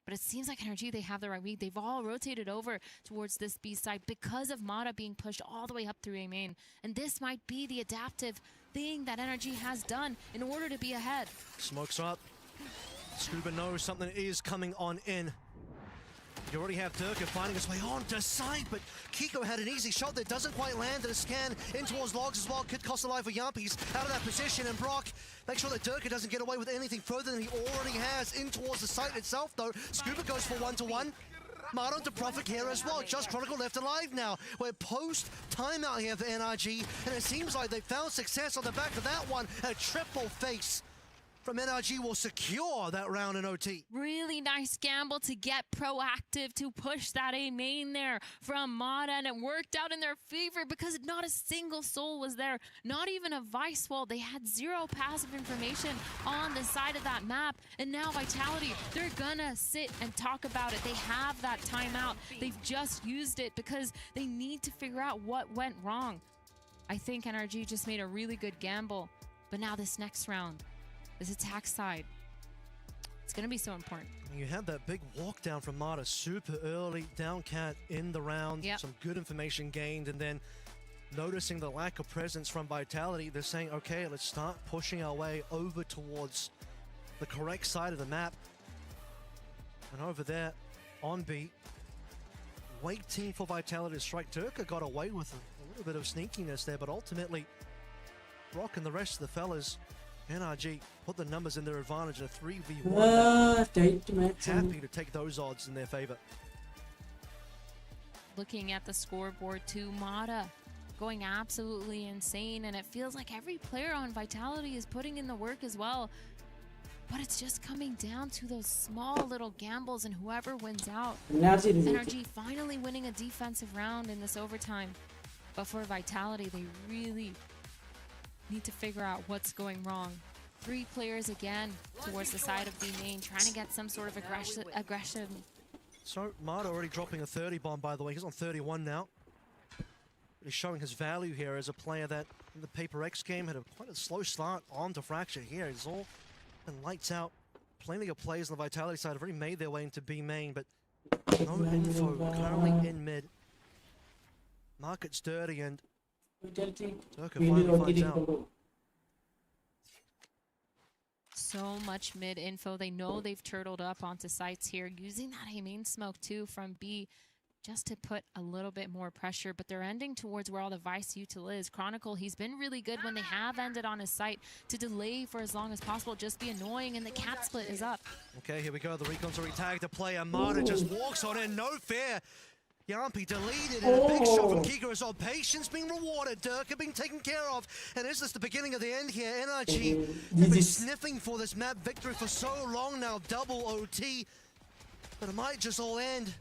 But it seems like NRG, they have the right read. They've all rotated over towards this B side because of Mata being pushed all the way up through A main. And this might be the adaptive thing that NRG has done in order to be ahead. Smokes up. Scuba knows something is coming on in. You already have Durka finding his way onto side, but Kiko had an easy shot that doesn't quite land, and a scan in towards Logs as well. Could cost a life for Yampies out of that position, and Brock makes sure that Durka doesn't get away with anything further than he already has in towards the site itself, though. Scuba goes for 1-to-1. Mardon to profit here as well. Just Chronicle left alive now. We're post timeout here for NRG, and it seems like they found success on the back of that one. A triple face from NRG will secure that round in OT. Really nice gamble to get proactive to push that A main there from Mata, and it worked out in their favor because not a single soul was there, not even a Vice wall. They had 0 passive information on the side of that map, and now Vitality, they're gonna sit and talk about it. They have that timeout. They've just used it because they need to figure out what went wrong. I think NRG just made a really good gamble, but now this next round, this attack side, it's going to be so important. You had that big walk down from Mata super early, down cat in the round, some good information gained, and then noticing the lack of presence from Vitality, they're saying, okay, let's start pushing our way over towards the correct side of the map. And over there, on B, waiting for Vitality to strike. Durka got away with a little bit of sneakiness there, but ultimately, Brock and the rest of the fellas, NRG put the numbers in their advantage in a 3v1. Happy to take those odds in their favor. Looking at the scoreboard too, Mata going absolutely insane, and it feels like every player on Vitality is putting in the work as well. But it's just coming down to those small little gambles and whoever wins out. NRG NRG finally winning a defensive round in this overtime. But for Vitality, they really need to figure out what's going wrong. 3 players again towards the side of B main, trying to get some sort of aggression. So, Marta already dropping a 30 bomb, by the way. He's on 31 now. He's showing his value here as a player that in the Paper X game had quite a slow start on to Fracture here. He's all been lights out. Plenty of players on the Vitality side have already made their way into B main, but no info currently in mid. Market's dirty and Durka finally finds out. So much mid info. They know they've turtled up onto sites here, using that A main smoke too from B just to put a little bit more pressure, but they're ending towards where all the Vice util is. Chronicle, he's been really good when they have ended on his site to delay for as long as possible, just be annoying, and the cat split is up. Okay, here we go. The Recon's already tagged a player. Marta just walks on in, no fear. Yampi deleted, and a big shot from Kiko as well. Patience being rewarded, Durka being taken care of. And is this the beginning of the end here? NRG have been sniffing for this map victory for so long now. Double OT. But it might just all end.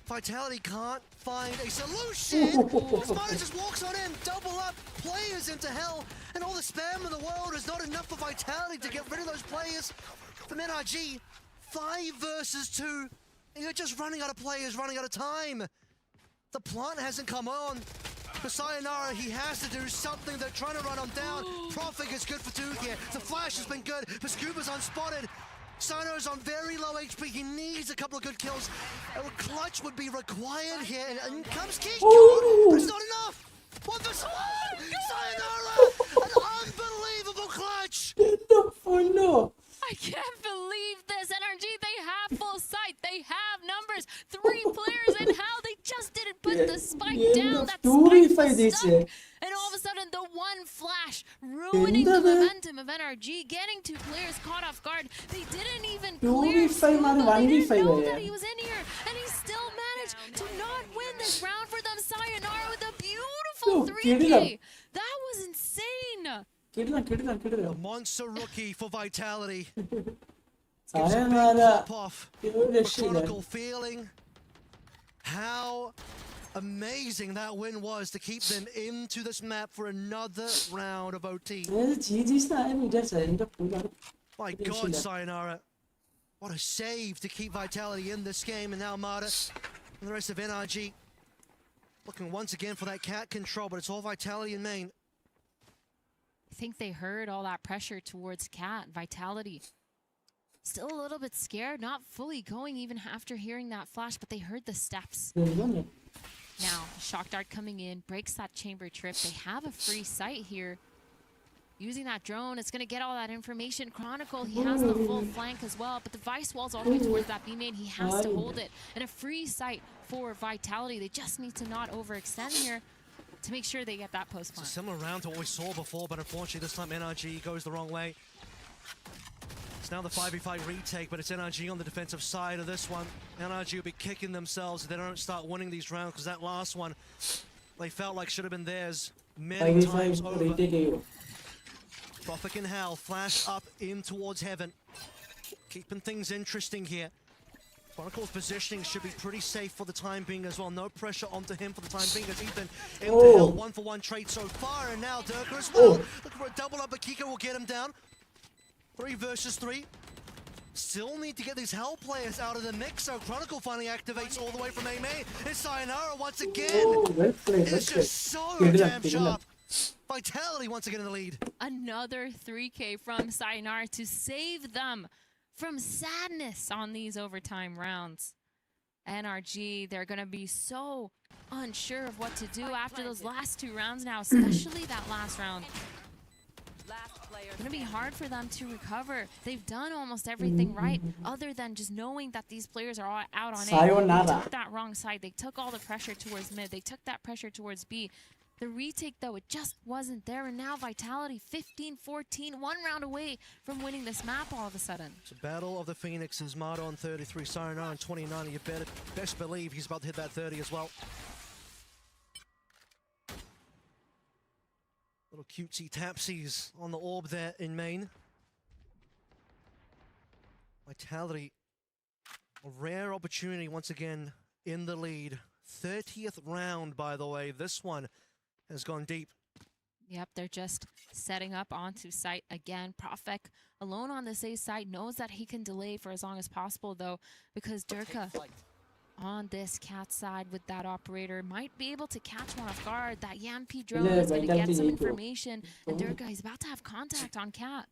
Vitality can't find a solution. Smarta just walks on in, double up, players into hell. And all the spam in the world is not enough for Vitality to get rid of those players. From NRG, 5 versus 2. And you're just running out of players, running out of time. The plant hasn't come on. For Sayonara, he has to do something. They're trying to run him down. Profig is good for 2 here. The flash has been good, but Scuba's unspotted. Sayonara's on very low HP. He needs a couple of good kills. A clutch would be required here. And in comes Kiko, but it's not enough. 1 versus 1! Sayonara! An unbelievable clutch! No. I can't believe this. NRG, they have full sight. They have numbers. 3 players in hell. They just didn't put the spike down. That spike was stuck. And all of a sudden, the one flash ruining the momentum of NRG, getting 2 players caught off guard. They didn't even clear Scuba. They didn't know that he was in here. And he still managed to not win this round for them. Sayonara with a beautiful 3K. That was insane. A monster rookie for Vitality. Sayonara. Off. The Chronicle feeling how amazing that win was to keep them into this map for another round of OT. My God, Sayonara. What a save to keep Vitality in this game. And now Marta and the rest of NRG looking once again for that cat control, but it's all Vitality in main. I think they heard all that pressure towards Cat. Vitality still a little bit scared, not fully going even after hearing that flash, but they heard the steps. Now, Shock Dart coming in, breaks that chamber trip. They have a free sight here. Using that drone, it's going to get all that information. Chronicle, he has the full flank as well, but the Vice wall's all the way towards that B main. He has to hold it. And a free sight for Vitality. They just need to not overextend here to make sure they get that post plant. It's a similar round to what we saw before, but unfortunately this time NRG goes the wrong way. It's now the 5v5 retake, but it's NRG on the defensive side of this one. NRG will be kicking themselves if they don't start winning these rounds, because that last one they felt like should have been theirs many times over. Prophet in hell, flash up in towards heaven. Keeping things interesting here. Chronicle's positioning should be pretty safe for the time being as well. No pressure onto him for the time being as he's been into hell. 1-for-1 trade so far, and now Durka as well. Looking for a double up, but Kiko will get him down. 3 versus 3. Still need to get these hell players out of the mix, so Chronicle finally activates all the way from A-main. It's Sayonara once again. It's just so damn sharp. Vitality once again in the lead. Another 3K from Sayonara to save them from sadness on these overtime rounds. NRG, they're going to be so unsure of what to do after those last 2 rounds now, especially that last round. It's going to be hard for them to recover. They've done almost everything right, other than just knowing that these players are all out on A. They took that wrong side. They took all the pressure towards mid. They took that pressure towards B. The retake, though, it just wasn't there. And now Vitality, 15-14, 1 round away from winning this map all of a sudden. It's a battle of the Phoenixes. Marta on 33, Sayonara on 29. You best believe he's about to hit that 30 as well. Little cutesy tapsies on the orb there in main. Vitality, a rare opportunity once again in the lead. 30th round, by the way. This one has gone deep. Yep, they're just setting up onto site again. Profek, alone on this A site, knows that he can delay for as long as possible, though, because Durka on this cat side with that operator might be able to catch one off guard. That Yampi drone is going to get some information, and Durka is about to have contact on cat.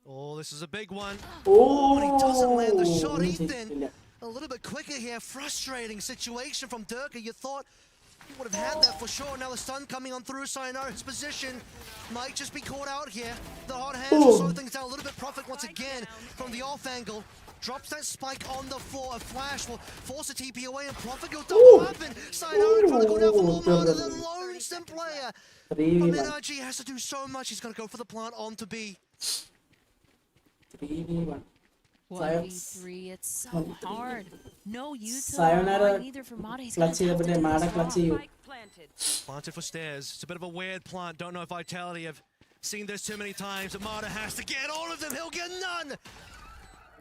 Oh, this is a big one. Oh, and he doesn't land the shot, Ethan. A little bit quicker here. Frustrating situation from Durka. You thought he would have had that for sure. Now the stun coming on through, so I know his position might just be caught out here. The hot hands will slow things down a little bit. Profit once again from the off angle. Drops that spike on the floor. A flash will force a TP away, and Profit goes double up. And Sayonara trying to go down for Lumada, the lonesome player. From NRG has to do so much. He's going to go for the plant on to B. 3v1. 1v3, it's so hard. No Sayonara either for Mada. He's clutch ചെയ്തപ്പോൾ Mada clutch ചെയ്യും. Planted for stairs. It's a bit of a weird plant. Don't know if Vitality have seen this too many times. Amada has to get all of them. He'll get none.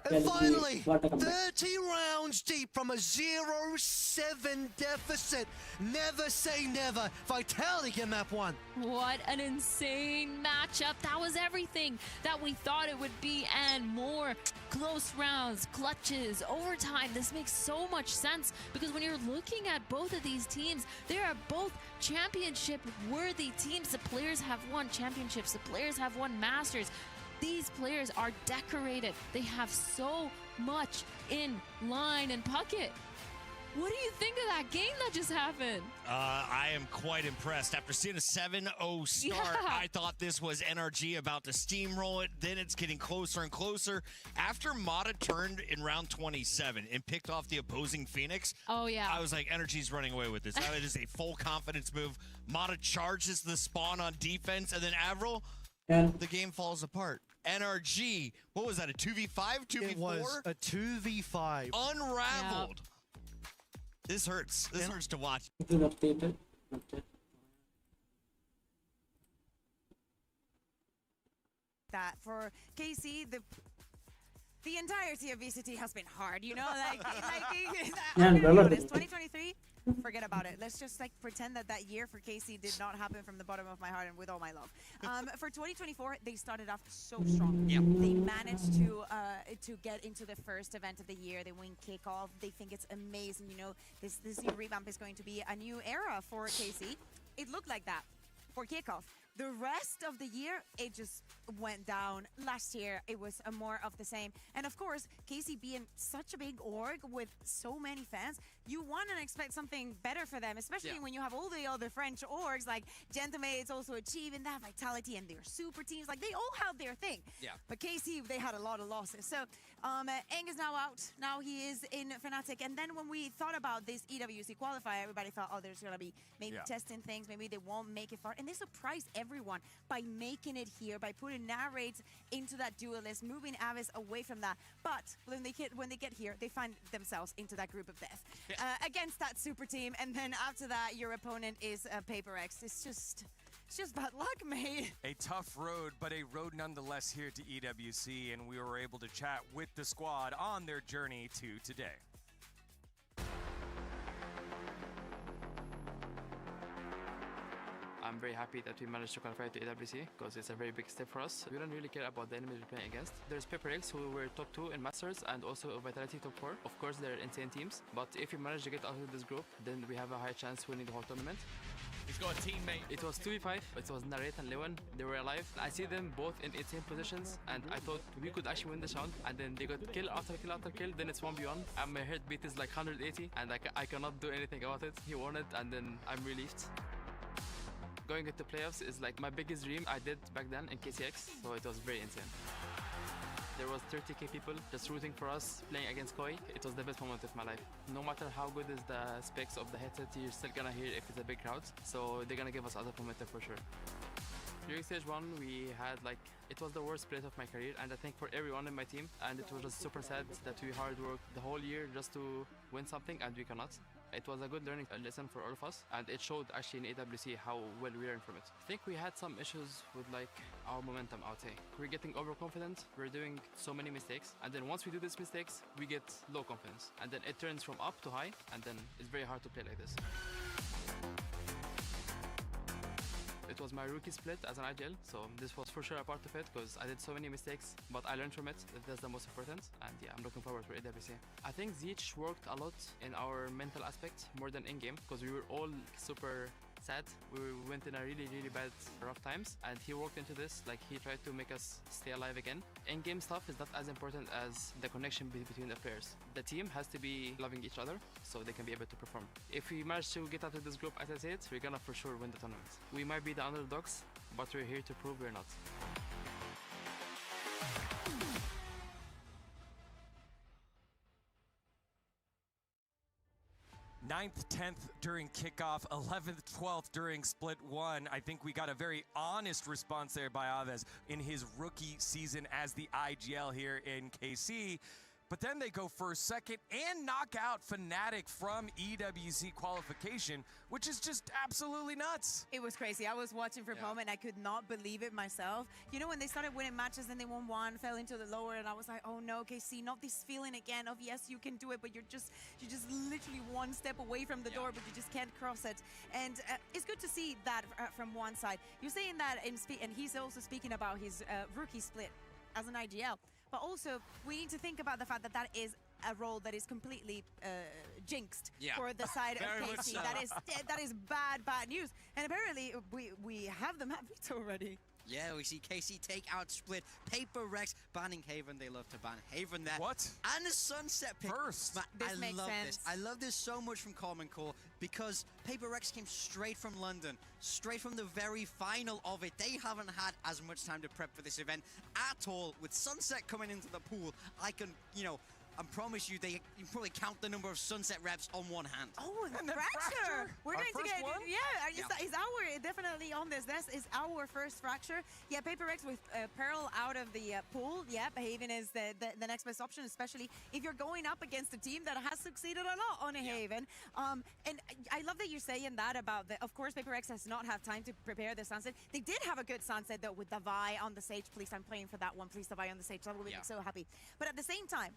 And finally, 30 rounds deep from a 0-7 deficit. Never say never. Vitality get map 1. What an insane matchup. That was everything that we thought it would be and more. Close rounds, clutches, overtime. This makes so much sense because when you're looking at both of these teams, they are both championship-worthy teams. The players have won championships. The players have won masters. These players are decorated. They have so much in line. And Puckett, what do you think of that game that just happened? I am quite impressed. After seeing a 7-0 start, I thought this was NRG about to steamroll it. Then it's getting closer and closer. After Mada turned in round 27 and picked off the opposing Phoenix, I was like, NRG's running away with this. That is a full confidence move. Mada charges the spawn on defense, and then Avril, the game falls apart. NRG, what was that, a 2v5, 2v4? It was a 2v5. Unraveled. This hurts. This hurts to watch. That for KC, the entirety of VCT has been hard, you know? I'm gonna be honest, 2023, forget about it. Let's just pretend that year for KC did not happen from the bottom of my heart and with all my love. For 2024, they started off so strong. Yep. They managed to get into the first event of the year. They win kickoff. They think it's amazing. You know, this new revamp is going to be a new era for KC. It looked like that for kickoff. The rest of the year, it just went down. Last year, it was more of the same. And of course, KC being such a big org with so many fans, you want and expect something better for them, especially when you have all the other French orgs, like Gentleman also achieving that vitality and their super teams. Like, they all have their thing. Yeah. But KC, they had a lot of losses. So, Eng is now out. Now he is in Fnatic. And then when we thought about this EWC qualifier, everybody thought, oh, there's going to be maybe testing things. Maybe they won't make it far. And they surprised everyone by making it here, by putting Narrates into that duelist, moving Avis away from that. But when they get here, they find themselves into that group of death against that super team. And then after that, your opponent is Paper X. It's just bad luck, mate. A tough road, but a road nonetheless here to EWC, and we were able to chat with the squad on their journey to today. I'm very happy that we managed to qualify to EWC because it's a very big step for us. We don't really care about the enemies we're playing against. There's Paper X, who were top 2 in Masters, and also Vitality top 4. Of course, they're insane teams, but if we manage to get out of this group, then we have a high chance winning the whole tournament. He's got a teammate. It was 2v5. It was Narrate and Lewan. They were alive. I see them both in insane positions, and I thought we could actually win this round. And then they got kill after kill after kill. Then it's 1v1. And my heartbeat is like 180, and I cannot do anything about it. He won it, and then I'm relieved. Going into playoffs is like my biggest dream I did back then in KCX, so it was very insane. There was 30k people just rooting for us, playing against Koi. It was the best moment of my life. No matter how good is the specs of the headset, you're still gonna hear if it's a big crowd. So they're gonna give us other momentum for sure. During stage 1, we had it was the worst split of my career, and I think for everyone in my team. And it was just super sad that we hard worked the whole year just to win something and we cannot. It was a good learning lesson for all of us, and it showed actually in EWC how well we learned from it. I think we had some issues with like our momentum, I would say. We're getting overconfident, we're doing so many mistakes, and then once we do these mistakes, we get low confidence, and then it turns from up to high, and then it's very hard to play like this. It was my rookie split as an IGL, so this was for sure a part of it because I did so many mistakes, but I learned from it. That's the most important, and yeah, I'm looking forward for EWC. I think Zeech worked a lot in our mental aspect more than in-game because we were all super sad. We went in a really bad rough times, and he worked into this. Like, he tried to make us stay alive again. In-game stuff is not as important as the connection between the players. The team has to be loving each other so they can be able to perform. If we manage to get out of this group, as I said, we're gonna for sure win the tournament. We might be the underdogs, but we're here to prove we're not. 9th, 10th during kickoff, 11th, 12th during split one. I think we got a very honest response there by Aves in his rookie season as the IGL here in KC. But then they go first, second, and knock out Fnatic from EWC qualification, which is just absolutely nuts. It was crazy. I was watching from home and I could not believe it myself. You know, when they started winning matches and they won one, fell into the lower, and I was like, oh no, KC, not this feeling again of yes, you can do it, but you're just literally one step away from the door, but you just can't cross it. And it's good to see that from one side. You're saying that, and he's also speaking about his rookie split as an IGL. But also, we need to think about the fact that that is a role that is completely jinxed for the side of KC. So. That is bad news. And apparently, we have the map veto already. Yeah, we see KC take out Split. Paper Rex banning Haven. They love to ban Haven there. What? And a Sunset pick. First. This makes sense. I love this so much from Common Core because Paper Rex came straight from London, straight from the very final of it. They haven't had as much time to prep for this event at all. With Sunset coming into the pool, I can, I promise you, you can probably count the number of Sunset reps on one hand. Oh, and Fracture! We're going to get, is our definitely on this. This is our first Fracture. Yeah, Paper Rex with Pearl out of the pool. Yeah, Haven is the next best option, especially if you're going up against a team that has succeeded a lot on a Haven. And I love that you're saying that about of course, Paper Rex has not had time to prepare the Sunset. They did have a good Sunset though with the Vi on the Sage. Please, I'm playing for that one. Please, the Vi on the Sage. That will make me so happy. But at the same time,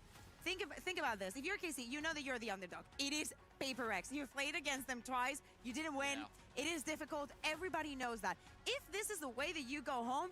think about this. If you're KC, you know that you're the underdog. It is Paper Rex. You've played against them twice. You didn't win. It is difficult. Everybody knows that. If this is the way that you go home,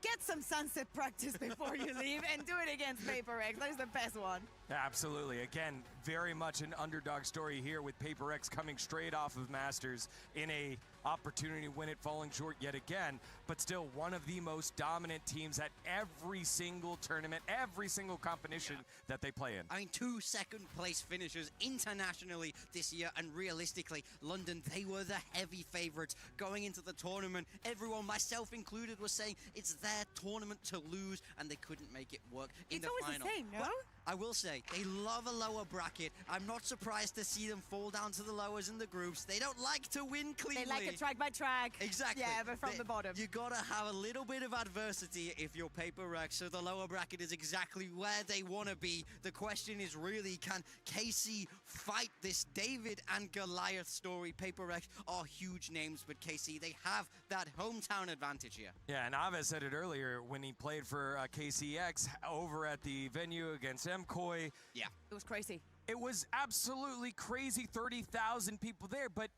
get some Sunset practice before you leave and do it against Paper Rex. That's the best one. Absolutely. Again, very much an underdog story here with Paper Rex coming straight off of Masters in a opportunity to win it, falling short yet again, but still one of the most dominant teams at every single tournament, every single competition that they play in. I mean, 2 second place finishers internationally this year, and realistically, London, they were the heavy favorites going into the tournament. Everyone, myself included, was saying it's their tournament to lose, and they couldn't make it work in the final. It's always the same, no? Well, I will say, they love a lower bracket. I'm not surprised to see them fall down to the lowers in the groups. They don't like to win cleanly. They like it track by track. Exactly. Yeah, but from the bottom. You gotta have a little bit of adversity if you're Paper Rex, so the lower bracket is exactly where they want to be. The question is really, can KC fight this David and Goliath story? Paper Rex are huge names, but KC, they have that hometown advantage here. Yeah, and Aves said it earlier when he played for KCX over at the venue against MCOY. Yeah. It was crazy. It was absolutely crazy, 30,000 people there, but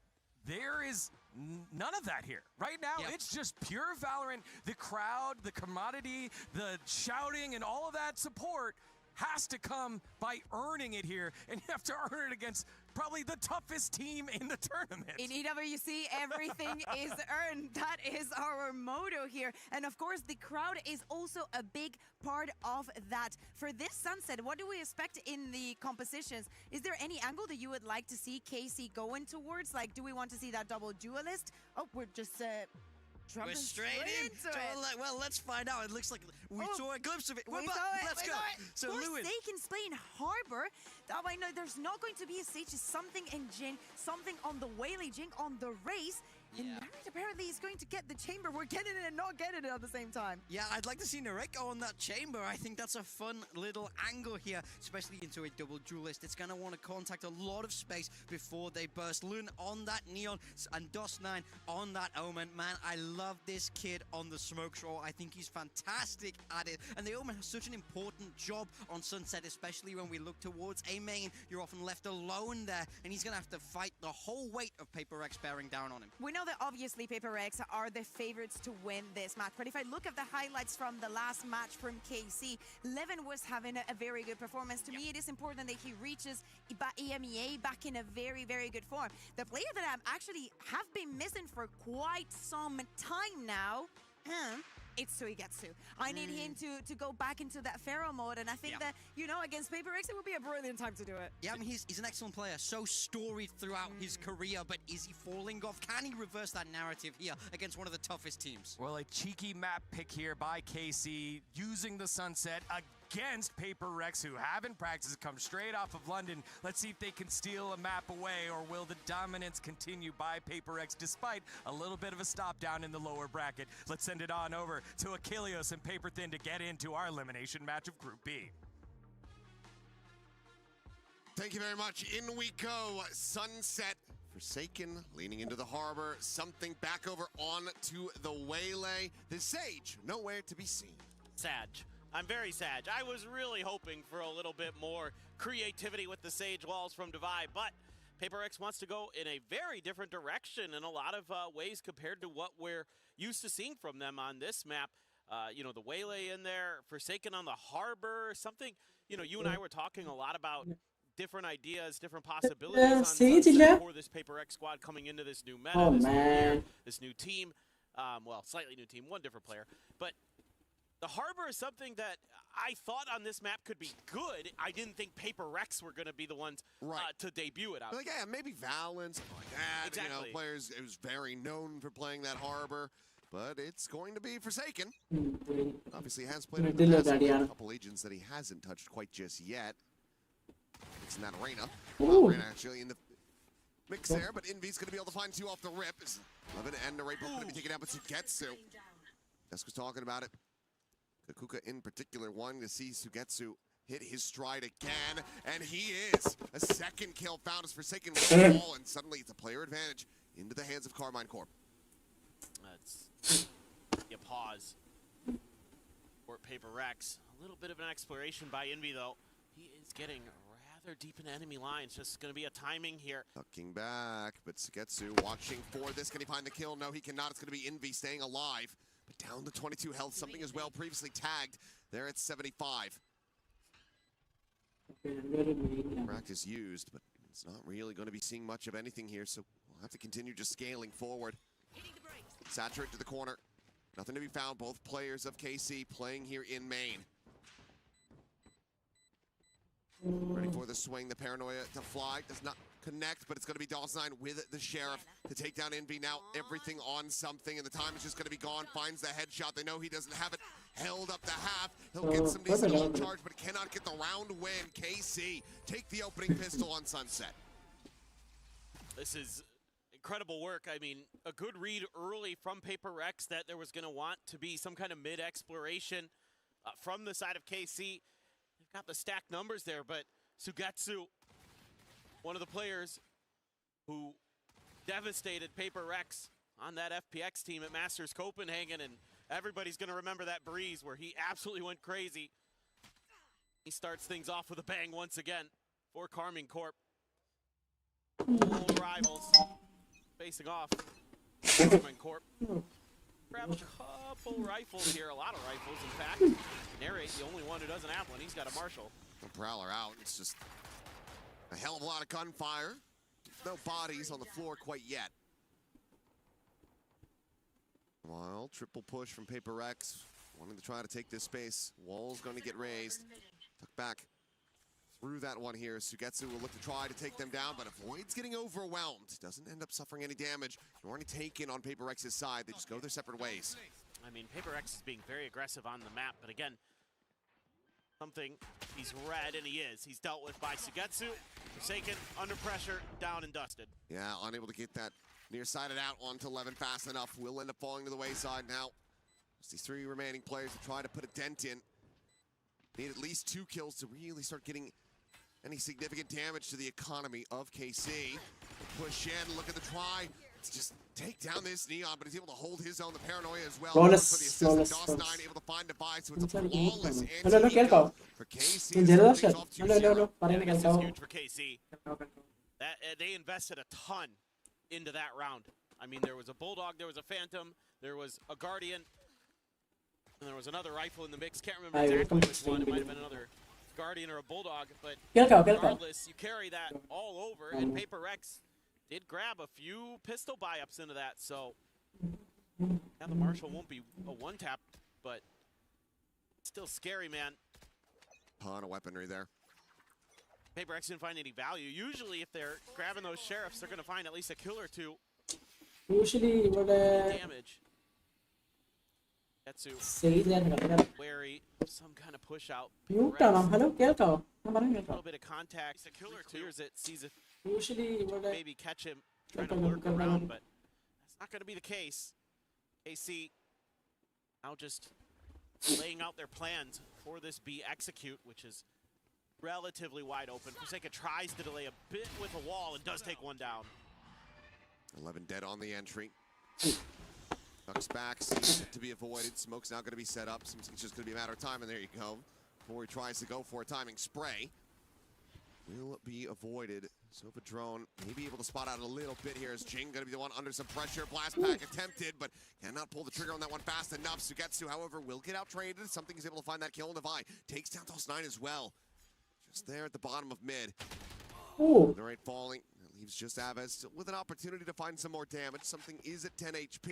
there is none of that here. Right now, it's just pure Valorant. The crowd, the commodity, the shouting, and all of that support has to come by earning it here, and you have to earn it against probably the toughest team in the tournament. In EWC, everything is earned. That is our motto here. And of course, the crowd is also a big part of that. For this Sunset, what do we expect in the compositions? Is there any angle that you would like to see KC going towards? Like, do we want to see that double duelist? Oh, we're just... We're straight into it. Well, let's find out. It looks like we saw a glimpse of it. We're back. Let's go. So, Lewin. They can play in Harbor. That way, no, there's not going to be a Sage. Something in Jin, something on the Whaley Jing, on the race. And Narek apparently is going to get the chamber. We're getting it and not getting it at the same time. Yeah, I'd like to see Narek go on that chamber. I think that's a fun little angle here, especially into a double duelist. It's going to want to contact a lot of space before they burst. Lun on that Neon and Dust9 on that Omen. Man, I love this kid on the smoke show. I think he's fantastic at it. And the Omen has such an important job on Sunset, especially when we look towards a main. You're often left alone there, and he's going to have to fight the whole weight of Paper Rex bearing down on him. We know that obviously Paper Rex are the favorites to win this match, but if I look at the highlights from the last match from KC, Levin was having a very good performance. To me, it is important that he reaches EMEA back in a very, very good form. The player that I actually have been missing for quite some time now, it's Suigetsu. I need him to go back into that Pharaoh mode, and I think that, you know, against Paper Rex, it would be a brilliant time to do it. Yeah, I mean, he's an excellent player, so storied throughout his career, but is he falling off? Can he reverse that narrative here against one of the toughest teams? Well, a cheeky map pick here by KC, using the Sunset against Paper Rex, who haven't practiced, come straight off of London. Let's see if they can steal a map away, or will the dominance continue by Paper Rex despite a little bit of a stop down in the lower bracket? Let's send it on over to Achilleos and Paper Thin to get into our elimination match of Group B. Thank you very much. In we go. Sunset, Forsaken, leaning into the harbor. Something back over on to the Waylay. The Sage, nowhere to be seen. Sag. I'm very sad. I was really hoping for a little bit more creativity with the Sage Walls from Divide, but Paper Rex wants to go in a very different direction in a lot of ways compared to what we're used to seeing from them on this map. You know, the Waylay in there, Forsaken on the harbor, something, you know, you and I were talking a lot about different ideas, different possibilities on Sunset for this Paper Rex squad coming into this new meta, this new team. Well, slightly new team, one different player, but the harbor is something that I thought on this map could be good. I didn't think Paper Rex were going to be the ones to debut it out. Like, yeah, maybe Valorant, something like that. Exactly. You know, players, it was very known for playing that harbor, but it's going to be Forsaken. Obviously, has played it in the past, a couple agents that he hasn't touched quite just yet. It's in that arena. Arena actually in the mix there, but Envy's going to be able to find two off the rip. Levin and Narek both going to be taken out, but Sugetsu. Desk was talking about it. Kakuka in particular wanting to see Sugetsu hit his stride again, and he is. A second kill found as Forsaken with the ball, and suddenly it's a player advantage into the hands of Carmine Corp. That's a pause for Paper Rex. A little bit of an exploration by Envy, though. He is getting rather deep in enemy lines. Just going to be a timing here. Tucking back, but Sugetsu watching for this. Can he find the kill? No, he cannot. It's going to be Envy staying alive. But down to 22 health, something as well previously tagged. There at 75. Practice used, but it's not really going to be seeing much of anything here, so we'll have to continue just scaling forward. Saturate to the corner. Nothing to be found. Both players of KC playing here in main. Ready for the swing. The paranoia to fly. Does not connect, but it's going to be Dawson with the Sheriff to take down Envy. Now everything on something, and the time is just going to be gone. Finds the headshot. They know he doesn't have it. Held up the half. He'll get some decent ult charge, but cannot get the round win. KC take the opening pistol on Sunset. This is incredible work. I mean, a good read early from Paper Rex that there was going to want to be some kind of mid-exploration from the side of KC. They've got the stacked numbers there, but Sugetsu, one of the players who devastated Paper Rex on that FPX team at Masters Copenhagen, and everybody's going to remember that breeze where he absolutely went crazy. He starts things off with a bang once again for Carmine Corp. Old rivals facing off. Carmine Corp. Grab a couple rifles here, a lot of rifles in fact. Narrate, the only one who doesn't have one, he's got a Marshall. The Prowler out, it's just a hell of a lot of gunfire. No bodies on the floor quite yet. Well, triple push from Paper Rex, wanting to try to take this space. Wall's going to get raised. Tuck back through that one here. Sugetsu will look to try to take them down, but avoids getting overwhelmed. Doesn't end up suffering any damage. You're already taken on Paper Rex's side. They just go their separate ways. I mean, Paper Rex is being very aggressive on the map, but again, something he's read, and he is. He's dealt with by Sugetsu. Forsaken, under pressure, down and dusted. Yeah, unable to get that Nearsighted out onto 11 fast enough. Will end up falling to the wayside now. It's these 3 remaining players to try to put a dent in. Need at least 2 kills to really start getting any significant damage to the economy of KC. Push in, look at the try. It's just take down this Neon, but he's able to hold his own. The paranoia as well. Flawless. DOS9 able to find Device, so it's a flawless Hello, കേൾക്കാവോ? for KC. ജലദോഷം. Hello. Hello. പറയുന്നത് This is കേൾക്കാവോ? huge for KC. They invested a ton into that round. I mean, there was a Bulldog, there was a Phantom, there was a Guardian, and there was another rifle in the mix. Can't remember exactly which one. It might have been another Guardian or a Bulldog, but regardless, you carry that all over, and Paper Rex did grab a few pistol buy-ups into that, so now the Marshall won't be a one-tap, but still scary, man. Ton of weaponry there. Paper Rex didn't find any value. Usually, if they're grabbing those sheriffs, they're going to find at least a kill or 2. Usually ഇവിടെ Damage. Etsu wary, some kind of push out. Mute ആണോ? Hello കേൾക്കാവോ? ഞാൻ പറയുന്നത് A കേൾക്കാവോ? little bit of contact. A killer clears it, sees if Usually ഇവിടെ maybe catch him trying to lurk around, but that's not going to be the case. AC now just laying out their plans for this B execute, which is relatively wide open. Forsaken tries to delay a bit with a wall and does take one down. 11 dead on the entry. Ducks back, seems to be avoided. Smoke's now going to be set up. Seems like it's just going to be a matter of time, and there you go. Before he tries to go for a timing spray. Will be avoided. So if a drone may be able to spot out a little bit here, is Jing going to be the one under some pressure? Blast pack attempted, but cannot pull the trigger on that one fast enough. Sugetsu, however, will get out-traded. Something is able to find that kill on Divide. Takes down DOS9 as well. Just there at the bottom of mid. Ooh. The right falling. That leaves just Aves still with an opportunity to find some more damage. Something is at 10 HP.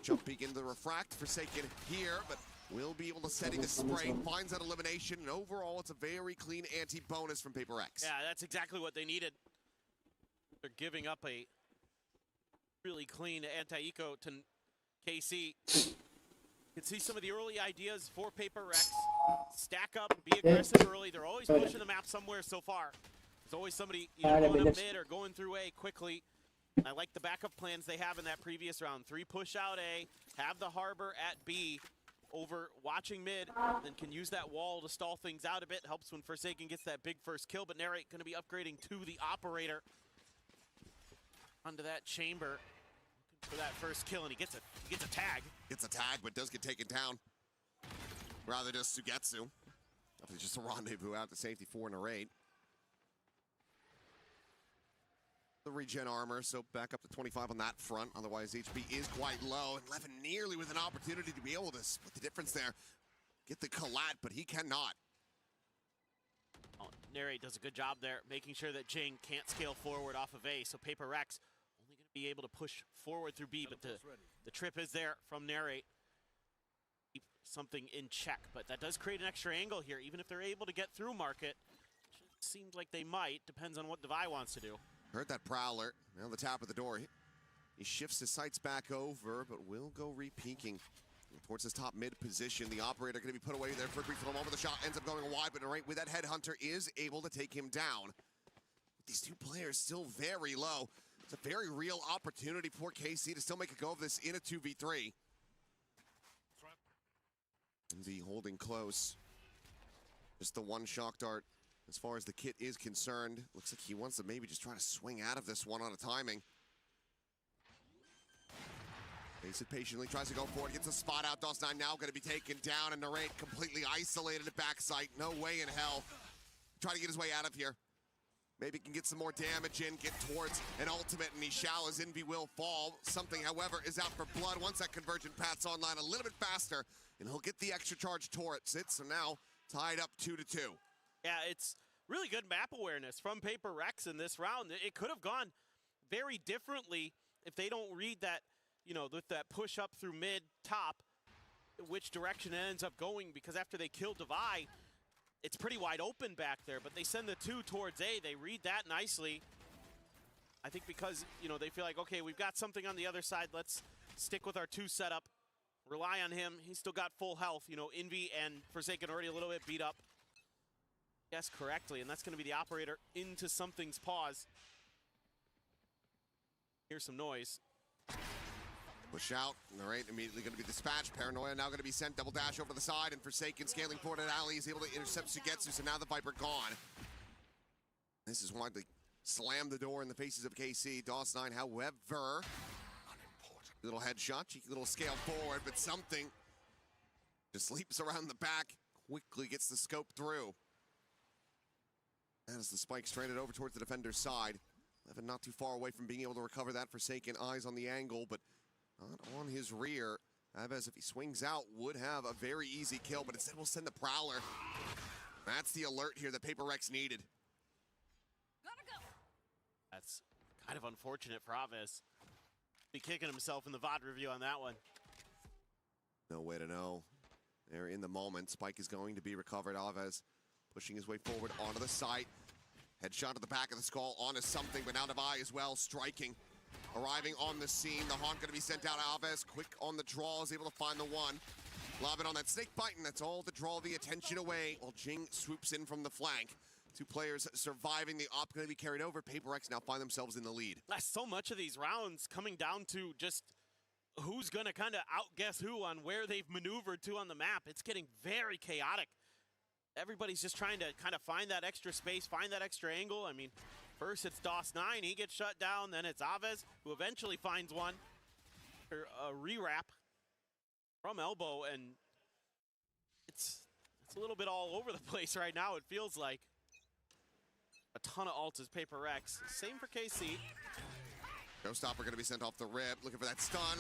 Jump peek into the refract. Forsaken here, but will be able to setting the spray. Finds that elimination, and overall, it's a very clean anti-bonus from Paper X. Yeah, that's exactly what they needed. They're giving up a really clean anti-eco to KC. You can see some of the early ideas for Paper Rex. Stack up, be aggressive early. They're always pushing the map somewhere so far. There's always somebody either going up mid or going through A quickly. I like the backup plans they have in that previous round. 3 push out A, have the harbor at B, over watching mid, then can use that wall to stall things out a bit. Helps when Forsaken gets that big first kill, but Narrate going to be upgrading to the operator. Onto that chamber for that first kill, and he gets a tag. Gets a tag, but does get taken down. Rather just Sugetsu. Definitely just a rendezvous out to safety 4 in a raid. The regen armor, so back up to 25 on that front. Otherwise, HP is quite low. And Levin nearly with an opportunity to be able to split the difference there. Get the collat, but he cannot. Oh, Narrate does a good job there, making sure that Jing can't scale forward off of A. So Paper Rex only going to be able to push forward through B, but the trip is there from Narrate. Keep something in check, but that does create an extra angle here, even if they're able to get through Market. Seems like they might, depends on what Devi wants to do. Heard that Prowler. Now the tap of the door. He shifts his sights back over, but will go re-peeking towards his top mid position. The operator going to be put away there for a brief moment. The shot ends up going wide, but right with that headhunter is able to take him down. These 2 players still very low. It's a very real opportunity for KC to still make a go of this in a 2v3. The holding close. Just the one shock dart. As far as the kit is concerned, looks like he wants to maybe just try to swing out of this one on a timing. Face it patiently, tries to go for it, gets a spot out. DOS9 now going to be taken down, and Narrate completely isolated at backside. No way in hell. Try to get his way out of here. Maybe can get some more damage in, get towards an ultimate, and he shall as Envy will fall. Something, however, is out for blood once that convergent path's online a little bit faster, and he'll get the extra charge turret. So now tied up 2-2. Yeah, it's really good map awareness from Paper Rex in this round. It could have gone very differently if they don't read that, you know, with that push up through mid top, which direction it ends up going, because after they kill Devi, it's pretty wide open back there, but they send the 2 towards A. They read that nicely. I think because, you know, they feel like, okay, we've got something on the other side. Let's stick with our 2 setup, rely on him. He's still got full health. You know, Envy and Forsaken already a little bit beat up. Guess correctly, and that's going to be the operator into something's paws. Here's some noise. Push out, all right, immediately going to be dispatched. Paranoia now going to be sent, double dash over the side, and Forsaken scaling forward at alley is able to intercept Sugetsu, so now the Viper gone. This is why they slam the door in the faces of KC. DOS9, however, little headshot, cheeky little scale forward, but something just leaps around the back, quickly gets the scope through. As the spike stranded over towards the defender's side. Levin not too far away from being able to recover that. Forsaken eyes on the angle, but not on his rear. Aves, if he swings out, would have a very easy kill, but instead will send the Prowler. That's the alert here that Paper Rex needed. That's kind of unfortunate for Aves. Be kicking himself in the VOD review on that one. No way to know. They're in the moment. Spike is going to be recovered. Aves pushing his way forward onto the site. Headshot to the back of the skull onto something, but now Devi as well, striking. Arriving on the scene, the Haunt going to be sent out. Aves, quick on the draw, is able to find the one. Lob it on that snake bite, and that's all to draw the attention away while Jing swoops in from the flank. Two players surviving, the op going to be carried over. Paper Rex now find themselves in the lead. So much of these rounds coming down to just who's going to kind of outguess who on where they've maneuvered to on the map. It's getting very chaotic. Everybody's just trying to kind of find that extra space, find that extra angle. I mean, first it's DOS9, he gets shut down, then it's Aves, who eventually finds one. A re-wrap from elbow, and it's a little bit all over the place right now, it feels like. A ton of ults as Paper Rex. Same for KC. Showstopper going to be sent off the rip, looking for that stun.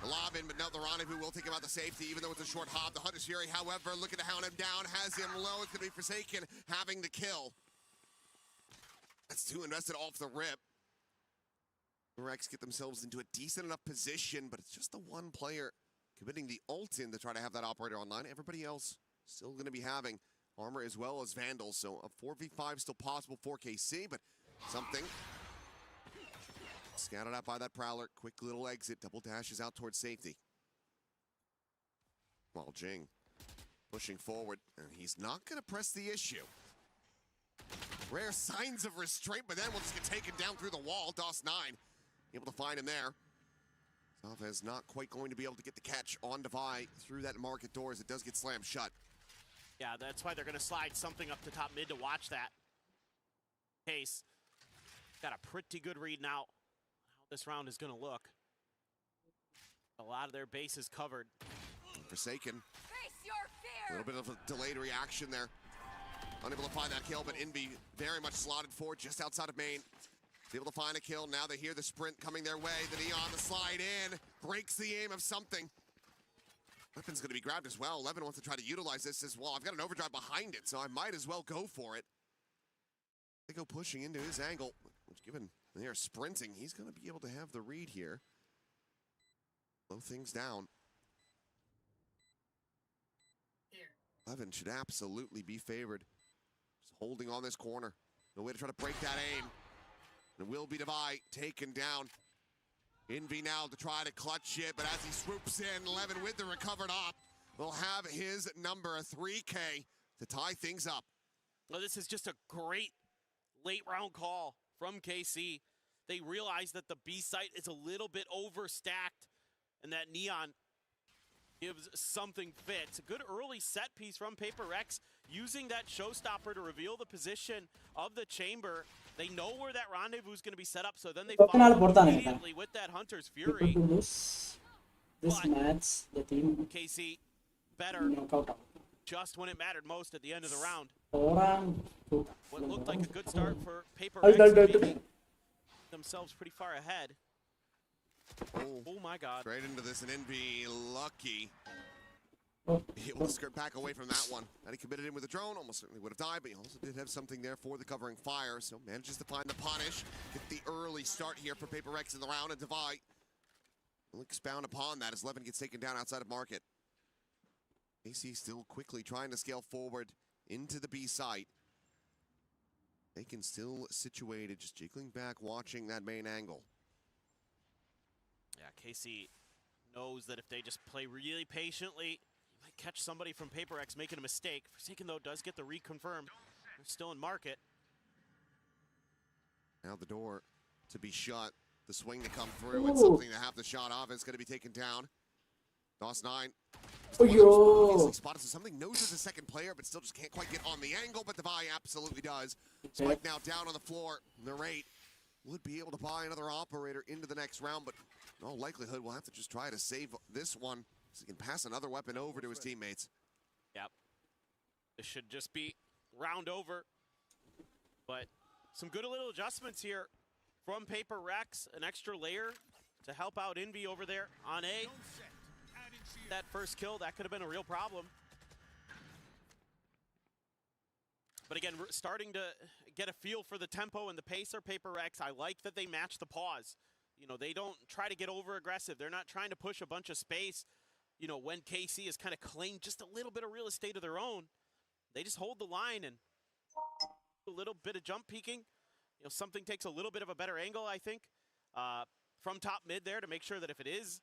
The lob in, but now the Rendezvous will take him out the safety, even though it's a short hop. The Hunter's Fury, however, looking to hound him down, has him low. It's going to be Forsaken having the kill. That's two invested off the rip. Rex get themselves into a decent enough position, but it's just the one player committing the ult in to try to have that operator online. Everybody else still going to be having armor as well as Vandals, so a 4v5 still possible for KC, but something scattered out by that Prowler. Quick little exit, double dashes out towards safety. While Jing pushing forward, and he's not going to press the issue. Rare signs of restraint, but then we'll just get taken down through the wall. DOS9 able to find him there. Salvez not quite going to be able to get the catch on Devi through that market door as it does get slammed shut. Yeah, that's why they're going to slide something up to top mid to watch that. Case got a pretty good read now how this round is going to look. A lot of their base is covered. Forsaken. A little bit of a delayed reaction there. Unable to find that kill, but Envy very much slotted forward just outside of main. Able to find a kill. Now they hear the sprint coming their way. The Neon, the slide in, breaks the aim of something. Weapon's going to be grabbed as well. Levin wants to try to utilize this as well. I've got an overdrive behind it, so I might as well go for it. They go pushing into his angle, which given they are sprinting, he's going to be able to have the read here. Slow things down. Levin should absolutely be favored. Just holding on this corner. No way to try to break that aim. And it will be Devi taken down. Envy now to try to clutch it, but as he swoops in, Levin with the recovered op will have his number, a 3K, to tie things up. Well, this is just a great late round call from KC. They realize that the B site is a little bit overstacked, and that Neon gives something fit. It's a good early set piece from Paper Rex, using that showstopper to reveal the position of the chamber. They know where that rendezvous is going to be set up, so then they follow immediately with that Hunter's Fury. This match, the team KC better just when it mattered most at the end of the round. What looked like a good start for Paper Rex, themselves pretty far ahead. Oh my God. Straight into this, and Envy lucky. Able to skirt back away from that one. And he committed in with a drone, almost certainly would have died, but he also did have something there for the covering fire, so manages to find the punish. Get the early start here for Paper Rex in the round, and Devi will expound upon that as Levin gets taken down outside of market. AC still quickly trying to scale forward into the B site. They can still situated, just jiggling back, watching that main angle. Yeah, KC knows that if they just play really patiently, you might catch somebody from Paper X making a mistake. Forsaken, though, does get the reconfirm. They're still in market. Now the door to be shut. the swing to come through and something to have the shot off is going to be taken down. DOS9. Yo. Spotted, so something knows there's a second player, but still just can't quite get on the angle, but Devi absolutely does. Spike now down on the floor. Narrate would be able to buy another operator into the next round, but in all likelihood, we'll have to just try to save this one so he can pass another weapon over to his teammates. Yep. This should just be round over. But some good little adjustments here from Paper Rex. An extra layer to help out Envy over there on A. That first kill, that could have been a real problem. But again, we're starting to get a feel for the tempo and the pace of Paper Rex. I like that they match the pause. You know, they don't try to get over aggressive. They're not trying to push a bunch of space. You know, when KC has kind of claimed just a little bit of real estate of their own, they just hold the line and a little bit of jump peeking. You know, something takes a little bit of a better angle, I think, from top mid there to make sure that if it is,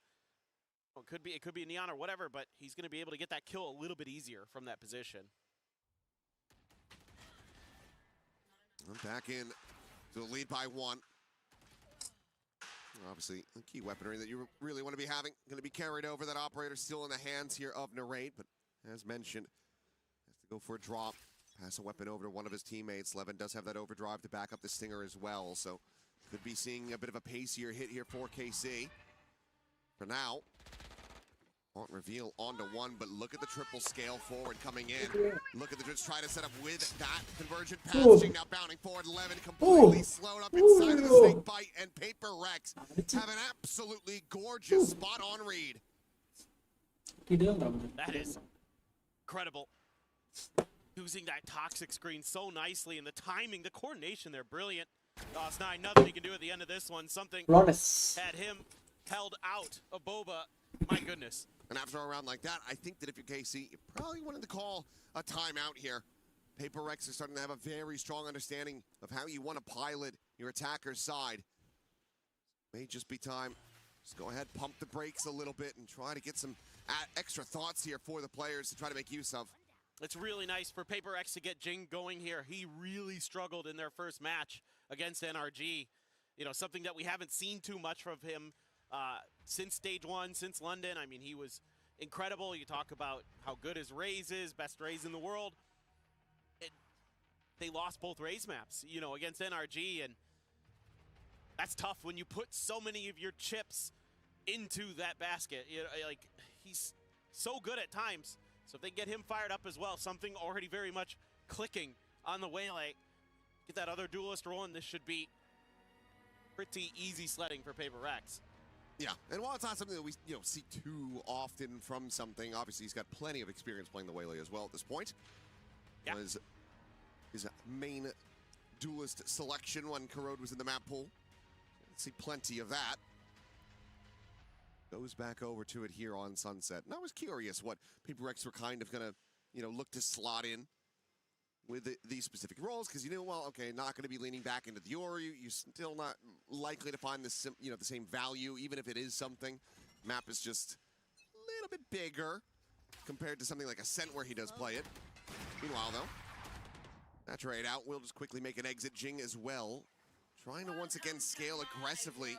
well, it could be a Neon or whatever, but he's going to be able to get that kill a little bit easier from that position. Back in to the lead by 1. Obviously, the key weaponry that you really want to be having going to be carried over. That operator still in the hands here of Narrate, but as mentioned, has to go for a drop. Pass a weapon over to one of his teammates. Levin does have that overdrive to back up the Stinger as well, so could be seeing a bit of a pacier hit here for KC. For now, won't reveal onto 1, but look at the triple scale forward coming in. Look at the Dritz try to set up with that convergent passing. Now bounding forward, Levin completely slowed up inside of the snake bite, and Paper Rex have an absolutely gorgeous spot on read. That is incredible. Using that toxic screen so nicely, and the timing, the coordination there, brilliant. DOS9, nothing he can do at the end of this one. Something had him held out of Boba. My goodness. And after a round like that, I think that if you're KC, you probably wanted to call a timeout here. Paper Rex is starting to have a very strong understanding of how you want to pilot your attacker's side. May just be time. Just go ahead, pump the brakes a little bit, and try to get some extra thoughts here for the players to try to make use of. It's really nice for Paper Rex to get Jing going here. He really struggled in their first match against NRG. You know, something that we haven't seen too much from him since stage 1, since London. I mean, he was incredible. You talk about how good his Raze is, best Raze in the world. They lost both Raze maps, you know, against NRG, and that's tough when you put so many of your chips into that basket. You know, like, he's so good at times. So if they get him fired up as well, something already very much clicking on the way, like, get that other duelist rolling, this should be pretty easy sledding for Paper Rex. Yeah, and while it's not something that we see too often from something, obviously he's got plenty of experience playing the Waylay as well at this point. Yeah. Was his main duelist selection when Corrode was in the map pool. See plenty of that. Goes back over to it here on Sunset. And I was curious what Paper Rex were kind of going to, look to slot in with these specific roles, because well, okay, not going to be leaning back into the Yoru. You're still not likely to find the same value, even if it is something. Map is just a little bit bigger compared to something like Ascent where he does play it. Meanwhile, though, that trade out will just quickly make an exit. Jing as well, trying to once again scale aggressively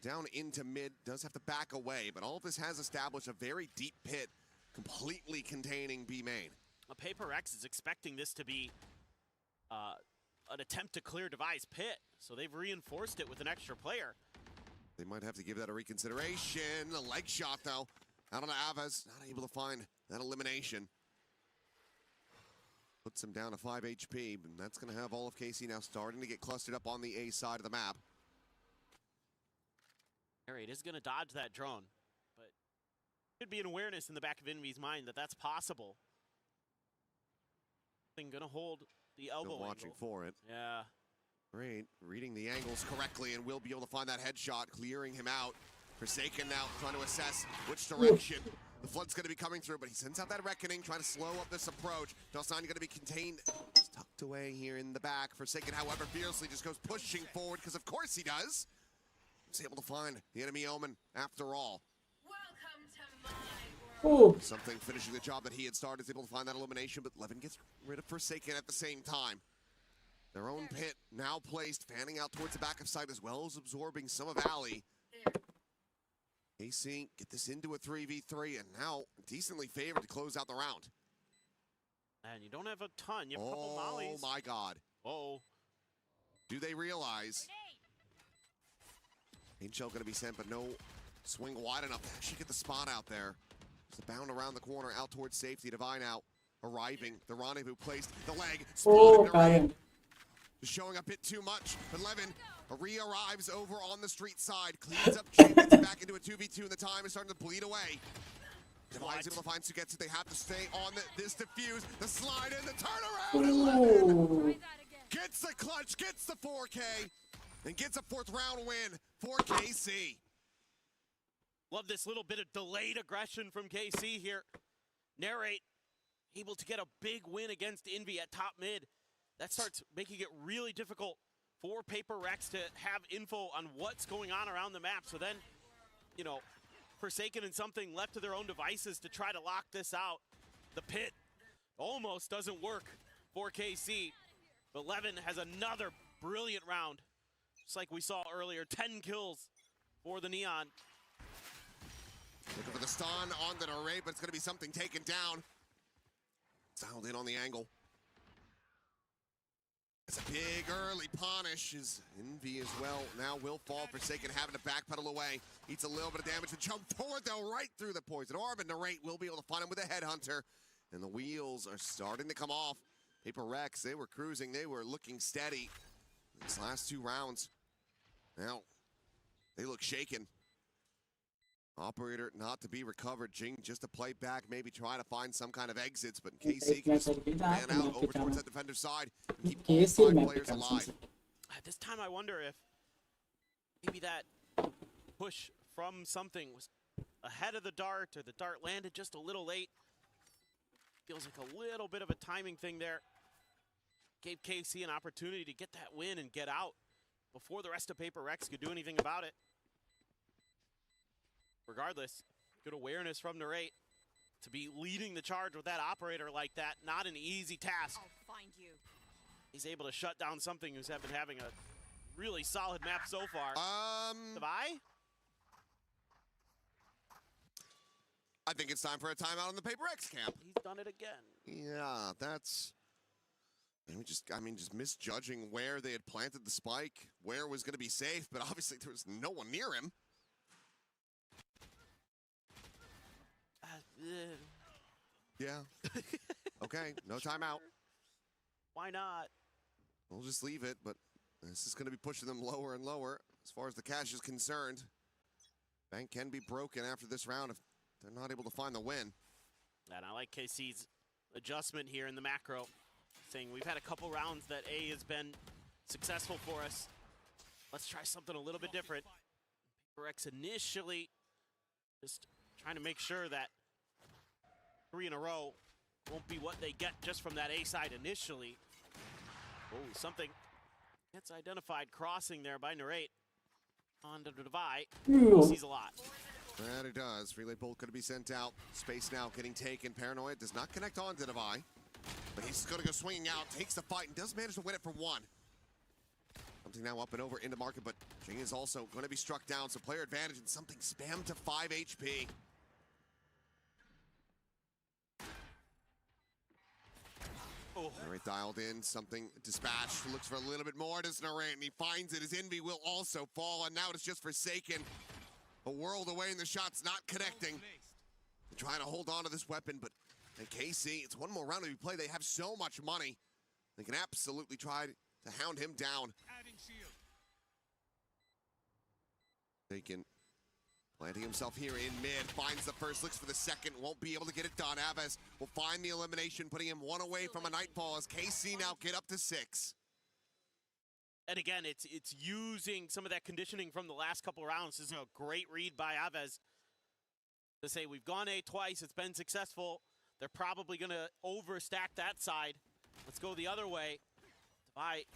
down into mid. Does have to back away, but all of this has established a very deep pit, completely containing B main. Paper Rex is expecting this to be an attempt to clear Devi's pit, so they've reinforced it with an extra player. They might have to give that a reconsideration. A leg shot, though, out on Avaz. Not able to find that elimination. Puts him down to 5 HP, and that's going to have all of KC now starting to get clustered up on the A side of the map. Narrate is going to dodge that drone, but should be an awareness in the back of Envy's mind that that's possible. Going to hold the elbow. Still watching for it. Yeah. Great, reading the angles correctly, and will be able to find that headshot, clearing him out. Forsaken now trying to assess which direction the flood's going to be coming through, but he sends out that Reckoning, trying to slow up this approach. DOS9 going to be contained, just tucked away here in the back. Forsaken, however, fiercely just goes pushing forward, because of course he does. He's able to find the enemy Omen after all. Oh. Something finishing the job that he had started, is able to find that elimination, but Levin gets rid of Forsaken at the same time. Their own pit now placed, fanning out towards the back of site as well as absorbing some of Alley. KC get this into a 3v3 and now decently favored to close out the round. And you don't have a ton. You have a couple mollies. Oh my God. Oh. Do they realize? Paint shell gonna be sent, but no swing wide enough to actually get the spot out there. Just a bound around the corner out towards safety. Divine out, arriving. The rendezvous placed, the leg. Oh, Ryan. Just showing a bit too much, but Levin re-arrives over on the street side, cleans up Jim, gets it back into a 2v2, and the time is starting to bleed away. Divine's able to find Sugetsu. They have to stay on this defuse, the slide in, the turnaround, and Levin gets the clutch, gets the 4K, and gets a 4th round win for KC. Love this little bit of delayed aggression from KC here. Narrate able to get a big win against Envy at top mid. That starts making it really difficult for Paper Rex to have info on what's going on around the map. So then, you know, Forsaken and something left to their own devices to try to lock this out. The pit almost doesn't work for KC, but Levin has another brilliant round. Just like we saw earlier, 10 kills for the Neon. Looking for the stun on the array, but it's going to be something taken down. Dialed in on the angle. It's a big early punish. Is Envy as well. Now will fall. Forsaken having to backpedal away. Eats a little bit of damage to jump forward though, right through the poison orb. And Narrate will be able to find him with a headhunter. And the wheels are starting to come off. Paper Rex, they were cruising. They were looking steady. These last 2 rounds. Now, they look shaken. Operator not to be recovered. Jing just to play back, maybe try to find some kind of exits, but KC can just fan out over towards that defender's side and keep all 5 players alive. This time I wonder if maybe that push from something was ahead of the dart, or the dart landed just a little late. Feels like a little bit of a timing thing there. Gave KC an opportunity to get that win and get out before the rest of Paper Rex could do anything about it. Regardless, good awareness from Narrate to be leading the charge with that operator like that. Not an easy task. I'll find you. He's able to shut down something who's been having a really solid map so far. Devi? I think it's time for a timeout on the Paper X camp. He's done it again. Yeah, that's... I mean, just misjudging where they had planted the spike, where it was going to be safe, but obviously there was no one near him. Yeah. Okay, no timeout. Why not? We'll just leave it, but this is going to be pushing them lower and lower as far as the cash is concerned. Bank can be broken after this round if they're not able to find the win. And I like KC's adjustment here in the macro, saying we've had a couple rounds that A has been successful for us. Let's try something a little bit different. Paper X initially just trying to make sure that 3 in a row won't be what they get just from that A side initially. Oh, something gets identified crossing there by Narrate onto the Devi. He sees a lot. That it does. Relay bolt going to be sent out. Space now getting taken. Paranoid does not connect on to Devi, but he's going to go swinging out, takes the fight, and does manage to win it for 1. Something now up and over into market, but Jing is also going to be struck down, so player advantage and something spammed to 5 HP. Narrate dialed in, something dispatched, looks for a little bit more, does Narrate, and he finds it. His Envy will also fall, and now it's just Forsaken. A world away, and the shot's not connecting. They're trying to hold on to this weapon, but and KC, it's one more round to be played. They have so much money. They can absolutely try to hound him down. Taken. Planting himself here in mid, finds the first, looks for the second, won't be able to get it done. Aves will find the elimination, putting him 1 away from a Nightfall as KC now get up to 6. And again, it's using some of that conditioning from the last couple rounds. This is a great read by Aves to say we've gone A twice, it's been successful. They're probably going to overstack that side. Let's go the other way. Devi,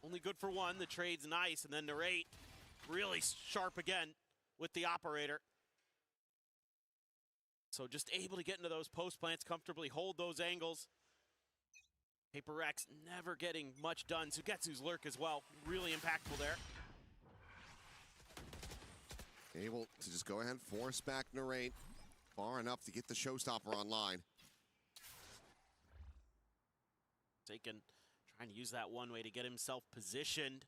only good for 1. The trade's nice, and then Narrate really sharp again with the operator. So just able to get into those post plants comfortably, hold those angles. Paper X never getting much done. Sugetsu's lurk as well, really impactful there. Able to just go ahead and force back Narrate far enough to get the showstopper online. Taken, trying to use that one way to get himself positioned.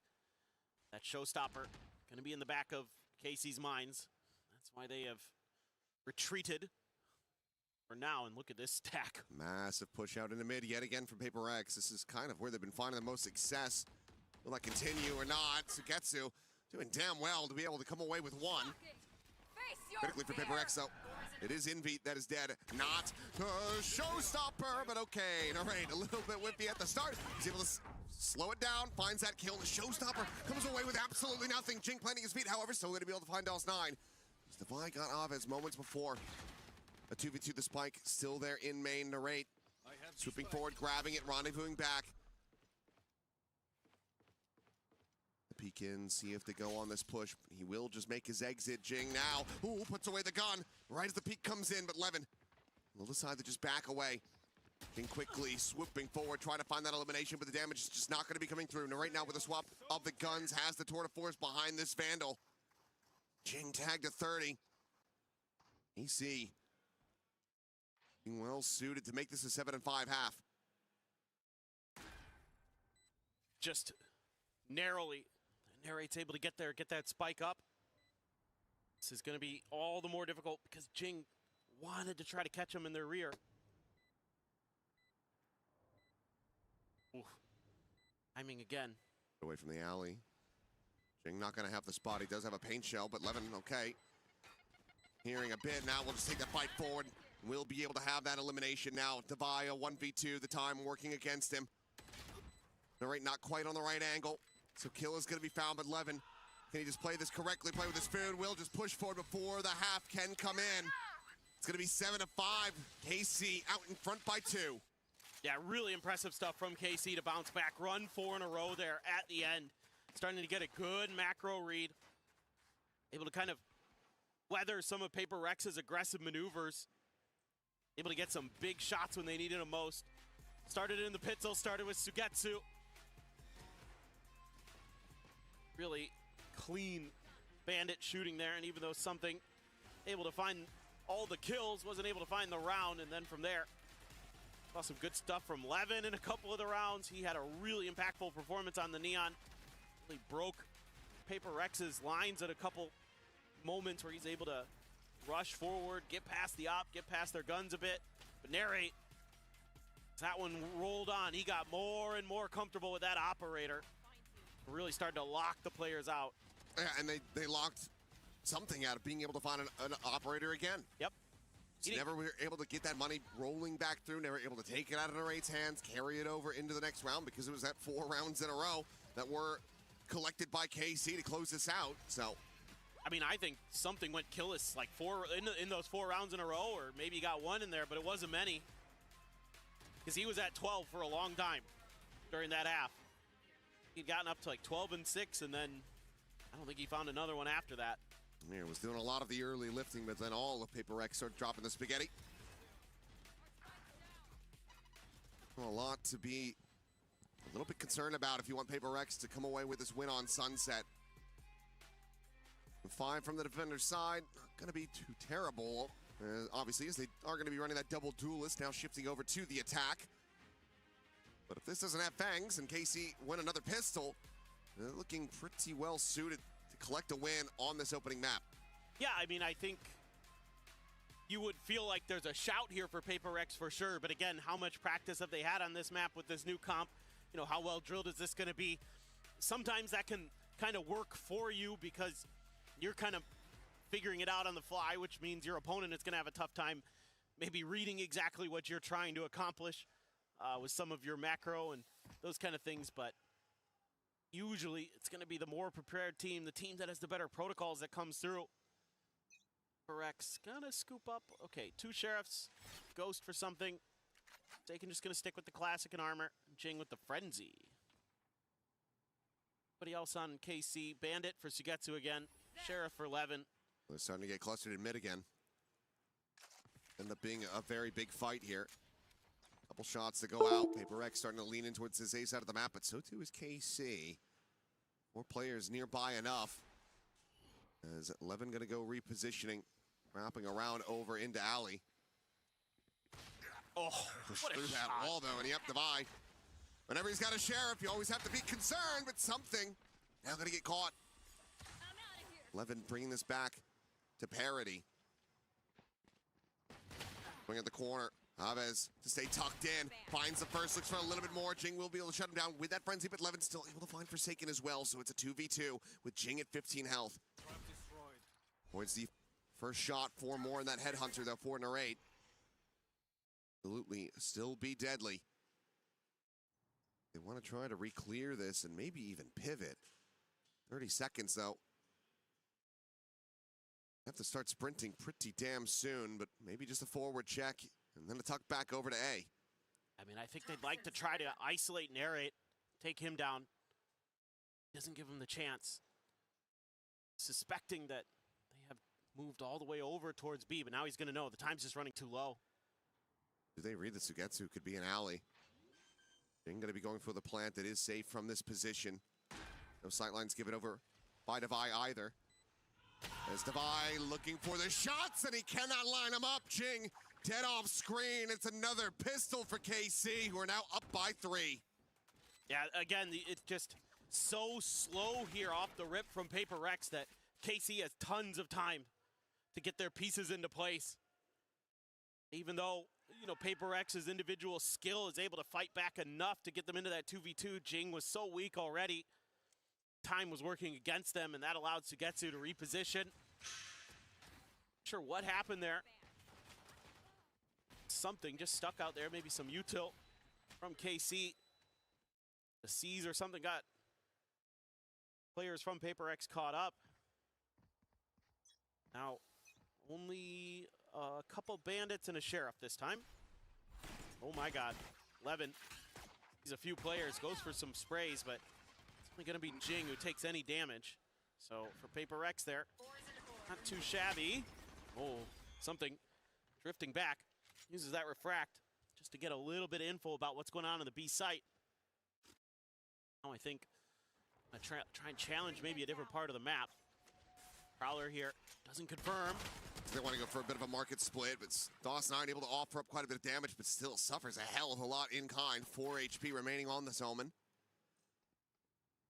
That showstopper going to be in the back of Casey's minds. That's why they have retreated for now, and look at this stack. Massive push out into mid yet again from Paper X. This is kind of where they've been finding the most success. Will that continue or not? Sugetsu doing damn well to be able to come away with one. Critically for Paper X, though. It is Inveat that is dead. Not the showstopper, but okay. All right, a little bit whippy at the start. He's able to slow it down, finds that kill. The showstopper comes away with absolutely nothing. Jing planting his feet, however, still going to be able to find Dallas 9. Divine got Aves moments before. A 2v2 the spike, still there in main. Narrate swooping forward, grabbing it, rendezvousing back. The peek in, see if they go on this push. He will just make his exit. Jing now, ooh, puts away the gun right as the peek comes in, but Levin will decide to just back away. Jing quickly swooping forward, trying to find that elimination, but the damage is just not going to be coming through. Narrate now with a swap of the guns, has the tour de force behind this Vandal. Jing tagged to 30. EC being well suited to make this a 7-5 half. Just narrowly, Narrate's able to get there, get that spike up. This is going to be all the more difficult because Jing wanted to try to catch him in their rear. Oof. Timing again. Away from the alley. Jing not going to have the spot. He does have a paint shell, but Levin, okay. Hearing a bit, now we'll just take that fight forward. We'll be able to have that elimination now. Devaya 1v2, the time working against him. Narrate not quite on the right angle, so kill is going to be found, but Levin, can he just play this correctly, play with his food? Will just push forward before the half can come in. It's going to be 7-5. KC out in front by 2. Yeah, really impressive stuff from KC to bounce back. Run 4 in a row there at the end. Starting to get a good macro read. Able to kind of weather some of Paper Rex's aggressive maneuvers. Able to get some big shots when they needed them most. Started in the Pitzel, started with Sugetsu. Really clean bandit shooting there, and even though something able to find all the kills, wasn't able to find the round, and then from there, saw some good stuff from Levin in a couple of the rounds. He had a really impactful performance on the Neon. Really broke Paper Rex's lines at a couple moments where he's able to rush forward, get past the op, get past their guns a bit. But Narrate, that one rolled on. He got more and more comfortable with that operator. Really started to lock the players out. Yeah, and they locked something out of being able to find an operator again. Yep. Never were able to get that money rolling back through, never able to take it out of Narrate's hands, carry it over into the next round, because it was that 4 rounds in a row that were collected by KC to close this out. So, I mean, I think something went killless like 4 in those 4 rounds in a row, or maybe he got 1 in there, but it wasn't many. Because he was at 12 for a long time during that half. He'd gotten up to like 12 and 6, and then I don't think he found another one after that. Yeah, was doing a lot of the early lifting, but then all of Paper X started dropping the spaghetti. Well, a lot to be a little bit concerned about if you want Paper X to come away with this win on Sunset. 5 from the defender's side, not going to be too terrible. Obviously, as they are going to be running that double duelist, now shifting over to the attack. But if this doesn't have fangs and KC win another pistol, they're looking pretty well suited to collect a win on this opening map. Yeah, I mean, I think you would feel like there's a shout here for Paper X for sure. But again, how much practice have they had on this map with this new comp? You know, how well drilled is this going to be? Sometimes that can kind of work for you because you're kind of figuring it out on the fly, which means your opponent is going to have a tough time maybe reading exactly what you're trying to accomplish with some of your macro and those kind of things. But usually it's going to be the more prepared team, the team that has the better protocols that comes through. Rex gonna scoop up. Okay, 2 sheriffs, Ghost for something. Dakin just gonna stick with the classic and armor. Jing with the frenzy. Anybody else on KC? Bandit for Sugetsu again. Sheriff for Levin. They're starting to get clustered in mid again. End up being a very big fight here. Couple shots to go out. Paper X starting to lean in towards his A side of the map, but so too is KC. 4 players nearby enough. As Levin going to go repositioning, wrapping around over into Alley. Oh, push what a through that shot. wall though, and yep, Divide. Whenever he's got a sheriff, you always have to be concerned, but something now going to get caught. Levin bringing this back to parity. Going at the corner. Aves to stay tucked in. Finds the first, looks for a little bit more. Jing will be able to shut him down with that frenzy, but Levin still able to find Forsaken as well, so it's a 2v2 with Jing at 15 health. Points the first shot, 4 more in that headhunter, though, 4 in a 8. Absolutely still be deadly. They want to try to re-clear this and maybe even pivot. 30 seconds, though. Have to start sprinting pretty damn soon, but maybe just a forward check and then a tuck back over to A. I mean, I think they'd like to try to isolate Narrate, take him down. Doesn't give him the chance. Suspecting that they have moved all the way over towards B, but now he's going to know the time's just running too low. Do they read the Sugetsu? Could be an alley. Jing going to be going for the plant that is safe from this position. No sightlines given over by Devi either. As Devi looking for the shots, and he cannot line them up. Jing dead off screen. It's another pistol for KC, who are now up by 3. Yeah, again, it's just so slow here off the rip from Paper Rex that KC has tons of time to get their pieces into place. Even though, you know, Paper Rex's individual skill is able to fight back enough to get them into that 2v2, Jing was so weak already. Time was working against them, and that allowed Sugetsu to reposition. Not sure what happened there. Something just stuck out there, maybe some util from KC. The C's or something got players from Paper X caught up. Now, only a couple bandits and a sheriff this time. Oh my god. Levin sees a few players, goes for some sprays, but it's only going to be Jing who takes any damage. So for Paper X there, not too shabby. Oh, something drifting back. Uses that refract just to get a little bit of info about what's going on in the B site. Now I think I try and challenge maybe a different part of the map. Prowler here doesn't confirm. They want to go for a bit of a market split, but DOS9 able to offer up quite a bit of damage, but still suffers a hell of a lot in kind. 4 HP remaining on this Omen.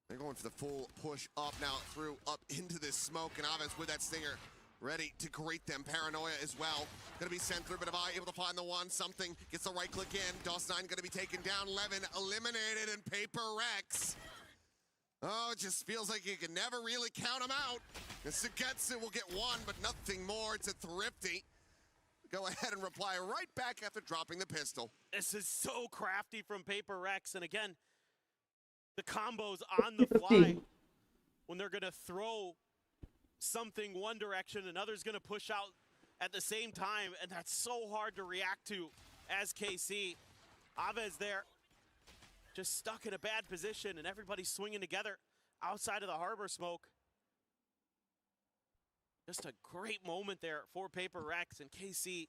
They're going for the full push up now through up into this smoke, and Aves with that stinger ready to greet them. Paranoia as well. Gonna be sent through, but if I able to find the one, something gets the right click in. DOS9 gonna be taken down. Levin eliminated, and Paper Rex. Oh, it just feels like you can never really count them out. And Sugetsu will get one, but nothing more. It's a Thrifty. Go ahead and reply right back after dropping the pistol. This is so crafty from Paper Rex, and again, the combos on the fly when they're gonna throw something one direction, another's gonna push out at the same time, and that's so hard to react to as KC. Aves there, just stuck in a bad position, and everybody's swinging together outside of the harbor smoke. Just a great moment there for Paper Rex, and KC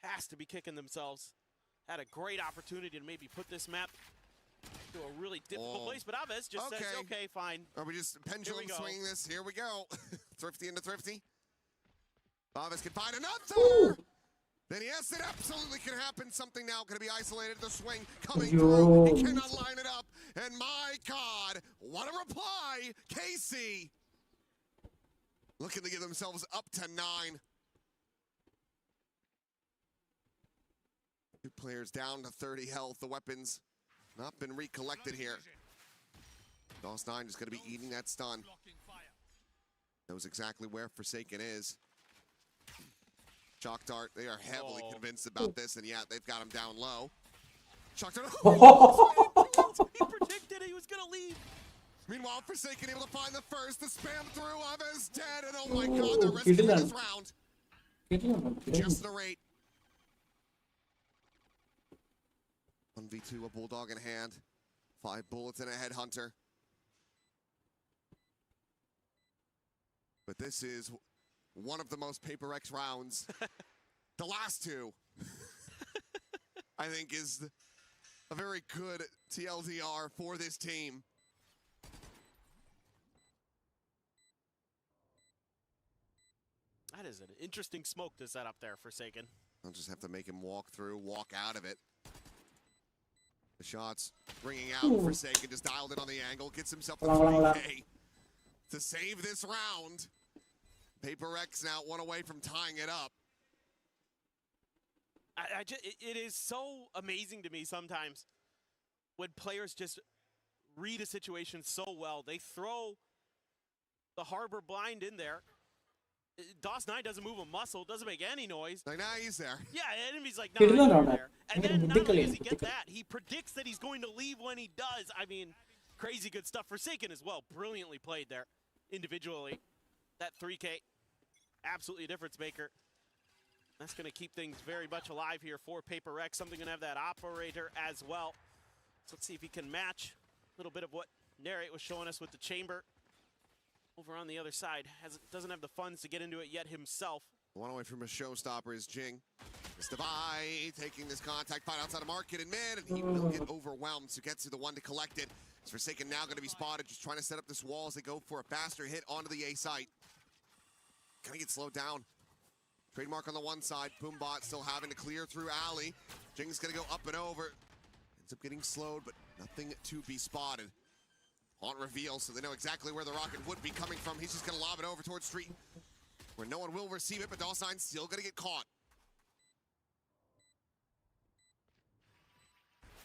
has to be kicking themselves. Had a great opportunity to maybe put this map to a really difficult place, but Aves just says, okay, fine. Are we just pendulum swinging this? Here we go. Thrifty into Thrifty. Aves can find another! Then yes, it absolutely can happen. Something now going to be isolated. The swing coming through. He cannot line it up. And my God, what a reply. KC looking to get themselves up to 9. 2 players down to 30 health. The weapons not been recollected here. DOS9 is going to be eating that stun. Knows exactly where Forsaken is. Shock Dart, they are heavily convinced about this, and yeah, they've got him down low. Shock Dart, he predicted he was gonna leave. Meanwhile, Forsaken able to find the first, the spam through, Aves dead, and oh my God, they're rescuing this round. Just the rate. 1v2, a Bulldog in hand. 5 bullets and a Headhunter. But this is one of the most Paper X rounds. The last 2. I think is a very good TLDR for this team. That is an interesting smoke to set up there, Forsaken. I'll just have to make him walk through, walk out of it. The shots bringing out Forsaken, just dialed in on the angle, gets himself the 3K to save this round. Paper X now one away from tying it up. It is so amazing to me sometimes when players just read a situation so well. They throw the Harbor blind in there. DOS9 doesn't move a muscle, doesn't make any noise. Like, nah, he's there. Yeah, enemy's like, nah, he's there. And then not only does he get ridiculous. that, he predicts that he's going to leave when he does. I mean, crazy good stuff. Forsaken as well, brilliantly played there individually. That 3K, absolutely a difference maker. That's going to keep things very much alive here for Paper X. Something going to have that operator as well. So let's see if he can match a little bit of what Narrate was showing us with the chamber. Over on the other side, doesn't have the funds to get into it yet himself. One away from a showstopper is Jing. It's Devi taking this contact fight outside of market and mid, and he will get overwhelmed. So gets to the one to collect it. It's Forsaken now going to be spotted, just trying to set up this wall as they go for a faster hit onto the A site. Gonna get slowed down. Trademark on the one side, Boombot still having to clear through alley. Jing's gonna go up and over. Ends up getting slowed, but nothing to be spotted. On reveal, so they know exactly where the rocket would be coming from. He's just gonna lob it over towards Street, where no one will receive it, but DOS9's still gonna get caught.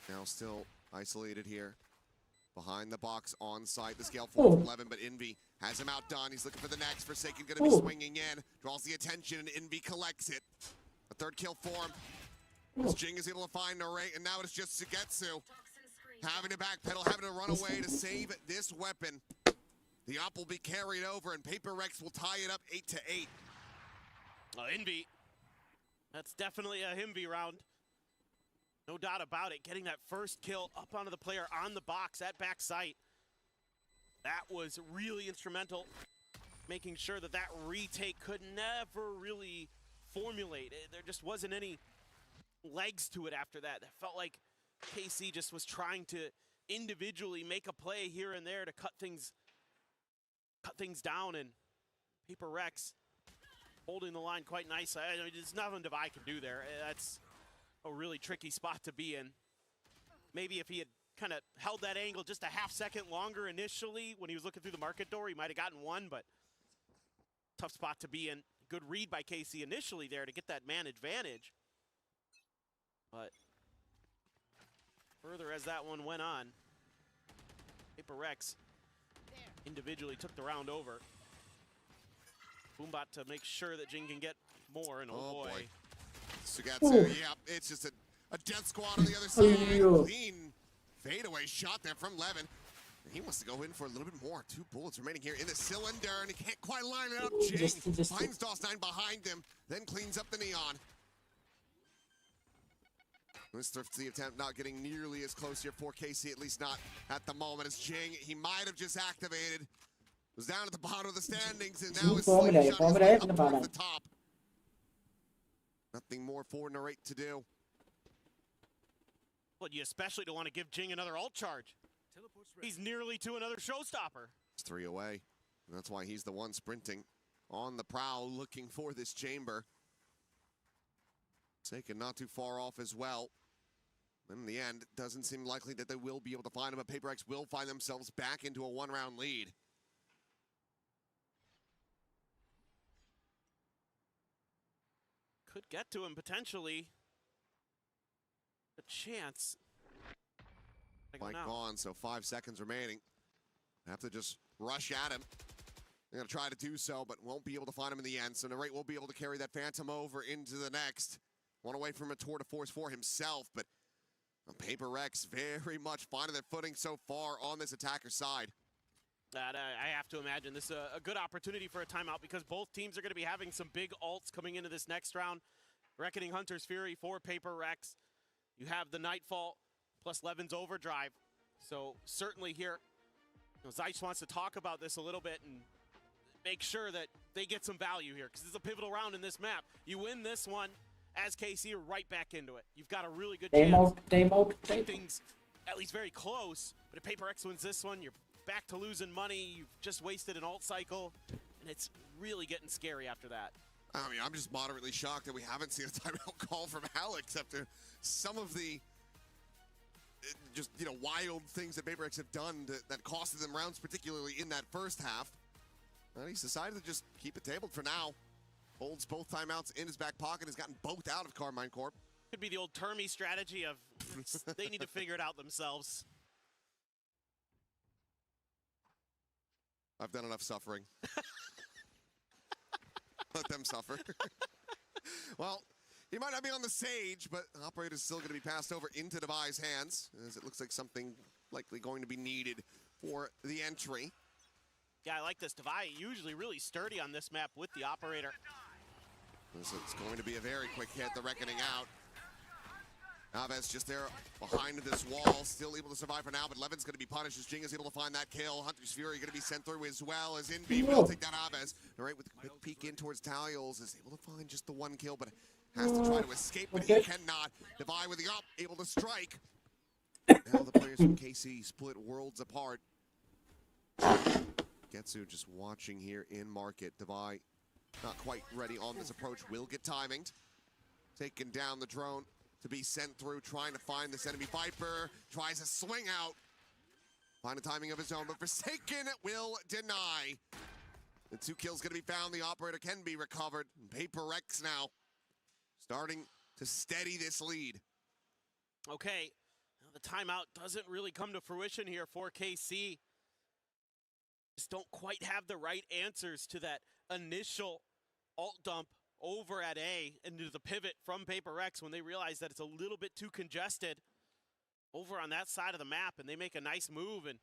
Now still isolated here. Behind the box on site, the scale 4 from 11, but Envy has him outdone. He's looking for the next. Forsaken gonna be swinging in, draws the attention, and Envy collects it. A third kill for him. As Jing is able to find Narrate, and now it's just Sugetsu having to backpedal, having to run away to save this weapon. The op will be carried over, and Paper Rex will tie it up 8-8. Envy. That's definitely a Envy round. No doubt about it. Getting that first kill up onto the player on the box at back sight. That was really instrumental. Making sure that that retake could never really formulate. There just wasn't any legs to it after that. It felt like KC just was trying to individually make a play here and there to cut things down, and Paper Rex holding the line quite nicely. I mean, there's nothing Devi can do there. That's a really tricky spot to be in. Maybe if he had kind of held that angle just a half second longer initially when he was looking through the market door, he might have gotten one, but tough spot to be in. Good read by KC initially there to get that man advantage. But further as that one went on, Paper Rex individually took the round over. Boombot to make sure that Jing can get more, and oh boy. Sugetsu, yeah, it's just a death squad on the other side. Clean fadeaway shot there from Levin. He wants to go in for a little bit more. 2 bullets remaining here in the cylinder, and he can't quite line it up. Jing finds DOS9 behind him, then cleans up the neon. This thrifty attempt not getting nearly as close here for KC, at least not at the moment. As Jing, he might have just activated. Was down at the bottom of the standings, and now is slingshot his way up towards the top. Nothing more for Narrate to do. Well, you especially don't want to give Jing another ult charge. He's nearly to another showstopper. It's 3 away. And that's why he's the one sprinting on the prowl, looking for this chamber. Taken not too far off as well. In the end, it doesn't seem likely that they will be able to find him, but Paper X will find themselves back into a 1-round lead. Could get to him potentially. A chance. Mike gone, so 5 seconds remaining. Have to just rush at him. They're going to try to do so, but won't be able to find him in the end. So Narrate will be able to carry that Phantom over into the next. One away from a tour de force for himself, but Paper Rex very much finding their footing so far on this attacker side. I have to imagine this is a good opportunity for a timeout because both teams are going to be having some big ults coming into this next round. Reckoning Hunter's Fury for Paper Rex. You have the Nightfall plus Levin's Overdrive. So certainly here, Zeiss wants to talk about this a little bit and make sure that they get some value here because it's a pivotal round in this map. You win this one, as KC are right back into it. You've got a really good Time chance out. to keep things at least very close. But if Paper X wins this one, you're back to losing money. You've just wasted an ult cycle, and it's really getting scary after that. I mean, I'm just moderately shocked that we haven't seen a timeout call from Alex after some of the just, you know, wild things that Paper X have done that costed them rounds, particularly in that first half. Well, he's decided to just keep it tabled for now. Holds both timeouts in his back pocket, has gotten both out of Carmine Corp. Could be the old Termy strategy of they need to figure it out themselves. I've done enough suffering. Let them suffer. Well, he might not be on the Sage, but the operator's still going to be passed over into Devi's hands, as it looks like something likely going to be needed for the entry. Yeah, I like this. Devi usually really sturdy on this map with the operator. So it's going to be a very quick hit, the Reckoning out. Naves just there behind this wall, still able to survive for now, but Levin's going to be punished as Jing is able to find that kill. Hunter's Fury going to be sent through as well as Inby will take that Naves. All right, with a quick peek in towards Talios, is able to find just the one kill, but has to try to escape, but he cannot. Devi with the up, able to strike. Now the players from KC split worlds apart. Getsu just watching here in market. Devi not quite ready on this approach, will get timinged. Taking down the drone to be sent through, trying to find this enemy Viper. Tries a swing out. Find a timing of his own, but Forsaken will deny. The 2 kills gonna be found. The operator can be recovered. Paper X now starting to steady this lead. Okay, now the timeout doesn't really come to fruition here for KC. Just don't quite have the right answers to that initial ult dump over at A into the pivot from Paper X when they realize that it's a little bit too congested over on that side of the map, and they make a nice move. And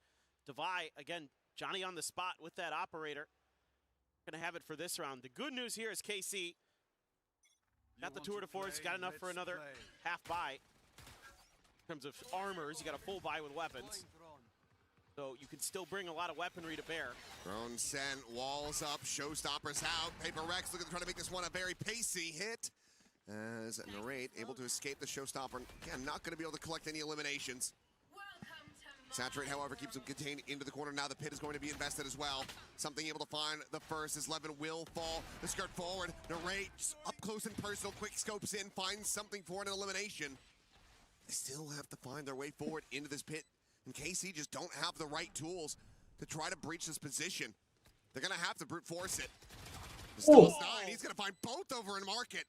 Devi, again, Johnny on the spot with that operator. Gonna have it for this round. The good news here is KC got the tour de force, got enough for another half buy. In terms of armors, you got a full buy with weapons. So you can still bring a lot of weaponry to bear. Drone sent, walls up, showstoppers out. Paper Rex looking to try to make this one a very pacey hit. As Narrate able to escape the showstopper. Again, not going to be able to collect any eliminations. Saturate, however, keeps him contained into the corner. Now the pit is going to be invested as well. Something able to find the first as Levin will fall. The skirt forward. Narrate up close and personal, quick scopes in, finds something for an elimination. They still have to find their way forward into this pit. And KC just don't have the right tools to try to breach this position. They're going to have to brute force it. Still 9. He's going to find both over in market.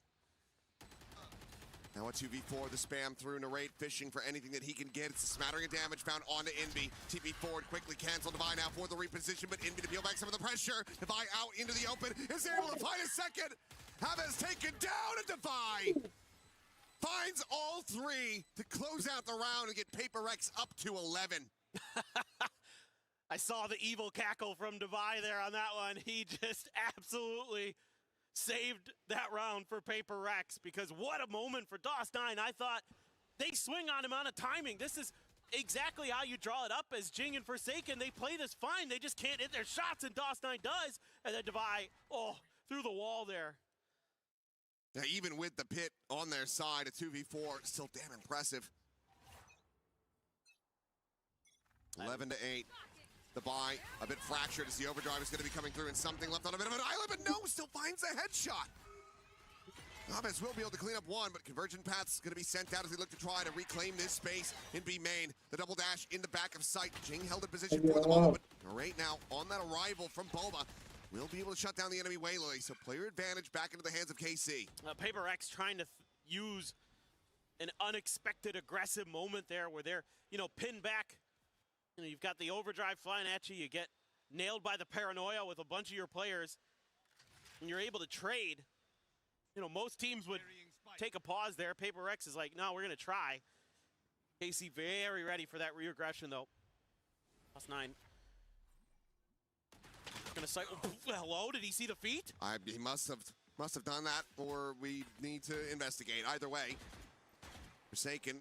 Now a 2v4, the spam through. Narrate fishing for anything that he can get. It's a smattering of damage found onto Inby. TV forward, quickly cancel. Devi now for the reposition, but Inby to peel back some of the pressure. Devi out into the open, is able to find a second. Havas taken down, and Devi finds all 3 to close out the round and get Paper X up to 11. I saw the evil cackle from Devi there on that one. He just absolutely saved that round for Paper Rex, because what a moment for DOS9. I thought they swing on him on a timing. This is exactly how you draw it up as Jing and Forsaken. They play this fine. They just can't hit their shots, and DOS9 does. And then Devi, through the wall there. Now, even with the pit on their side, a 2v4, still damn impressive. 11-8. The buy a bit fractured as the overdrive is going to be coming through, and something left on a bit of an island, but no, still finds a headshot. Naves will be able to clean up one, but Convergent Path's going to be sent out as they look to try to reclaim this space in B main. The double dash in the back of sight. Jing held in position for the moment, but right now on that arrival from Boba, will be able to shut down the enemy Waylay, so player advantage back into the hands of KC. Paper X trying to use an unexpected aggressive moment there where they're, pinned back. You've got the overdrive flying at you. You get nailed by the paranoia with a bunch of your players, and you're able to trade. Most teams would take a pause there. Paper X is like, no, we're going to try. KC very ready for that re-aggression, though. +9. Gonna say, hello, did he see the feet? He must have done that, or we need to investigate. Either way, Forsaken,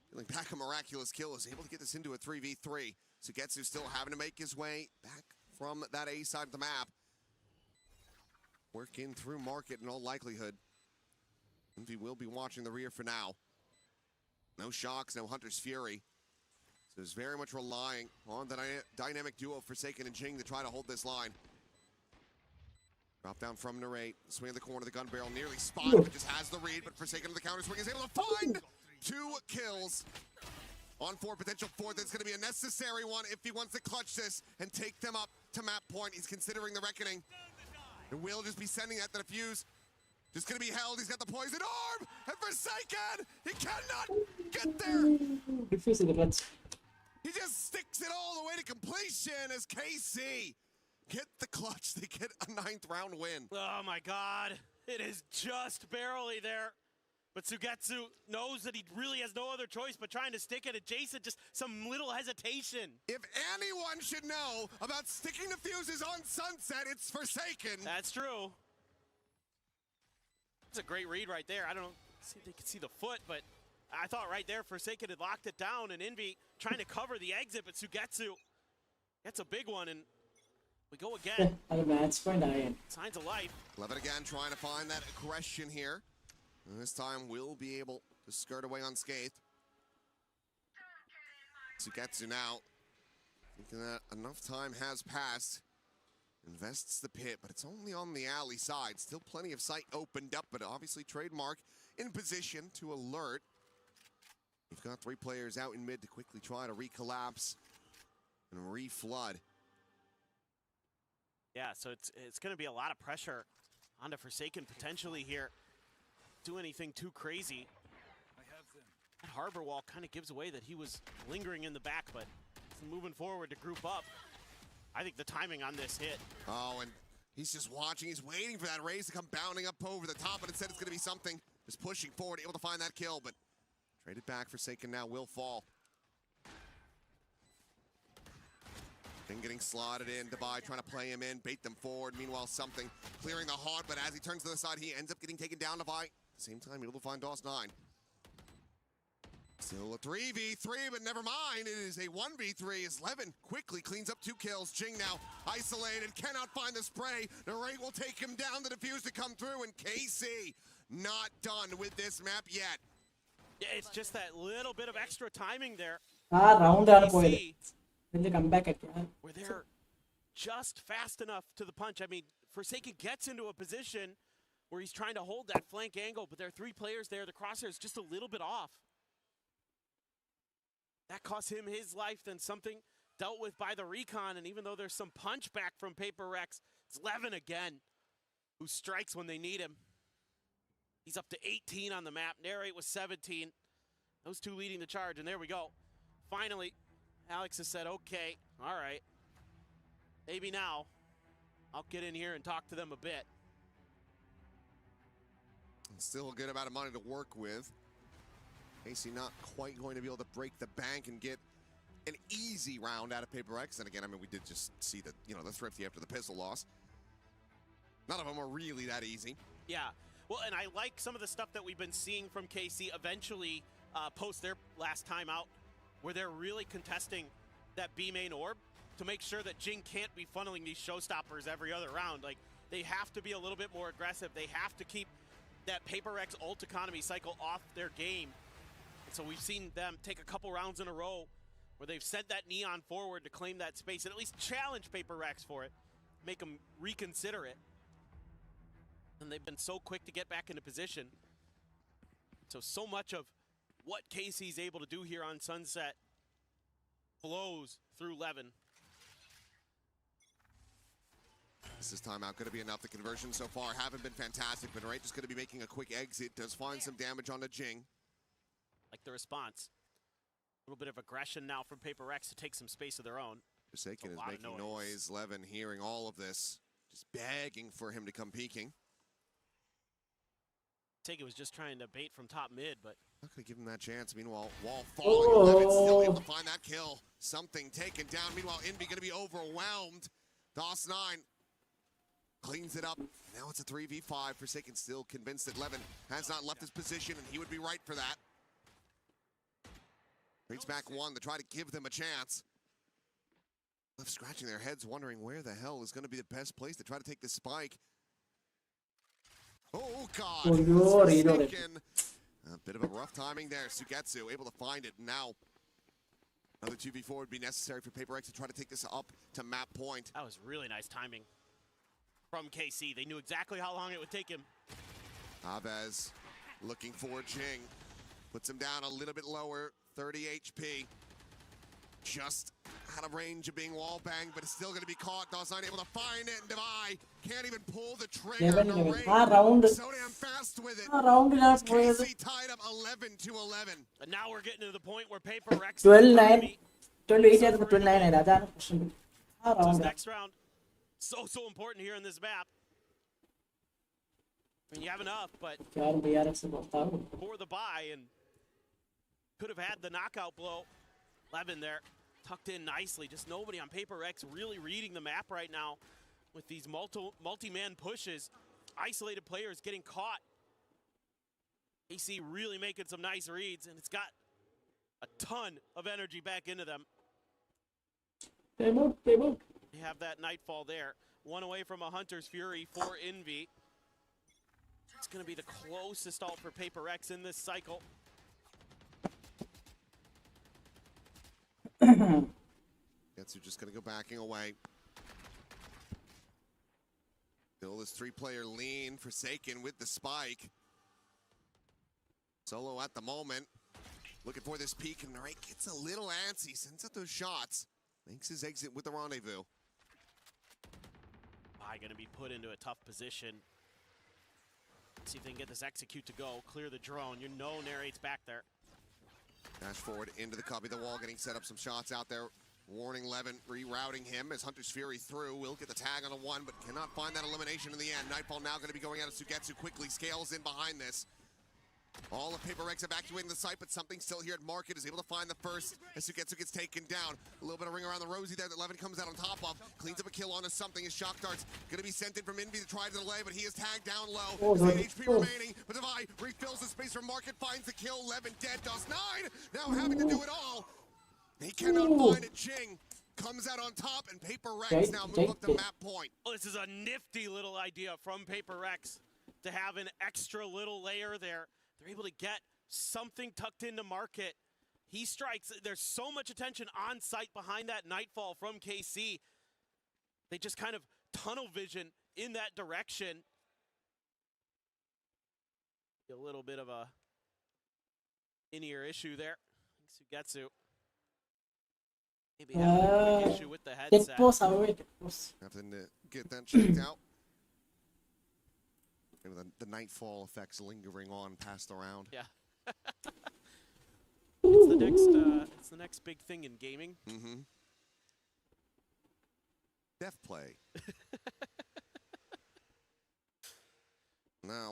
feeling back a miraculous kill, is able to get this into a 3v3. Sugetsu still having to make his way back from that A side of the map. Working through market in all likelihood. Envy will be watching the rear for now. No shocks, no Hunter's Fury. So it's very much relying on the dynamic duo Forsaken and Jing to try to hold this line. Drop down from Narrate, swing in the corner, the gun barrel nearly spotted, but just has the read, but Forsaken on the counter swing is able to find 2 kills. On 4, potential 4th, it's gonna be a necessary one if he wants to clutch this and take them up to map point. He's considering the Reckoning. And will just be sending that to the Fuse. Just gonna be held, he's got the poison orb, and Forsaken, he cannot get there. He just sticks it all the way to completion as KC get the clutch. They get a 9th round win. Oh my God, it is just barely there. But Sugetsu knows that he really has no other choice but trying to stick it adjacent, just some little hesitation. If anyone should know about sticking the fuses on Sunset, it's Forsaken. That's true. That's a great read right there. I don't know if they could see the foot, but I thought right there Forsaken had locked it down, and Envy trying to cover the exit, but Sugetsu gets a big one, and we go again. Signs of life. Levin again trying to find that aggression here. And this time we'll be able to skirt away unscathed. Sugetsu now thinking that enough time has passed. Invests the pit, but it's only on the alley side. Still plenty of sight opened up, but obviously Trademark in position to alert. We've got 3 players out in mid to quickly try to recollapse and reflood. Yeah, so it's going to be a lot of pressure onto Forsaken potentially here. Do anything too crazy. That harbor wall kind of gives away that he was lingering in the back, but moving forward to group up. I think the timing on this hit. Oh, and he's just watching. He's waiting for that raise to come bounding up over the top, but instead it's going to be something just pushing forward, able to find that kill, but traded back. Forsaken now will fall. Then getting slotted in. Divide trying to play him in, bait them forward. Meanwhile, something clearing the heart, but as he turns to the side, he ends up getting taken down. Divide. Same time, able to find DOS9. Still a 3v3, but never mind. It is a 1v3 as Levin quickly cleans up 2 kills. Jing now isolated, cannot find the spray. Narrate will take him down, the defuse to come through, and KC not done with this map yet. Yeah, it's just that little bit of extra timing there. Round comeback where they're just fast enough to the punch. I mean, Forsaken gets into a position where he's trying to hold that flank angle, but there are 3 players there. The crosshair is just a little bit off. That cost him his life, then something dealt with by the recon, and even though there's some punch back from Paper Rex, it's Levin again who strikes when they need him. He's up to 18 on the map. Narrate was 17. Those 2 leading the charge, and there we go. Finally, Alex has said, okay, all right, maybe now I'll get in here and talk to them a bit. Still a good amount of money to work with. KC not quite going to be able to break the bank and get an easy round out of Paper Rex. And again, I mean, we did just see the, the thrifty after the pistol loss. None of them were really that easy. Yeah, well, and I like some of the stuff that we've been seeing from KC eventually post their last time out, where they're really contesting that B main orb to make sure that Jing can't be funneling these showstoppers every other round. Like, they have to be a little bit more aggressive. They have to keep that Paper Rex ult economy cycle off their game. And so we've seen them take a couple rounds in a row where they've sent that Neon forward to claim that space and at least challenge Paper Rex for it, make them reconsider it. And they've been so quick to get back into position. So much of what KC's able to do here on Sunset flows through Levin. This is timeout going to be enough. The conversions so far haven't been fantastic, but Narrate just going to be making a quick exit. Does find some damage on the Jing. Like the response. A little bit of aggression now from Paper Rex to take some space of their own. Forsaken is making noise. Levin hearing all of this, just begging for him to come peeking. Forsaken was just trying to bait from top mid, but not going to give him that chance. Meanwhile, wall falling. Levin still able to find that kill. Something taken down. Meanwhile, Envy going to be overwhelmed. DOS9 cleans it up. Now it's a 3v5. Forsaken still convinced that Levin has not left his position, and he would be right for that. Trades back 1 to try to give them a chance. Left scratching their heads, wondering where the hell is going to be the best place to try to take this spike. Oh, God. Oh, you're reloaded. Forsaken. A bit of a rough timing there. Sugetsu able to find it. Now, another 2v4 would be necessary for Paper X to try to take this up to map point. That was really nice timing from KC. They knew exactly how long it would take him. Aves looking for Jing. Puts him down a little bit lower, 30 HP. Just out of range of being wall banged, but it's still going to be caught. Dawson able to find it, and Devi can't even pull the trigger. 11. Round. So damn fast with it. Round last KC tied up 11-11. And now we're getting to the point where Paper Rex 12-9. 12-8 ആയിരുന്നു 12-9 ആയിരുന്നു. അതാണ് പ്രശ്നം. ആ this round. next round so important here in this map. I mean, you have enough, but BRX പുറത്താകും. for the buy and could have had the knockout blow. Levin there, tucked in nicely. Just nobody on Paper X really reading the map right now with these multi-man pushes. Isolated players getting caught. AC really making some nice reads, and it's got a ton of energy back into them. They move. You have that Nightfall there. One away from a Hunter's Fury for Envy. It's going to be the closest ult for Paper X in this cycle. Getsu just going to go backing away. Still this three-player lean. Forsaken with the spike. Solo at the moment. Looking for this peek, and Drake gets a little antsy. Sends out those shots. Makes his exit with the rendezvous. Going to be put into a tough position. See if they can get this execute to go. Clear the drone. You know Narrate's back there. Dash forward into the copy of the wall, getting set up some shots out there. Warning Levin, rerouting him as Hunter's Fury through. Will get the tag on a one, but cannot find that elimination in the end. Nightfall now going to be going out of Sugetsu quickly. Scales in behind this. All of Paper X evacuating the site, but something still here at Market is able to find the first as Sugetsu gets taken down. A little bit of ring around the rosy there that Levin comes out on top of. Cleans up a kill onto something. His shock dart's going to be sent in from Envy to try to delay, but he is tagged down low. 8 HP remaining, but Devi refills the space from Market, finds the kill. Levin dead, does 9. Now having to do it all. He cannot find it. Jing comes out on top, and Paper Rex now move up to map point. Well, this is a nifty little idea from Paper Rex to have an extra little layer there. They're able to get something tucked into Market. He strikes. There's so much attention on site behind that Nightfall from KC. They just kind of tunnel vision in that direction. A little bit of a in-ear issue there. Sugetsu. Maybe having a quick issue with the headset. Having to get that checked out. Maybe the Nightfall effects lingering on past the round. Yeah. It's the next big thing in gaming. Mm-hmm. Death play. Now,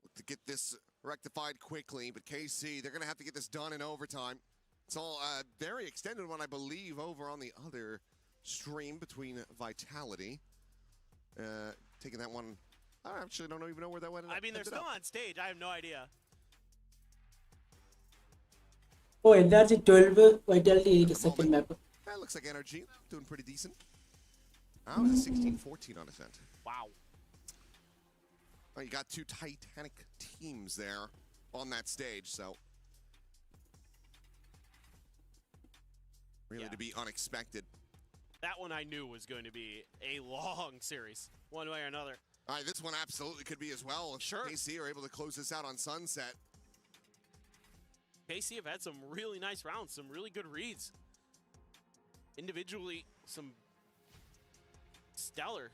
look to get this rectified quickly, but KC, they're going to have to get this done in overtime. It's all very extended one, I believe, over on the other stream between Vitality. Taking that one. I actually don't even know where that went. I mean, they're still on stage. I have no idea. Oh, NRG 12, Vitality 8 second map. That looks like NRG doing pretty decent. I was a 16-14 on Ascent. Wow. Oh, you got two Titanic teams there on that stage, so really to be unexpected. That one I knew was going to be a long series, one way or another. All right, this one absolutely could be as well. If Sure. KC are able to close this out on Sunset. KC have had some really nice rounds, some really good reads. Individually, some stellar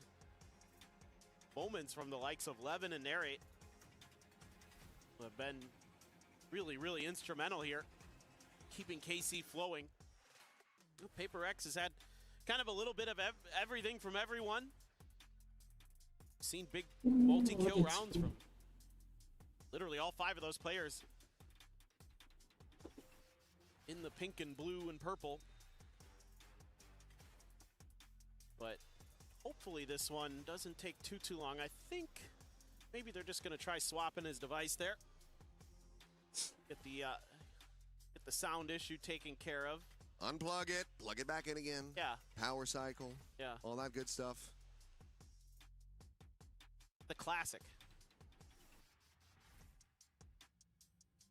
moments from the likes of Levin and Narrate who have been really, really instrumental here, keeping KC flowing. Paper X has had kind of a little bit of everything from everyone. Seen big multi-kill rounds from literally all 5 of those players in the pink and blue and purple. But hopefully this one doesn't take too long. I think maybe they're just going to try swapping his device there. Get the sound issue taken care of. Unplug it, plug it back in again. Yeah. Power cycle. Yeah. All that good stuff. The classic.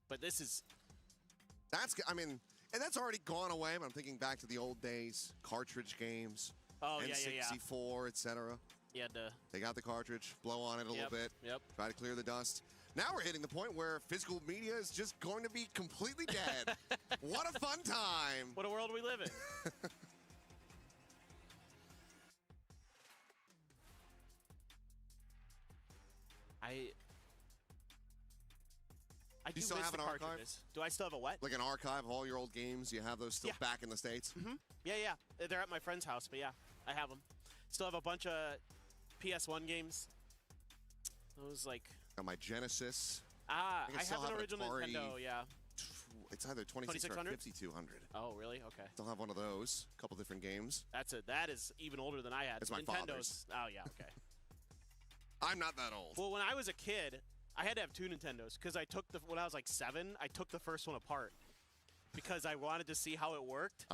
But this is... I mean, and that's already gone away, but I'm thinking back to the old days, cartridge games, Oh, N64, etc. You had to... They got the cartridge, blow on it a little bit, try to clear the dust. Now we're hitting the point where physical media is just going to be completely dead. What a fun time. What a world we live in. I do still miss have the an archive? cartridges. Do I still have a what? Like an archive of all your old games? You have those still back in the States? Mm-hmm. Yeah. They're at my friend's house, but yeah, I have them. Still have a bunch of PS1 games. Those like... Got my Genesis. I still have an original Atari. Nintendo, yeah. It's either 2600 or 5200. Oh, really? Okay. Still have one of those. A couple different games. That is even older than I had. It's my Nintendo's. father's. Oh, yeah, okay. I'm not that old. Well, when I was a kid, I had to have 2 Nintendos because when I was like 7, I took the first one apart because I wanted to see how it worked.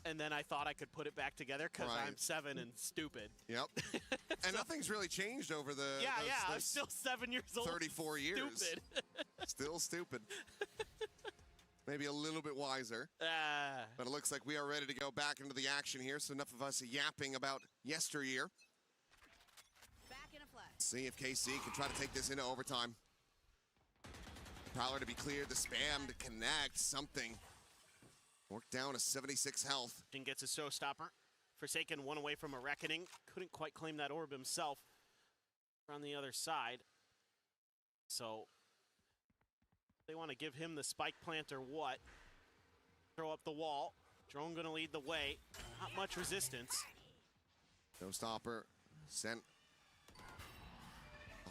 And then I thought I could put it back together because I'm 7 and stupid. Yep. And nothing's really changed over the I'm still 7 years old. 34 years. Stupid. Still stupid. Maybe a little bit wiser. But it looks like we are ready to go back into the action here. So enough of us yapping about yesteryear. Back in a flash. See if KC can try to take this into overtime. Prowler to be cleared, the spam to connect, something. Worked down to 76 health. Didn't get a showstopper. Forsaken one away from a reckoning. Couldn't quite claim that orb himself. On the other side. So they want to give him the spike plant or what? Throw up the wall. Drone going to lead the way. Not much resistance. Showstopper sent.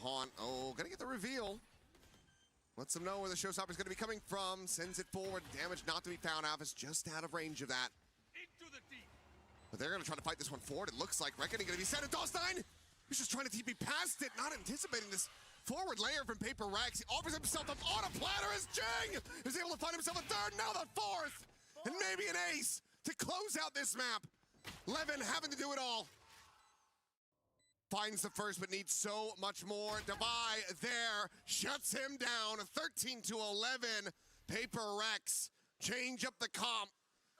Haunt. Oh, gonna get the reveal. Lets them know where the showstopper is going to be coming from. Sends it forward. Damage not to be found. Alpha's just out of range of that. But they're going to try to fight this one forward. It looks like Reckoning going to be sent. And Dawstein, he's just trying to TP past it, not anticipating this forward layer from Paper Rex. He offers himself up on a platter as Jing is able to find himself a third, now the fourth. And maybe an ace to close out this map. Levin having to do it all. Finds the first, but needs so much more. Devi there, shuts him down. 13 to 11. Paper Rex change up the comp.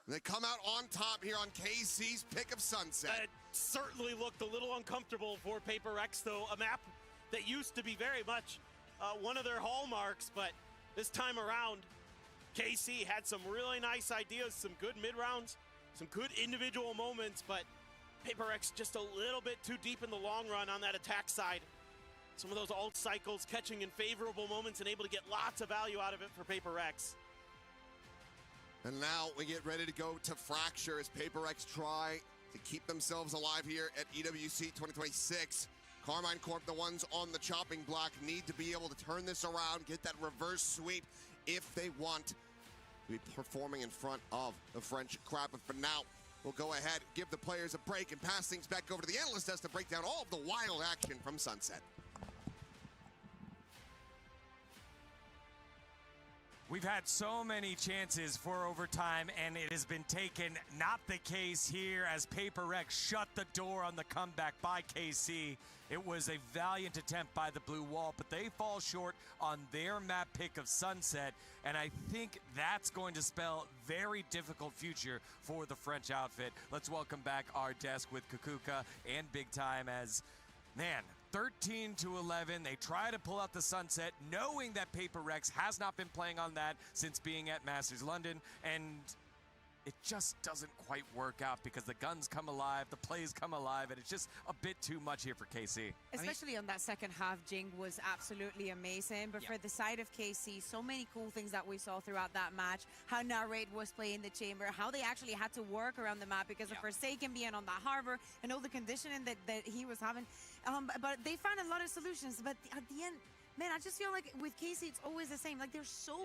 They come out on top here on KC's pick of Sunset. It certainly looked a little uncomfortable for Paper Rex, though. A map that used to be very much one of their hallmarks, but this time around, KC had some really nice ideas, some good mid-rounds, some good individual moments, but Paper Rex just a little bit too deep in the long run on that attack side. Some of those ult cycles catching in favorable moments and able to get lots of value out of it for Paper Rex. And now we get ready to go to Fracture as Paper Rex try to keep themselves alive here at EWC 2026. Carmine Corp, the ones on the chopping block, need to be able to turn this around, get that reverse sweep if they want to be performing in front of the French crowd. But for now, we'll go ahead, give the players a break, and pass things back over to the analyst desk to break down all of the wild action from Sunset. We've had so many chances for overtime, and it has been taken. Not the case here as Paper Rex shut the door on the comeback by KC. It was a valiant attempt by the Blue Wall, but they fall short on their map pick of Sunset, and I think that's going to spell very difficult future for the French outfit. Let's welcome back our desk with Kukuka and Big Time as, man, 13 to 11. They try to pull out the Sunset, knowing that Paper Rex has not been playing on that since being at Masters London, and it just doesn't quite work out because the guns come alive, the plays come alive, and it's just a bit too much here for KC. Especially on that second half, Jing was absolutely amazing. But for the side of KC, so many cool things that we saw throughout that match. How Narrate was playing the chamber, how they actually had to work around the map because of Forsaken being on that harbor and all the conditioning that he was having. But they found a lot of solutions. But at the end, man, I just feel like with KC, it's always the same. Like they're so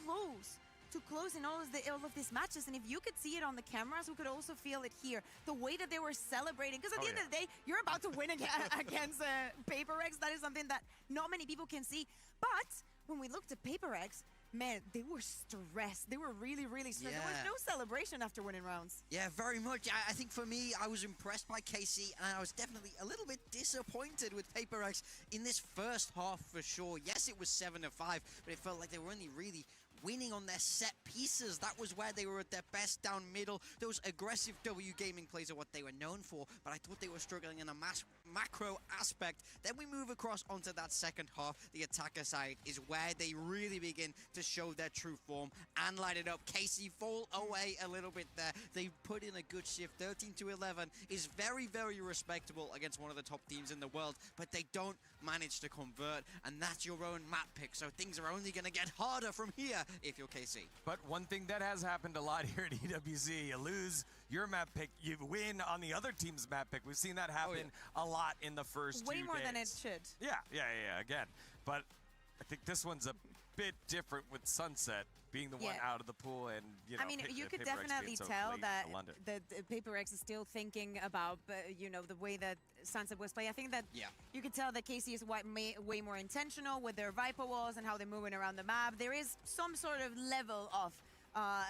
close. Too close in all of these matches, and if you could see it on the cameras, we could also feel it here. The way that they were celebrating, because at the end of the day, you're about to win against Paper Rex. That is something that not many people can see. But when we looked at Paper Rex, man, they were stressed. They were really, really stressed. There was no celebration after winning rounds. Yeah, very much. I think for me, I was impressed by KC, and I was definitely a little bit disappointed with Paper X in this first half for sure. Yes, it was 7-5, but it felt like they were only really winning on their set pieces. That was where they were at their best down middle. Those aggressive W gaming plays are what they were known for, but I thought they were struggling in a macro aspect. Then we move across onto that second half. The attacker side is where they really begin to show their true form and light it up. KC fall away a little bit there. They put in a good shift. 13-11 is very, very respectable against one of the top teams in the world, but they don't manage to convert, and that's your own map pick. So things are only going to get harder from here if you're KC. But one thing that has happened a lot here at EWC, you lose your map pick, you win on the other team's map pick. We've seen that happen a lot in the first 2 days. Way more than it should. Yeah, again. But I think this one's a bit different with Sunset being the one out of the pool, and I mean, you could definitely tell that the Paper X is still thinking about, the way that Sunset was playing. I think that you could tell that KC is way more intentional with their Viper walls and how they're moving around the map. There is some sort of level of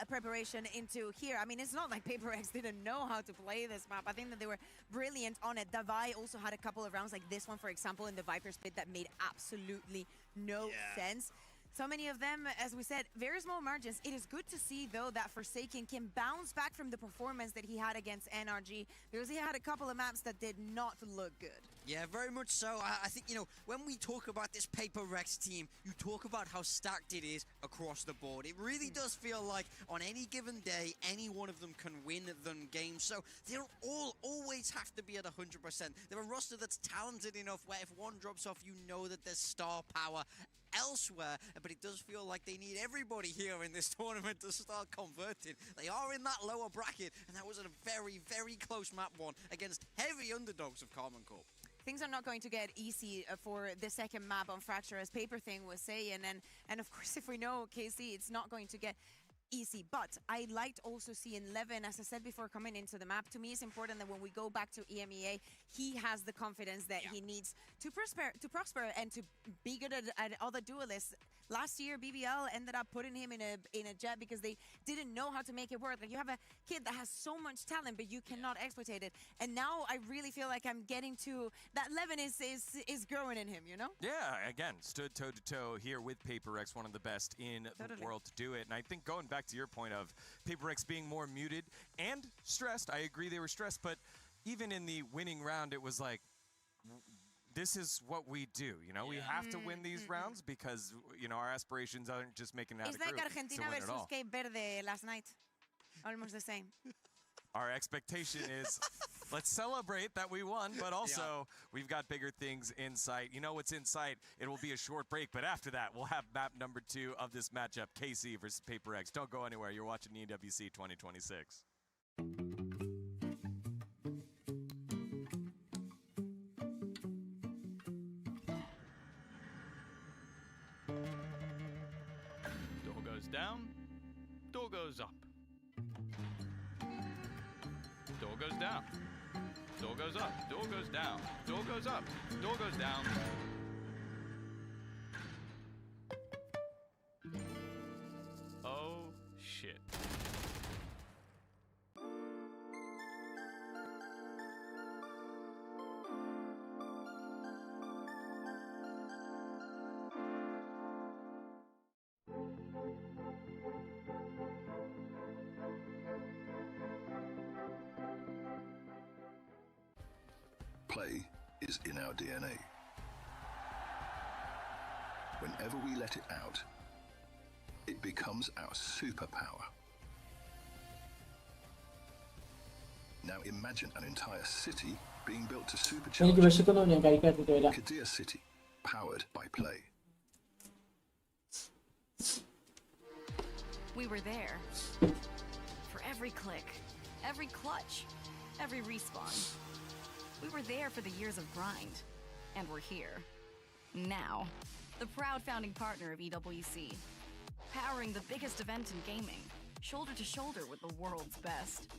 preparation into here. I mean, it's not like Paper X didn't know how to play this map. I think that they were brilliant on it. Davai also had a couple of rounds like this one, for example, in the Viper split that made absolutely no sense. So many of them, as we said, very small margins. It is good to see, though, that Forsaken can bounce back from the performance that he had against NRG, because he had a couple of maps that did not look good. Yeah, very much so. I think, when we talk about this Paper Rex team, you talk about how stacked it is across the board. It really does feel like on any given day, any one of them can win them games. So they don't all always have to be at 100%. They're a roster that's talented enough where if one drops off, you know that there's star power elsewhere, but it does feel like they need everybody here in this tournament to start converting. They are in that lower bracket, and that was a very, very close map one against heavy underdogs of Carmen Corp. Things are not going to get easy for the second map on Fracture, as Paper Thing was saying, and of course, if we know KC, it's not going to get easy. But I liked also seeing Levin, as I said before, coming into the map. To me, it's important that when we go back to EMEA, he has the confidence that he needs to prosper and to be good at other duelists. Last year, BBL ended up putting him in a jet because they didn't know how to make it work. Like, you have a kid that has so much talent, but you cannot exploit it. And now I really feel like I'm getting to that. Levin is growing in him, Yeah, again, stood toe-to-toe here with Paper X, one of the best in the world to do it. And I think going back to your point of Paper X being more muted and stressed, I agree they were stressed, but even in the winning round, it was like, this is what we do, we have to win these rounds because, our aspirations aren't just making it out of the group. It's like Argentina versus Cape Verde last night. Almost the same. Our expectation is, let's celebrate that we won, but also we've got bigger things in sight. You know what's in sight? It will be a short break, but after that, we'll have map number 2 of this matchup, KC versus Paper X. Don't go anywhere. You're watching EWC 2026. Door goes down, door goes up. Door goes down. Door goes up. Door goes down. Door goes up. Door goes down. Oh, shit. Play is in our DNA. Whenever we let it out, it becomes our superpower. Now imagine an entire city being built to supercharge. Kadir City, powered by Play. We were there. For every click, every clutch, every respawn. We were there for the years of grind, and we're here. Now, the proud founding partner of EWC, powering the biggest event in gaming, shoulder to shoulder with the world's best,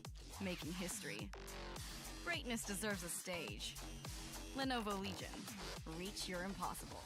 making history. Greatness deserves a stage. Lenovo Legion, reach your impossible.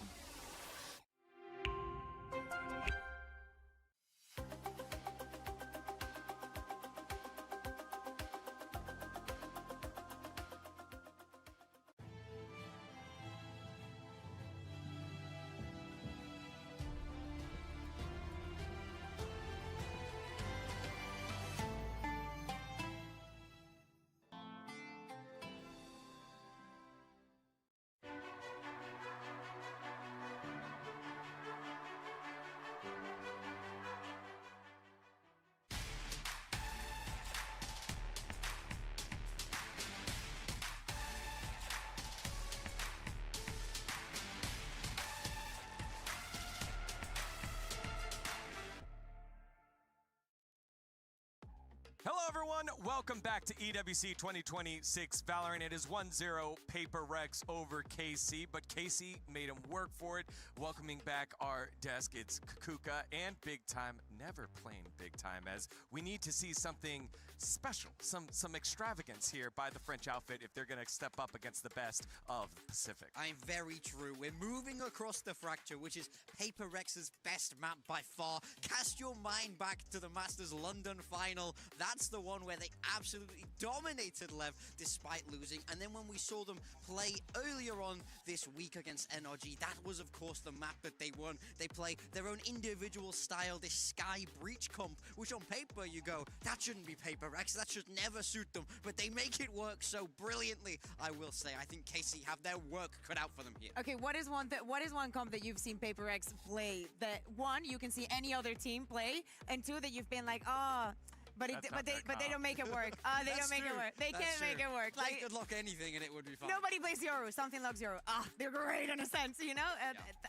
Welcome back to EWC 2026 Valorant. It is 1-0 Paper Rex over KC, but KC made him work for it. Welcoming back our desk, it's Kukuka and Big Time, never playing Big Time, as we need to see something special, some extravagance here by the French outfit if they're going to step up against the best of the Pacific. I'm very true. We're moving across the Fracture, which is Paper Rex's best map by far. Cast your mind back to the Masters London final. That's the one where they absolutely dominated Lev despite losing. And then when we saw them play earlier on this week against NRG, that was of course the map that they won. They play their own individual style, this Sky Breach comp, which on paper you go, that shouldn't be Paper Rex, that should never suit them, but they make it work so brilliantly. I will say, I think KC have their work cut out for them here. Okay, what is one comp that you've seen Paper Rex play that one you can see any other team play, and two that you've been like, oh, but they don't make it work. They don't make it work. They can't make it work. Like, could lock anything and it would be fine. Nobody plays Yoru. Something loves Yoru. They're great in a sense, you know?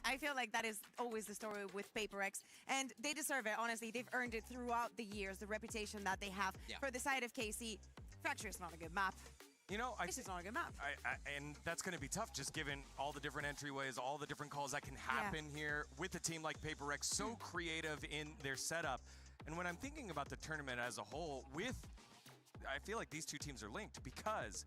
I feel like that is always the story with Paper Rex. And they deserve it, honestly. They've earned it throughout the years, the reputation that they have. For the side of KC, Fracture is not a good map. You know, this is not a good map. And that's going to be tough, just given all the different entryways, all the different calls that can happen here with a team like Paper Rex, so creative in their setup. And when I'm thinking about the tournament as a whole, I feel like these two teams are linked because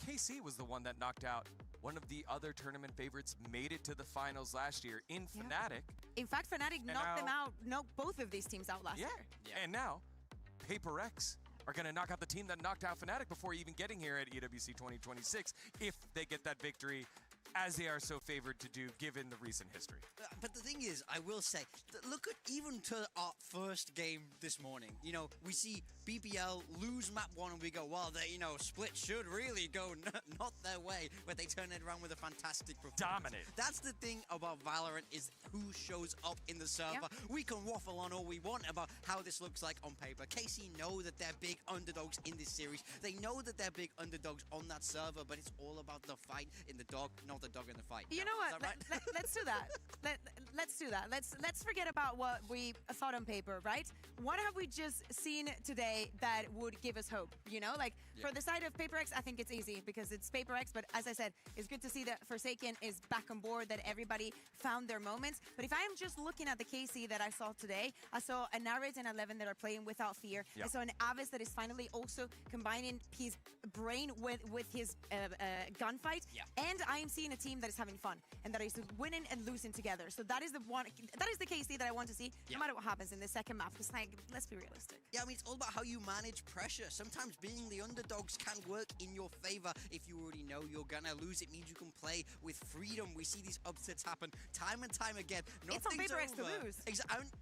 KC was the one that knocked out one of the other tournament favorites, made it to the finals last year in Fnatic. In fact, Fnatic knocked both of these teams out last year. And now, Paper Rex are going to knock out the team that knocked out Fnatic before even getting here at EWC 2026 if they get that victory, as they are so favored to do given the recent history. But the thing is, I will say, look at even to our first game this morning. You know, we see BBL lose map 1 and we go, well, Split should really go not their way, but they turn it around with a fantastic performance. Dominate. That's the thing about Valorant, is who shows up in the server. We can waffle on all we want about how this looks like on paper. KC know that they're big underdogs in this series. They know that they're big underdogs on that server, but it's all about the fight in the dog, not the dog in the fight. You know what? Let's do that. Let's do that. Let's forget about what we thought on paper, right? What have we just seen today that would give us hope? You know, like for the side of Paper X, I think it's easy because it's Paper X. But as I said, it's good to see that Forsaken is back on board, that everybody found their moments. But if I'm just looking at the KC that I saw today, I saw a Narrate and 11 that are playing without fear. I saw an Avis that is finally also combining his brain with his gunfight. And I am seeing a team that is having fun and that is winning and losing together. So that is the one. That is the KC that I want to see, no matter what happens in the second map. Because, like, let's be realistic. Yeah, I mean, it's all about how you manage pressure. Sometimes being the underdogs can work in your favor. If you already know you're gonna lose, it means you can play with freedom. We see these upsets happen time and time again. It's on Paper X to lose.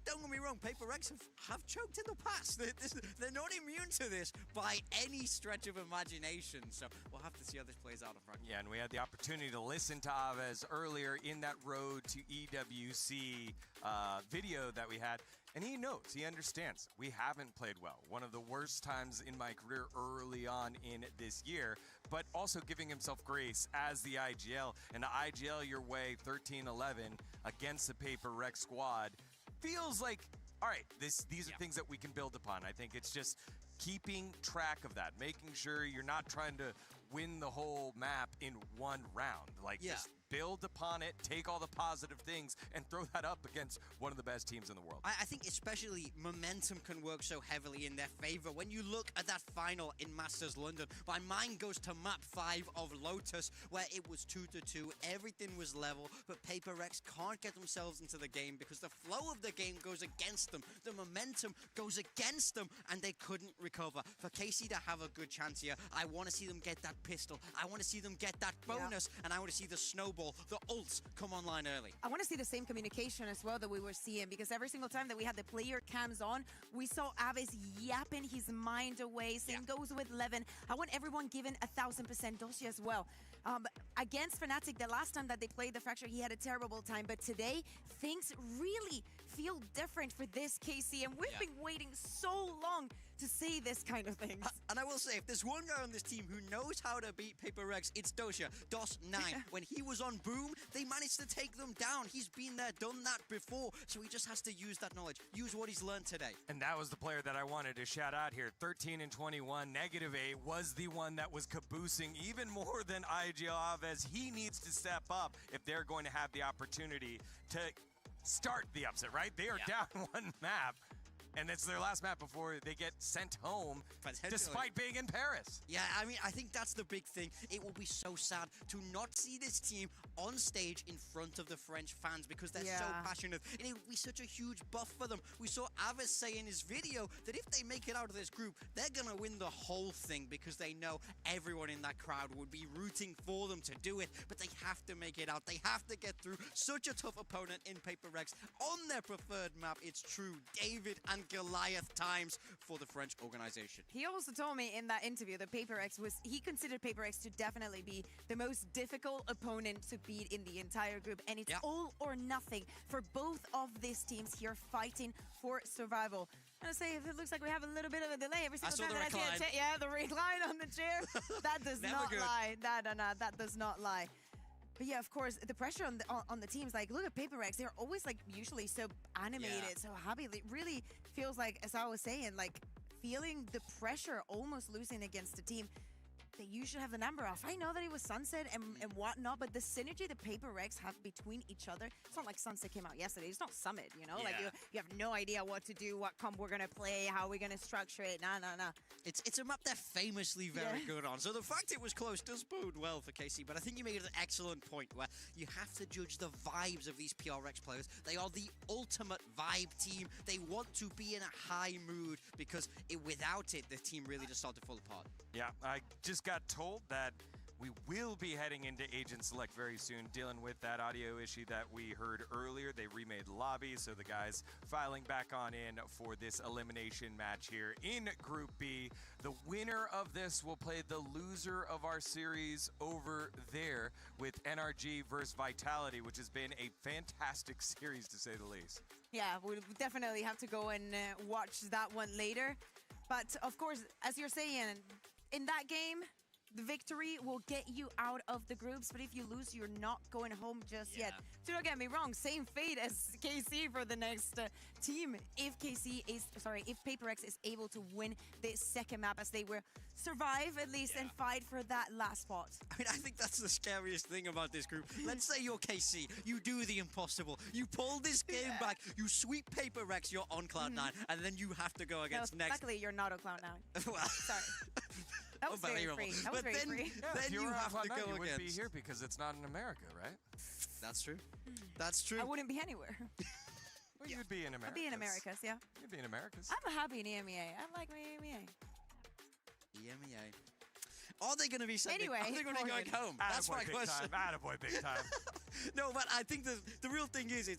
Don't get me wrong, Paper X have choked in the past. They're not immune to this by any stretch of imagination. So we'll have to see how this plays out. Yeah, and we had the opportunity to listen to Aves earlier in that Road to EWC video that we had. And he knows, he understands, we haven't played well. One of the worst times in my career early on in this year, but also giving himself grace as the IGL. And to IGL your way 13-11 against the Paper Rex squad feels like, all right, these are things that we can build upon. I think it's just keeping track of that, making sure you're not trying to win the whole map in one round. Like, just build upon it, take all the positive things, and throw that up against one of the best teams in the world. I think especially momentum can work so heavily in their favor. When you look at that final in Masters London, my mind goes to map 5 of Lotus, where it was 2-2, everything was level, but Paper Rex can't get themselves into the game because the flow of the game goes against them. The momentum goes against them, and they couldn't recover. For KC to have a good chance here, I want to see them get that pistol. I want to see them get that bonus, and I want to see the snowball, the ults come online early. I want to see the same communication as well that we were seeing, because every single time that we had the player cams on, we saw Aves yapping his mind away. Same goes with Levin. I want everyone giving 1000% Doshi as well. Against Fnatic, the last time that they played the Fracture, he had a terrible time, but today things really feel different for this KC, and we've been waiting so long to say this kind of things. And I will say, if there's one guy on this team who knows how to beat Paper Rex, it's Dosha. DOS9. When he was on Boom, they managed to take them down. He's been there, done that before, so he just has to use that knowledge, use what he's learned today. And that was the player that I wanted to shout out here. 13 and 21, -8 was the one that was caboosing even more than IGL as he needs to step up if they're going to have the opportunity to start the upset, right? They are down one map. And it's their last map before they get sent home, despite being in Paris. Yeah, I mean, I think that's the big thing. It will be so sad to not see this team on stage in front of the French fans because they're so passionate. And it will be such a huge buff for them. We saw Avis say in his video that if they make it out of this group, they're going to win the whole thing because they know everyone in that crowd would be rooting for them to do it. But they have to make it out. They have to get through such a tough opponent in Paper Rex on their preferred map. It's true. David and Goliath times for the French organization. He also told me in that interview that Paper Rex he considered Paper Rex to definitely be the most difficult opponent to beat in the entire group. And it's all or nothing for both of these teams here fighting for survival. I'm gonna say, if it looks like we have a little bit of a delay every single time that I see the recline on the chair. That does not lie. That does not lie. But yeah, of course, the pressure on the teams, like, look at Paper Rex, they're always, like, usually so animated, so happy. It really feels like, as I was saying, like, feeling the pressure almost losing against a team that you should have the number off. I know that it was Sunset and whatnot, but the synergy the Paper Rex have between each other, it's not like Sunset came out yesterday. It's not Summit, you know? Like, you have no idea what to do, what comp we're going to play, how we're going to structure it. Nah. It's a map they're famously very good on. So the fact it was close does bode well for KC, but I think you made an excellent point where you have to judge the vibes of these PRX players. They are the ultimate vibe team. They want to be in a high mood because without it, the team really just started to fall apart. Yeah, I just got told that we will be heading into Agent Select very soon, dealing with that audio issue that we heard earlier. They remade lobby, so the guys filing back on in for this elimination match here in Group B. The winner of this will play the loser of our series over there with NRG versus Vitality, which has been a fantastic series to say the least. Yeah, we'll definitely have to go and watch that one later. But of course, as you're saying, in that game, the victory will get you out of the groups, but if you lose, you're not going home just yet. So don't get me wrong, same fate as KC for the next team. If Paper Rex is able to win this second map, as they will survive at least and fight for that last spot. I mean, I think that's the scariest thing about this group. Let's say you're KC, you do the impossible, you pull this game back, you sweep Paper Rex, you're on Cloud9, and then you have to go against next. Luckily, you're not on Cloud9. Well, sorry. That was very free. That was very free. Then you have to go you wouldn't against. be here because it's not in America, right? That's true. That's true. I wouldn't be anywhere. Well, you'd be in America. I'd be in Americas, yeah. You'd be in Americas. I'm happy in EMEA. I like my EMEA. EMEA. Are they going to be sending? Are they going to go home? That's my question. Attaboy, big time. No, but I think the real thing is,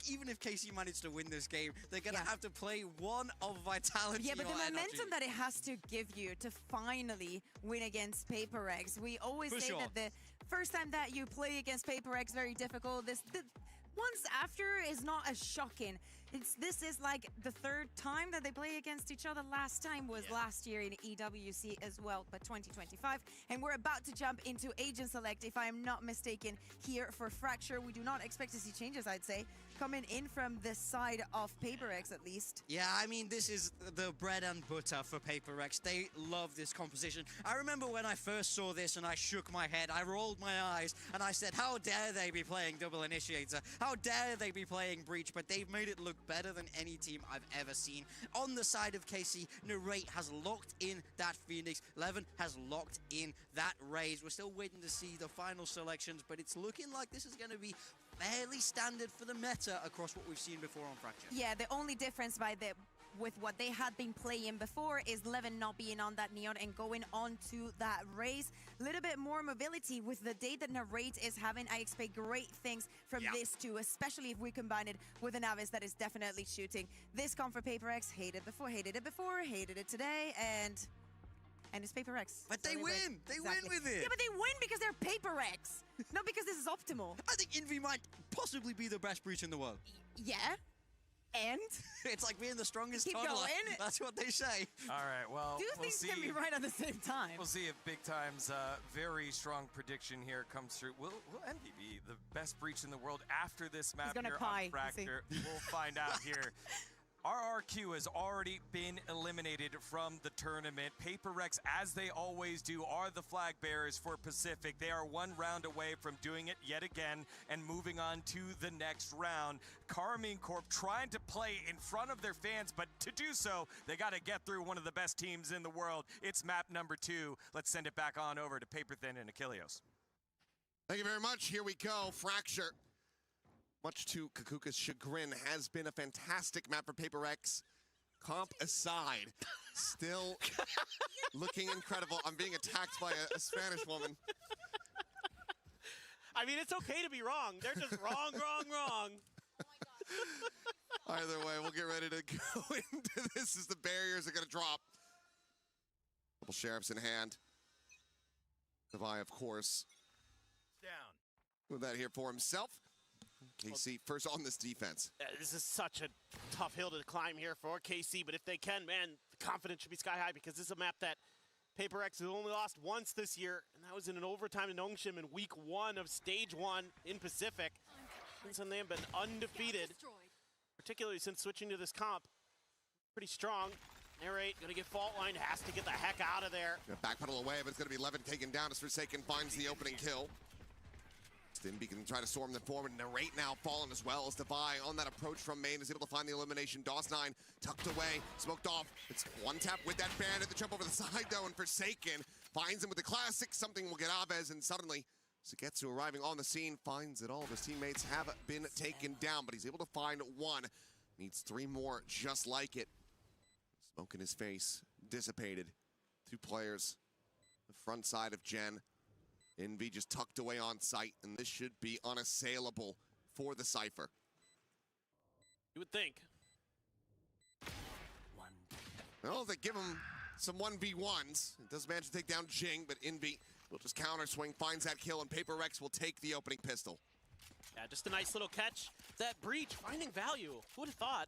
even if KC managed to win this game, they're going to have to play one of Vitality. Yeah, but the or momentum NRG. that it has to give you to finally win against Paper Rex. We always say that the first time that you play against Paper Rex, very difficult. Once after is not as shocking. This is like the third time that they play against each other. Last time was last year in EWC as well, but 2025. And we're about to jump into Agent Select, if I am not mistaken, here for Fracture. We do not expect to see changes, I'd say, coming in from the side of Paper Rex at least. Yeah, I mean, this is the bread and butter for Paper Rex. They love this composition. I remember when I first saw this and I shook my head, I rolled my eyes, and I said, how dare they be playing Double Initiator? How dare they be playing Breach? But they've made it look better than any team I've ever seen. On the side of KC, Narrate has locked in that Phoenix. Levin has locked in that Raze. We're still waiting to see the final selections, but it's looking like this is going to be fairly standard for the meta across what we've seen before on Fracture. Yeah, the only difference with what they had been playing before is Levin not being on that Neon and going on to that Raze. A little bit more mobility with the day that Narrate is having. I expect great things from this too, especially if we combine it with an Avis that is definitely shooting. This comp for Paper Rex, hated it today, and it's Paper Rex. But they win! They win with it! Yeah, but they win because they're Paper Rex, not because this is optimal. I think Envy might possibly be the best Breach in the world. Yeah. And? It's like being the strongest Keep toddler. going. That's what they say. All right, well, Two we'll things see. can be right at the same time. We'll see if Big Time's very strong prediction here comes through. Will Envy be the best breach in the world after this map gonna here cry, on Fracture? We'll find out here. RRQ has already been eliminated from the tournament. Paper Rex, as they always do, are the flag bearers for Pacific. They are one round away from doing it yet again and moving on to the next round. Carmine Corp trying to play in front of their fans, but to do so, they got to get through one of the best teams in the world. It's map number 2. Let's send it back on over to Paper Thin and Achilleos. Thank you very much. Here we go. Fracture. Much to Kakuka's chagrin, has been a fantastic map for Paper X. Comp aside, still looking incredible. I'm being attacked by a Spanish woman. I mean, it's okay to be wrong. They're just wrong, wrong, wrong. Either way, we'll get ready to go into this as the barriers are going to drop. Couple sheriffs in hand. Devi, of course, Down. with that here for himself. KC first on this defense. This is such a tough hill to climb here for KC, but if they can, man, the confidence should be sky high because this is a map that Paper X has only lost once this year, and that was in an overtime to Nongshim in week 1 of stage 1 in Pacific. And they have been undefeated, particularly since switching to this comp. Pretty strong. Narrate, gonna get fault line, has to get the heck out of there. Backpedal away, but it's gonna be Levin taken down as Forsaken finds the opening kill. Stimby can try to storm them forward. Narrate now fallen as well as Devi on that approach from main is able to find the elimination. DOS9 tucked away, smoked off. It's one tap with that bandit. The jump over the side though, and Forsaken finds him with the classic. Something will get Aves, and suddenly Sugetsu arriving on the scene finds that all of his teammates have been taken down, but he's able to find one. Needs 3 more just like it. Smoke in his face, dissipated. 2 players, the front side of Gen. Envy just tucked away on site, and this should be unassailable for the Cypher. You would think. Well, they give him some 1v1s. It does manage to take down Jing, but Envy will just counter swing, finds that kill, and Paper Rex will take the opening pistol. Yeah, just a nice little catch. That breach, finding value. Who would have thought?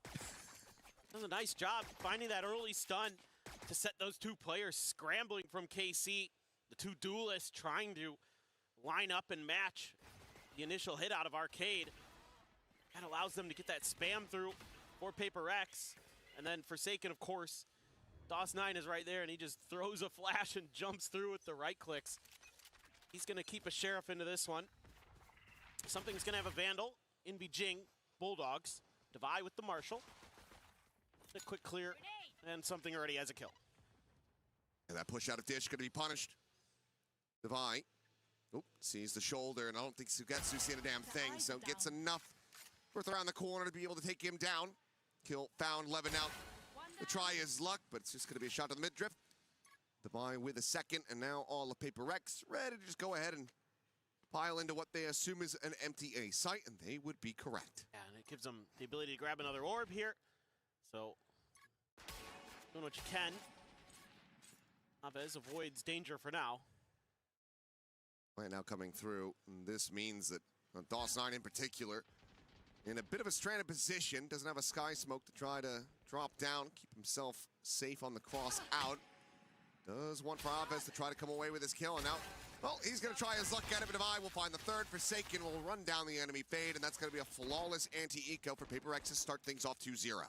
Does a nice job finding that early stun to set those 2 players scrambling from KC. The 2 duelists trying to line up and match the initial hit out of Arcade. That allows them to get that spam through for Paper X. And then Forsaken, of course, DOS9 is right there, and he just throws a flash and jumps through with the right clicks. He's going to keep a Sheriff into this one. Something's going to have a Vandal. Envy Jing, Bulldogs. Devi with the Marshal. A quick clear, and something already has a kill. And that push out of Dish going to be punished. Devi, sees the shoulder, and I don't think Sugetsu's seen a damn thing, so gets enough worth around the corner to be able to take him down. Kill found, Levin out to try his luck, but it's just going to be a shot to the mid-drift. Devi with a second, and now all of Paper Rex ready to just go ahead and pile into what they assume is an empty A site, and they would be correct. Yeah, and it gives them the ability to grab another orb here. So, doing what you can. Aves avoids danger for now. Right now coming through, and this means that DOS9 in particular, in a bit of a stranded position, doesn't have a sky smoke to try to drop down, keep himself safe on the cross out. Does want for Aves to try to come away with his kill, and now, well, he's gonna try his luck at it, but Devi will find the third. Forsaken will run down the enemy fade, and that's gonna be a flawless anti-eco for Paper X to start things off 2-0.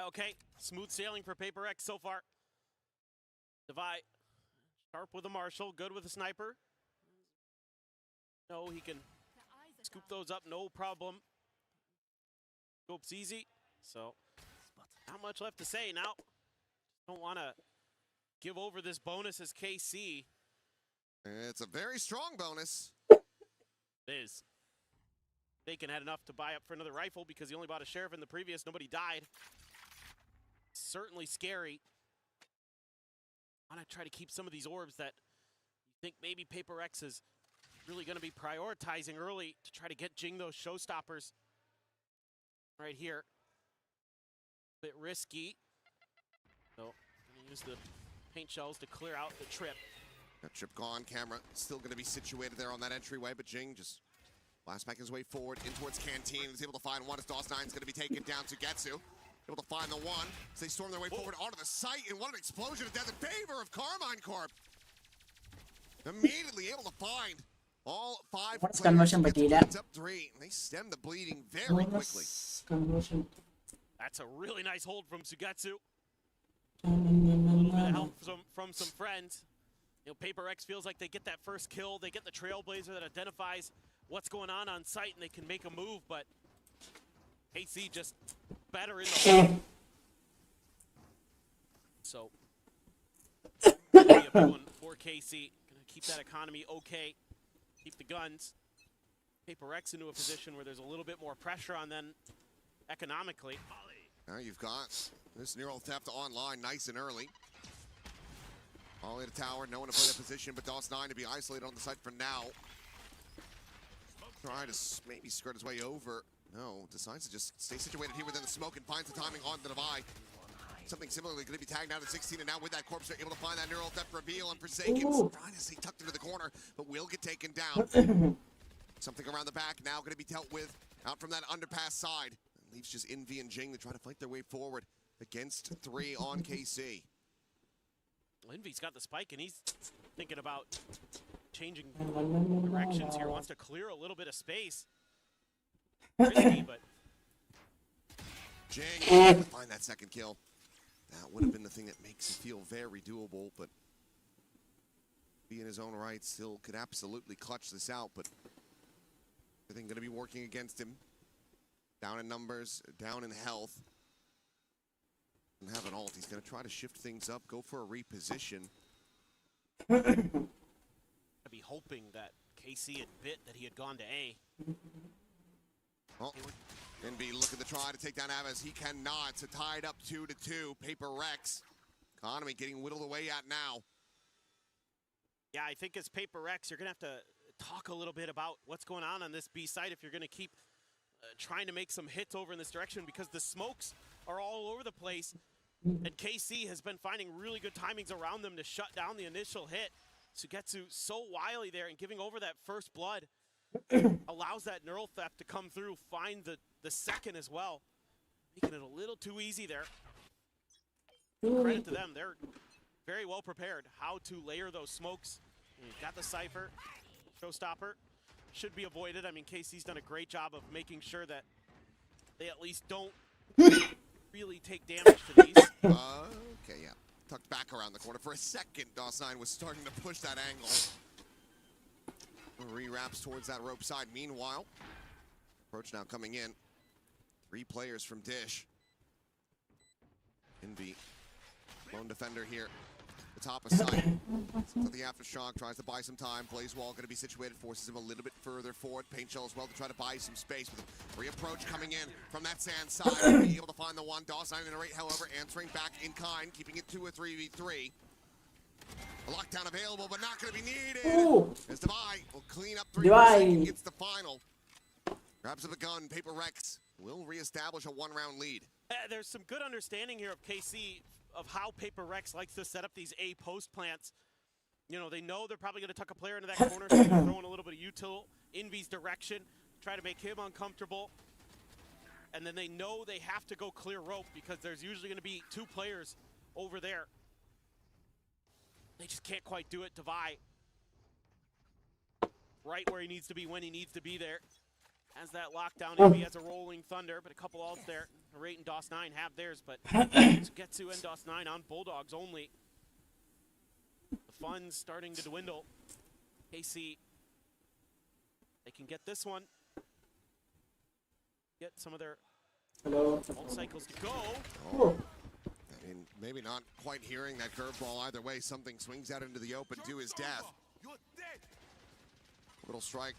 Okay, smooth sailing for Paper X so far. Devi, sharp with a Marshal, good with a sniper. No, he can scoop those up, no problem. Scope's easy, so not much left to say now. Don't want to give over this bonus as KC. It's a very strong bonus. It is. Bacon had enough to buy up for another rifle because he only bought a Sheriff in the previous. Nobody died. Certainly scary. Want to try to keep some of these orbs that you think maybe Paper X is really going to be prioritizing early to try to get Jing those showstoppers right here. A bit risky. So, going to use the paint shells to clear out the trip. That trip gone, camera still going to be situated there on that entryway, but Jing just blast back his way forward in towards Canteen. Is able to find one as DOS9 is going to be taken down to Getsu. able to find the one. So they storm their way forward onto the site, and what an explosion of death in favor of Carmine Corp. Immediately able to find all 5 What's players. conversion Gets material? up 3, and they stem the bleeding very quickly. Conversion. That's a really nice hold from Sugetsu. A little bit of help from some friends. You know, Paper X feels like they get that first kill, they get the Trailblazer that identifies what's going on site, and they can make a move, but KC just better in the hole. So, be a big one for KC. Gonna keep that economy okay, keep the guns. Paper X into a position where there's a little bit more pressure on them economically. Now you've got this neural theft online nice and early. All in a tower, no one to play that position, but DOS9 to be isolated on the site for now. Trying to maybe skirt his way over. No, decides to just stay situated here within the smoke and finds the timing on the divide. Something similarly going to be tagged out at 16, and now with that corpse, they're able to find that neural theft reveal, and Forsaken trying to stay tucked into the corner, but will get taken down. Something around the back now going to be dealt with out from that underpass side. Leaves just Envy and Jing to try to fight their way forward against 3 on KC. Envy's got the spike, and he's thinking about changing directions here. Wants to clear a little bit of space. Risky, but Jing able to find that second kill. That would have been the thing that makes it feel very doable, but he in his own right still could absolutely clutch this out, but everything going to be working against him. Down in numbers, down in health. Doesn't have an ult. He's going to try to shift things up, go for a reposition. I'd be hoping that KC admit that he had gone to A. Well, Envy looking to try to take down Aves. He cannot. So tied up 2-2. Paper Rex. Economy getting whittled away at now. Yeah, I think as Paper Rex, you're going to have to talk a little bit about what's going on this B side if you're going to keep trying to make some hits over in this direction, because the smokes are all over the place, and KC has been finding really good timings around them to shut down the initial hit. Sugetsu so wily there, and giving over that first blood allows that neural theft to come through, find the second as well, making it a little too easy there. Credit to them, they're very well prepared how to layer those smokes. You've got the Cypher, Showstopper. Should be avoided. I mean, KC's done a great job of making sure that they at least don't really take damage to these. Okay, yeah. Tucked back around the corner for a second. DOS9 was starting to push that angle. Re-wraps towards that rope side. Meanwhile, approach now coming in. 3 players from Dish. Envy, lone defender here. The top of sight. So the Aftershock tries to buy some time. Blaze Wall going to be situated, forces him a little bit further forward. Paint Shell as well to try to buy some space. With a re-approach coming in from that sand side. Be able to find the one. DOS9 in a rate, however, answering back in kind, keeping it to a 3v3. A lockdown available, but not going to be needed. As Divide will clean up 3 and gets the final. Grabs up a gun. Paper Rex will reestablish a 1-round lead. There's some good understanding here of KC of how Paper Rex likes to set up these A post plants. You know, they know they're probably going to tuck a player into that corner, so they're throwing a little bit of util Envy's direction, try to make him uncomfortable. And then they know they have to go clear rope because there's usually going to be 2 players over there. They just can't quite do it. Divide right where he needs to be when he needs to be there. Has that lockdown. Envy has a rolling thunder, but a couple ults there. Rate and DOS9 have theirs, but Sugetsu and DOS9 on Bulldogs only. The fun's starting to dwindle. KC, they can get this one. Get some of their ult cycles to go. I mean, maybe not quite hearing that curveball either way. Something swings out into the open to his death. Little strike.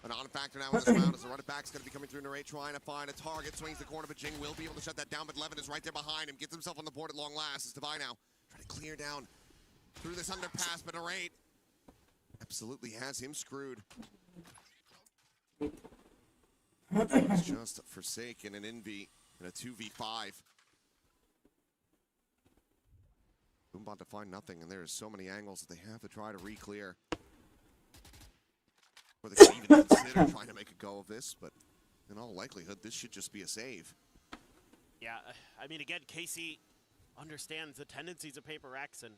A non-factor now in this round as the running back's going to be coming through Narrate, trying to find a target. Swings the corner, but Jing will be able to shut that down, but Levin is right there behind him. Gets himself on the board at long last. As Divide now trying to clear down through this underpass, but Narrate absolutely has him screwed. It's just Forsaken and Envy in a 2v5. Boombot to find nothing, and there are so many angles that they have to try to re-clear. Or they can even consider trying to make a go of this, but in all likelihood, this should just be a save. Yeah, I mean, again, KC understands the tendencies of Paper X and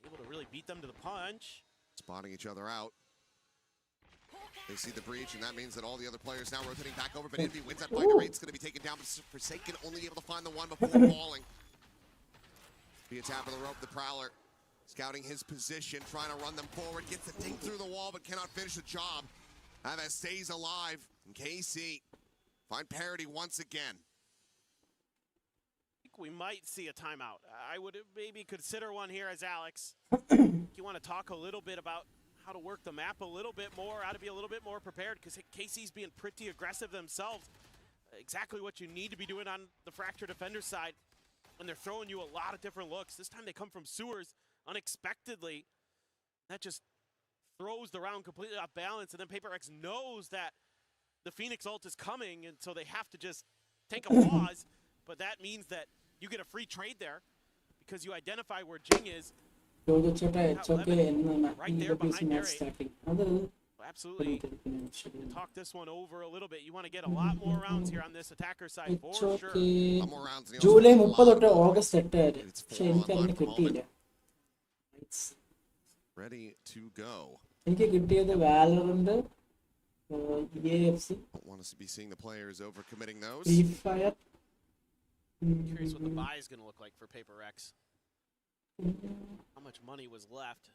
able to really beat them to the punch. Spotting each other out. They see the breach, and that means that all the other players now rotating back over, but Envy wins that fight. Rate's going to be taken down, but Forsaken only able to find the one before falling. Be a tap of the rope, the Prowler scouting his position, trying to run them forward, gets the ding through the wall, but cannot finish the job. That stays alive, and KC find parity once again. I think we might see a timeout. I would maybe consider one here as Alex. You want to talk a little bit about how to work the map a little bit more, how to be a little bit more prepared, because KC's being pretty aggressive themselves. Exactly what you need to be doing on the Fracture Defender side. And they're throwing you a lot of different looks. This time they come from sewers unexpectedly. That just throws the round completely off balance, and then Paper X knows that the Phoenix ult is coming, and so they have to just take a pause. But that means that you get a free trade there because you identify where Jing is. Right there behind Derek. Absolutely. Talk this one over a little bit. You want to get a lot more rounds here on this attacker side for sure. July 30 തൊട്ട് August 8 വരെ. പക്ഷെ എനിക്ക് അതിന് കിട്ടിയില്ല. Ready to go. എനിക്ക് കിട്ടിയത് Valorant, EWC. Don't want to be seeing the players over committing those. Free Fire. Curious what the buy is going to look like for Paper X. How much money was left?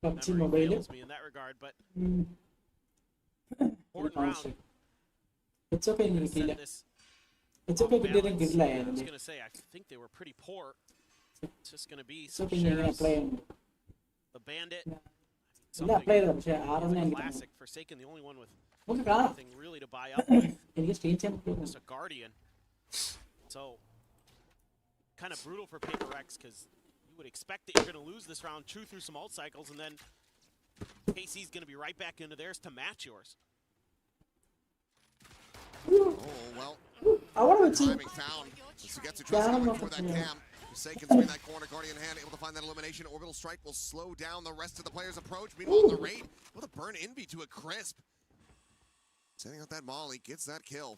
PUBG Memory Mobile. fails me in that regard, but important round. It's okay, എനിക്ക് കിട്ടിയില്ല. It's okay, കിട്ടിയതും കിട്ടില്ല. I was going to say, I think they were pretty poor. It's just going to be It's some okay, ഇങ്ങനെ shares. apply ചെയ്യണം. The Bandit. ഇല്ല apply ചെയ്തോ, പക്ഷെ ആറെണ്ണം എനിക്ക് തന്നു. Classic. Forsaken, the only one with നമുക്ക് കാണാം. nothing really to buy up with. എനിക്ക് stream ചെയ്യാൻ പറ്റുമോ? Just a Guardian. So, kind of brutal for Paper X because you would expect that you're going to lose this round, chew through some ult cycles, and then KC's going to be right back into theirs to match yours. Oh, well. Timing found. Sugetsu tries to go for that cam. Forsaken's in that corner. Guardian hand able to find that elimination. Orbital strike will slow down the rest of the players' approach. Meanwhile, the raid will burn Envy to a crisp. Setting out that molly, gets that kill.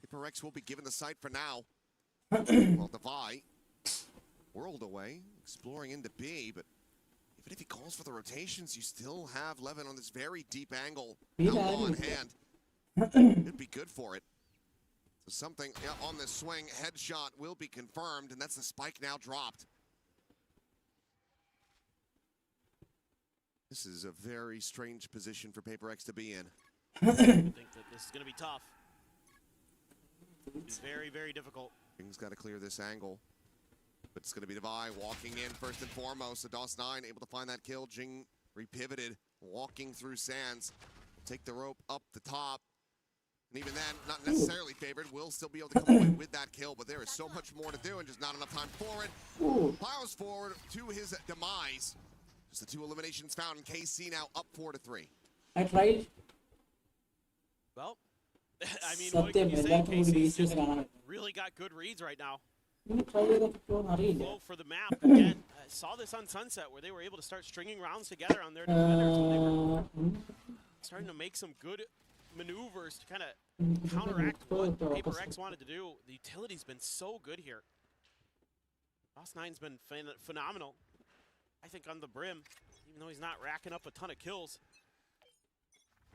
Paper X will be given the sight for now. Well, Devi, world away, exploring into B, but even if he calls for the rotations, you still have Levin on this very deep angle. Elbow in hand. It'd be good for it. So something on this swing, headshot will be confirmed, and that's the spike now dropped. This is a very strange position for Paper X to be in. I think that this is going to be tough. It's very, very difficult. King's got to clear this angle. But it's going to be Devi walking in first and foremost. So DOS9 able to find that kill. Jing repivoted, walking through Sands. Take the rope up the top. And even then, not necessarily favored, will still be able to come away with that kill. But there is so much more to do and just not enough time for it. Piles forward to his demise. Just the 2 eliminations found, and KC now up 4-3. I tried. Well, I mean, what can you say? KC's just really got good reads right now. Flow for the map again. I saw this on Sunset where they were able to start stringing rounds together on their defenders when they were starting to make some good maneuvers to kind of counteract what Paper X wanted to do. The utility's been so good here. DOS9's been phenomenal, I think, on the brim, even though he's not racking up a ton of kills.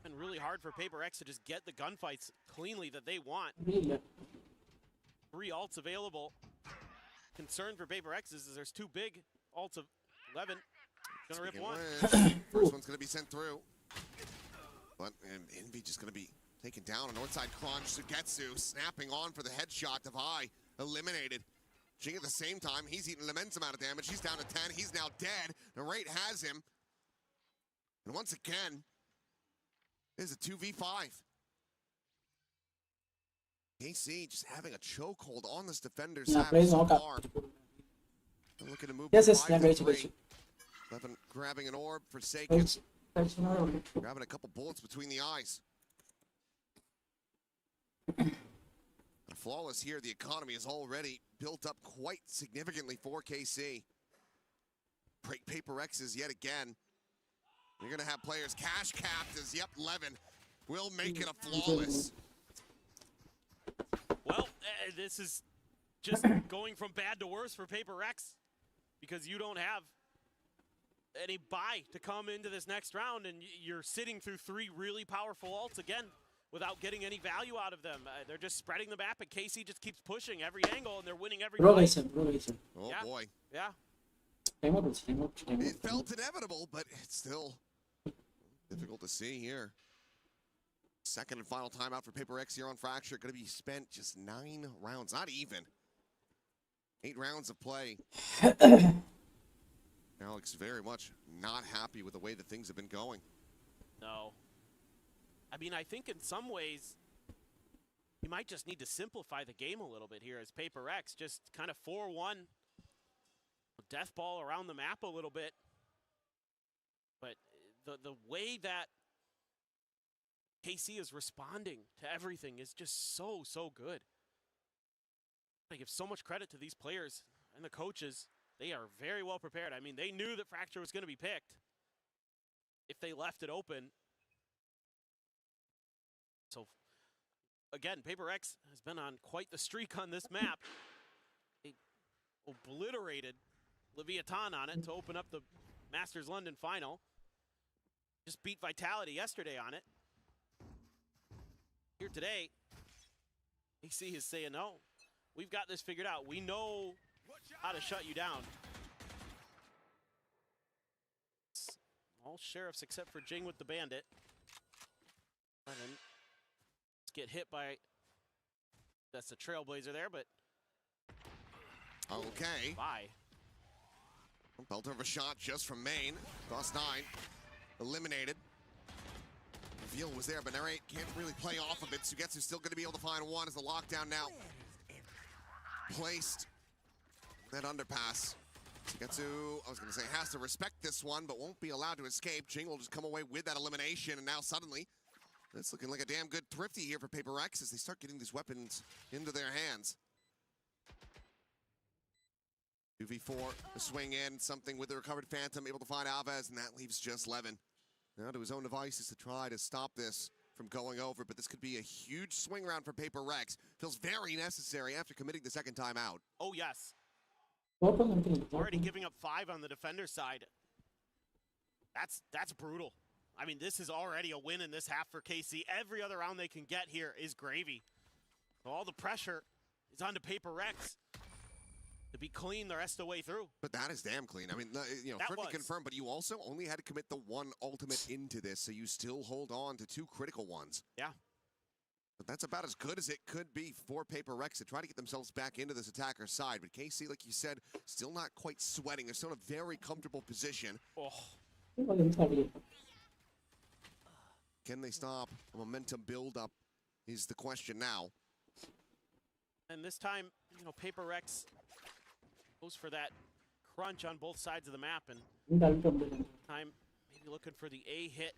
Been really hard for Paper X to just get the gunfights cleanly that they want. 3 ults available. Concern for Paper X is there's 2 big ults of 11. Gonna rip one. First one's gonna be sent through. But Envy just gonna be taken down. A northside crunch. Sugetsu snapping on for the headshot. Devi eliminated. Jing at the same time, he's eating an immense amount of damage. He's down to 10. He's now dead. The rate has him. And once again, there's a 2v5. KC just having a chokehold on this defender's so far. Looking to move yes, 5-3. Levin grabbing an orb, Forsaken. Grabbing a couple bullets between the eyes. Flawless here, the economy is already built up quite significantly for KC. Break Paper X's yet again. You're going to have players cash capped as, yep, Levin will make it a flawless. Well, this is just going from bad to worse for Paper Rex because you don't have any buy to come into this next round, and you're sitting through 3 really powerful ults again without getting any value out of them. They're just spreading the map, and KC just keeps pushing every angle, and they're winning every fight. Oh boy. Yeah. It felt inevitable, but it's still difficult to see here. Second and final timeout for Paper X here on Fracture. Going to be spent just 9 rounds, not even. 8 rounds of play. Alex very much not happy with the way that things have been going. No. I mean, I think in some ways, you might just need to simplify the game a little bit here as Paper X just kind of 4-1. Death ball around the map a little bit. But the way that KC is responding to everything is just so good. I give so much credit to these players and the coaches. They are very well prepared. I mean, they knew that Fracture was going to be picked if they left it open. So, again, Paper X has been on quite the streak on this map. They obliterated Leviathan on it to open up the Masters London final. Just beat Vitality yesterday on it. Here today, AC is saying, no, we've got this figured out. We know how to shut you down. All sheriffs except for Jing with the bandit. And then let's get hit by, that's the Trailblazer there, but. Okay. Bye. Belter of a shot just from main. Cross 9. Eliminated. Reveal was there, but Narrate can't really play off of it. Sugetsu's still going to be able to find one as the lockdown now placed. That underpass. Sugetsu, I was going to say, has to respect this one, but won't be allowed to escape. Jing will just come away with that elimination, and now suddenly, it's looking like a damn good thrifty here for Paper X as they start getting these weapons into their hands. 2v4, a swing in, something with the recovered Phantom, able to find Alves, and that leaves just Levin. Now to his own devices to try to stop this from going over, but this could be a huge swing round for Paper Rex. Feels very necessary after committing the second time out. Oh, yes. Already giving up 5 on the defender side. That's brutal. I mean, this is already a win in this half for KC. Every other round they can get here is gravy. So all the pressure is onto Paper Rex to be clean the rest of the way through. But that is damn clean. I mean, you know, Thrifty confirmed, but you also only had to commit the 1 ultimate into this, so you still hold on to 2 critical ones. Yeah. But that's about as good as it could be for Paper Rex to try to get themselves back into this attacker's side. But KC, like you said, still not quite sweating. They're still in a very comfortable position. Oh. Can they stop a momentum build-up is the question now. And this time, you know, Paper Rex goes for that crunch on both sides of the map, and time maybe looking for the A hit.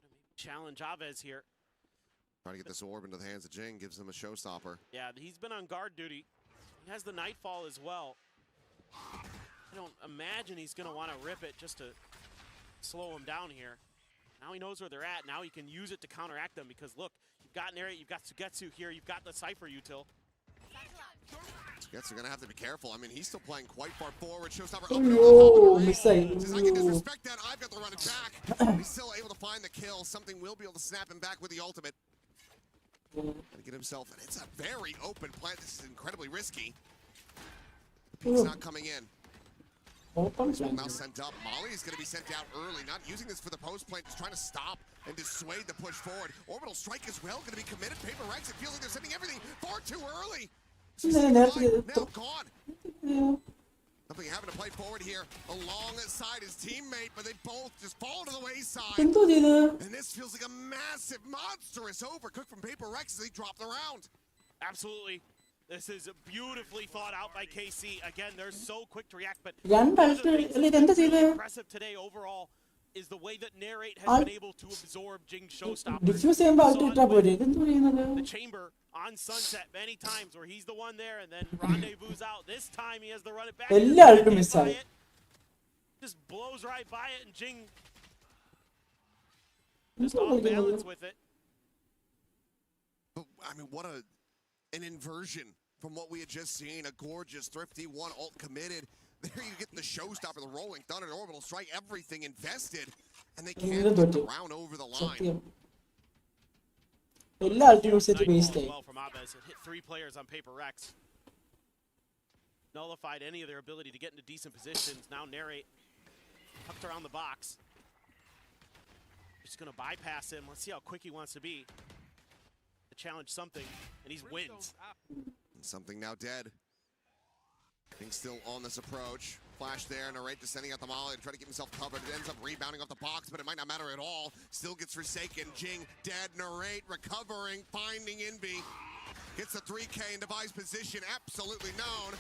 Gonna maybe challenge Alves here. Trying to get this orb into the hands of Jing, gives him a showstopper. Yeah, he's been on guard duty. He has the Nightfall as well. I don't imagine he's gonna want to rip it just to slow him down here. Now he knows where they're at. Now he can use it to counteract them because look, you've got Narrate, you've got Sugetsu here, you've got the Cypher util. Sugetsu are gonna have to be careful. I mean, he's still playing quite far forward. Showstopper says, I can disrespect that. I've got to run it back. He's still able to find the kill. Something will be able to snap him back with the ultimate. To get himself, and it's a very open plant. This is incredibly risky. The pink's not coming in. Now sent up. Molly is going to be sent out early, not using this for the post plant, just trying to stop and dissuade the push forward. Orbital strike as well, going to be committed. Paper Rex, it feels like they're sending everything far too early. Now gone. Something having to play forward here alongside his teammate, but they both just fall to the wayside. And this feels like a massive, monstrous overcook from Paper Rex as they drop the round. Absolutely. This is beautifully thought out by KC. Again, they're so quick to react, but impressive today overall is the way that Narrate has been able to absorb Jing's showstopper. The chamber on Sunset many times where he's the one there and then rendezvous out. This time he has to run it back. Just blows right by it and Jing just off balance with it. But, I mean, what an inversion from what we had just seen. A gorgeous, thrifty one ult committed. There you get the showstopper, the rolling thunder, orbital strike, everything invested. And they can't get the round over the line. എല്ലാ ultimate set waste ആയി. Well from Abez, it hit 3 players on Paper Rex. Nullified any of their ability to get into decent positions. Now Narrate tucked around the box. Just gonna bypass him. Let's see how quick he wants to be. To challenge something, and he's wins. Something now dead. Things still on this approach. Flash there, Narrate descending out the molly to try to get himself covered. It ends up rebounding off the box, but it might not matter at all. Still gets Forsaken. Jing dead. Narrate recovering, finding Envy. Gets the 3K in device position. Absolutely known.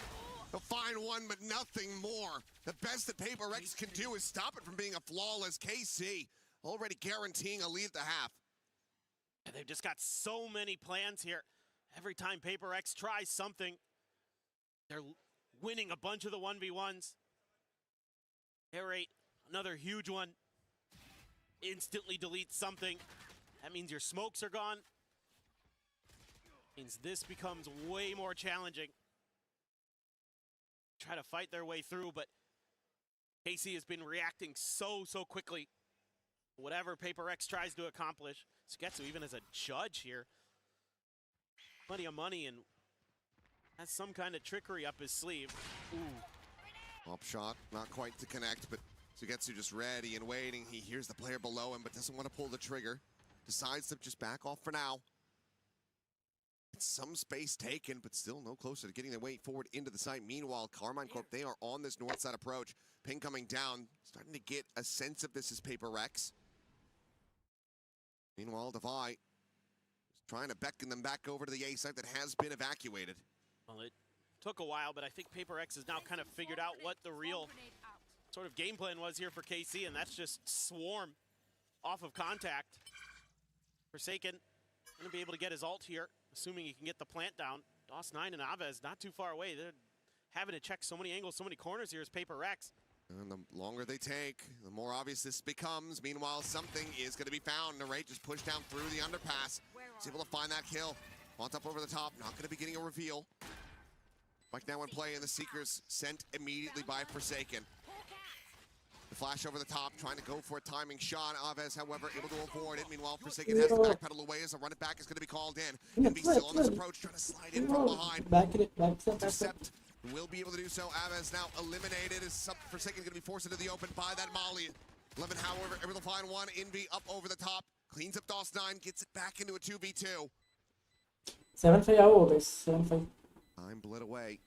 He'll find one, but nothing more. The best that Paper Rex can do is stop it from being a flawless KC. Already guaranteeing a lead at the half. And they've just got so many plans here. Every time Paper Rex tries something, they're winning a bunch of the 1v1s. Narrate, another huge one. Instantly deletes something. That means your smokes are gone. Means this becomes way more challenging. Try to fight their way through, but KC has been reacting so quickly. Whatever Paper Rex tries to accomplish. Sugetsu even as a judge here. Plenty of money and has some kind of trickery up his sleeve. Ooh. Up shot, not quite to connect, but Sugetsu just ready and waiting. He hears the player below him, but doesn't want to pull the trigger. Decides to just back off for now. It's some space taken, but still no closer to getting their way forward into the site. Meanwhile, Carmine Corp, they are on this north side approach. Ping coming down, starting to get a sense of this as Paper Rex. Meanwhile, Devi is trying to beckon them back over to the A site that has been evacuated. Well, it took a while, but I think Paper Rex has now kind of figured out what the real sort of game plan was here for KC, and that's just swarm off of contact. Forsaken going to be able to get his ult here, assuming he can get the plant down. DOS9 and Aves not too far away. They're having to check so many angles, so many corners here as Paper Rex. And the longer they take, the more obvious this becomes. Meanwhile, something is going to be found. Narrate just pushed down through the underpass. He's able to find that kill. Wants up over the top, not going to be getting a reveal. Right now in play, and the Seekers sent immediately by Forsaken. The flash over the top, trying to go for a timing shot. Aves, however, able to avoid it. Meanwhile, Forsaken has to backpedal away as a run it back is going to be called in. And be still on this approach, trying to slide in from behind. Intercept. Will be able to do so. Aves now eliminated. Is Forsaken going to be forced into the open by that molly. 11, however, able to find one. Envy up over the top. Cleans up DOS9, gets it back into a 2v2. 7-5 ആവോ guys? 7-5. I'm bled away.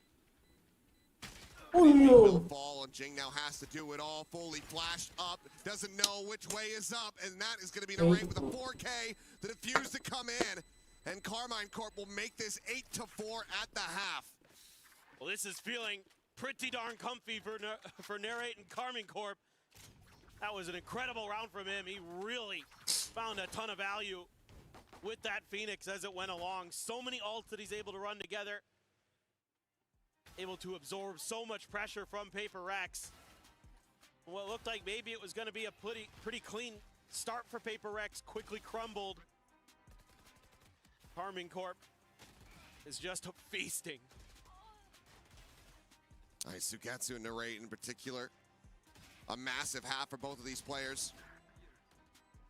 Oh, will fall, and Jing now has to do it all. Fully flashed up, doesn't know which way is up, and that is going to be Narrate with a 4K. The defuse to come in, and Carmine Corp will make this 8-4 at the half. Well, this is feeling pretty darn comfy for Narrate and Carmine Corp. That was an incredible round from him. He really found a ton of value with that Phoenix as it went along. So many ults that he's able to run together. Able to absorb so much pressure from Paper Rex. What looked like maybe it was going to be a pretty clean start for Paper Rex quickly crumbled. Carmine Corp is just feasting. Sugetsu and Narrate in particular. A massive half for both of these players.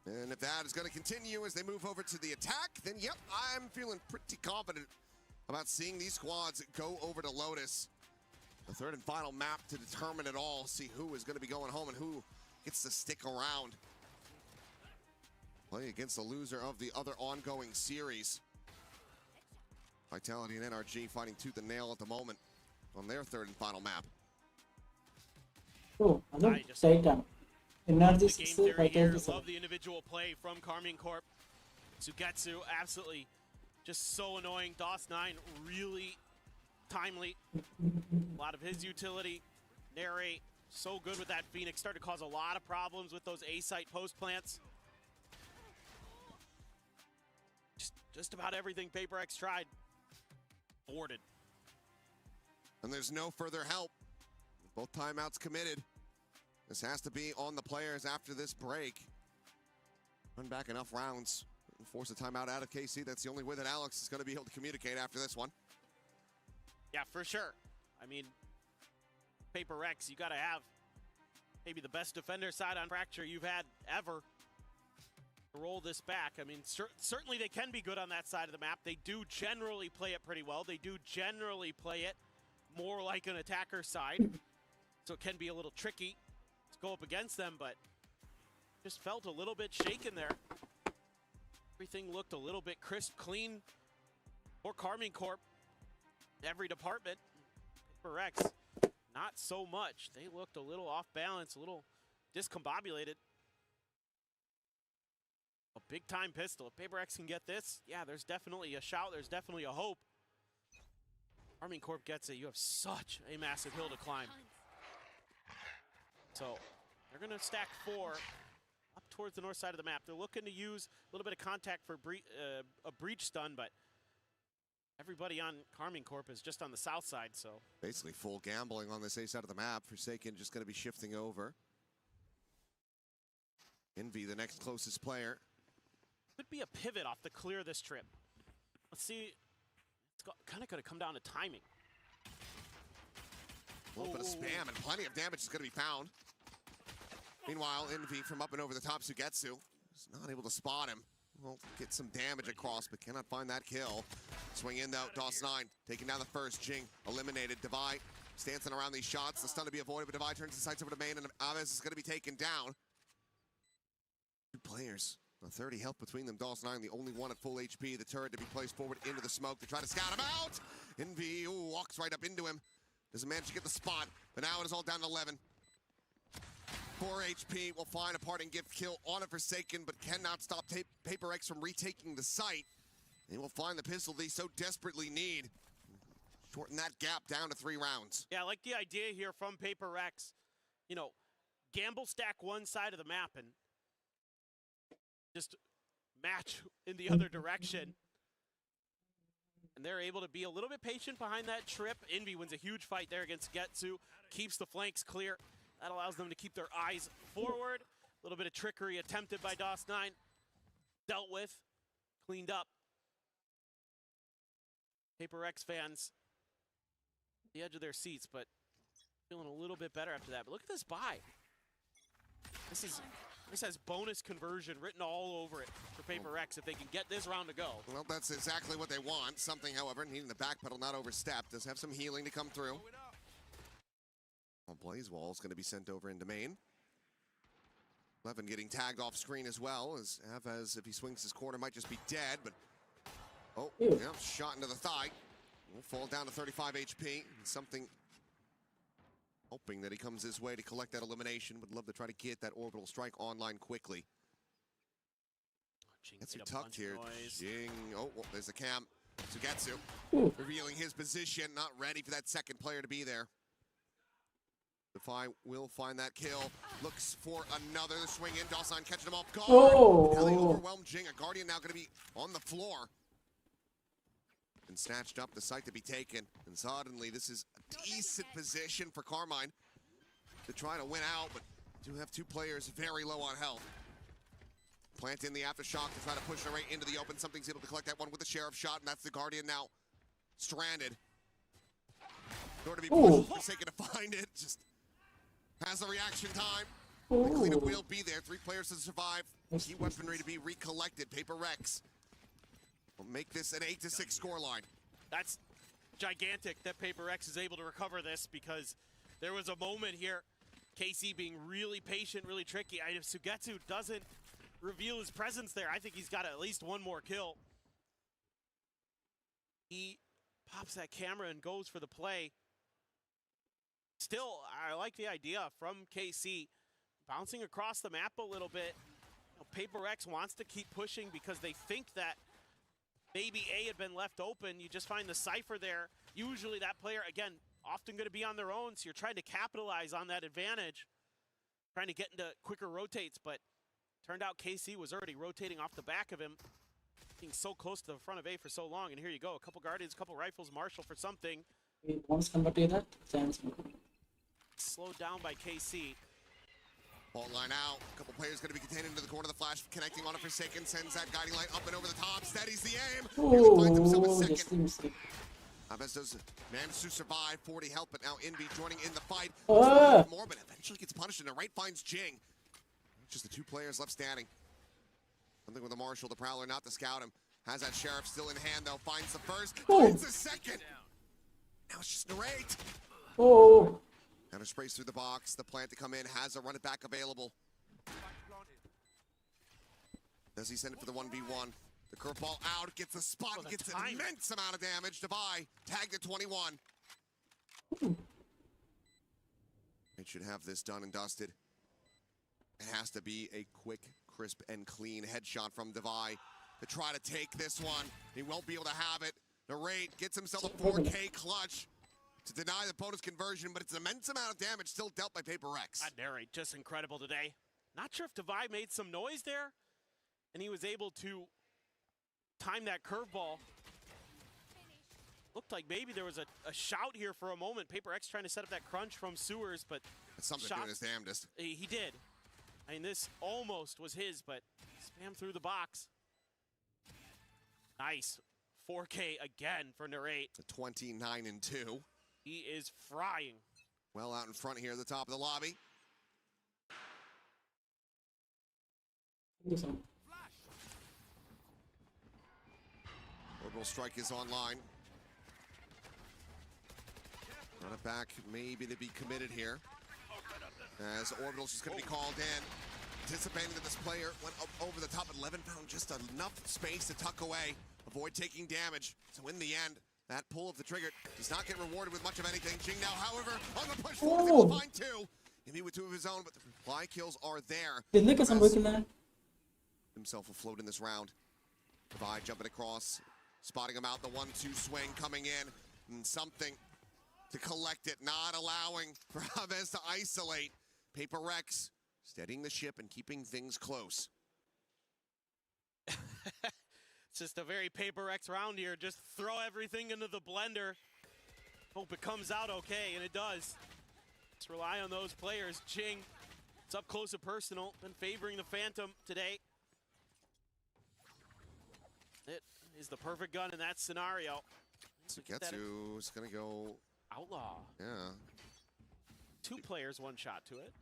And if that is going to continue as they move over to the attack, then yep, I'm feeling pretty confident about seeing these squads go over to Lotus. The third and final map to determine it all. See who is going to be going home and who gets to stick around. Play against the loser of the other ongoing series. Vitality and NRG fighting tooth and nail at the moment on their third and final map. Oh, അതും tight ആണ്. NRG 6 Vitality 7. Love the individual play from Carmine Corp. Sugetsu absolutely just so annoying. DOS9 really timely. A lot of his utility. Narrate so good with that Phoenix. Started to cause a lot of problems with those A-site post plants. Just about everything Paper Rex tried. Boarded. And there's no further help. Both timeouts committed. This has to be on the players after this break. Run back enough rounds. Force a timeout out of KC. That's the only way that Alex is going to be able to communicate after this one. Yeah, for sure. I mean, Paper Rex, you got to have maybe the best defender side on Fracture you've had ever to roll this back. I mean, certainly they can be good on that side of the map. They do generally play it pretty well. They do generally play it more like an attacker side. So it can be a little tricky to go up against them, but just felt a little bit shaken there. Everything looked a little bit crisp, clean for Carmine Corp. Every department. For Rex, not so much. They looked a little off balance, a little discombobulated. A big time pistol. If Paper Rex can get this, yeah, there's definitely a shout. There's definitely a hope. Carmine Corp gets it. You have such a massive hill to climb. So they're going to stack 4 up towards the north side of the map. They're looking to use a little bit of contact for a breach stun, but everybody on Carmine Corp is just on the south side, so. Basically full gambling on this A side of the map. Forsaken just going to be shifting over. Envy, the next closest player. Could be a pivot off the clear this trip. Let's see. It's kind of going to come down to timing. A little bit of spam and plenty of damage is going to be found. Meanwhile, Envy from up and over the top, Sugetsu is not able to spot him. Well, get some damage across, but cannot find that kill. Swing in though, DOS9 taking down the first. Jing eliminated. Devi dancing around these shots. The stun to be avoided, but Devi turns the sights over to main, and Aves is going to be taken down. 2 players, 30 health between them. DOS9, the only one at full HP. The turret to be placed forward into the smoke to try to scout him out. Envy walks right up into him. Doesn't manage to get the spot, but now it is all down to 11. 4 HP will find a parting gift kill on a Forsaken, but cannot stop Paper Rex from retaking the site. They will find the pistol they so desperately need. Shorten that gap down to 3 rounds. Yeah, I like the idea here from Paper Rex. You know, gamble stack one side of the map and just match in the other direction. And they're able to be a little bit patient behind that trip. Envy wins a huge fight there against Getsu, keeps the flanks clear. That allows them to keep their eyes forward. A little bit of trickery attempted by DOS9. Dealt with, cleaned up. Paper Rex fans, the edge of their seats, but feeling a little bit better after that. But look at this buy. This has bonus conversion written all over it for Paper Rex if they can get this round to go. Well, that's exactly what they want. Something, however, needing the back pedal not overstep. Does have some healing to come through. Well, Blazewall's going to be sent over into main. Levin getting tagged off screen as well, as Avaz, if he swings his corner, might just be dead, but oh, yeah, shot into the thigh. Will fall down to 35 HP. Something hoping that he comes his way to collect that elimination. Would love to try to get that orbital strike online quickly. Gets tucked here. Jing. Oh, well, there's the cam. Sugetsu revealing his position. Not ready for that second player to be there. Defy will find that kill. Looks for another swing in. DOS9 catching him off guard. Now they overwhelm Jing. A Guardian now going to be on the floor. And snatched up the site to be taken. And suddenly this is a decent position for Carmine to try to win out, but do have 2 players very low on health. Plant in the aftershock to try to push her right into the open. Something's able to collect that one with the Sheriff shot, and that's the Guardian now stranded. Nor to be pushed, Forsaken to find it. Just has a reaction time. The cleanup will be there. 3 players to survive. Key weaponry to be recollected. Paper Rex will make this an 8-6 scoreline. That's gigantic that Paper Rex is able to recover this, because there was a moment here, KC being really patient, really tricky. If Sugetsu doesn't reveal his presence there, I think he's got at least 1 more kill. He pops that camera and goes for the play. Still, I like the idea from KC bouncing across the map a little bit. Paper Rex wants to keep pushing because they think that maybe A had been left open. You just find the Cypher there. Usually that player, again, often going to be on their own, so you're trying to capitalize on that advantage, trying to get into quicker rotates, but turned out KC was already rotating off the back of him, being so close to the front of A for so long, and here you go. A couple Guardians, a couple Rifles, Marshall for something. Slowed down by KC. Ball line out. A couple players going to be contained into the corner. The flash connecting on a Forsaken. Sends that guiding light up and over the top. Steadies the aim. Finds himself a second. Aves does manage to survive. 40 health, but now Envy joining in the fight. Oh. More, but eventually gets punished, and Narrate finds Jing. Just the 2 players left standing. Something with the Marshal, the Prowler, not to scout him. Has that Sheriff still in hand, though. Finds the first, finds the second. Now it's just Narrate. Oh. Counter sprays through the box. The plant to come in, has a run it back available. Does he send it for the 1v1? The curveball out, gets a spot, and gets an immense amount of damage. Devi tagged at 21. It should have this done and dusted. It has to be a quick, crisp, and clean headshot from Devi to try to take this one. He won't be able to have it. Narrate gets himself a 4K clutch to deny the bonus conversion, but it's an immense amount of damage still dealt by Paper Rex. That Narrate, just incredible today. Not sure if Devi made some noise there, and he was able to time that curveball. Looked like maybe there was a shout here for a moment. Paper X trying to set up that crunch from Sewers, but something doing his damnedest. He did. I mean, this almost was his, but spam through the box. Nice. 4K again for Narrate. 29-2. He is frying. Well out in front here at the top of the lobby. Orbital Strike is online. Run it back, maybe to be committed here. As Orbital's just going to be called in. Anticipating that this player went up over the top at 11 pound, just enough space to tuck away, avoid taking damage. So in the end, that pull of the trigger does not get rewarded with much of anything. Jing now, however, on the push forward, able to find 2. Maybe with 2 of his own, but the reply kills are there. Himself afloat in this round. Devi jumping across, spotting him out, the 1-2 swing coming in, and something to collect it, not allowing for Aves to isolate. Paper Rex steadying the ship and keeping things close. It's just a very Paper X round here. Just throw everything into the blender. Hope it comes out okay, and it does. Let's rely on those players. Jing, it's up close and personal. Been favoring the Phantom today. It is the perfect gun in that scenario. Sugetsu is going to go... Outlaw. Yeah. 2 players, 1 shot to it.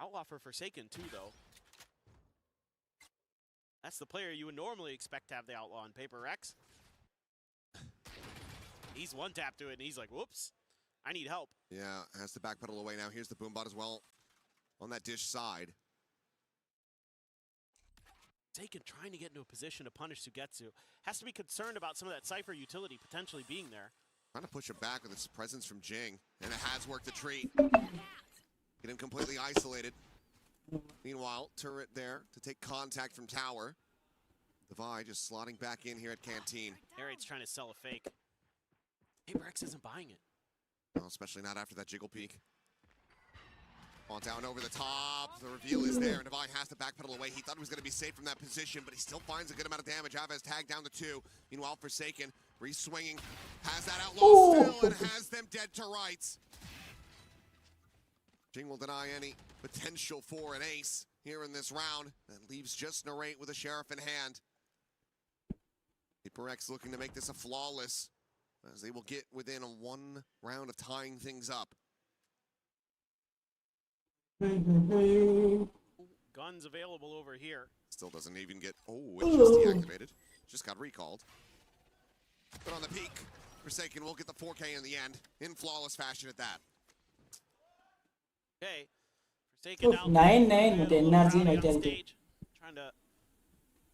Outlaw for Forsaken too, though. That's the player you would normally expect to have the Outlaw on Paper Rex. He's 1-tap to it, and he's like, whoops, I need help. Yeah, has to backpedal away now. Here's the Boombot as well on that dish side. Forsaken trying to get into a position to punish Sugetsu. Has to be concerned about some of that Cypher utility potentially being there. Trying to push him back with his presence from Jing, and it has worked a treat. Get him completely isolated. Meanwhile, turret there to take contact from tower. Devi just slotting back in here at Canteen. Narrate's trying to sell a fake. Paper X isn't buying it. Well, especially not after that jiggle peek. On down over the top. The reveal is there, and Devi has to backpedal away. He thought he was going to be safe from that position, but he still finds a good amount of damage. Aves tagged down the 2. Meanwhile, Forsaken re-swinging. Has that Outlaw still and has them dead to rights. Jing will deny any potential for an ace here in this round. And leaves just Narrate with a Sheriff in hand. Paper X looking to make this a flawless, as they will get within a 1 round of tying things up. Guns available over here. Still doesn't even get, it's just deactivated. Just got recalled. But on the peak, Forsaken will get the 4K in the end, in flawless fashion at that. Okay, Forsaken out. 9-9 with NRG Vitality. Trying to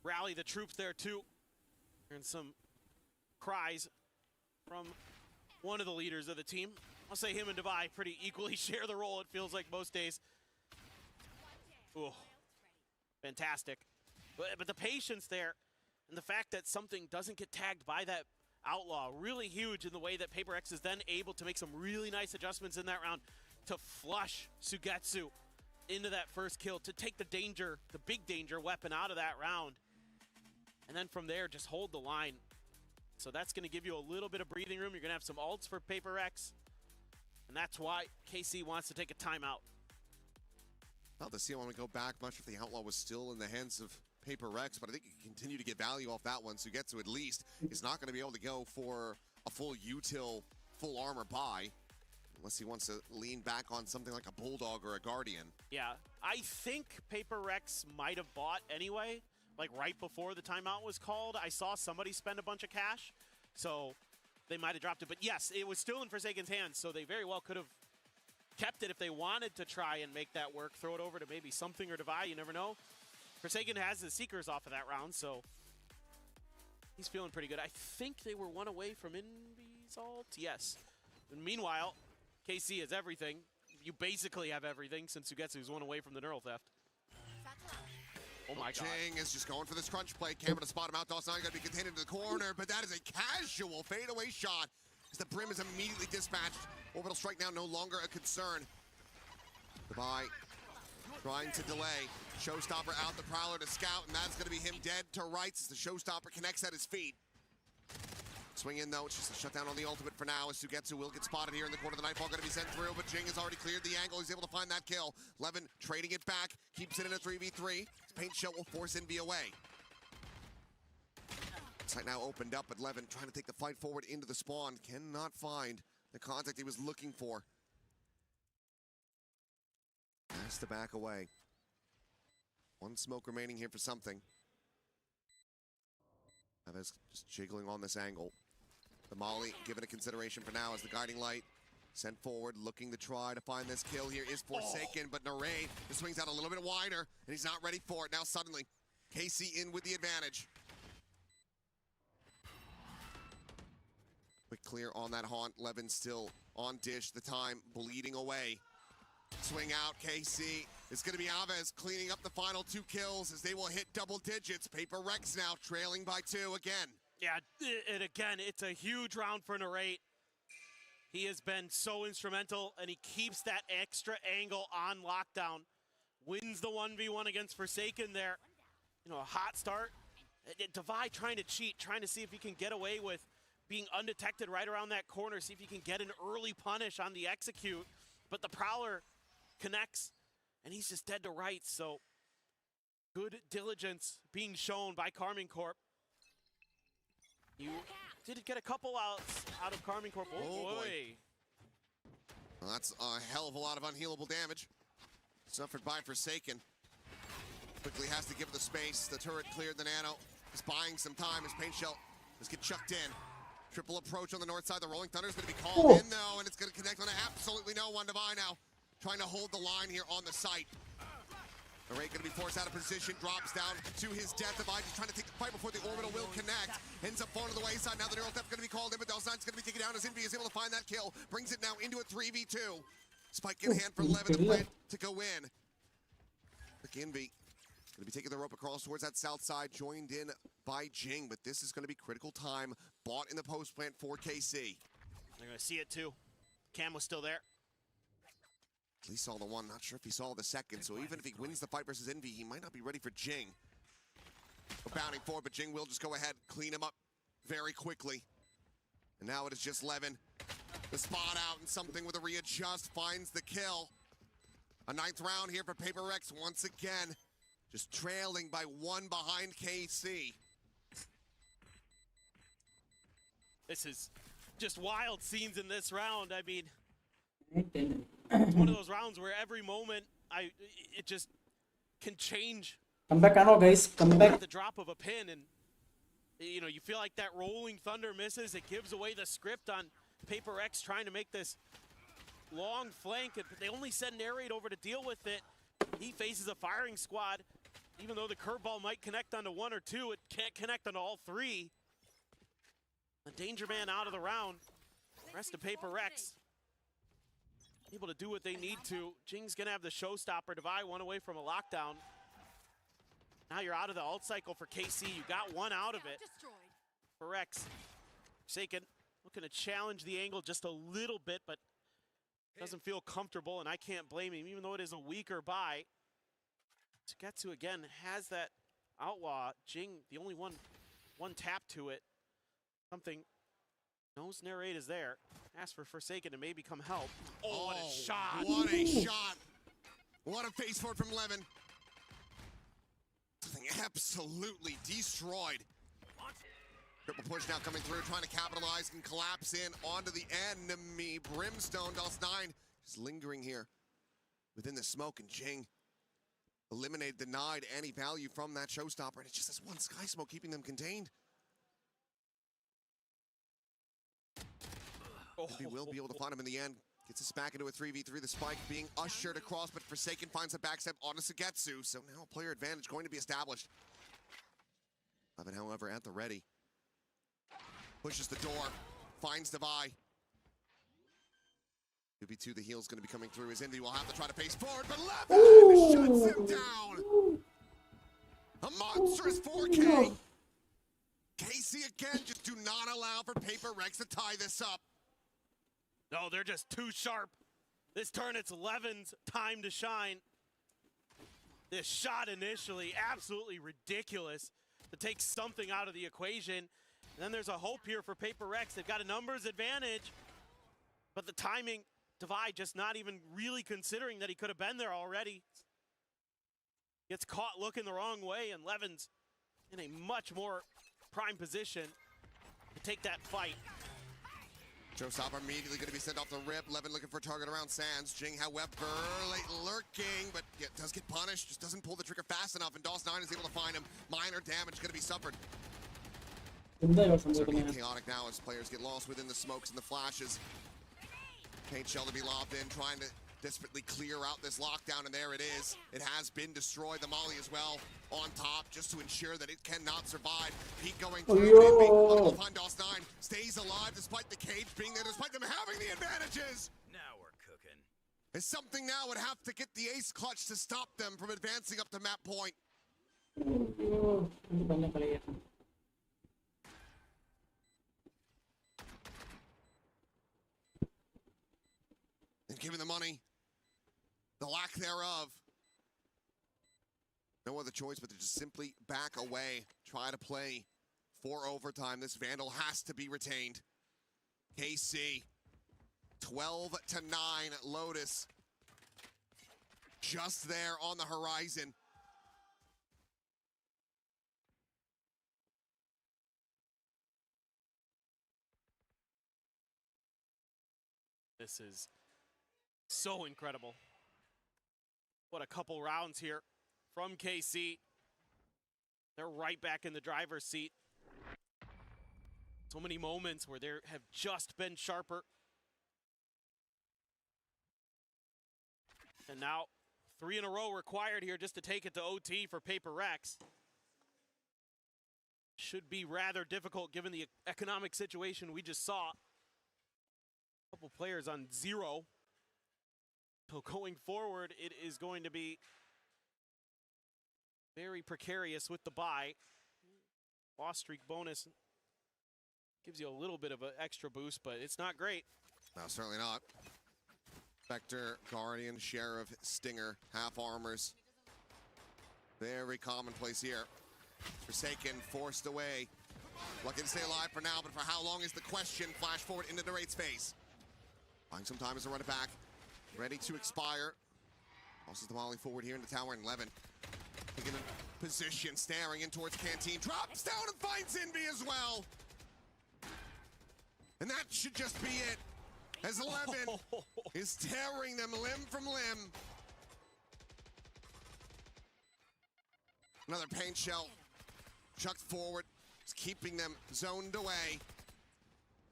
rally the troops there too. Hearing some cries from one of the leaders of the team. I'll say him and Devi pretty equally share the role, it feels like most days. Ooh, fantastic. But the patience there and the fact that something doesn't get tagged by that Outlaw, really huge in the way that Paper X is then able to make some really nice adjustments in that round to flush Sugetsu into that first kill, to take the danger, the big danger weapon out of that round. And then from there, just hold the line. So that's going to give you a little bit of breathing room. You're going to have some ults for Paper X. And that's why KC wants to take a timeout. Well, the CL want to go back much if the Outlaw was still in the hands of Paper Rex, but I think you can continue to get value off that one. Sugetsu at least is not going to be able to go for a full util, full armor buy, unless he wants to lean back on something like a Bulldog or a Guardian. Yeah, I think Paper Rex might have bought anyway, like right before the timeout was called. I saw somebody spend a bunch of cash, so they might have dropped it. But yes, it was still in Forsaken's hands, so they very well could have kept it if they wanted to try and make that work, throw it over to maybe something or Divide, you never know. Forsaken has the Seekers off of that round, so he's feeling pretty good. I think they were one away from Invi's ult, yes. And meanwhile, KC has everything. You basically have everything since Sugetsu's one away from the neural theft. Oh my god. Jing is just going for this crunch play. Camera to spot him out. Dawson going to be contained into the corner, but that is a casual fadeaway shot as the brim is immediately dispatched. Orbital strike now no longer a concern. Goodbye. Trying to delay. Showstopper out the Prowler to scout, and that's going to be him dead to rights as the Showstopper connects at his feet. Swing in though, it's just a shutdown on the ultimate for now as Sugetsu will get spotted here in the corner. The Nightfall going to be sent through, but Jing has already cleared the angle. He's able to find that kill. Levin trading it back, keeps it in a 3v3. His paint shell will force Envy away. Site now opened up, but Levin trying to take the fight forward into the spawn. Cannot find the contact he was looking for. Has to back away. One smoke remaining here for something. Chavez just jiggling on this angle. The Molly given a consideration for now as the guiding light sent forward, looking to try to find this kill here is Forsaken, but Narade swings out a little bit wider, and he's not ready for it. Now suddenly, KC in with the advantage. Quick clear on that haunt. Levin still on dish, the time bleeding away. Swing out, KC. It's going to be Aves cleaning up the final 2 kills as they will hit double digits. Paper Rex now trailing by 2 again. Yeah, and again, it's a huge round for Narate. He has been so instrumental, and he keeps that extra angle on lockdown. Wins the 1v1 against Forsaken there. You know, a hot start. Divide trying to cheat, trying to see if he can get away with being undetected right around that corner, see if he can get an early punish on the execute. But the Prowler connects, and he's just dead to rights. So good diligence being shown by Karmine Corp. You did get a couple outs out of Karmine Corp. Oh boy. Well, that's a hell of a lot of unhealable damage suffered by Forsaken. Quickly has to give the space. The turret cleared the nano. He's buying some time. His paint shell just get chucked in. Triple approach on the north side. The Rolling Thunder is going to be called in, though, and it's going to connect on absolutely no one. Divide now trying to hold the line here on the site. Array going to be forced out of position, drops down to his death. Divide just trying to take the fight before the orbital will connect. Ends up falling to the wayside. Now the neural theft going to be called in, but Delsign's going to be taken down as Envy is able to find that kill. Brings it now into a 3v2. Spike in hand for Levin to plant to go in. Look, Envy going to be taking the rope across towards that south side, joined in by Jing, but this is going to be critical time. Bought in the post plant for KC. They're going to see it too. Cam was still there. At least saw the one, not sure if he saw the second, so even if he wins the fight versus Envy, he might not be ready for Jing. Bounding forward, but Jing will just go ahead, clean him up very quickly. And now it is just Levin. The spot out and something with a readjust finds the kill. A 9th round here for Paper Rex once again. Just trailing by 1 behind KC. This is just wild scenes in this round. I mean, it's one of those rounds where every moment it just can change. Come back, guys. Come back. At the drop of a pin, and you know, you feel like that Rolling Thunder misses. It gives away the script on Paper X trying to make this long flank, but they only send Narrate over to deal with it. He faces a firing squad. Even though the curveball might connect onto 1 or 2, it can't connect onto all 3. A Danger Man out of the round. Rest of Paper Rex able to do what they need to. Jing's gonna have the showstopper. Divide 1 away from a lockdown. Now you're out of the ult cycle for KC. You got 1 out of it. For Rex. Forsaken looking to challenge the angle just a little bit, but doesn't feel comfortable, and I can't blame him, even though it is a weaker buy. Sugetsu again has that outlaw. Jing, the only one tap to it. Something knows Narrate is there. Ask for Forsaken to maybe come help. Oh, what a shot! What a shot! What a face forward from Levin. Something absolutely destroyed. Triple push now coming through, trying to capitalize and collapse in onto the enemy. Brimstone, DOS9 just lingering here within the smoke, and Jing eliminated, denied any value from that showstopper, and it's just this one sky smoke keeping them contained. He will be able to find him in the end. Gets us back into a 3v3, the spike being ushered across, but Forsaken finds a backstep onto Sugetsu, so now a player advantage going to be established. Levin, however, at the ready. Pushes the door, finds Devi. 2v2, the heal's going to be coming through. His Indy will have to try to pace forward, but Levin shuts him down. A monstrous 4K. Casey again, just do not allow for Paper Rex to tie this up. No, they're just too sharp. This turn, it's Levin's time to shine. This shot initially, absolutely ridiculous to take something out of the equation. And then there's a hope here for Paper Rex. They've got a numbers advantage, but the timing, Devi just not even really considering that he could have been there already. Gets caught looking the wrong way, and Levin's in a much more prime position to take that fight. Showstopper immediately going to be sent off the rip. Levin looking for a target around Sands. Jing, however, late lurking, but does get punished. Just doesn't pull the trigger fast enough, and DOS9 is able to find him. Minor damage going to be suffered. Certainly chaotic now as players get lost within the smokes and the flashes. Paint shell to be lobbed in, trying to desperately clear out this lockdown, and there it is. It has been destroyed. The Molly as well on top, just to ensure that it cannot survive. Peak going through. Find DOS9 stays alive despite the cage being there, despite them having the advantages. Now we're cooking. It's something now would have to get the ace clutch to stop them from advancing up to map point. And given the money, the lack thereof, no other choice but to just simply back away, try to play for overtime. This Vandal has to be retained. KC, 12-9, Lotus, just there on the horizon. This is so incredible. What a couple rounds here from KC. They're right back in the driver's seat. So many moments where they have just been sharper. And now 3 in a row required here just to take it to OT for Paper Rex. Should be rather difficult given the economic situation we just saw. A couple players on 0. So going forward, it is going to be very precarious with the bye. Loss streak bonus gives you a little bit of an extra boost, but it's not great. No, certainly not. Spectre, Guardian, Sheriff, Stinger, half armors. Very commonplace here. Forsaken, forced away. Lucky to stay alive for now, but for how long is the question? Flash forward into the raid's face. Buying some time as a run it back. Ready to expire. Tosses the volley forward here in the tower, and Levin taking a position, staring in towards Canteen. Drops down and finds Invi as well. And that should just be it. As Levin is tearing them limb from limb. Another paint shell chucked forward, just keeping them zoned away.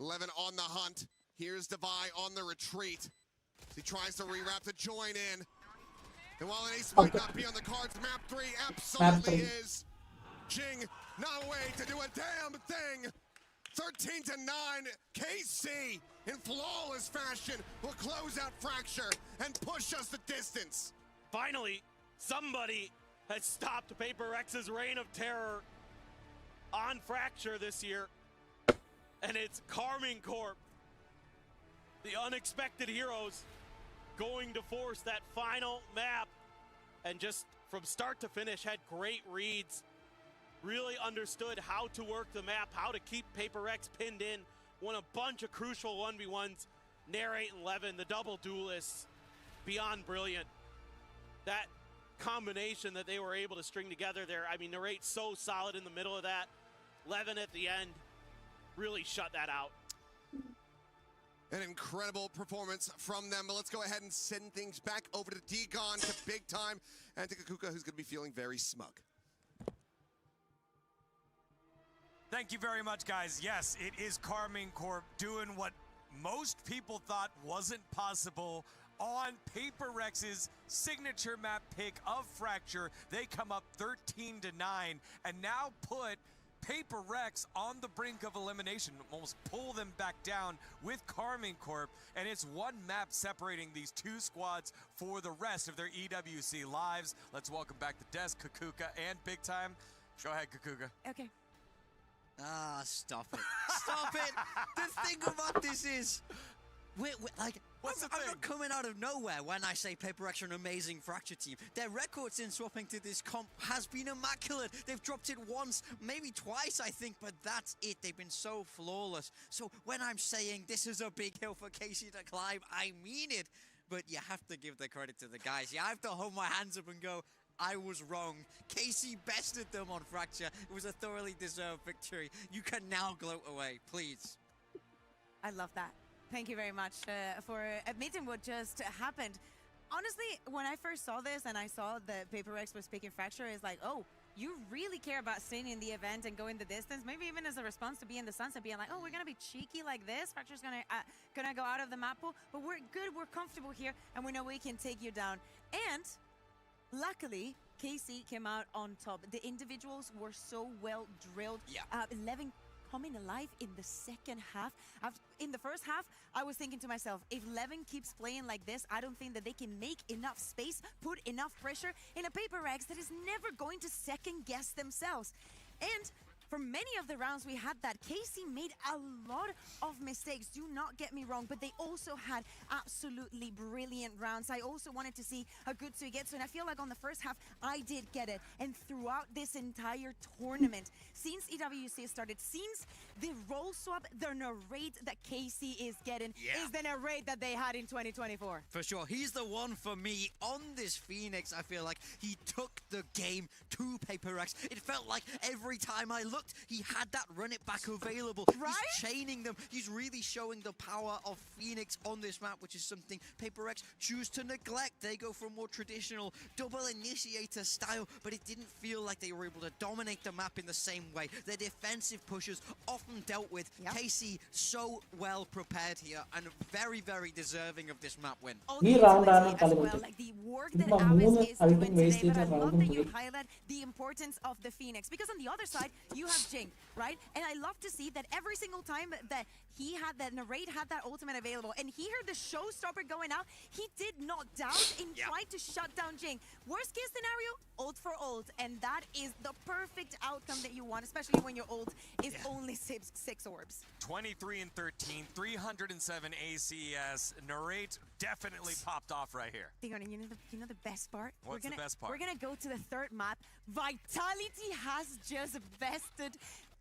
Levin on the hunt. Here's Devi on the retreat. He tries to rewrap to join in. And while an ace might not be on the cards, map 3 absolutely is. Jing, not a way to do a damn thing. 13-9, KC in flawless fashion will close out Fracture and push us the distance. Finally, somebody has stopped Paper Rex's reign of terror on Fracture this year. And it's Carmine Corp, the unexpected heroes, going to force that final map. And just from start to finish had great reads. Really understood how to work the map, how to keep Paper Rex pinned in. Won a bunch of crucial 1v1s. Narrate and Levin, the double duelists, beyond brilliant. That combination that they were able to string together there. I mean, Narrate's so solid in the middle of that. Levin at the end really shut that out. An incredible performance from them, but let's go ahead and send things back over to Degon, to Big Time, and to Kakuka, who's going to be feeling very smug. Thank you very much, guys. Yes, it is Carmine Corp doing what most people thought wasn't possible on Paper Rex's signature map pick of Fracture. They come up 13-9 and now put Paper Rex on the brink of elimination, almost pull them back down with Carmine Corp, and it's one map separating these two squads for the rest of their EWC lives. Let's welcome back the desk, Kakuka and Big Time. Go ahead, Kakuka. Okay. Ah, stop it. Stop it. The thing about this is, we're like, I'm not coming out of nowhere when I say Paper Rex are an amazing Fracture team. Their records in swapping to this comp has been immaculate. They've dropped it once, maybe twice, I think, but that's it. They've been so flawless. So when I'm saying this is a big hill for Casey to climb, I mean it. But you have to give the credit to the guys. You have to hold my hands up and go, I was wrong. Casey bested them on Fracture. It was a thoroughly deserved victory. You can now gloat away, please. I love that. Thank you very much for admitting what just happened. Honestly, when I first saw this and I saw that Paper Rex was picking Fracture, it's like, oh, you really care about staying in the event and going the distance, maybe even as a response to being the Suns and being like, oh, we're gonna be cheeky like this. Fracture's gonna go out of the map pool, but we're good, we're comfortable here, and we know we can take you down. And luckily, KC came out on top. The individuals were so well drilled. Yeah. 11 coming alive in the second half. In the first half, I was thinking to myself, if Levin keeps playing like this, I don't think that they can make enough space, put enough pressure in a Paper Rex that is never going to second guess themselves. And for many of the rounds we had that, Casey made a lot of mistakes, do not get me wrong, but they also had absolutely brilliant rounds. I also wanted to see a good Suigetsu, and I feel like on the first half, I did get it. And throughout this entire tournament, since EWC started, since the role swap, the narrate that Casey is getting is the narrate that they had in 2024. For sure. He's the one for me on this Phoenix. I feel like he took the game to Paper Rex. It felt like every time I looked, he had that run it back available. Right? He's chaining them. He's really showing the power of Phoenix on this map, which is something Paper Rex choose to neglect. They go for a more traditional double initiator style, but it didn't feel like they were able to dominate the map in the same way. Their defensive pushes often dealt with. Casey so well prepared here and very, very deserving of this map win. ഈ റൗണ്ടാണ് കളി Like the work that Avis is doing today, but I love that you highlight the importance of the Phoenix, because on the other side you have Jing, right? And I love to see that every single time that he had that narrate had that ultimate available and he heard the showstopper going out, he did not doubt in trying to shut down Jing. Worst case scenario, ult for ult, and that is the perfect outcome that you want, especially when your ult is only six orbs. 23-13, 307 ACS. Narrate definitely popped off right here. You know the best part? What's the best part? We're gonna go to the third map. Vitality has just bested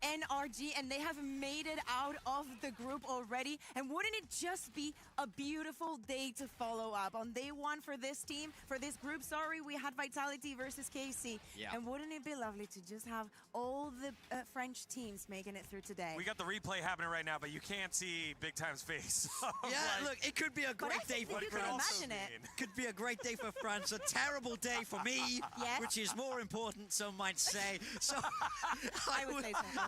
NRG and they have made it out of the group already. And wouldn't it just be a beautiful day to follow up? On day one for this team, for this group, sorry, we had Vitality versus KC. And wouldn't it be lovely to just have all the French teams making it through today? We got the replay happening right now, but you can't see Big Time's face. Look, it could be a great day for France. Could be a great day for France. A terrible day for me, which is more important, some might say. So I would say so.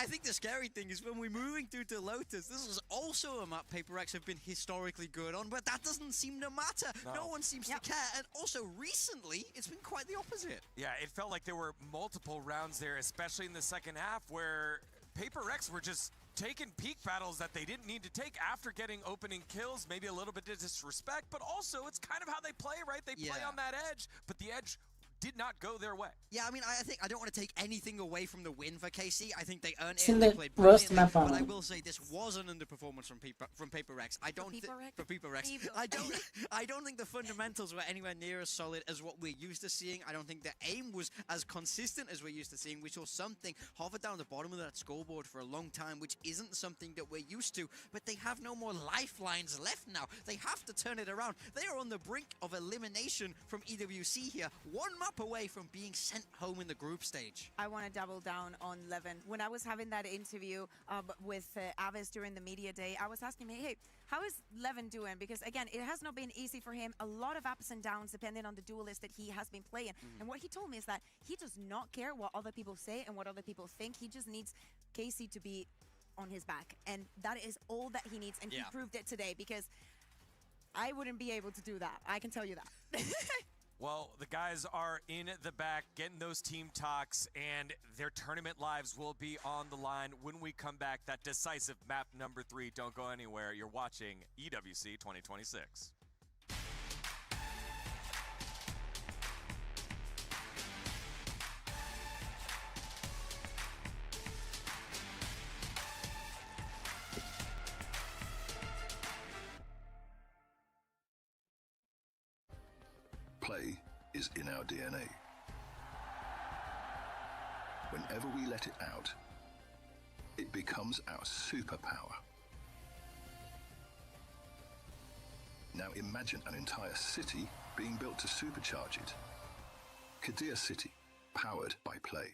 I think the scary thing is when we're moving through to Lotus, this is also a map Paper Rex have been historically good on, but that doesn't seem to matter. No one seems to care. And also recently, it's been quite the opposite. Yeah, it felt like there were multiple rounds there, especially in the second half, where Paper Rex were just taking peak battles that they didn't need to take after getting opening kills, maybe a little bit of disrespect, but also it's kind of how they play, right? They play on that edge, but the edge did not go their way. Yeah, I mean, I think I don't want to take anything away from the win for KC. I think they earned It's it. in They the played worst brilliantly, map but I on. will say this was an underperformance from Paper Rex. I don't Paper Rex? for Paper Rex. I don't think the fundamentals were anywhere near as solid as what we're used to seeing. I don't think the aim was as consistent as we're used to seeing. We saw something hover down the bottom of that scoreboard for a long time, which isn't something that we're used to. But they have no more lifelines left now. They have to turn it around. They are on the brink of elimination from EWC here, one map away from being sent home in the group stage. I want to double down on Levin. When I was having that interview with Avis during the media day, I was asking him, hey, how is Levin doing? Because again, it has not been easy for him. A lot of ups and downs depending on the duelist that he has been playing. And what he told me is that he does not care what other people say and what other people think. He just needs KC to be on his back. And that is all that he needs. And he proved it today, because I wouldn't be able to do that. I can tell you that. Well, the guys are in the back getting those team talks, and their tournament lives will be on the line when we come back. That decisive map number 3. Don't go anywhere. You're watching EWC 2026. Play is in our DNA. Whenever we let it out, it becomes our superpower. Now imagine an entire city being built to supercharge it. Kadir City, powered by Play.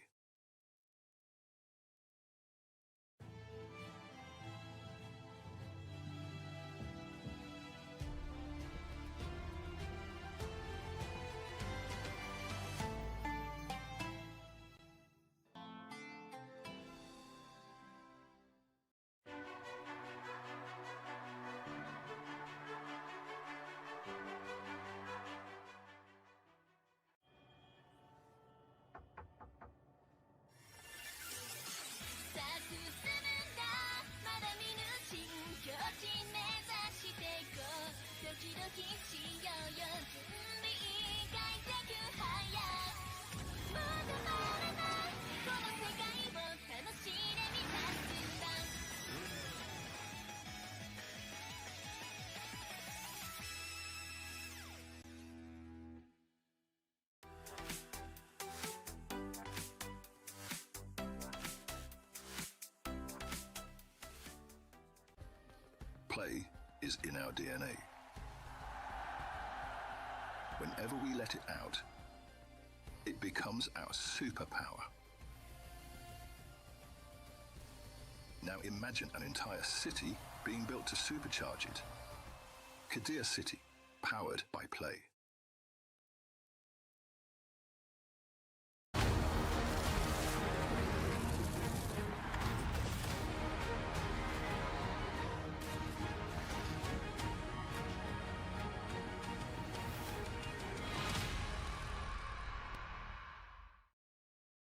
Play is in our DNA. Whenever we let it out, it becomes our superpower. Now imagine an entire city being built to supercharge it. Kadir City, powered by Play.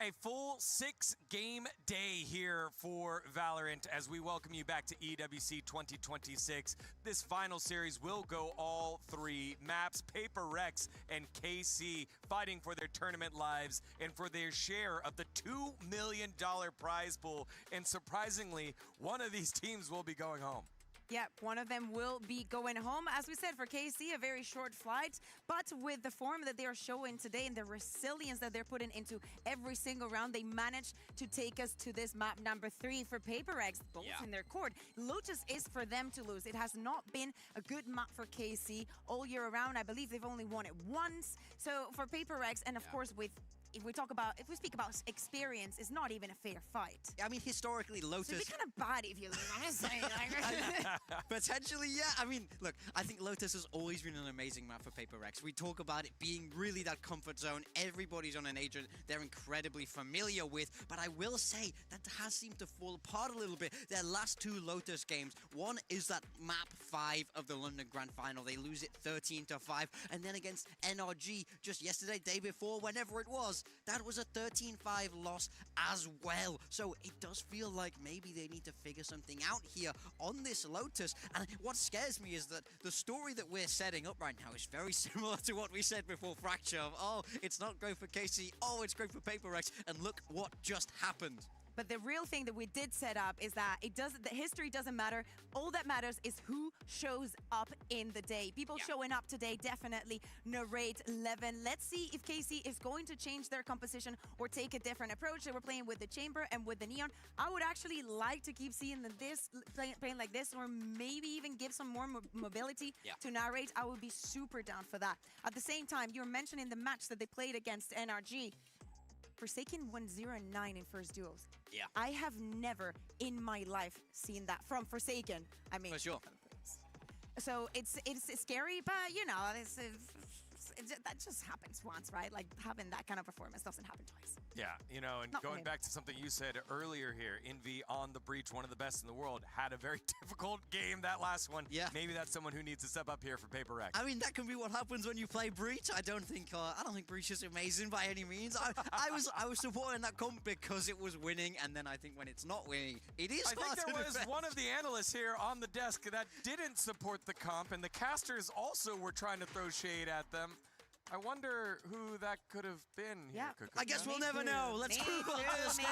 A full 6-game day here for Valorant as we welcome you back to EWC 2026. This final series will go all 3 maps. Paper Rex and KC fighting for their tournament lives and for their share of the $2 million prize pool. And surprisingly, one of these teams will be going home. Yeah, one of them will be going home. As we said, for KC, a very short flight, but with the form that they are showing today and the resilience that they're putting into every single round, they managed to take us to this map number 3 for Paper X, both in their court. Lotus is for them to lose. It has not been a good map for KC all year around. I believe they've only won it once. So for Paper X, and of course with if we speak about experience, it's not even a fair fight. I mean, historically, Lotus... So it'd be kind of bad if you lose, I'm just saying. Potentially, yeah. I mean, look, I think Lotus has always been an amazing map for Paper Rex. We talk about it being really that comfort zone. Everybody's on an agent they're incredibly familiar with. But I will say that has seemed to fall apart a little bit. Their last 2 Lotus games, one is that map 5 of the London Grand Final. They lose it 13-5. And then against NRG just yesterday, day before, whenever it was, Plus, that was a 13-5 loss as well. So it does feel like maybe they need to figure something out here on this Lotus. And what scares me is that the story that we're setting up right now is very similar to what we said before Fracture. Oh, it's not great for KC. Oh, it's great for Paper Rex. And look what just happened. But the real thing that we did set up is that the history doesn't matter. All that matters is who shows up in the day. People showing up today definitely narrate 11. Let's see if KC is going to change their composition or take a different approach. They were playing with the Chamber and with the Neon. I would actually like to keep seeing playing like this, or maybe even give some more mobility to narrate. I would be super down for that. At the same time, you were mentioning the match that they played against NRG. Forsaken won 0-9 in first duels. Yeah. I have never in my life seen that from Forsaken. I mean, for sure. So it's scary, but you know, that just happens once, right? Like having that kind of performance doesn't happen twice. Yeah, you know, and going back to something you said earlier here, Envy on the breach, one of the best in the world, had a very difficult game that last one. Yeah. Maybe that's someone who needs to step up here for Paper Rex. I mean, that can be what happens when you play breach. I don't think breach is amazing by any means. I was supporting that comp because it was winning, and then I think when it's not winning, it is. I think there was one of the analysts here on the desk that didn't support the comp, and the casters also were trying to throw shade at them. I wonder who that could have been. Yeah, I guess we'll never know. Let's move on to the stage.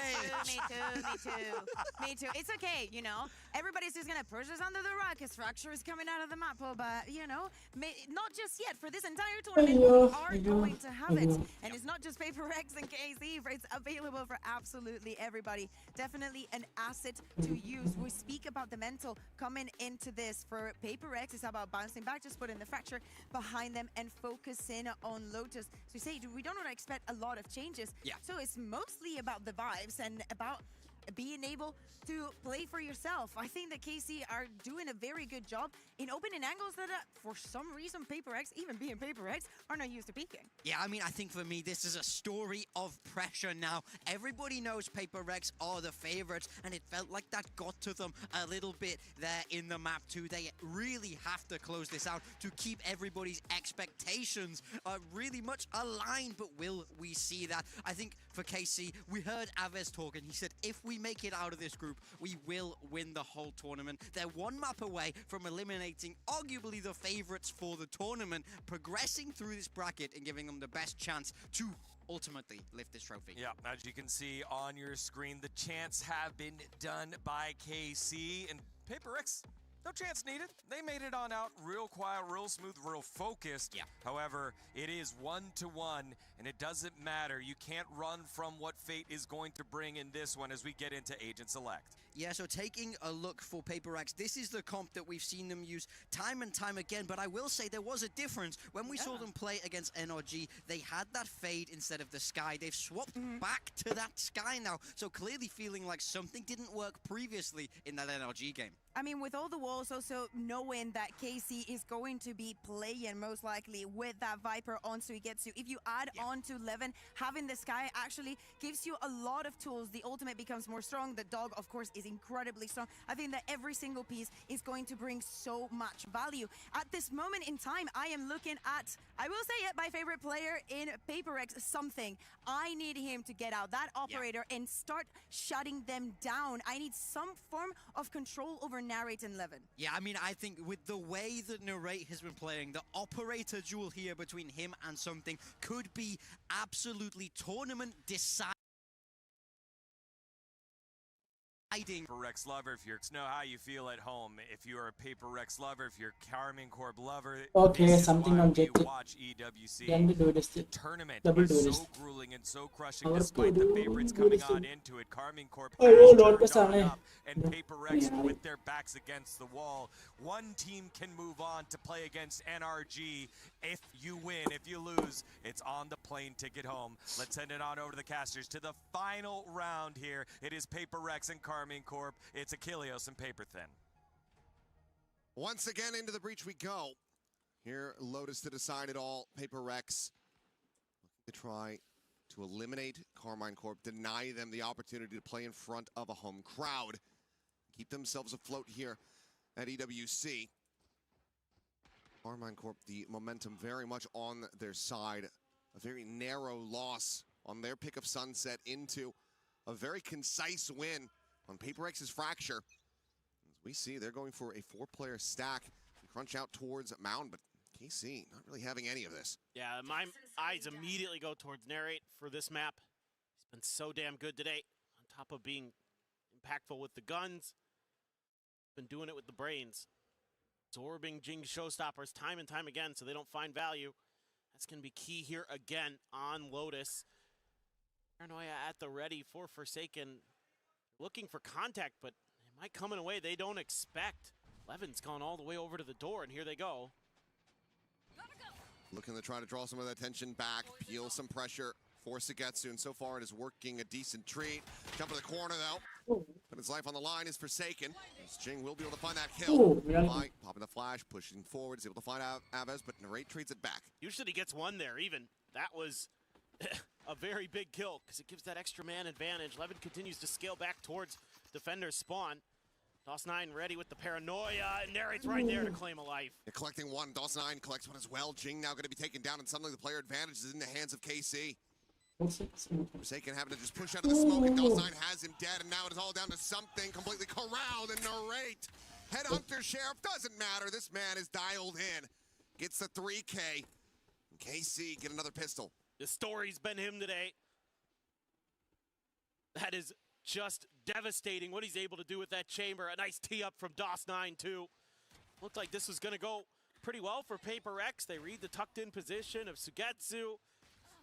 Me too. It's okay, you know. Everybody's just gonna push us under the rug because Fracture is coming out of the map, but you know, not just yet. For this entire tournament, we are going to have it, and it's not just Paper Rex and KC. It's available for absolutely everybody. Definitely an asset to use. We speak about the mental coming into this. For Paper Rex, it's about bouncing back, just putting the Fracture behind them and focusing on Lotus. So we say we don't want to expect a lot of changes. Yeah. So it's mostly about the vibes and about being able to play for yourself. I think that KC are doing a very good job in opening angles that for some reason Paper Rex, even being Paper Rex, are not used to peeking. Yeah, I mean, I think for me, this is a story of pressure now. Everybody knows Paper Rex are the favorites, and it felt like that got to them a little bit there in the map too. They really have to close this out to keep everybody's expectations really much aligned, but will we see that? I think for KC, we heard Aves talk, and he said, if we make it out of this group, we will win the whole tournament. They're one map away from eliminating arguably the favorites for the tournament, progressing through this bracket and giving them the best chance to ultimately lift this trophy. Yeah, as you can see on your screen, the chants have been done by KC, and Paper Rex, no chance needed. They made it on out real quiet, real smooth, real focused. Yeah. However, it is 1-1, and it doesn't matter. You can't run from what fate is going to bring in this one as we get into Agent Select. Yeah, so taking a look for Paper Rex, this is the comp that we've seen them use time and time again, but I will say there was a difference. When we saw them play against NRG, they had that fade instead of the sky. They've swapped back to that sky now, so clearly feeling like something didn't work previously in that NRG game. I mean, with all the walls, also knowing that KC is going to be playing most likely with that Viper on Suigetsu. If you add on to Levin, having the Sky actually gives you a lot of tools. The ultimate becomes more strong. The dog, of course, is incredibly strong. I think that every single piece is going to bring so much value. At this moment in time, I am looking at, I will say it, my favorite player in Paper Rex, Something. I need him to get out that operator and start shutting them down. I need some form of control over Narrate and Levin. Yeah, I mean, I think with the way that Narrate has been playing, the operator duel here between him and Something could be absolutely tournament deciding. Paper Rex lover, if you're know how you feel at home. If you're a Paper Rex lover, if you're Carmine Corp lover, Okay, something on Jet. watch EWC. Tournament Double is duelist. so grueling and so crushing Our despite the favorites coming on duelist. into it. Carmine Corp Oh, has Lord, turned on Basane. up, and Paper Rex Yeah. with their backs against the wall. One team can move on to play against NRG. If you win, if you lose, it's on the plane ticket home. Let's send it on over to the casters to the final round here. It is Paper Rex and Carmine Corp. It's Achilleos and Paper Thin. Once again, into the breach we go. Here, Lotus to decide it all. Paper Rex looking to try to eliminate Carmine Corp, deny them the opportunity to play in front of a home crowd, keep themselves afloat here at EWC. Carmine Corp, the momentum very much on their side. A very narrow loss on their pick of Sunset into a very concise win on PaperX's Fracture. As we see, they're going for a 4-player stack and crunch out towards Mound, but KC not really having any of this. Yeah, my eyes immediately go towards Narrate for this map. He's been so damn good today, on top of being impactful with the guns. Been doing it with the brains. Absorbing Jing showstoppers time and time again so they don't find value. That's going to be key here again on Lotus. Paranoia at the ready for Forsaken. Looking for contact, but it might come in a way they don't expect. Levin's gone all the way over to the door, and here they go. Looking to try to draw some of that attention back, peel some pressure for Sugetsu, and so far it is working a decent treat. Jump to the corner though. But his life on the line is Forsaken. As Jing will be able to find that kill. By popping the flash, pushing forward, is able to find out Aves, but Narrate trades it back. Usually he gets one there even. That was a very big kill because it gives that extra man advantage. Levin continues to scale back towards defender's spawn. DOS9 ready with the paranoia, and Narrate's right there to claim a life. They're collecting one, DOS9 collects one as well. Jing now going to be taken down, and suddenly the player advantage is in the hands of KC. Forsaken having to just push out of the smoke, and DOS9 has him dead, and now it is all down to something completely corralled, and Narrate. Headhunter Sheriff, doesn't matter, this man is dialed in. Gets the 3K, and KC get another pistol. The story's been him today. That is just devastating what he's able to do with that chamber. A nice tee up from DOS9 too. Looked like this was gonna go pretty well for PaperX. They read the tucked in position of Sugetsu.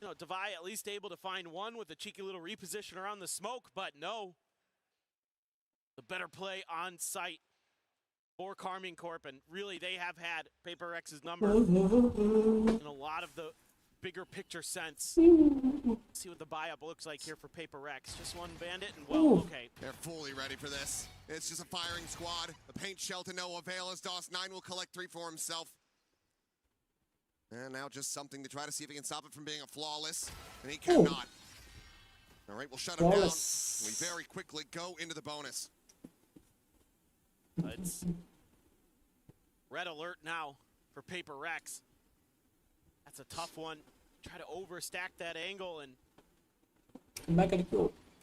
You know, Devi at least able to find one with a cheeky little reposition around the smoke, but no. The better play on site for Carmine Corp, and really they have had PaperX's number in a lot of the bigger picture sense. See what the buy-up looks like here for PaperX. Just one bandit and well, okay. They're fully ready for this. It's just a firing squad. A paint shell to no avail as DOS9 will collect 3 for himself. And now just something to try to see if he can stop it from being a flawless. And he cannot. All right, we'll shut him down. We very quickly go into the bonus. It's red alert now for PaperX. That's a tough one. Try to overstack that angle, and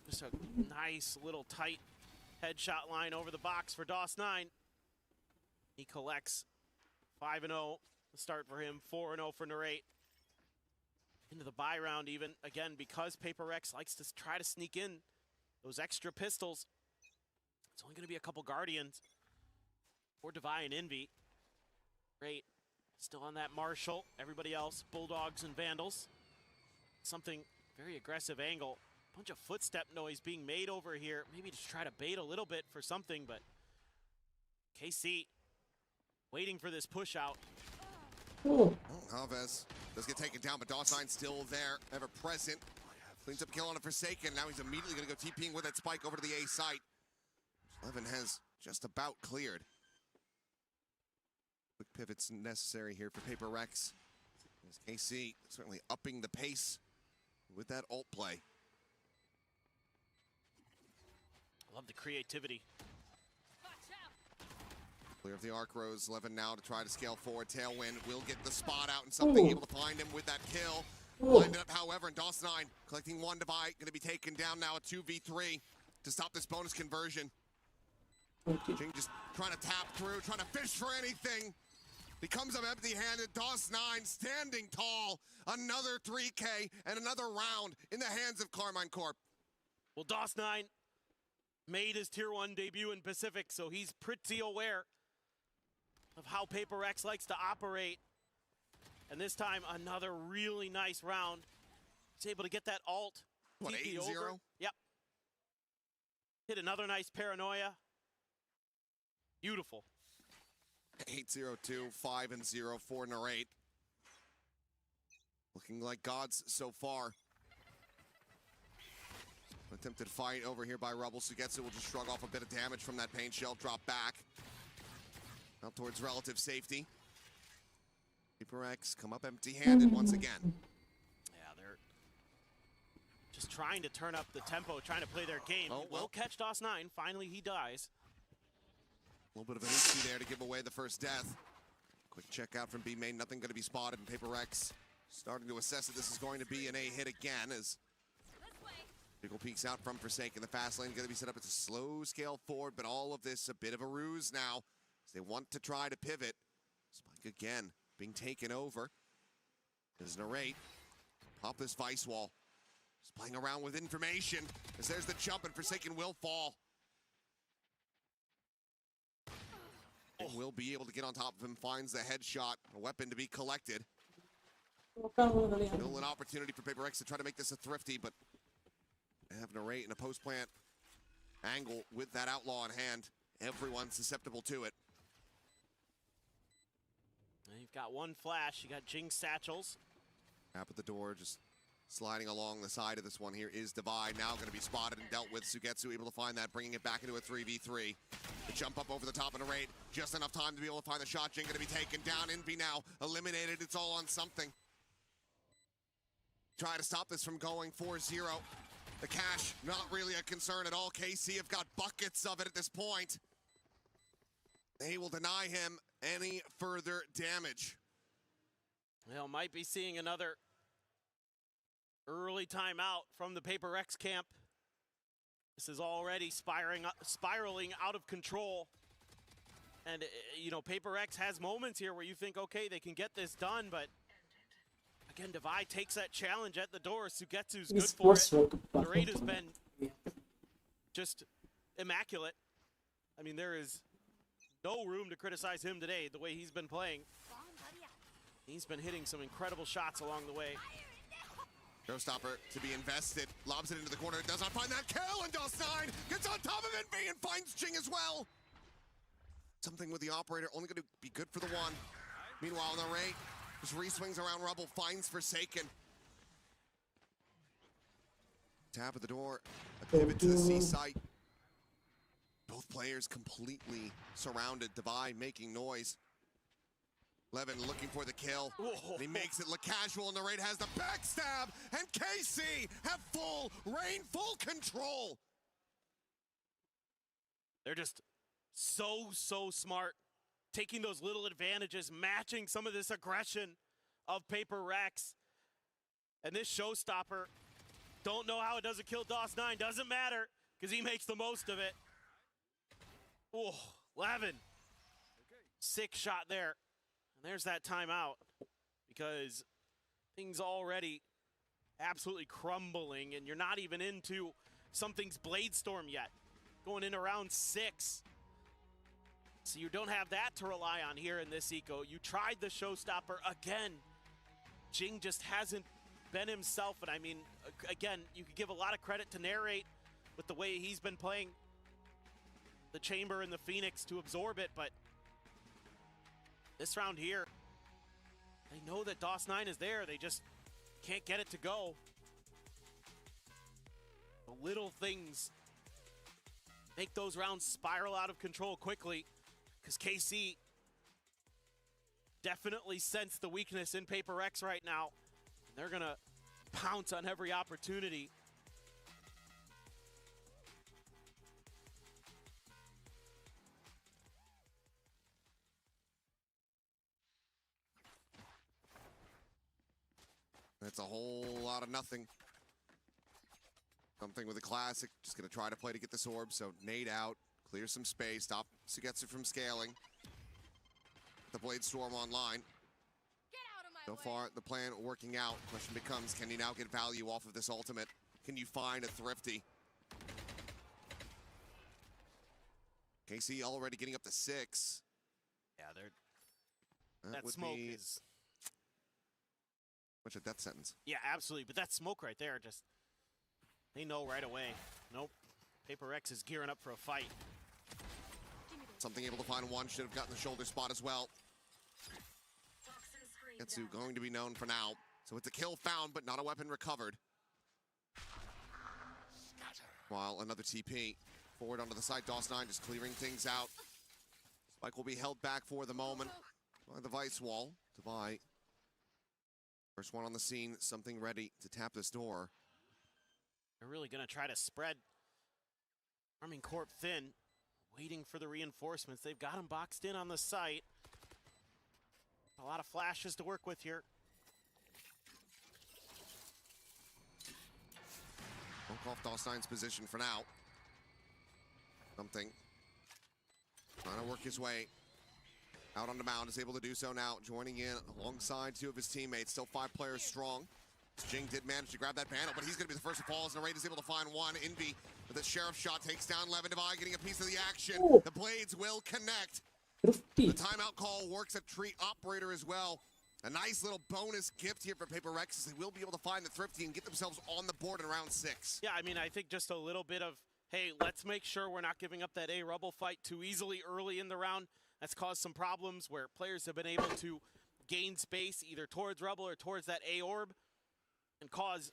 just a nice little tight headshot line over the box for DOS9. He collects 5-0. The start for him, 4-0 for Narrate. Into the buy round even, again, because PaperX likes to try to sneak in those extra pistols. It's only going to be a couple Guardians for Devi and Envy. Great. Still on that Marshall. Everybody else, Bulldogs and Vandals. Something very aggressive angle. Bunch of footstep noise being made over here. Maybe just try to bait a little bit for something, but KC waiting for this push out. Alves does get taken down, but DOS9 still there, ever present. Cleans up kill on a Forsaken. Now he's immediately going to go TPing with that spike over to the A site. Levin has just about cleared. Quick pivots necessary here for PaperX. As KC certainly upping the pace with that ult play. Love the creativity. Clear of the arc rows. Levin now to try to scale forward. Tailwind will get the spot out and something able to find him with that kill. Lined it up, however, and DOS9 collecting one Devi. Going to be taken down now at 2v3 to stop this bonus conversion. Jing just trying to tap through, trying to fish for anything. He comes up empty-handed. DOS9 standing tall. Another 3K and another round in the hands of Carmine Corp. Well, DOS9 made his Tier 1 debut in Pacific, so he's pretty aware of how PaperX likes to operate. And this time, another really nice round. He's able to get that ult. What, 8-0? Yep. Hit another nice paranoia. Beautiful. 8-0-2, 5-0 for Narrate. Looking like gods so far. Attempted fight over here by Rubble. Sugetsu will just shrug off a bit of damage from that paint shell. Drop back. Out towards relative safety. PaperX come up empty-handed once again. Yeah, they're just trying to turn up the tempo, trying to play their game. Will catch DOS9. Finally, he dies. A little bit of an issue there to give away the first death. Quick check out from B main. Nothing going to be spotted. And PaperX starting to assess that this is going to be an A hit again as Pickle peeks out from Forsaken. The fast lane going to be set up. It's a slow scale forward, but all of this a bit of a ruse now. As they want to try to pivot. Spike again being taken over. There's Narrate. Pop this Vice Wall. Just playing around with information. As there's the jump and Forsaken will fall. And will be able to get on top of him. Finds the headshot. A weapon to be collected. Still an opportunity for Paper X to try to make this a thrifty, but have Narrate in a post-plant angle with that outlaw in hand. Everyone's susceptible to it. You've got one flash. You got Jing satchels. Tap at the door, just sliding along the side of this one here is Divide. Now going to be spotted and dealt with. Sugetsu able to find that, bringing it back into a 3v3. The jump up over the top of Narrate. Just enough time to be able to find the shot. Jing going to be taken down. Envy now eliminated. It's all on something. Try to stop this from going 4-0. The cash, not really a concern at all. KC have got buckets of it at this point. They will deny him any further damage. Well, might be seeing another early timeout from the Paper X camp. This is already spiraling out of control. And, you know, Paper X has moments here where you think, okay, they can get this done, but again, Divide takes that challenge at the door. Sugetsu's good for it. Narrate has been just immaculate. I mean, there is no room to criticize him today, the way he's been playing. He's been hitting some incredible shots along the way. Showstopper to be invested. Lobs it into the corner. Does not find that kill, and Dust9 gets on top of Envy and finds Jing as well. Something with the operator, only going to be good for the one. Meanwhile, Narrate just re-swings around Rubble, finds Forsaken. Tap at the door, a pivot to the C site. Both players completely surrounded. Divide making noise. Levin looking for the kill. And he makes it look casual. Narrate has the backstab, and KC have full reign, full control. They're just so smart. Taking those little advantages, matching some of this aggression of Paper Rex. And this Showstopper, don't know how it doesn't kill Dust9. Doesn't matter, because he makes the most of it. Oh, Levin. Sick shot there. And there's that timeout, because things already absolutely crumbling, and you're not even into something's Blade Storm yet. Going into round 6. So you don't have that to rely on here in this eco. You tried the Showstopper again. Jing just hasn't been himself. And I mean, again, you could give a lot of credit to Narrate with the way he's been playing the Chamber and the Phoenix to absorb it. But this round here, they know that Dust9 is there. They just can't get it to go. The little things make those rounds spiral out of control quickly. Because KC definitely sense the weakness in Paper X right now. They're going to pounce on every opportunity. That's a whole lot of nothing. Something with a classic. Just going to try to play to get this orb. So nade out. Clear some space, stop Sugetsu from scaling. The Blade Storm online. So far, the plan working out. Question becomes, can you now get value off of this ultimate? Can you find a thrifty? KC already getting up to 6. Yeah, That that would smoke be is... much a death sentence. Yeah, absolutely. But that smoke right there, just... They know right away. Nope. Paper X is gearing up for a fight. Something able to find one. Should have gotten the shoulder spot as well. Getsu going to be known for now. So it's a kill found, but not a weapon recovered. While another TP. Forward onto the side. Dust9 just clearing things out. Spike will be held back for the moment by the Vice Wall. Divide. First one on the scene. Something ready to tap this door. They're really going to try to spread Arming Corp thin, waiting for the reinforcements. They've got him boxed in on the site. A lot of flashes to work with here. Smoke off Dawsnine's position for now. Something. Trying to work his way out on the mound, is able to do so now, joining in alongside two of his teammates. Still 5 players strong. Jing did manage to grab that panel, but he's going to be the first to fall as Narrate is able to find one. Envy with the Sheriff shot takes down Levin Divide, getting a piece of the action. Ooh. The blades will connect. Thrifty. The timeout call works at Tree Operator as well. A nice little bonus gift here for Paper Rex as they will be able to find the Thrifty and get themselves on the board in round 6. Yeah, I mean, I think just a little bit of, hey, let's make sure we're not giving up that A Rubble fight too easily early in the round. That's caused some problems where players have been able to gain space either towards Rubble or towards that A Orb and cause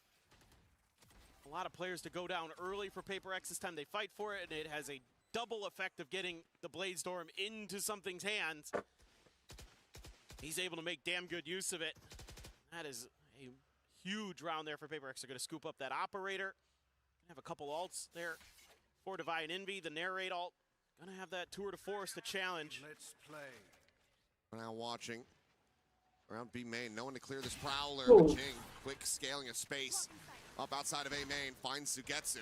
a lot of players to go down early for Paper X this time. They fight for it, and it has a double effect of getting the Blade Storm into something's hands. He's able to make damn good use of it. That is a huge round there for Paper X. They're going to scoop up that Operator. Have a couple ults there for Divine Envy. The Narrate ult. Going to have that tour de force to challenge. Let's play. We're now watching. Around B main, no one to clear this Prowler. Ooh. But Jing, quick scaling of space. Up outside of A main, finds Sugetsu.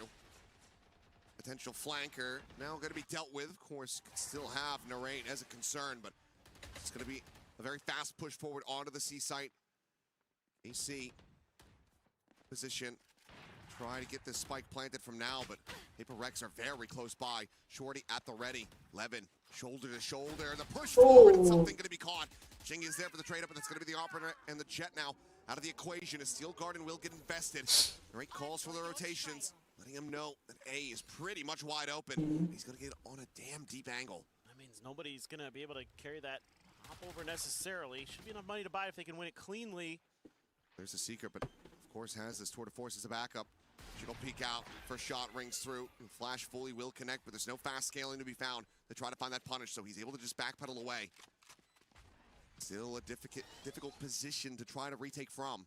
Potential flanker, now going to be dealt with. Of course, could still have Narrate as a concern, but it's going to be a very fast push forward onto the C site. AC position. Try to get this spike planted from now, but Paper Rex are very close by. Shorty at the ready. Levin, shoulder to shoulder. The push forward, and something going to be caught. Jing is there for the trade up, and it's going to be the Operator and the Jet now out of the equation as Steel Garden will get invested. Narrate calls for the rotations, letting him know that A is pretty much wide open. He's going to get on a damn deep angle. That means nobody's going to be able to carry that hop over necessarily. Should be enough money to buy if they can win it cleanly. There's a Seeker, but of course has this tour de force as a backup. She'll peek out. First shot rings through. And Flash fully will connect, but there's no fast scaling to be found to try to find that punish, so he's able to just backpedal away. Still a difficult position to try to retake from.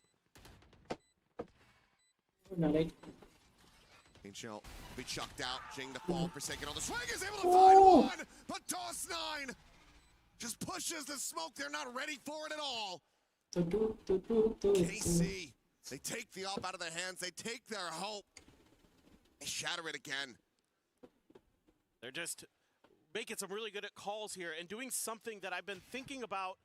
Narrate. Green shell be chucked out. Jing to fall. Forsaken on the swing is able to find one, but Toss9 just pushes the smoke. They're not ready for it at all. KC, they take the op out of their hands. They take their hope. They shatter it again. They're just making some really good calls here and doing something that I've been thinking about.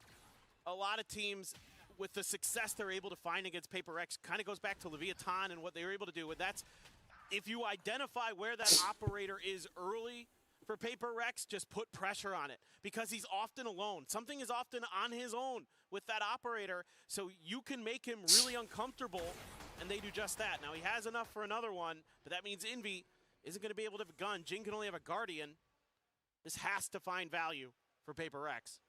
A lot of teams with the success they're able to find against Paper X kind of goes back to Leviathan and what they were able to do. And that's if you identify where that Operator is early for Paper Rex, just put pressure on it because he's often alone. Something is often on his own with that Operator, so you can make him really uncomfortable, and they do just that. Now, he has enough for another one, but that means Envy isn't going to be able to have a gun. Jing can only have a Guardian. This has to find value for Paper Rex.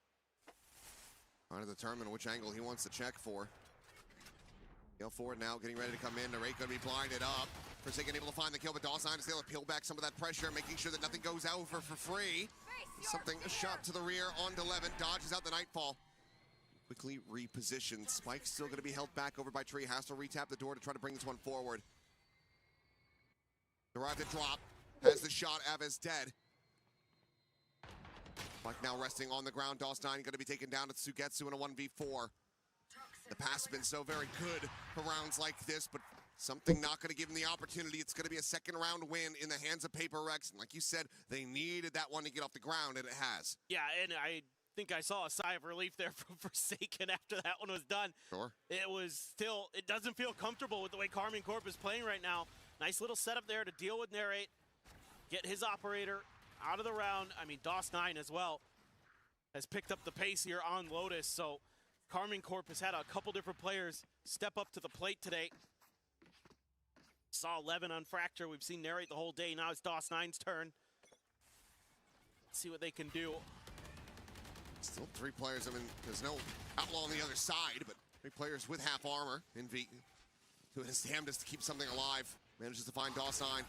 Trying to determine which angle he wants to check for. Go forward now, getting ready to come in. Narrate going to be blinded up. Forsaken able to find the kill, but Dawson is able to peel back some of that pressure, making sure that nothing goes over for free. Something, a shot to the rear onto Levin, dodges out the Nightfall. Quickly repositioned. Spike's still going to be held back over by Tree. Has to retap the door to try to bring this one forward. Arrived at drop. Has the shot. Av is dead. Spike now resting on the ground. Dawson going to be taken down at Sugetsu in a 1v4. The pass has been so very good for rounds like this, but something not going to give him the opportunity. It's going to be a second round win in the hands of Paper Rex. And like you said, they needed that one to get off the ground, and it has. Yeah, and I think I saw a sigh of relief there from Forsaken after that one was done. Sure. It was still, it doesn't feel comfortable with the way Carmine Corp is playing right now. Nice little setup there to deal with Narrate. Get his Operator out of the round. I mean, Dawson as well has picked up the pace here on Lotus. So Carmine Corp has had a couple different players step up to the plate today. Saw 11 on Fracture. We've seen Narrate the whole day. Now it's Dawson's turn. Let's see what they can do. Still 3 players. I mean, there's no Outlaw on the other side, but 3 players with half armor. Envy doing his damnedest to keep something alive. Manages to find Dawson.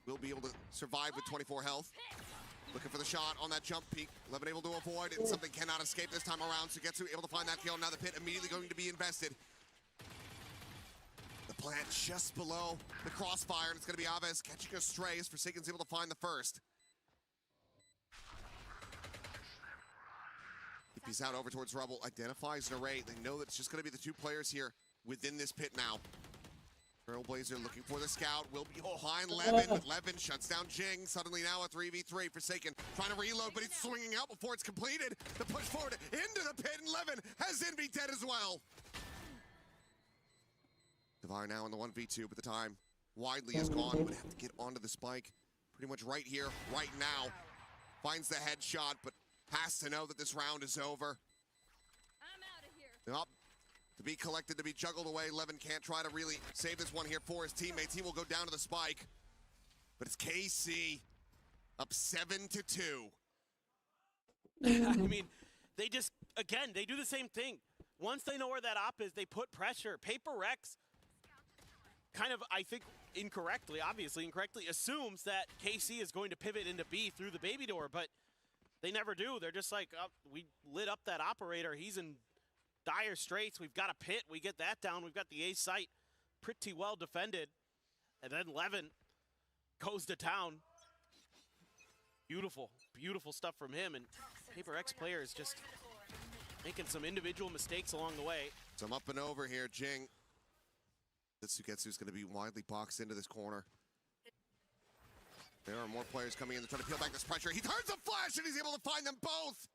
Will be able to survive with 24 health. Looking for the shot on that jump peak. Levin able to avoid, and something cannot escape this time around. Sugetsu able to find that kill. Now the pit immediately going to be invested. The plant just below the crossfire, and it's going to be Aves catching a stray as Forsaken's able to find the first. If he's out over towards Rubble, identifies Narrate. They know that it's just going to be the 2 players here within this pit now. Trailblazer looking for the scout, will be behind Levin, but Levin shuts down Jing. Suddenly now a 3v3. Forsaken trying to reload, but he's swinging out before it's completed. The push forward into the pit, and Levin has Envy dead as well. Devar now in the 1v2, but the time widely is gone. Would have to get onto the spike pretty much right here, right now. Finds the headshot, but has to know that this round is over. I'm out of here. Up. To be collected, to be juggled away. Levin can't try to really save this one here for his teammates. He will go down to the spike. But it's KC up 7-2. I mean, they just, again, they do the same thing. Once they know where that op is, they put pressure. Paper Rex kind of, I think, obviously incorrectly, assumes that KC is going to pivot into B through the baby door, but they never do. They're just like, oh, we lit up that operator. He's in dire straits. We've got a pit. We get that down. We've got the A site pretty well defended. And then Levin goes to town. Beautiful, beautiful stuff from him. And Paper X players just making some individual mistakes along the way. Some up and over here, Jing. Sugetsu's going to be widely boxed into this corner. There are more players coming in to try to peel back this pressure. He turns a flash and he's able to find them both.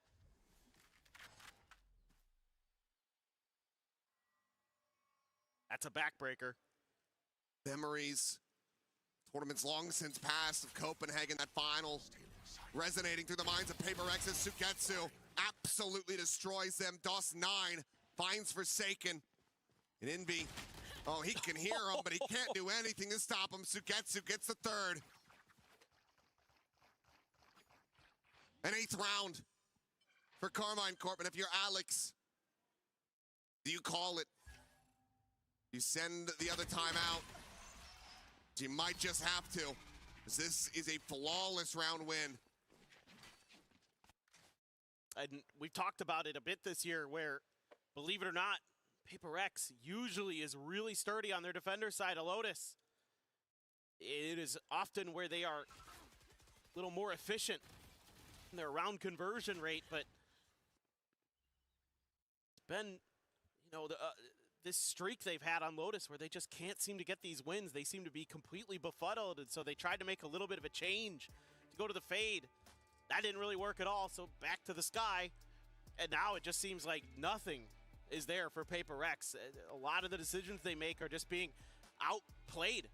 That's a backbreaker. Memories, tournaments long since past of Copenhagen, that final resonating through the minds of Paper X as Sugetsu absolutely destroys them. DOS 9 finds Forsaken. And Envy, oh, he can hear him, but he can't do anything to stop him. Sugetsu gets the third. An 8th round for Carmine Corp. And if you're Alex, do you call it? You send the other time out. You might just have to, because this is a flawless round win. And we've talked about it a bit this year where, believe it or not, Paper X usually is really sturdy on their defender side of Lotus. It is often where they are a little more efficient in their round conversion rate, but it's been, you know, this streak they've had on Lotus where they just can't seem to get these wins. They seem to be completely befuddled, and so they tried to make a little bit of a change to go to the fade. That didn't really work at all, so back to the sky. And now it just seems like nothing is there for Paper X. A lot of the decisions they make are just being outplayed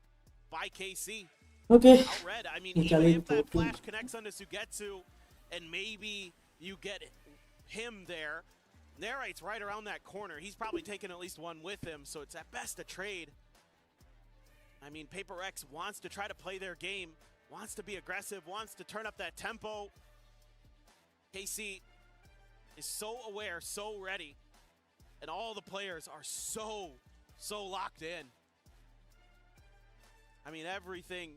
by KC. Okay. Outread. I mean, even if that flash connects onto Sugetsu and maybe you get him there, Narrate's right around that corner. He's probably taken at least one with him, so it's at best a trade. I mean, Paper X wants to try to play their game, wants to be aggressive, wants to turn up that tempo. KC is so aware, so ready, and all the players are so locked in. I mean, everything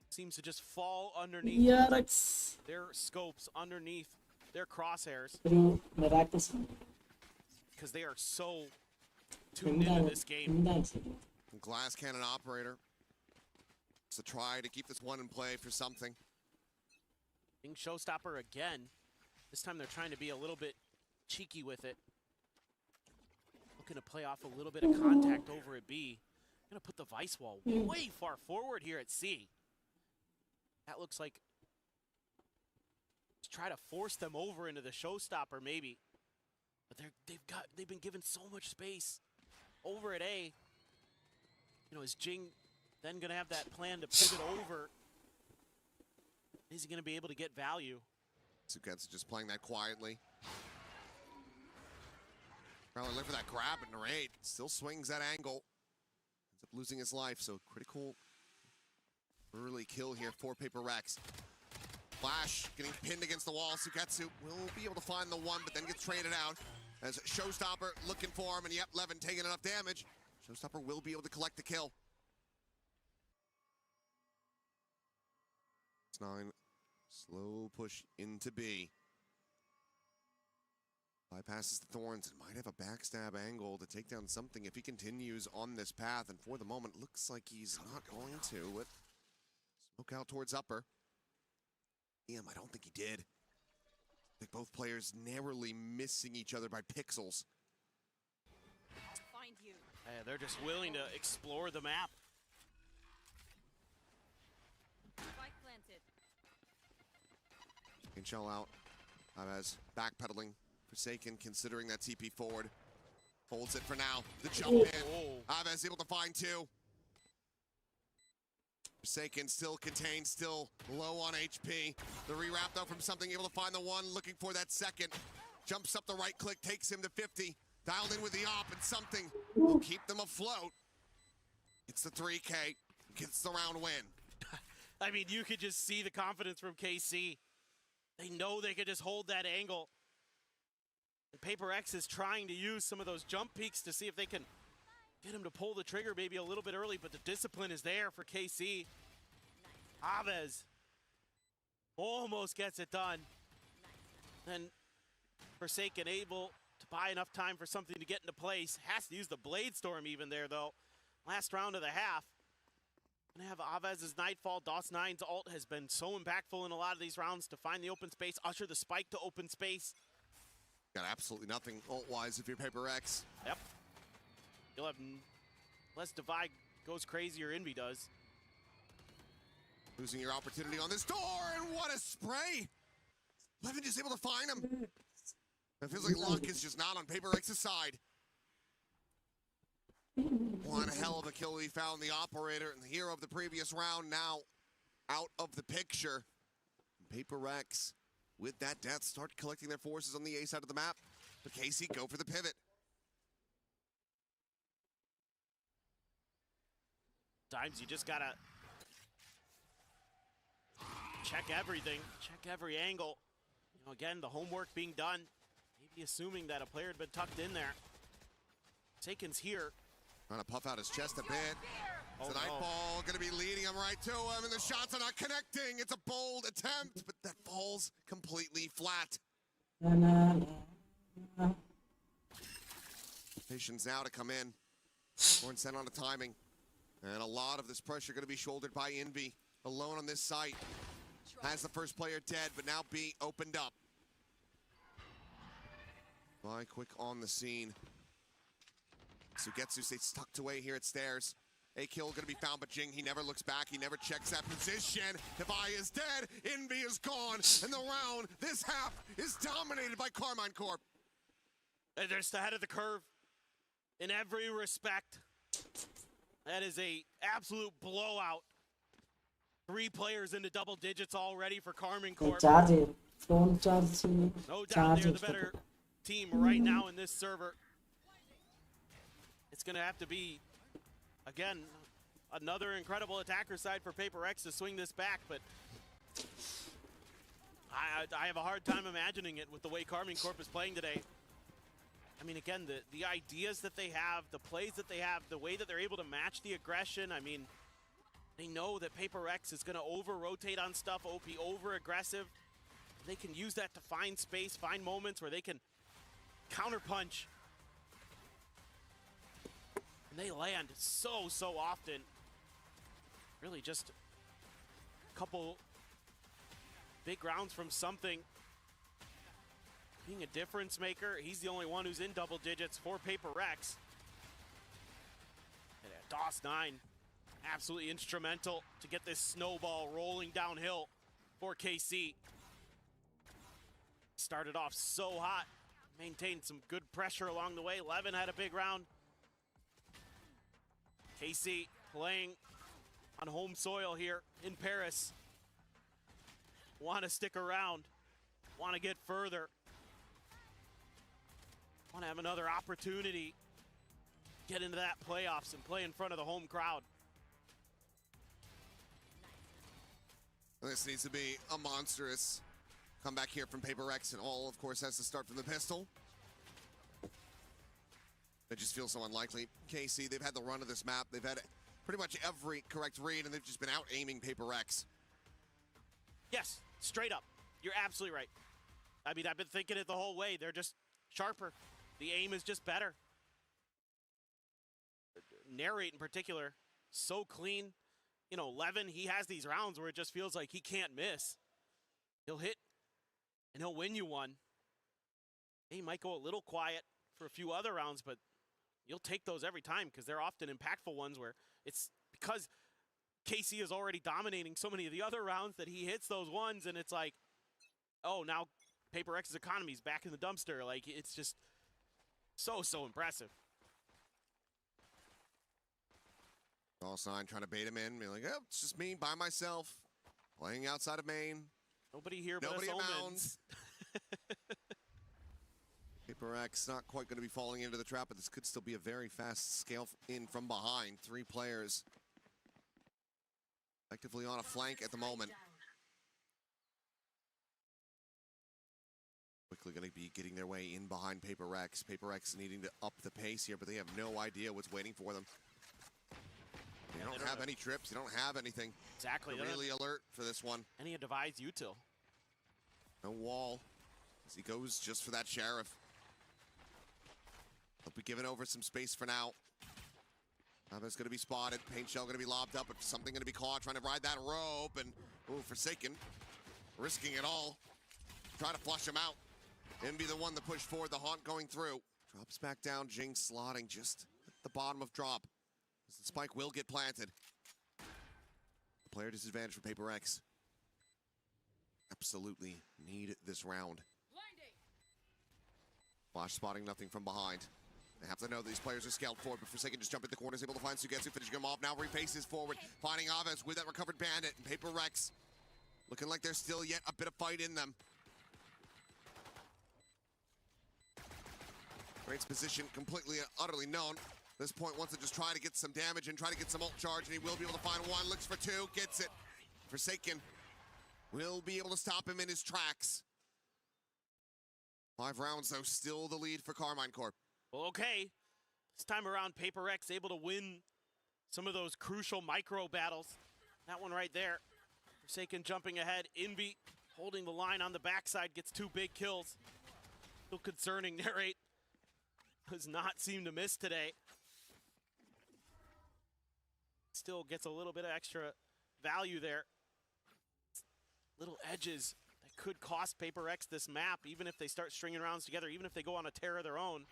seems to just fall underneath their scopes, underneath their crosshairs, because they are so tuned into this game. Glass cannon operator. It's a try to keep this one in play for something. Being showstopper again. This time they're trying to be a little bit cheeky with it. Looking to play off a little bit of contact over at B. Gonna put the Vice Wall way far forward here at C. That looks like to try to force them over into the showstopper maybe. But they've been given so much space over at A. You know, is Jing then gonna have that plan to pivot over? Is he gonna be able to get value? Sugetsu just playing that quietly. Probably look for that grab and Narrate. Still swings that angle. Ends up losing his life, so critical early kill here for Paper Rex. Flash getting pinned against the wall. Sugetsu will be able to find the one, but then gets traded out. As Showstopper looking for him, and yep, Levin taking enough damage. Showstopper will be able to collect the kill. It's 9. Slow push into B. Bypasses the Thorns and might have a backstab angle to take down something if he continues on this path. And for the moment, looks like he's not going to. But smoke out towards upper. Damn, I don't think he did. I think both players narrowly missing each other by pixels. Find you. And they're just willing to explore the map. Spike planted. And shell out. As backpedaling. Forsaken considering that TP forward. Holds it for now. The jump in. Aves able to find two. Forsaken still contained, still low on HP. The rewrap though from something, able to find the one, looking for that second. Jumps up the right click, takes him to 50. Dialed in with the op, and something will keep them afloat. It's the 3K, gets the round win. I mean, you could just see the confidence from KC. They know they could just hold that angle. And Paper X is trying to use some of those jump peaks to see if they can get him to pull the trigger maybe a little bit early, but the discipline is there for KC. Aves almost gets it done. Then Forsaken able to buy enough time for something to get into place. Has to use the Blade Storm even there though. Last round of the half. Gonna have Avez's Nightfall. DOS9's ult has been so impactful in a lot of these rounds to find the open space, usher the spike to open space. Got absolutely nothing ult-wise if you're Paper X. Yep. You'll have less Divide goes crazy or Envy does. Losing your opportunity on this door, and what a spray! Levin just able to find him. It feels like luck is just not on Paper X's side. One hell of a kill he found, the operator and the hero of the previous round now out of the picture. Paper X, with that death, start collecting their forces on the A side of the map. But KC go for the pivot. Times you just gotta check everything, check every angle. You know, again, the homework being done. Maybe assuming that a player had been tucked in there. Taken's here. Trying to puff out his chest a bit. Oh, It's a Nightfall gonna be leading him right to him, and the shots are not connecting. It's a bold attempt, but that falls completely flat. Patience now to come in. Horn sent on the timing. And a lot of this pressure going to be shouldered by Envy. Alone on this site. Has the first player dead, but now B opened up. Fly quick on the scene. Sugetsu stays tucked away here at stairs. A kill going to be found, but Jing, he never looks back. He never checks that position. Devi is dead. Envy is gone. And the round, this half, is dominated by Carmine Corp. They're just ahead of the curve in every respect. That is a absolute blowout. 3 players into double digits already for Carmine Corp. No doubt they're the better team right now in this server. It's going to have to be, again, another incredible attacker side for Paper X to swing this back, but I have a hard time imagining it with the way Carmine Corp is playing today. I mean, again, the ideas that they have, the plays that they have, the way that they're able to match the aggression. I mean, they know that Paper X is going to over-rotate on stuff, OP over-aggressive. They can use that to find space, find moments where they can counterpunch. And they land so often. Really just a couple big rounds from something. Being a difference maker, he's the only one who's in double digits for Paper X. And DOS9, absolutely instrumental to get this snowball rolling downhill for KC. Started off so hot, maintained some good pressure along the way. Levin had a big round. KC playing on home soil here in Paris. Want to stick around, want to get further. Want to have another opportunity, get into that playoffs and play in front of the home crowd. This needs to be a monstrous comeback here from Paper X, and all, of course, has to start from the pistol. It just feels so unlikely. KC, they've had the run of this map. They've had pretty much every correct read, and they've just been out-aiming Paper X. Yes, straight up. You're absolutely right. I mean, I've been thinking it the whole way. They're just sharper. The aim is just better. Narrate in particular, so clean. You know, Levin, he has these rounds where it just feels like he can't miss. He'll hit, and he'll win you one. He might go a little quiet for a few other rounds, but you'll take those every time because they're often impactful ones where it's because KC is already dominating so many of the other rounds that he hits those ones, and it's like, oh, now Paper X's economy is back in the dumpster. Like, it's just so impressive. All9 trying to bait him in, being like, oh, it's just me by myself, playing outside of main. Nobody here but Nobody us around. Omens. Paper X not quite going to be falling into the trap, but this could still be a very fast scale in from behind. 3 players effectively on a flank at the moment. Quickly going to be getting their way in behind Paper X. Paper X needing to up the pace here, but they have no idea what's waiting for them. They don't have any trips. They don't have anything. Exactly. They're really alert for this one. Any devised util. No wall as he goes just for that Sheriff. He'll be giving over some space for now. Aves going to be spotted. Paint shell going to be lobbed up, but something going to be caught. Trying to ride that rope, and ooh, Forsaken risking it all. Try to flush him out. And be the one to push forward. The Haunt going through. Drops back down. Jinx slotting just at the bottom of drop. The spike will get planted. Player disadvantage for Paper X. Absolutely need this round. Flash spotting nothing from behind. They have to know that these players are scaled forward, but Forsaken just jump in the corners, able to find Sugetsu, finishing him off. Now repaces forward, finding Aves with that recovered bandit. And Paper X looking like there's still yet a bit of fight in them. Great's position completely and utterly known. This point wants to just try to get some damage and try to get some ult charge, and he will be able to find one. Looks for 2, gets it. Forsaken will be able to stop him in his tracks. 5 rounds, though, still the lead for Carmine Corp. Well, okay. This time around, Paper X able to win some of those crucial micro battles. That one right there. Forsaken jumping ahead. Envy holding the line on the backside, gets 2 big kills. Still concerning. Narrate does not seem to miss today. Still gets a little bit of extra value there. Little edges that could cost Paper X this map, even if they start stringing rounds together, even if they go on a tear of their own.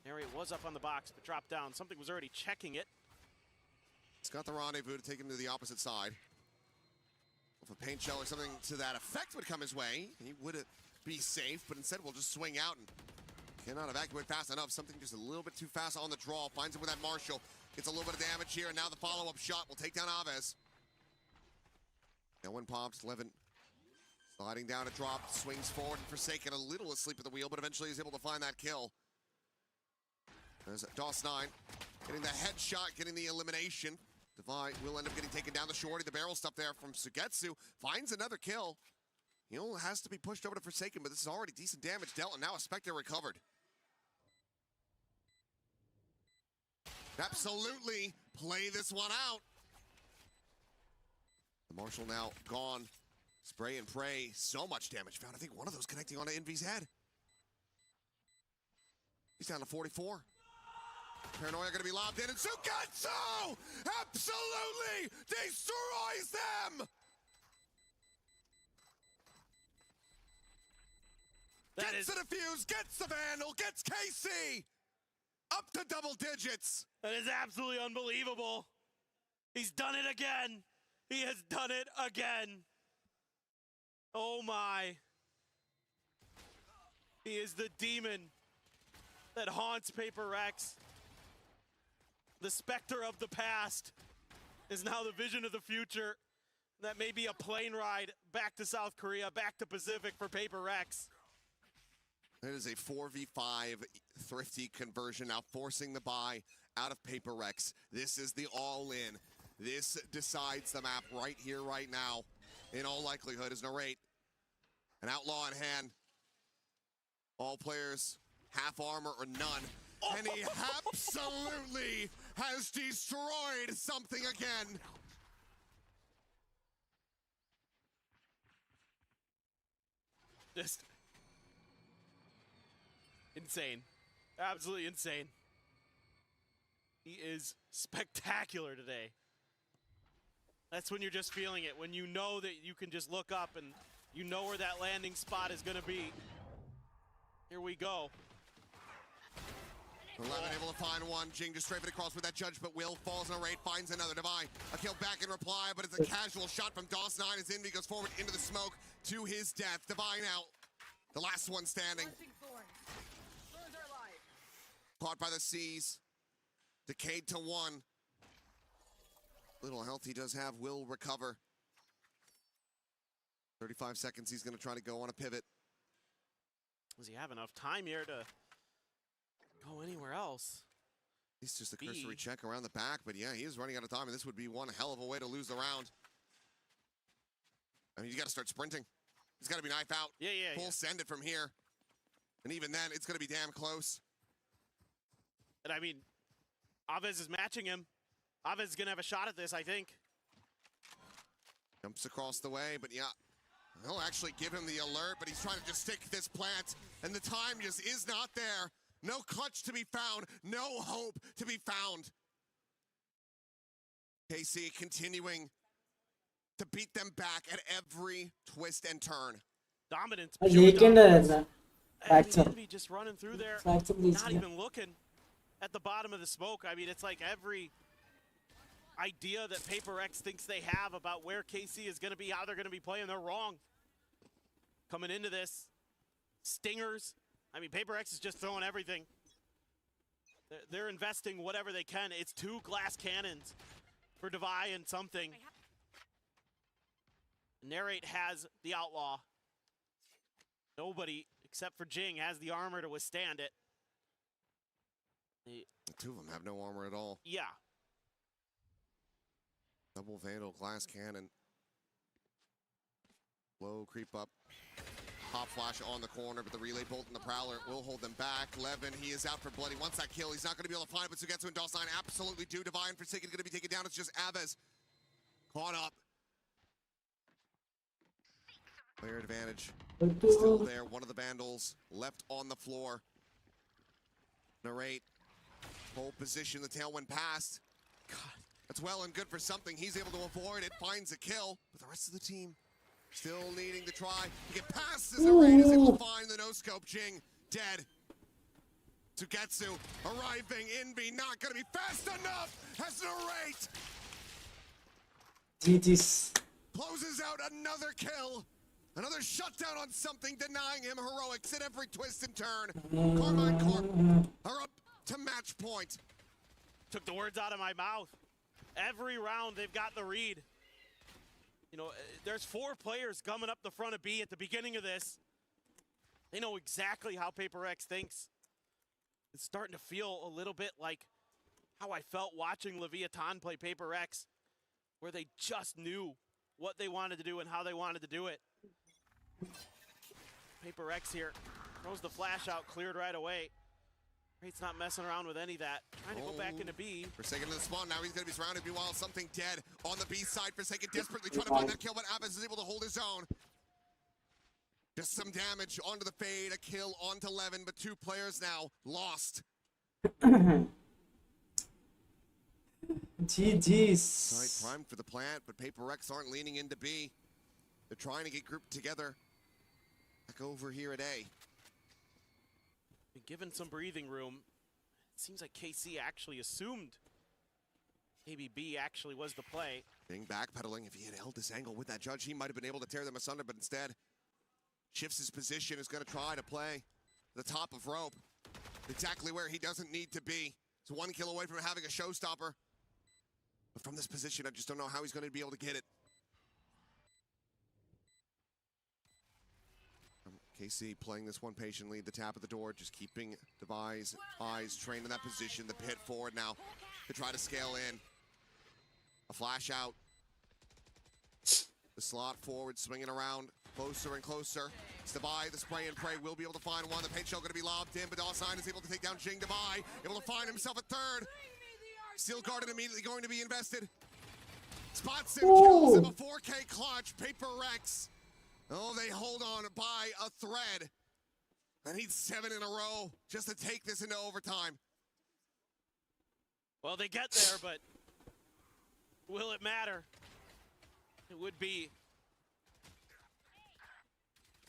Narrate was up on the box, but dropped down. Something was already checking it. It's got the rendezvous to take him to the opposite side. If a paint shell or something to that effect would come his way, he would be safe, but instead we'll just swing out and cannot evacuate fast enough. Something just a little bit too fast on the draw. Finds him with that Marshall. Gets a little bit of damage here, and now the follow-up shot will take down Aves. No one pops. Levin sliding down a drop, swings forward, and Forsaken a little asleep at the wheel, but eventually is able to find that kill. There's DOS9 getting the headshot, getting the elimination. Divide will end up getting taken down the shorty. The barrel stuff there from Sugetsu. Finds another kill. He only has to be pushed over to Forsaken, but this is already decent damage dealt, and now a Spectre recovered. Absolutely play this one out. The Marshall now gone. Spray and pray. So much damage found. I think one of those connecting onto Envy's head. He's down to 44. Paranoia gonna be lobbed in, and Sugetsu absolutely destroys them! Gets the defuse, gets the Vandal, gets KC! Up to double digits! That is absolutely unbelievable. He's done it again. He has done it again. Oh my. He is the demon that haunts Paper X. The specter of the past is now the vision of the future. That may be a plane ride back to South Korea, back to Pacific for Paper X. It is a 4v5 Thrifty conversion, now forcing the buy out of Paper X. This is the all-in. This decides the map right here, right now. In all likelihood, is Narrate. An outlaw in hand. All players, half armor or none. And he absolutely has destroyed something again. Just insane. Absolutely insane. He is spectacular today. That's when you're just feeling it. When you know that you can just look up and you know where that landing spot is going to be. Here we go. 11 able to find one. Jing just straight it across with that judge, but Will falls in a raid, finds another. Divine, a kill back in reply, but it's a casual shot from DOS9 as Envy goes forward into the smoke to his death. Divine out, the last one standing. Caught by the C's. Decayed to 1. Little health he does have, will recover. 35 seconds, he's going to try to go on a pivot. Does he have enough time here to go anywhere else? He's just a cursory check around the back, but yeah, he is running out of time, and this would be one hell of a way to lose the round. I mean, you got to start sprinting. He's got to be knife out. Full send it from here. And even then, it's going to be damn close. And I mean, Aves is matching him. Aves is going to have a shot at this, I think. Jumps across the way, but yeah. He'll actually give him the alert, but he's trying to just stick this plant, and the time just is not there. No clutch to be found, no hope to be found. KC continuing to beat them back at every twist and turn. Dominance. ജയിക്കേണ്ടതായിരുന്നു fracture Envy just running through there, not even looking at the bottom of the smoke. I mean, it's like every idea that Paper X thinks they have about where KC is going to be, how they're going to be playing, they're wrong. Coming into this, stingers. I mean, Paper X is just throwing everything. They're investing whatever they can. It's 2 glass cannons for Devi and something. Narrate has the Outlaw. Nobody, except for Jing, has the armor to withstand it. The 2 of them have no armor at all. Yeah. Double Vandal, glass cannon. Low creep up. Pop flash on the corner, but the relay bolt and the Prowler will hold them back. Levin, he is out for bloody. Once that kill, he's not going to be able to find it, but Sugetsu and DOS9 absolutely do. Divine Forsaken going to be taken down. It's just Aves caught up. Player advantage still there. One of the Vandals left on the floor. Narrate, pole position, the tailwind passed. God, that's well and good for something. He's able to avoid it, finds a kill, but the rest of the team still needing to try to get past this. Narrate is able to find the no-scope. Jing, dead. Sugetsu arriving. Envy not going to be fast enough as Narrate GG's. closes out another kill. Another shutdown on something, denying him heroics at every twist and turn. Carmine Corp are up to match point. Took the words out of my mouth. Every round they've got the read. You know, there's 4 players coming up the front of B at the beginning of this. They know exactly how Paper X thinks. It's starting to feel a little bit like how I felt watching Leviathan play Paper X, where they just knew what they wanted to do and how they wanted to do it. Paper X here throws the flash out, cleared right away. Rate's not messing around with any of that. Trying to go back into B. Forsaken to the spawn. Now he's going to be surrounded. Meanwhile, something dead on the B side. Forsaken desperately trying to find that kill, but Abbas is able to hold his own. Just some damage onto the fade. A kill onto Levin, but 2 players now lost. GG's. Right, primed for the plant, but Paper X aren't leaning into B. They're trying to get grouped together. Back over here at A. Been given some breathing room. It seems like KC actually assumed maybe B actually was the play. Being backpedaling, if he had held this angle with that judge, he might have been able to tear them asunder, but instead shifts his position, is going to try to play the top of rope. Exactly where he doesn't need to be. It's 1 kill away from having a showstopper. But from this position, I just don't know how he's going to be able to get it. KC playing this one patiently, the tap at the door, just keeping Devi's eyes trained in that position. The pit forward now to try to scale in. A flash out. The slot forward, swinging around closer and closer. It's Devi, the spray and pray, will be able to find one. The paint shell going to be lobbed in, but DOS9 is able to take down Jing. Devi, able to find himself a 3rd. Steel Garden immediately going to be invested. Spots him, kills him, a 4K clutch. Paper Rex. Oh, they hold on by a thread. I need 7 in a row just to take this into overtime. Well, they get there, but will it matter? It would be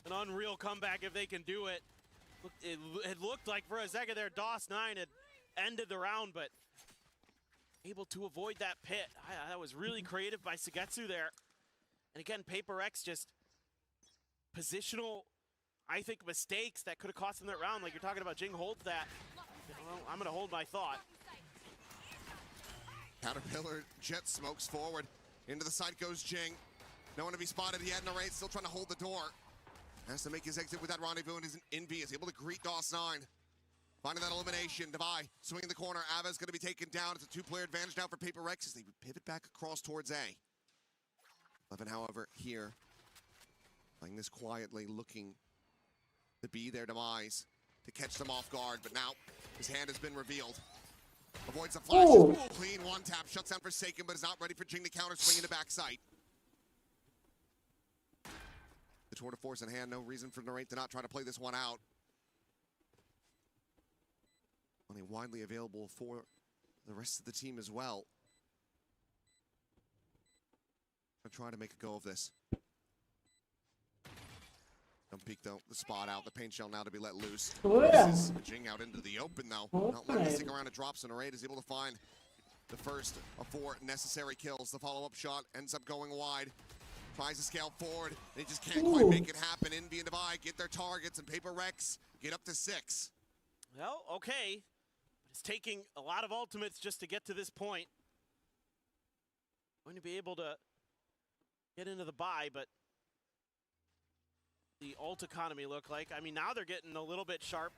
an unreal comeback if they can do it. It looked like for a second there, DOS9 had ended the round, but able to avoid that pit. That was really creative by Sugetsu there. And again, Paper X just positional, I think, mistakes that could have cost them that round. Like you're talking about, Jing holds that. Well, I'm going to hold my thought. Caterpillar jet smokes forward. Into the side goes Jing. No one to be spotted yet. Narrate still trying to hold the door. Has to make his exit with that rendezvous, and his Envy is able to greet DOS9. Finding that elimination. Devi swinging the corner. Ava's going to be taken down. It's a two-player advantage now for Paper X as they pivot back across towards A. Levin, however, here, playing this quietly, looking to be their demise, to catch them off guard, but now his hand has been revealed. Avoids the flash. Clean one tap. Shuts down Forsaken, but is not ready for Jing to counter, swing into backside. The tour de force in hand. No reason for Narrate to not try to play this one out. Money widely available for the rest of the team as well. Gonna try to make a go of this. Don't peek though. The spot out. The paint shell now to be let loose. This is Jing out into the open though. Not wanting to stick around. It drops, and Narrate is able to find the first of 4 necessary kills. The follow-up shot ends up going wide. Tries to scale forward, and he just can't quite make it happen. Envy and Devi get their targets, and Paper Rex get up to 6. Well, okay. It's taking a lot of ultimates just to get to this point. Going to be able to get into the bye, but the ult economy look like. I mean, now they're getting a little bit sharp.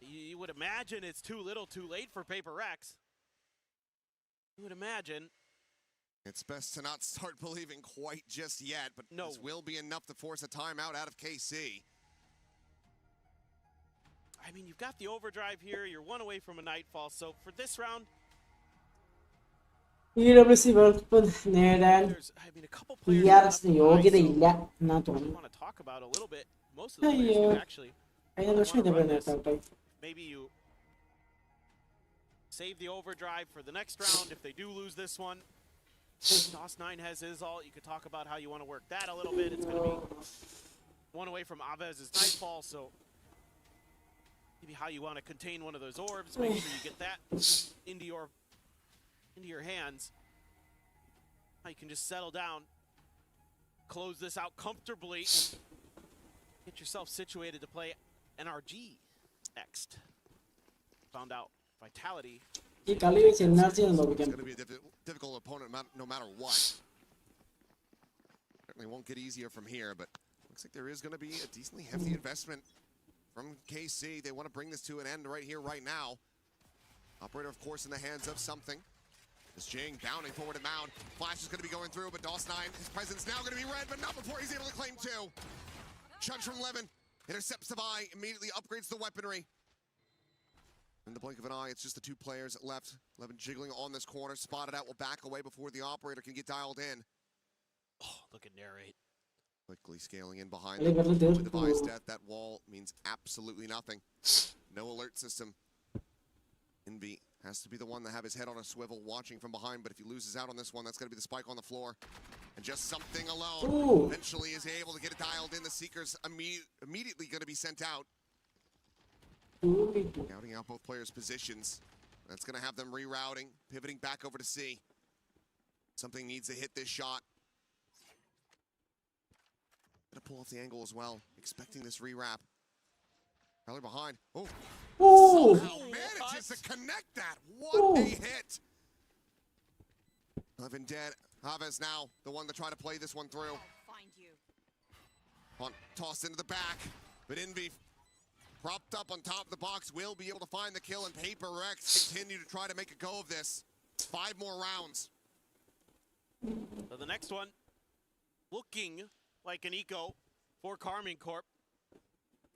You would imagine it's too little too late for Paper Rex. You would imagine. It's best to not start believing quite just yet, but this will be enough to force a timeout out of KC. I mean, you've got the overdrive here. You're 1 away from a nightfall. So for this round, EWC World Cup നേടാൻ TRSന് യോഗ്യതയില്ല എന്നാ തോന്നുന്നു. അയ്യോ, കഴിഞ്ഞ വർഷം ഇതേപോലെ നേട്ടായി. maybe you save the overdrive for the next round if they do lose this one. DOS9 has his ult. You could talk about how you want to work that a little bit. It's going to be 1 away from Avez's nightfall, so maybe how you want to contain one of those orbs. Make sure you get that into your hands. Now you can just settle down, close this out comfortably, get yourself situated to play NRG next. Found out Vitality. ഈ കളി വെച്ച് എൻആർജി It's going to be a difficult opponent no matter what. Certainly won't get easier from here, but looks like there is going to be a decently hefty investment from KC. They want to bring this to an end right here, right now. Operator, of course, in the hands of something. This Jing bounding forward at Mound. Flash is going to be going through, but DOS9, his presence now going to be red, but not before he's able to claim 2. Chudge from Levin intercepts the eye, immediately upgrades the weaponry. In the blink of an eye, it's just the 2 players left. Levin jiggling on this corner, spotted out, will back away before the operator can get dialed in. Oh, look at Narrate. Quickly scaling in behind them. With Devi's death, that wall means absolutely nothing. No alert system. Envy has to be the one to have his head on a swivel, watching from behind, but if he loses out on this one, that's going to be the spike on the floor. And just something alone eventually is able to get it dialed in. The Seeker's immediately going to be sent out. Scouting out both players' positions. That's going to have them rerouting, pivoting back over to C. Something needs to hit this shot. Gonna pull off the angle as well, expecting this rewrap. Probably behind. Oh! Somehow manages to connect that. What a hit! Levin dead. Havez now the one to try to play this one through. Find you. Tossed into the back, but Envy propped up on top of the box will be able to find the kill, and Paper Rex continue to try to make a go of this. 5 more rounds. So the next one, looking like an eco for Carmine Corp.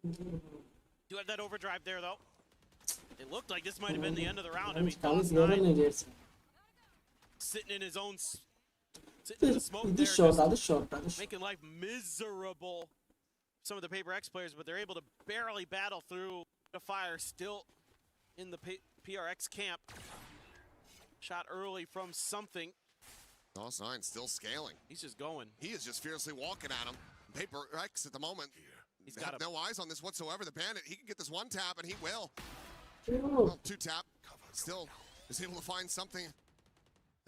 Do have that overdrive there, though. It looked like this might have been the end of the round. I mean, DOS9 sitting in his own, sitting in the smoke there, just making life miserable. Some of the Paper X players, but they're able to barely battle through the fire. Still in the PRX camp. Shot early from something. DOS9 still scaling. He's just going. He is just fiercely walking at him. Paper X at the moment. He's got no eyes on this whatsoever. The Bandit, he can get this one tap, and he will. Well, 2-tap. Still is able to find something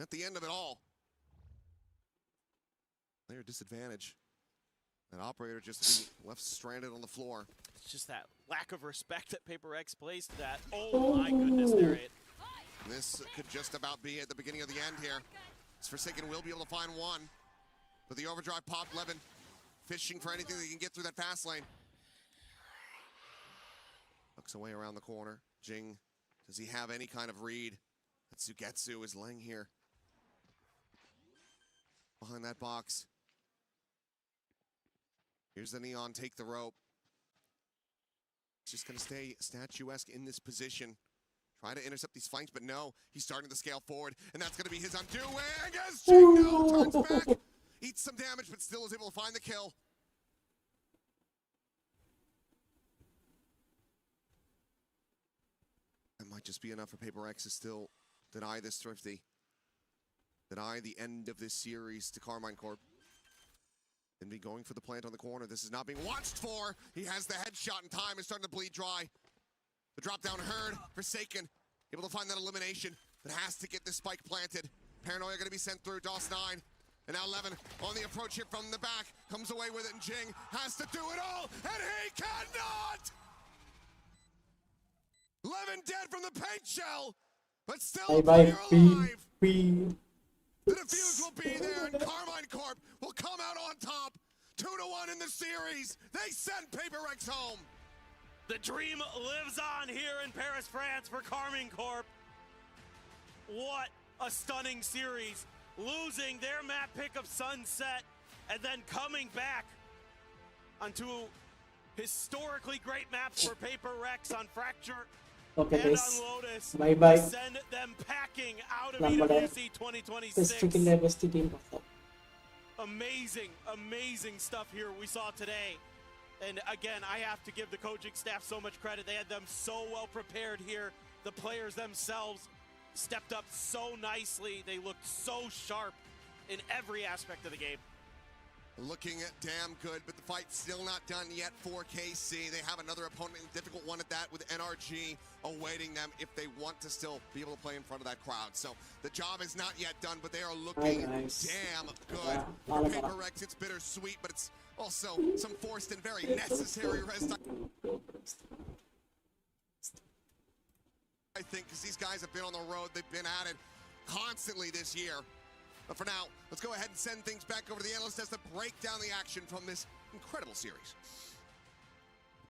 at the end of it all. Player disadvantage. That operator just left stranded on the floor. It's just that lack of respect that Paper X plays to that. Oh my goodness, there it. This could just about be at the beginning of the end here. It's Forsaken will be able to find one. But the overdrive pop, Levin fishing for anything that he can get through that fast lane. Looks away around the corner. Jing, does he have any kind of read? That Sugetsu is laying here behind that box. Here's the Neon, take the rope. Just gonna stay statuesque in this position. Try to intercept these flanks, but no, he's starting to scale forward, and that's gonna be his undo. And as Jingo turns back, eats some damage, but still is able to find the kill. That might just be enough for Paper X to still deny this Thrifty. Deny the end of this series to Carmine Corp. And be going for the plant on the corner. This is not being watched for. He has the headshot in time. It's starting to bleed dry. The drop down heard. Forsaken. Able to find that elimination. But has to get this spike planted. Paranoia going to be sent through. DOS9. And now Levin on the approach here from the back. Comes away with it. And Jing has to do it all. And he cannot! Levin dead from the paint shell. But still a player alive. The defuse will be there, and Carmine Corp will come out on top. 2-1 in the series. They send Paper X home. The dream lives on here in Paris, France for Carmine Corp. What a stunning series. Losing their map pick of Sunset and then coming back onto historically great maps for Paper X on Fracture. Okay, and guys. on Lotus. Bye bye. Send them packing out of നമ്മുടെ EWC 2026. best team. Amazing, amazing stuff here we saw today. And again, I have to give the coaching staff so much credit. They had them so well prepared here. The players themselves stepped up so nicely. They looked so sharp in every aspect of the game. Looking damn good, but the fight's still not done yet for KC. They have another opponent, a difficult one at that, with NRG awaiting them if they want to still be able to play in front of that crowd. So the job is not yet done, but they are looking damn good. For Paper X, it's bittersweet, but it's also some forced and very necessary rest. I think, because these guys have been on the road, they've been at it constantly this year. But for now, let's go ahead and send things back over to the analyst desk to break down the action from this incredible series.